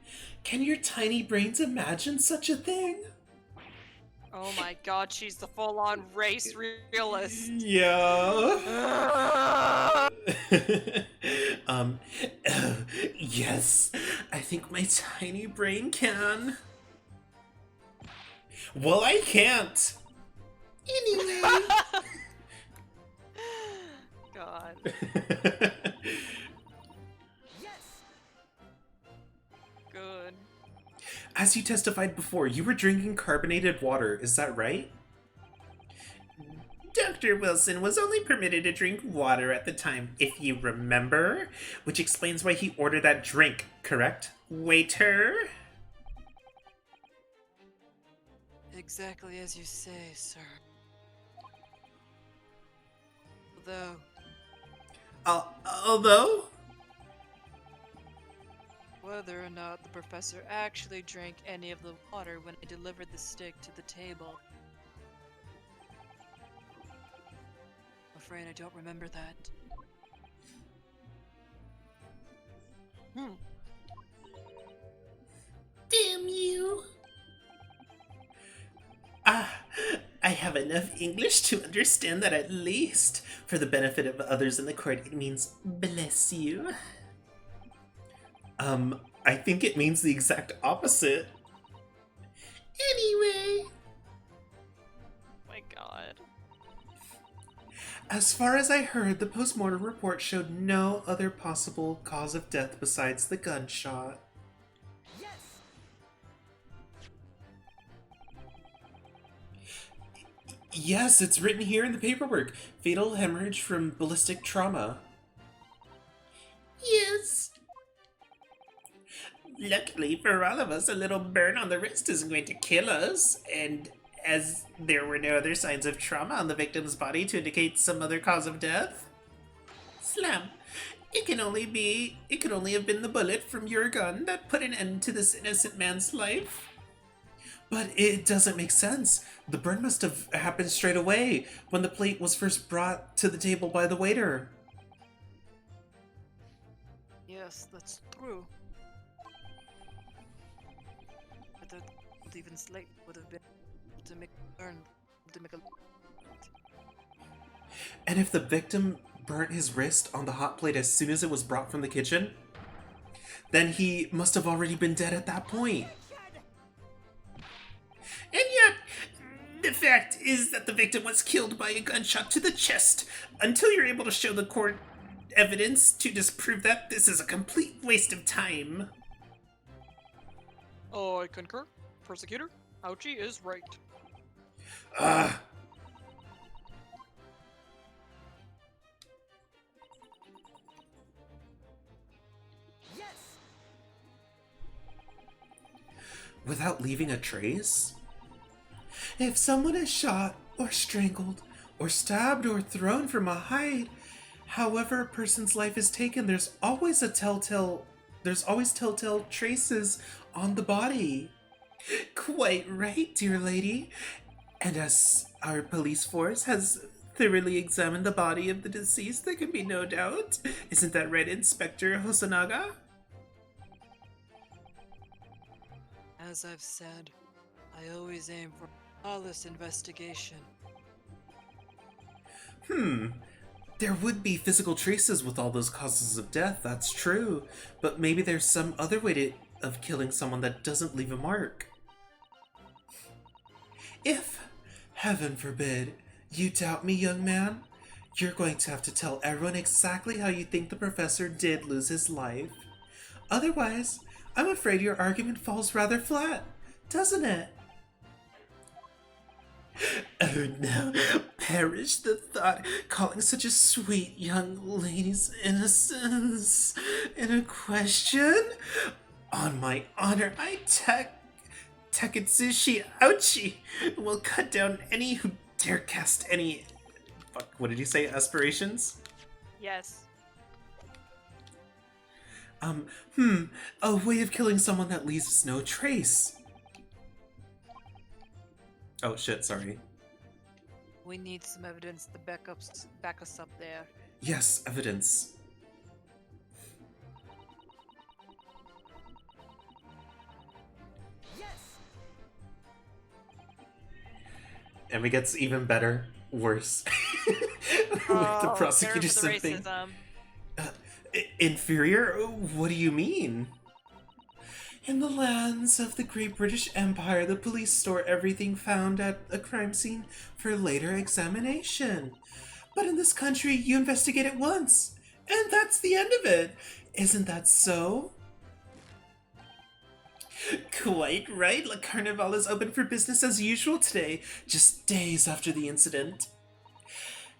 Can your tiny brains imagine such a thing? Oh my god, she's the full-on race realist. Yeah. Yes, I think my tiny brain can. Well, I can't. Anyway. God. Good. As you testified before, you were drinking carbonated water, is that right? Dr. Wilson was only permitted to drink water at the time, if you remember, Which explains why he ordered that drink, correct? waiter. Exactly as you say, sir. Though, Although? whether or not the professor actually drank any of the water when I delivered the stick to the table, afraid I don't remember that. Damn you! Ah, I have enough English to understand that at least. For the benefit of others in the court, it means bless you. I think it means the exact opposite. Anyway. My God. As far as I heard, the post-mortem report showed no other possible cause of death besides the gunshot. Yes, it's written here in the paperwork. Fatal hemorrhage from ballistic trauma. Yes. Luckily for all of us, a little burn on the wrist isn't going to kill us, and as there were no other signs of trauma on the victim's body to indicate some other cause of death. Slam. It can only have been the bullet from your gun that put an end to this innocent man's life. But it doesn't make sense. The burn must have happened straight away, when the plate was first brought to the table by the waiter. Yes, that's true. But that even slate would have been to make burn to make a. And if the victim burnt his wrist on the hot plate as soon as it was brought from the kitchen, then he must have already been dead at that point. And yet, the fact is that the victim was killed by a gunshot to the chest. Until you're able to show the court evidence to disprove that, this is a complete waste of time. Oh, I concur. Prosecutor, Ouchie is right. Without leaving a trace? If someone is shot, or strangled, or stabbed, or thrown from a height, however a person's life is taken, there's always telltale traces on the body. Quite right, dear lady. And as our police force has thoroughly examined the body of the deceased, there can be no doubt. Isn't that right, Inspector Hosonaga? As I've said, I always aim for flawless investigation. There would be physical traces with all those causes of death, that's true. But maybe there's some other way of killing someone that doesn't leave a mark. If, heaven forbid, you doubt me, young man, you're going to have to tell everyone exactly how you think the professor did lose his life. Otherwise, I'm afraid your argument falls rather flat, doesn't it? Oh no, perish the thought, calling such a sweet young lady's innocence in a question? On my honor, I Takatsushi Ouchie will cut down any who dare cast any... Fuck, what did you say, aspirations? Yes. A way of killing someone that leaves no trace. Oh shit, sorry. We need some evidence to back us up there. Yes, evidence. And it gets even better, worse. With the prosecutor something. Inferior? What do you mean? In the lands of the Great British Empire, the police store everything found at a crime scene for later examination. But in this country, you investigate it once, and that's the end of it. Isn't that so? Quite right. La Carnival is open for business as usual today, just days after the incident.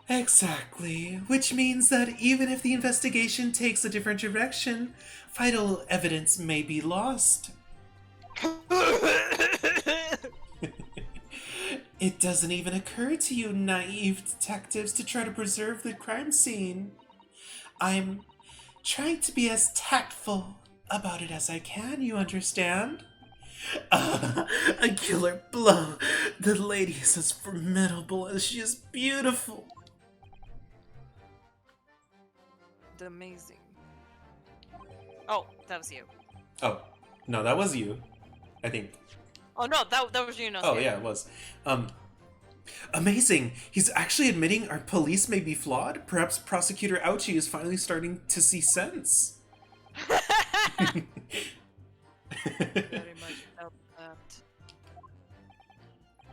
Exactly, which means that even if the investigation takes a different direction, vital evidence may be lost. It doesn't even occur to you naive detectives to try to preserve the crime scene. I'm trying to be as tactful about it as I can, you understand? A killer blow. The lady is as formidable as she is beautiful. amazing. Oh, that was you. Oh, no, that was you. I think. Oh no, that was you, Nosuke. Oh, yeah, it was. Amazing! He's actually admitting our police may be flawed. Perhaps Prosecutor Ouchie is finally starting to see sense. Very much felt that.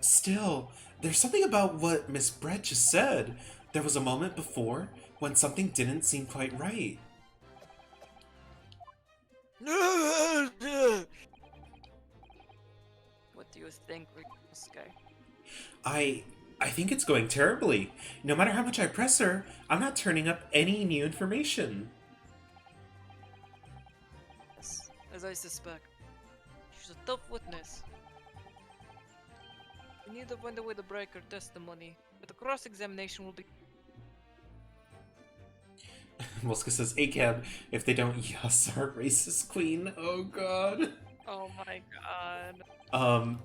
Still, there's something about what Miss Brett just said. There was a moment before when something didn't seem quite right. What do you think, Ryunosuke? I think it's going terribly. No matter how much I press her, I'm not turning up any new information. Yes, as I suspect. She's a tough witness. We need to find a way to break her testimony, but the cross-examination will be... Mosca says, ACAB, if they don't yas our racist queen. Oh god. Oh my god.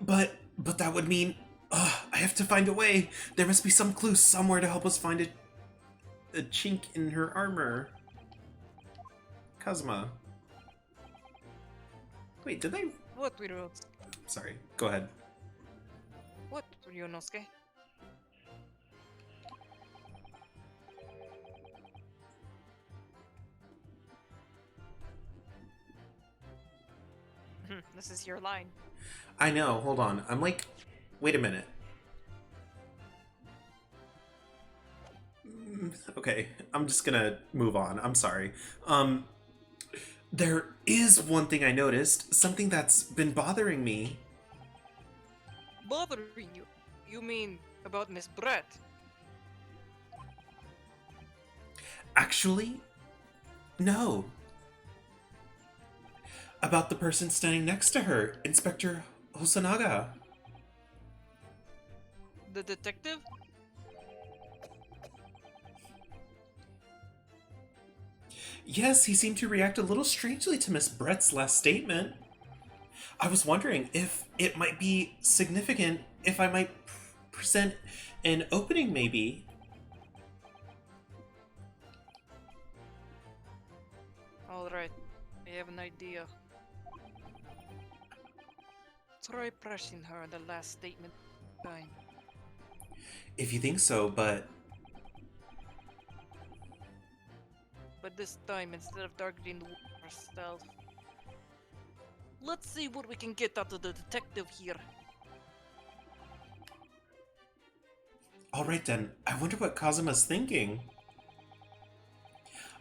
But that would mean, I have to find a way. There must be some clue somewhere to help us find a chink in her armor. Kazuma. Wait, did they? What, Ryunosuke? Sorry, go ahead. What, Ryunosuke? This is your line. I know, hold on. I'm like, wait a minute. Okay, I'm just gonna move on. I'm sorry. There is one thing I noticed, something that's been bothering me. Bothering you? You mean about Miss Brett? Actually, no. About the person standing next to her, Inspector Hosonaga. The detective? Yes, he seemed to react a little strangely to Miss Brett's last statement. I was wondering if it might be significant if I might present an opening, maybe. Alright, I have an idea. Try pressing her on the last statement time. If you think so, but this time, instead of targeting the woman herself, let's see what we can get out of the detective here. alright then, I wonder what Kazuma's thinking.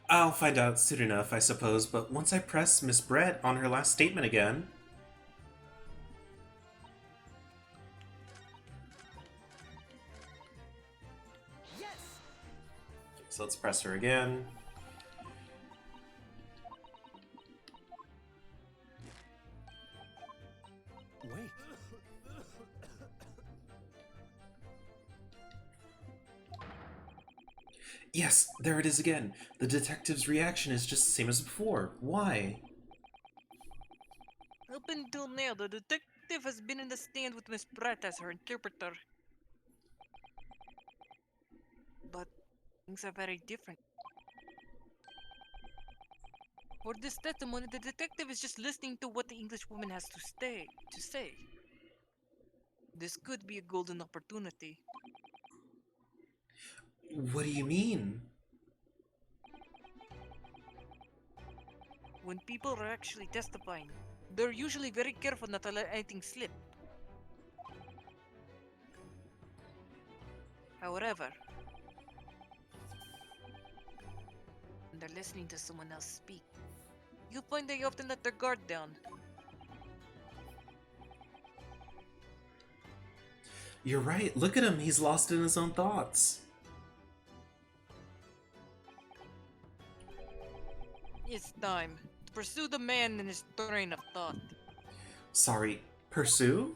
I'll find out soon enough, I suppose, but once I press Miss Brett on her last statement again... Yes! So let's press her again. Wait. Yes, there it is again. The detective's reaction is just the same as before. Why? Up until now, the detective has been in the stand with Miss Brett as her interpreter. But things are very different. For this testimony, the detective is just listening to what the English woman has to say. This could be a golden opportunity. What do you mean? When people are actually testifying, they're usually very careful not to let anything slip. However, when they're listening to someone else speak, you'll find they often let their guard down. You're right. Look at him. He's lost in his own thoughts. It's time to pursue the man in his train of thought. Sorry, pursue?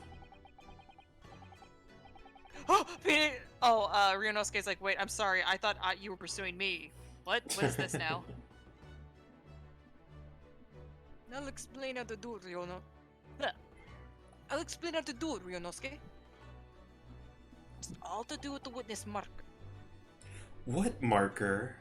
Ryunosuke's like, wait, I'm sorry, I thought you were pursuing me. What? What is this now? I'll explain how to do it, I'll explain how to do it, Ryunosuke. It's all to do with the witness marker. What marker?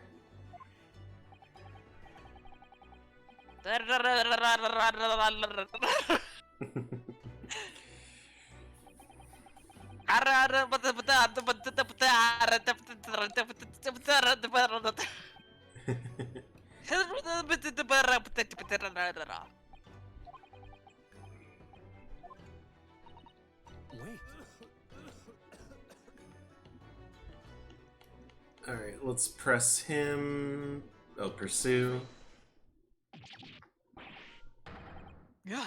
Wait. Alright, let's press him. Oh, pursue. Yeah.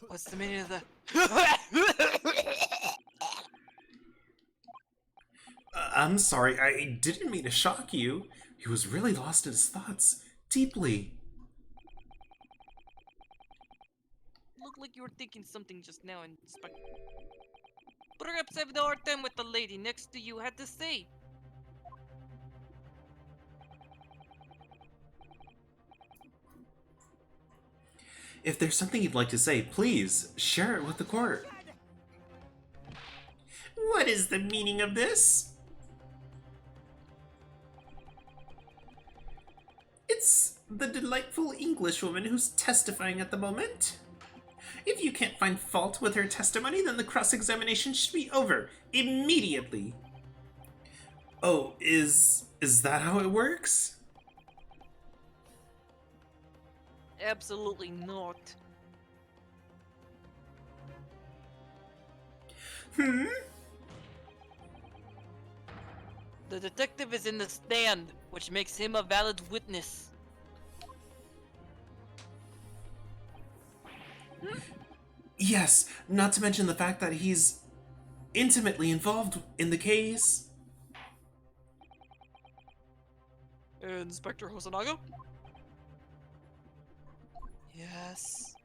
What's the meaning of the? I'm sorry, I didn't mean to shock you. He was really lost in his thoughts. Deeply. Looked like you were thinking something just now, Inspector. Perhaps have the hard time with the lady next to you had to say. If there's something you'd like to say, please share it with the court. What is the meaning of this? It's the delightful Englishwoman who's testifying at the moment. If you can't find fault with her testimony, then the cross-examination should be over immediately. Oh, is that how it works? Absolutely not. Hmm? The detective is in the stand, which makes him a valid witness. Yes, not to mention the fact that he's intimately involved in the case. Inspector Hosonaga? Yes.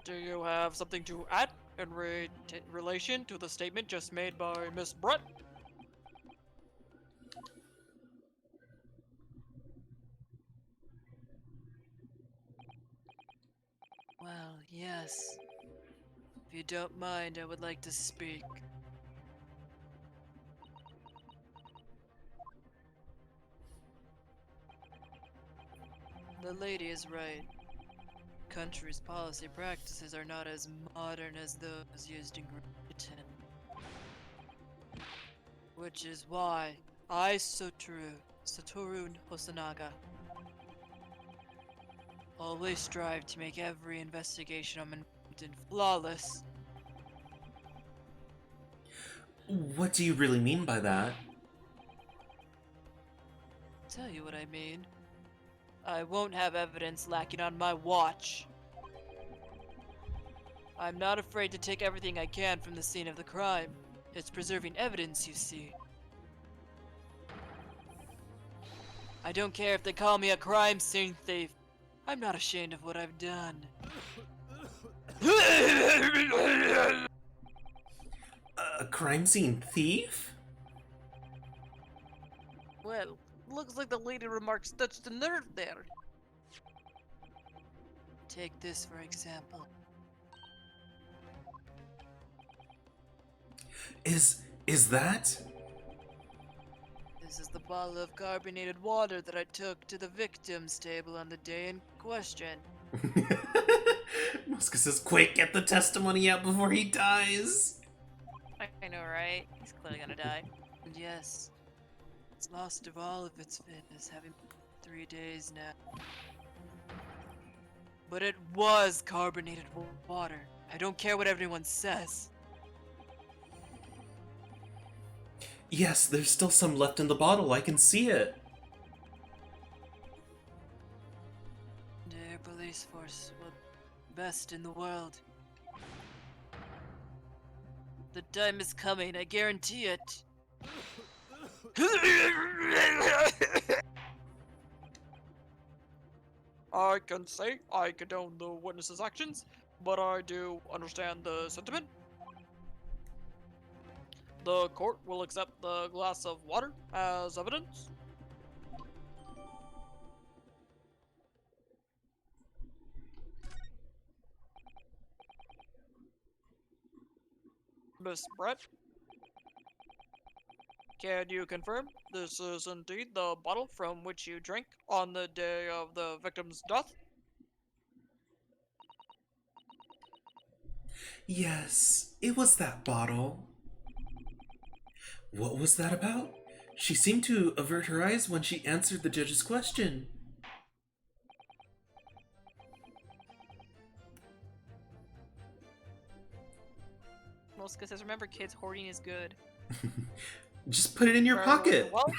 Do you have something to add in relation to the statement just made by Miss Brett? Well, yes. If you don't mind, I would like to speak. The lady is right. Country's policy practices are not as modern as those used in Great Britain. Which is why I, Satoru Hosonaga, always strive to make every investigation on Manhattan flawless. What do you really mean by that? Tell you what I mean. I won't have evidence lacking on my watch. I'm not afraid to take everything I can from the scene of the crime. It's preserving evidence, you see. I don't care if they call me a crime scene thief. I'm not ashamed of what I've done. A crime scene thief? Well, looks like the lady remarks touched a nerve there. Take this for example. Is that? This is the bottle of carbonated water that I took to the victim's table on the day in question. Muska says, quick, get the testimony out before he dies. I know, right? He's clearly gonna die. And yes, it's lost of all of its fitness, having 3 days now. But it was carbonated water. I don't care what everyone says. Yes, there's still some left in the bottle. I can see it. Their police force will best in the world. The time is coming, I guarantee it. I can say I condone the witness's actions, but I do understand the sentiment. The court will accept the glass of water as evidence. Miss Brett? Can you confirm this is indeed the bottle from which you drank on the day of the victim's death? Yes, it was that bottle. What was that about? She seemed to avert her eyes when she answered the judge's question. Mosca says, remember kids, hoarding is good. Just put it in your Very pocket. well.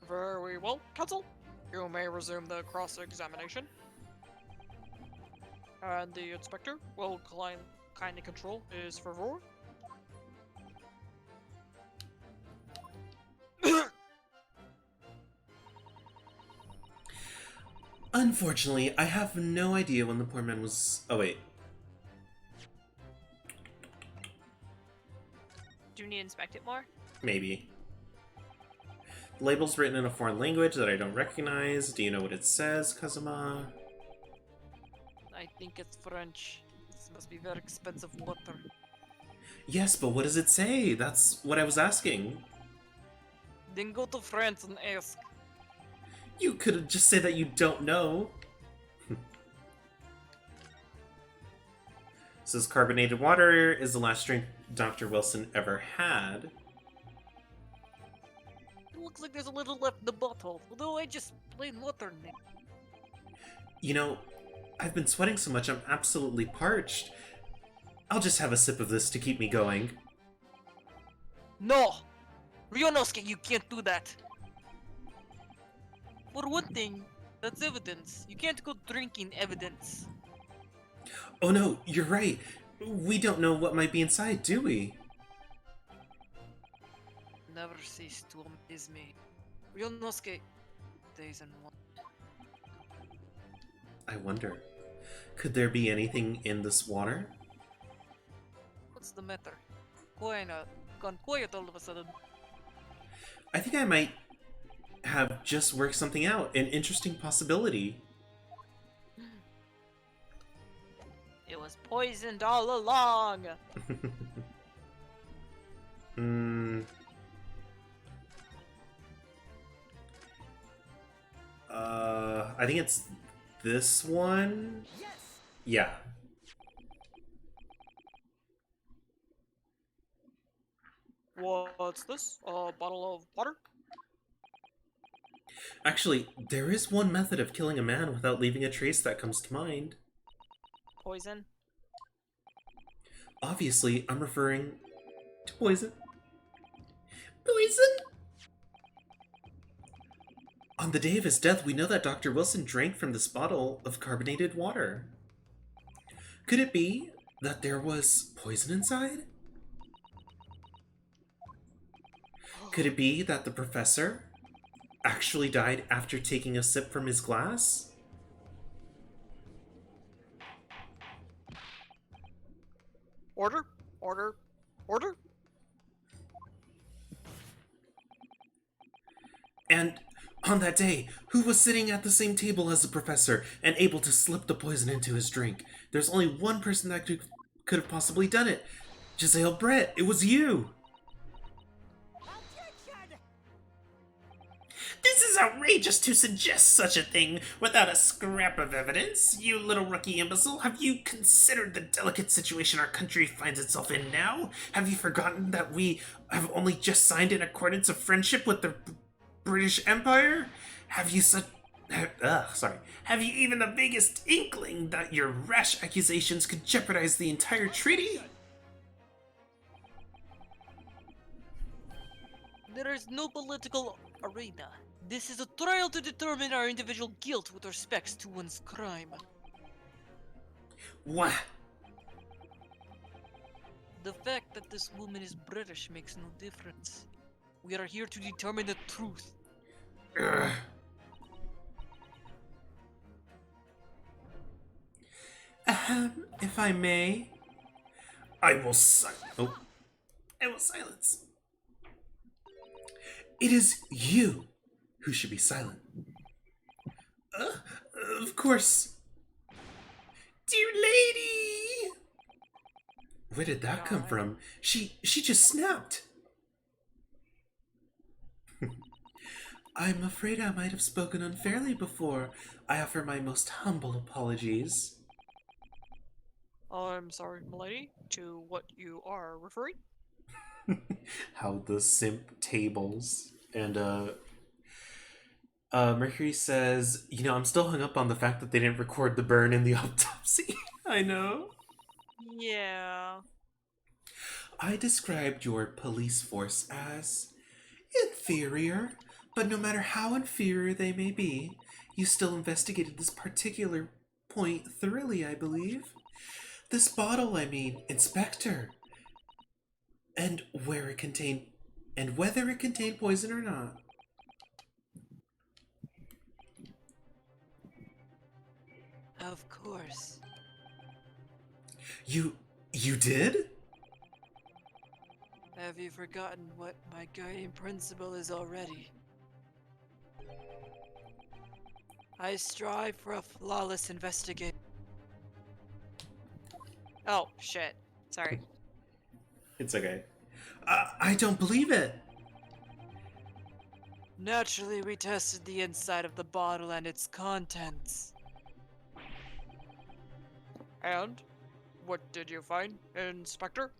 Very well, counsel. You may resume the cross-examination. And the inspector will kindly control his fervor. Unfortunately, I have no idea when the poor man was... Oh, wait. Do you need to inspect it more? Maybe. The label's written in a foreign language that I don't recognize. Do you know what it says, Kazuma? I think it's French. This must be very expensive water. Yes, but what does it say? That's what I was asking. Then go to France and ask. You could just say that you don't know. Says carbonated water is the last drink Dr. Wilson ever had. It looks like there's a little left in the bottle, although I just plain water in it. You know, I've been sweating so much I'm absolutely parched. I'll just have a sip of this to keep me going. No! Ryonosuke, you can't do that! For one thing, that's evidence. You can't go drinking evidence. Oh no, you're right. We don't know what might be inside, do we? Never cease to amaze me. Ryonosuke, days and one. I wonder, could there be anything in this water? What's the matter? Gone quiet all of a sudden. I think I might have just worked something out, an interesting possibility. It was poisoned all along! I think it's this one? Yes! Yeah. What's this? A bottle of water? Actually, there is one method of killing a man without leaving a trace that comes to mind. Poison? Obviously, I'm referring to poison. Poison? On the day of his death, we know that Dr. Wilson drank from this bottle of carbonated water. Could it be that there was poison inside? Could it be that the professor actually died after taking a sip from his glass? Order? Order? Order? And on that day, who was sitting at the same table as the professor and able to slip the poison into his drink? There's only one person that could have possibly done it. Giselle Brett, it was you! This is outrageous to suggest such a thing without a scrap of evidence. You little rookie imbecile, have you considered the delicate situation our country finds itself in now? Have you forgotten that we have only just signed an accordance of friendship with the British Empire? Have you Have you even the vaguest inkling that your rash accusations could jeopardize the entire treaty? There is no political arena. This is a trial to determine our individual guilt with respect to one's crime. What? The fact that this woman is British makes no difference. We are here to determine the truth. Ugh. If I may, I will silence. It is you who should be silent. Of course. Dear lady! Where did that come from? She just snapped. I'm afraid I might have spoken unfairly before. I offer my most humble apologies. I'm sorry, milady, to what you are referring. How the simp tables. And Mercury says, I'm still hung up on the fact that they didn't record the burn in the autopsy. I know. Yeah. I described your police force as inferior, but no matter how inferior they may be, you still investigated this particular point thoroughly, I believe. This bottle, Inspector. And whether it contained poison or not. Of course. You did? Have you forgotten what my guiding principle is already? I strive for a flawless investigation. Oh, shit. Sorry. It's okay. I don't believe it. Naturally, we tested the inside of the bottle and its contents. And what did you find, Inspector?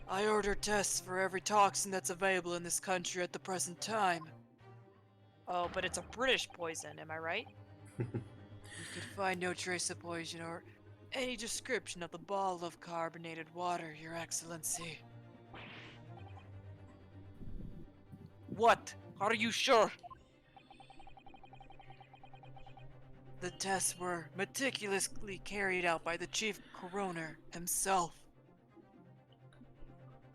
I ordered tests for every toxin that's available in this country at the present time. Oh, but it's a British poison, am I right? You could find no trace of poison or any description of the bottle of carbonated water, Your Excellency. What? Are you sure? The tests were meticulously carried out by the chief coroner himself.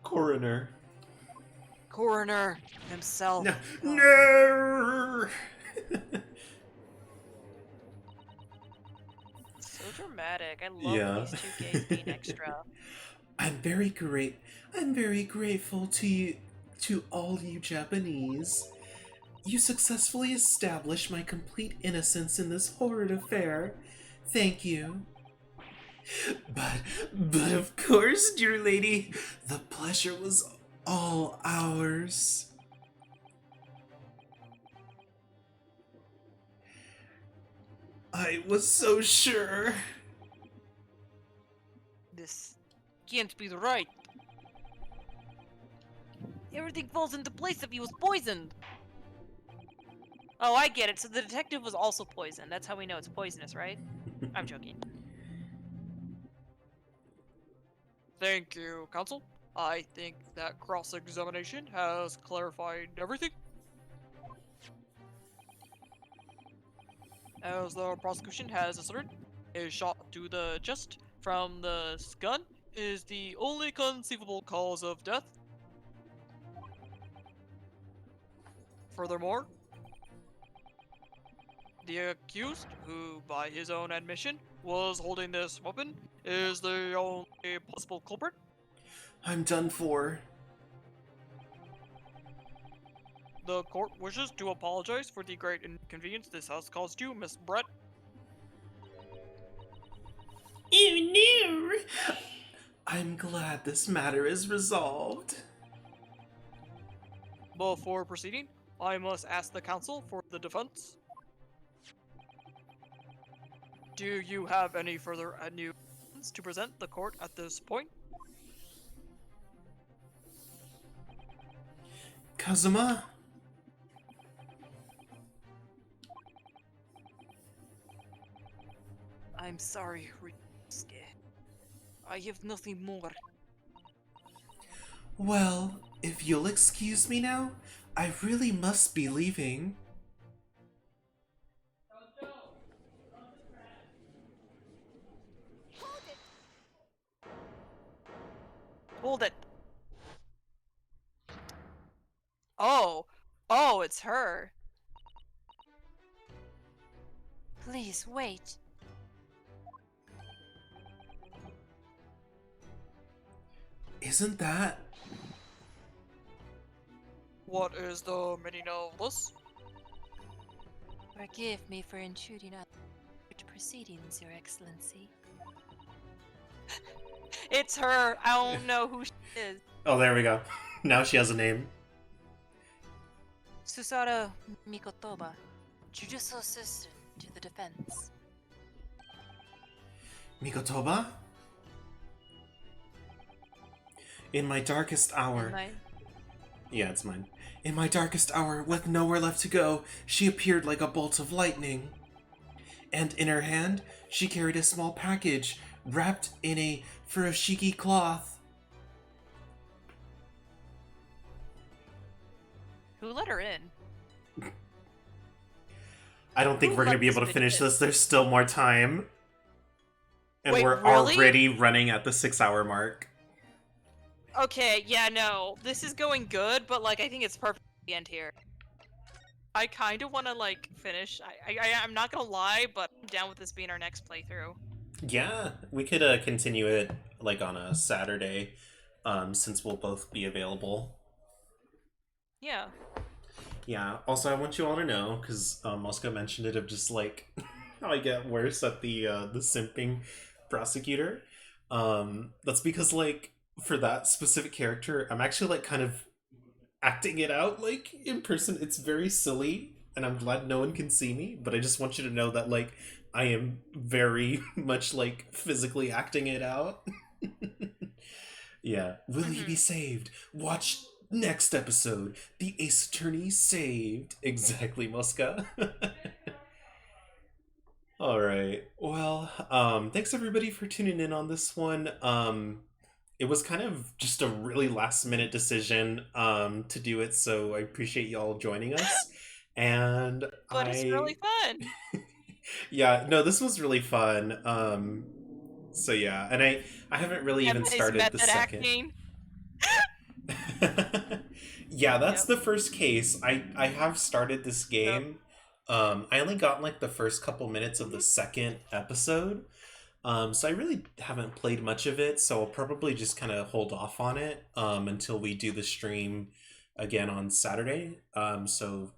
Coroner. Coroner himself. No! So dramatic. I love these two gays being extra. I'm very grateful to all you Japanese. You successfully established my complete innocence in this horrid affair. Thank you. But of course, dear lady, the pleasure was all ours. I was so sure. This can't be right. Everything falls into place if he was poisoned. Oh, I get it. So the detective was also poisoned. That's how we know it's poisonous, right? I'm joking. Thank you, counsel. I think that cross-examination has clarified everything. As the prosecution has asserted, a shot to the chest from the gun is the only conceivable cause of death. Furthermore, the accused, who by his own admission was holding this weapon, is the only possible culprit. I'm done for. The court wishes to apologize for the great inconvenience this has caused you, Miss Brett. Oh no! I'm glad this matter is resolved. Before proceeding, I must ask the counsel for the defense. Do you have any further new evidence to present the court at this point? Kazuma? I'm sorry, Ryusuke. I have nothing more. Well, if you'll excuse me now, I really must be leaving. Hold it. Oh, it's her. Please wait. Isn't that... What is the meaning of this? Forgive me for intruding on proceedings, Your Excellency. It's her. I don't know who she is. Oh, there we go. Now she has a name. Susara Mikotoba, judicial assistant to the defense. Mikotoba? In my darkest hour... Yeah, it's mine. In my darkest hour, with nowhere left to go, she appeared like a bolt of lightning. And in her hand, she carried a small package, wrapped in a furoshiki cloth. Who let her in? I don't think Who we're going to let be able to this finish bitch in? this. There's still more time. And Wait, we're really? already running at the 6-hour mark. Okay, yeah, no. This is going good, but like I think it's perfect at the end here. I kind of want to like finish. I'm not gonna lie, but I'm down with this being our next playthrough. Yeah, we could continue it like on a Saturday, since we'll both be available. Yeah. Yeah. Also, I want you all to know, because Moscow mentioned it, of just like how I get worse at the simping prosecutor. That's because like for that specific character, I'm actually like kind of acting it out like in person. It's very silly, and I'm glad no one can see me. But I just want you to know that like I am very much like physically acting it out. Yeah. Will he be saved? Watch next episode. The Ace Attorney saved. Exactly, Muska. All right. Well, thanks everybody for tuning in on this one. It was kind of just a really last minute decision to do it, so I appreciate y'all joining us. And But it's really fun. yeah, no, this was really fun. So yeah, and I haven't really even His started the method second. acting. Yeah, that's the first case. I have started this game. I only got like the first couple minutes of the second episode. So I really haven't played much of it, so I'll probably just kind of hold off on it until we do the stream again on Saturday. So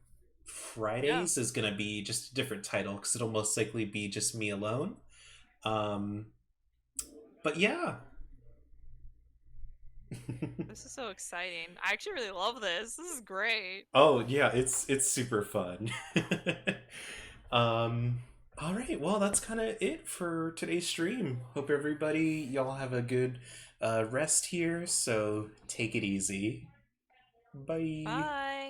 Fridays is gonna be just a different title because it'll most likely be just me alone. But yeah. This is so exciting. I actually really love this. This is great. Oh yeah, it's super fun. All right, well that's kind of it for today's stream. Hope everybody y'all have a good rest here. So take it easy. Bye. Bye.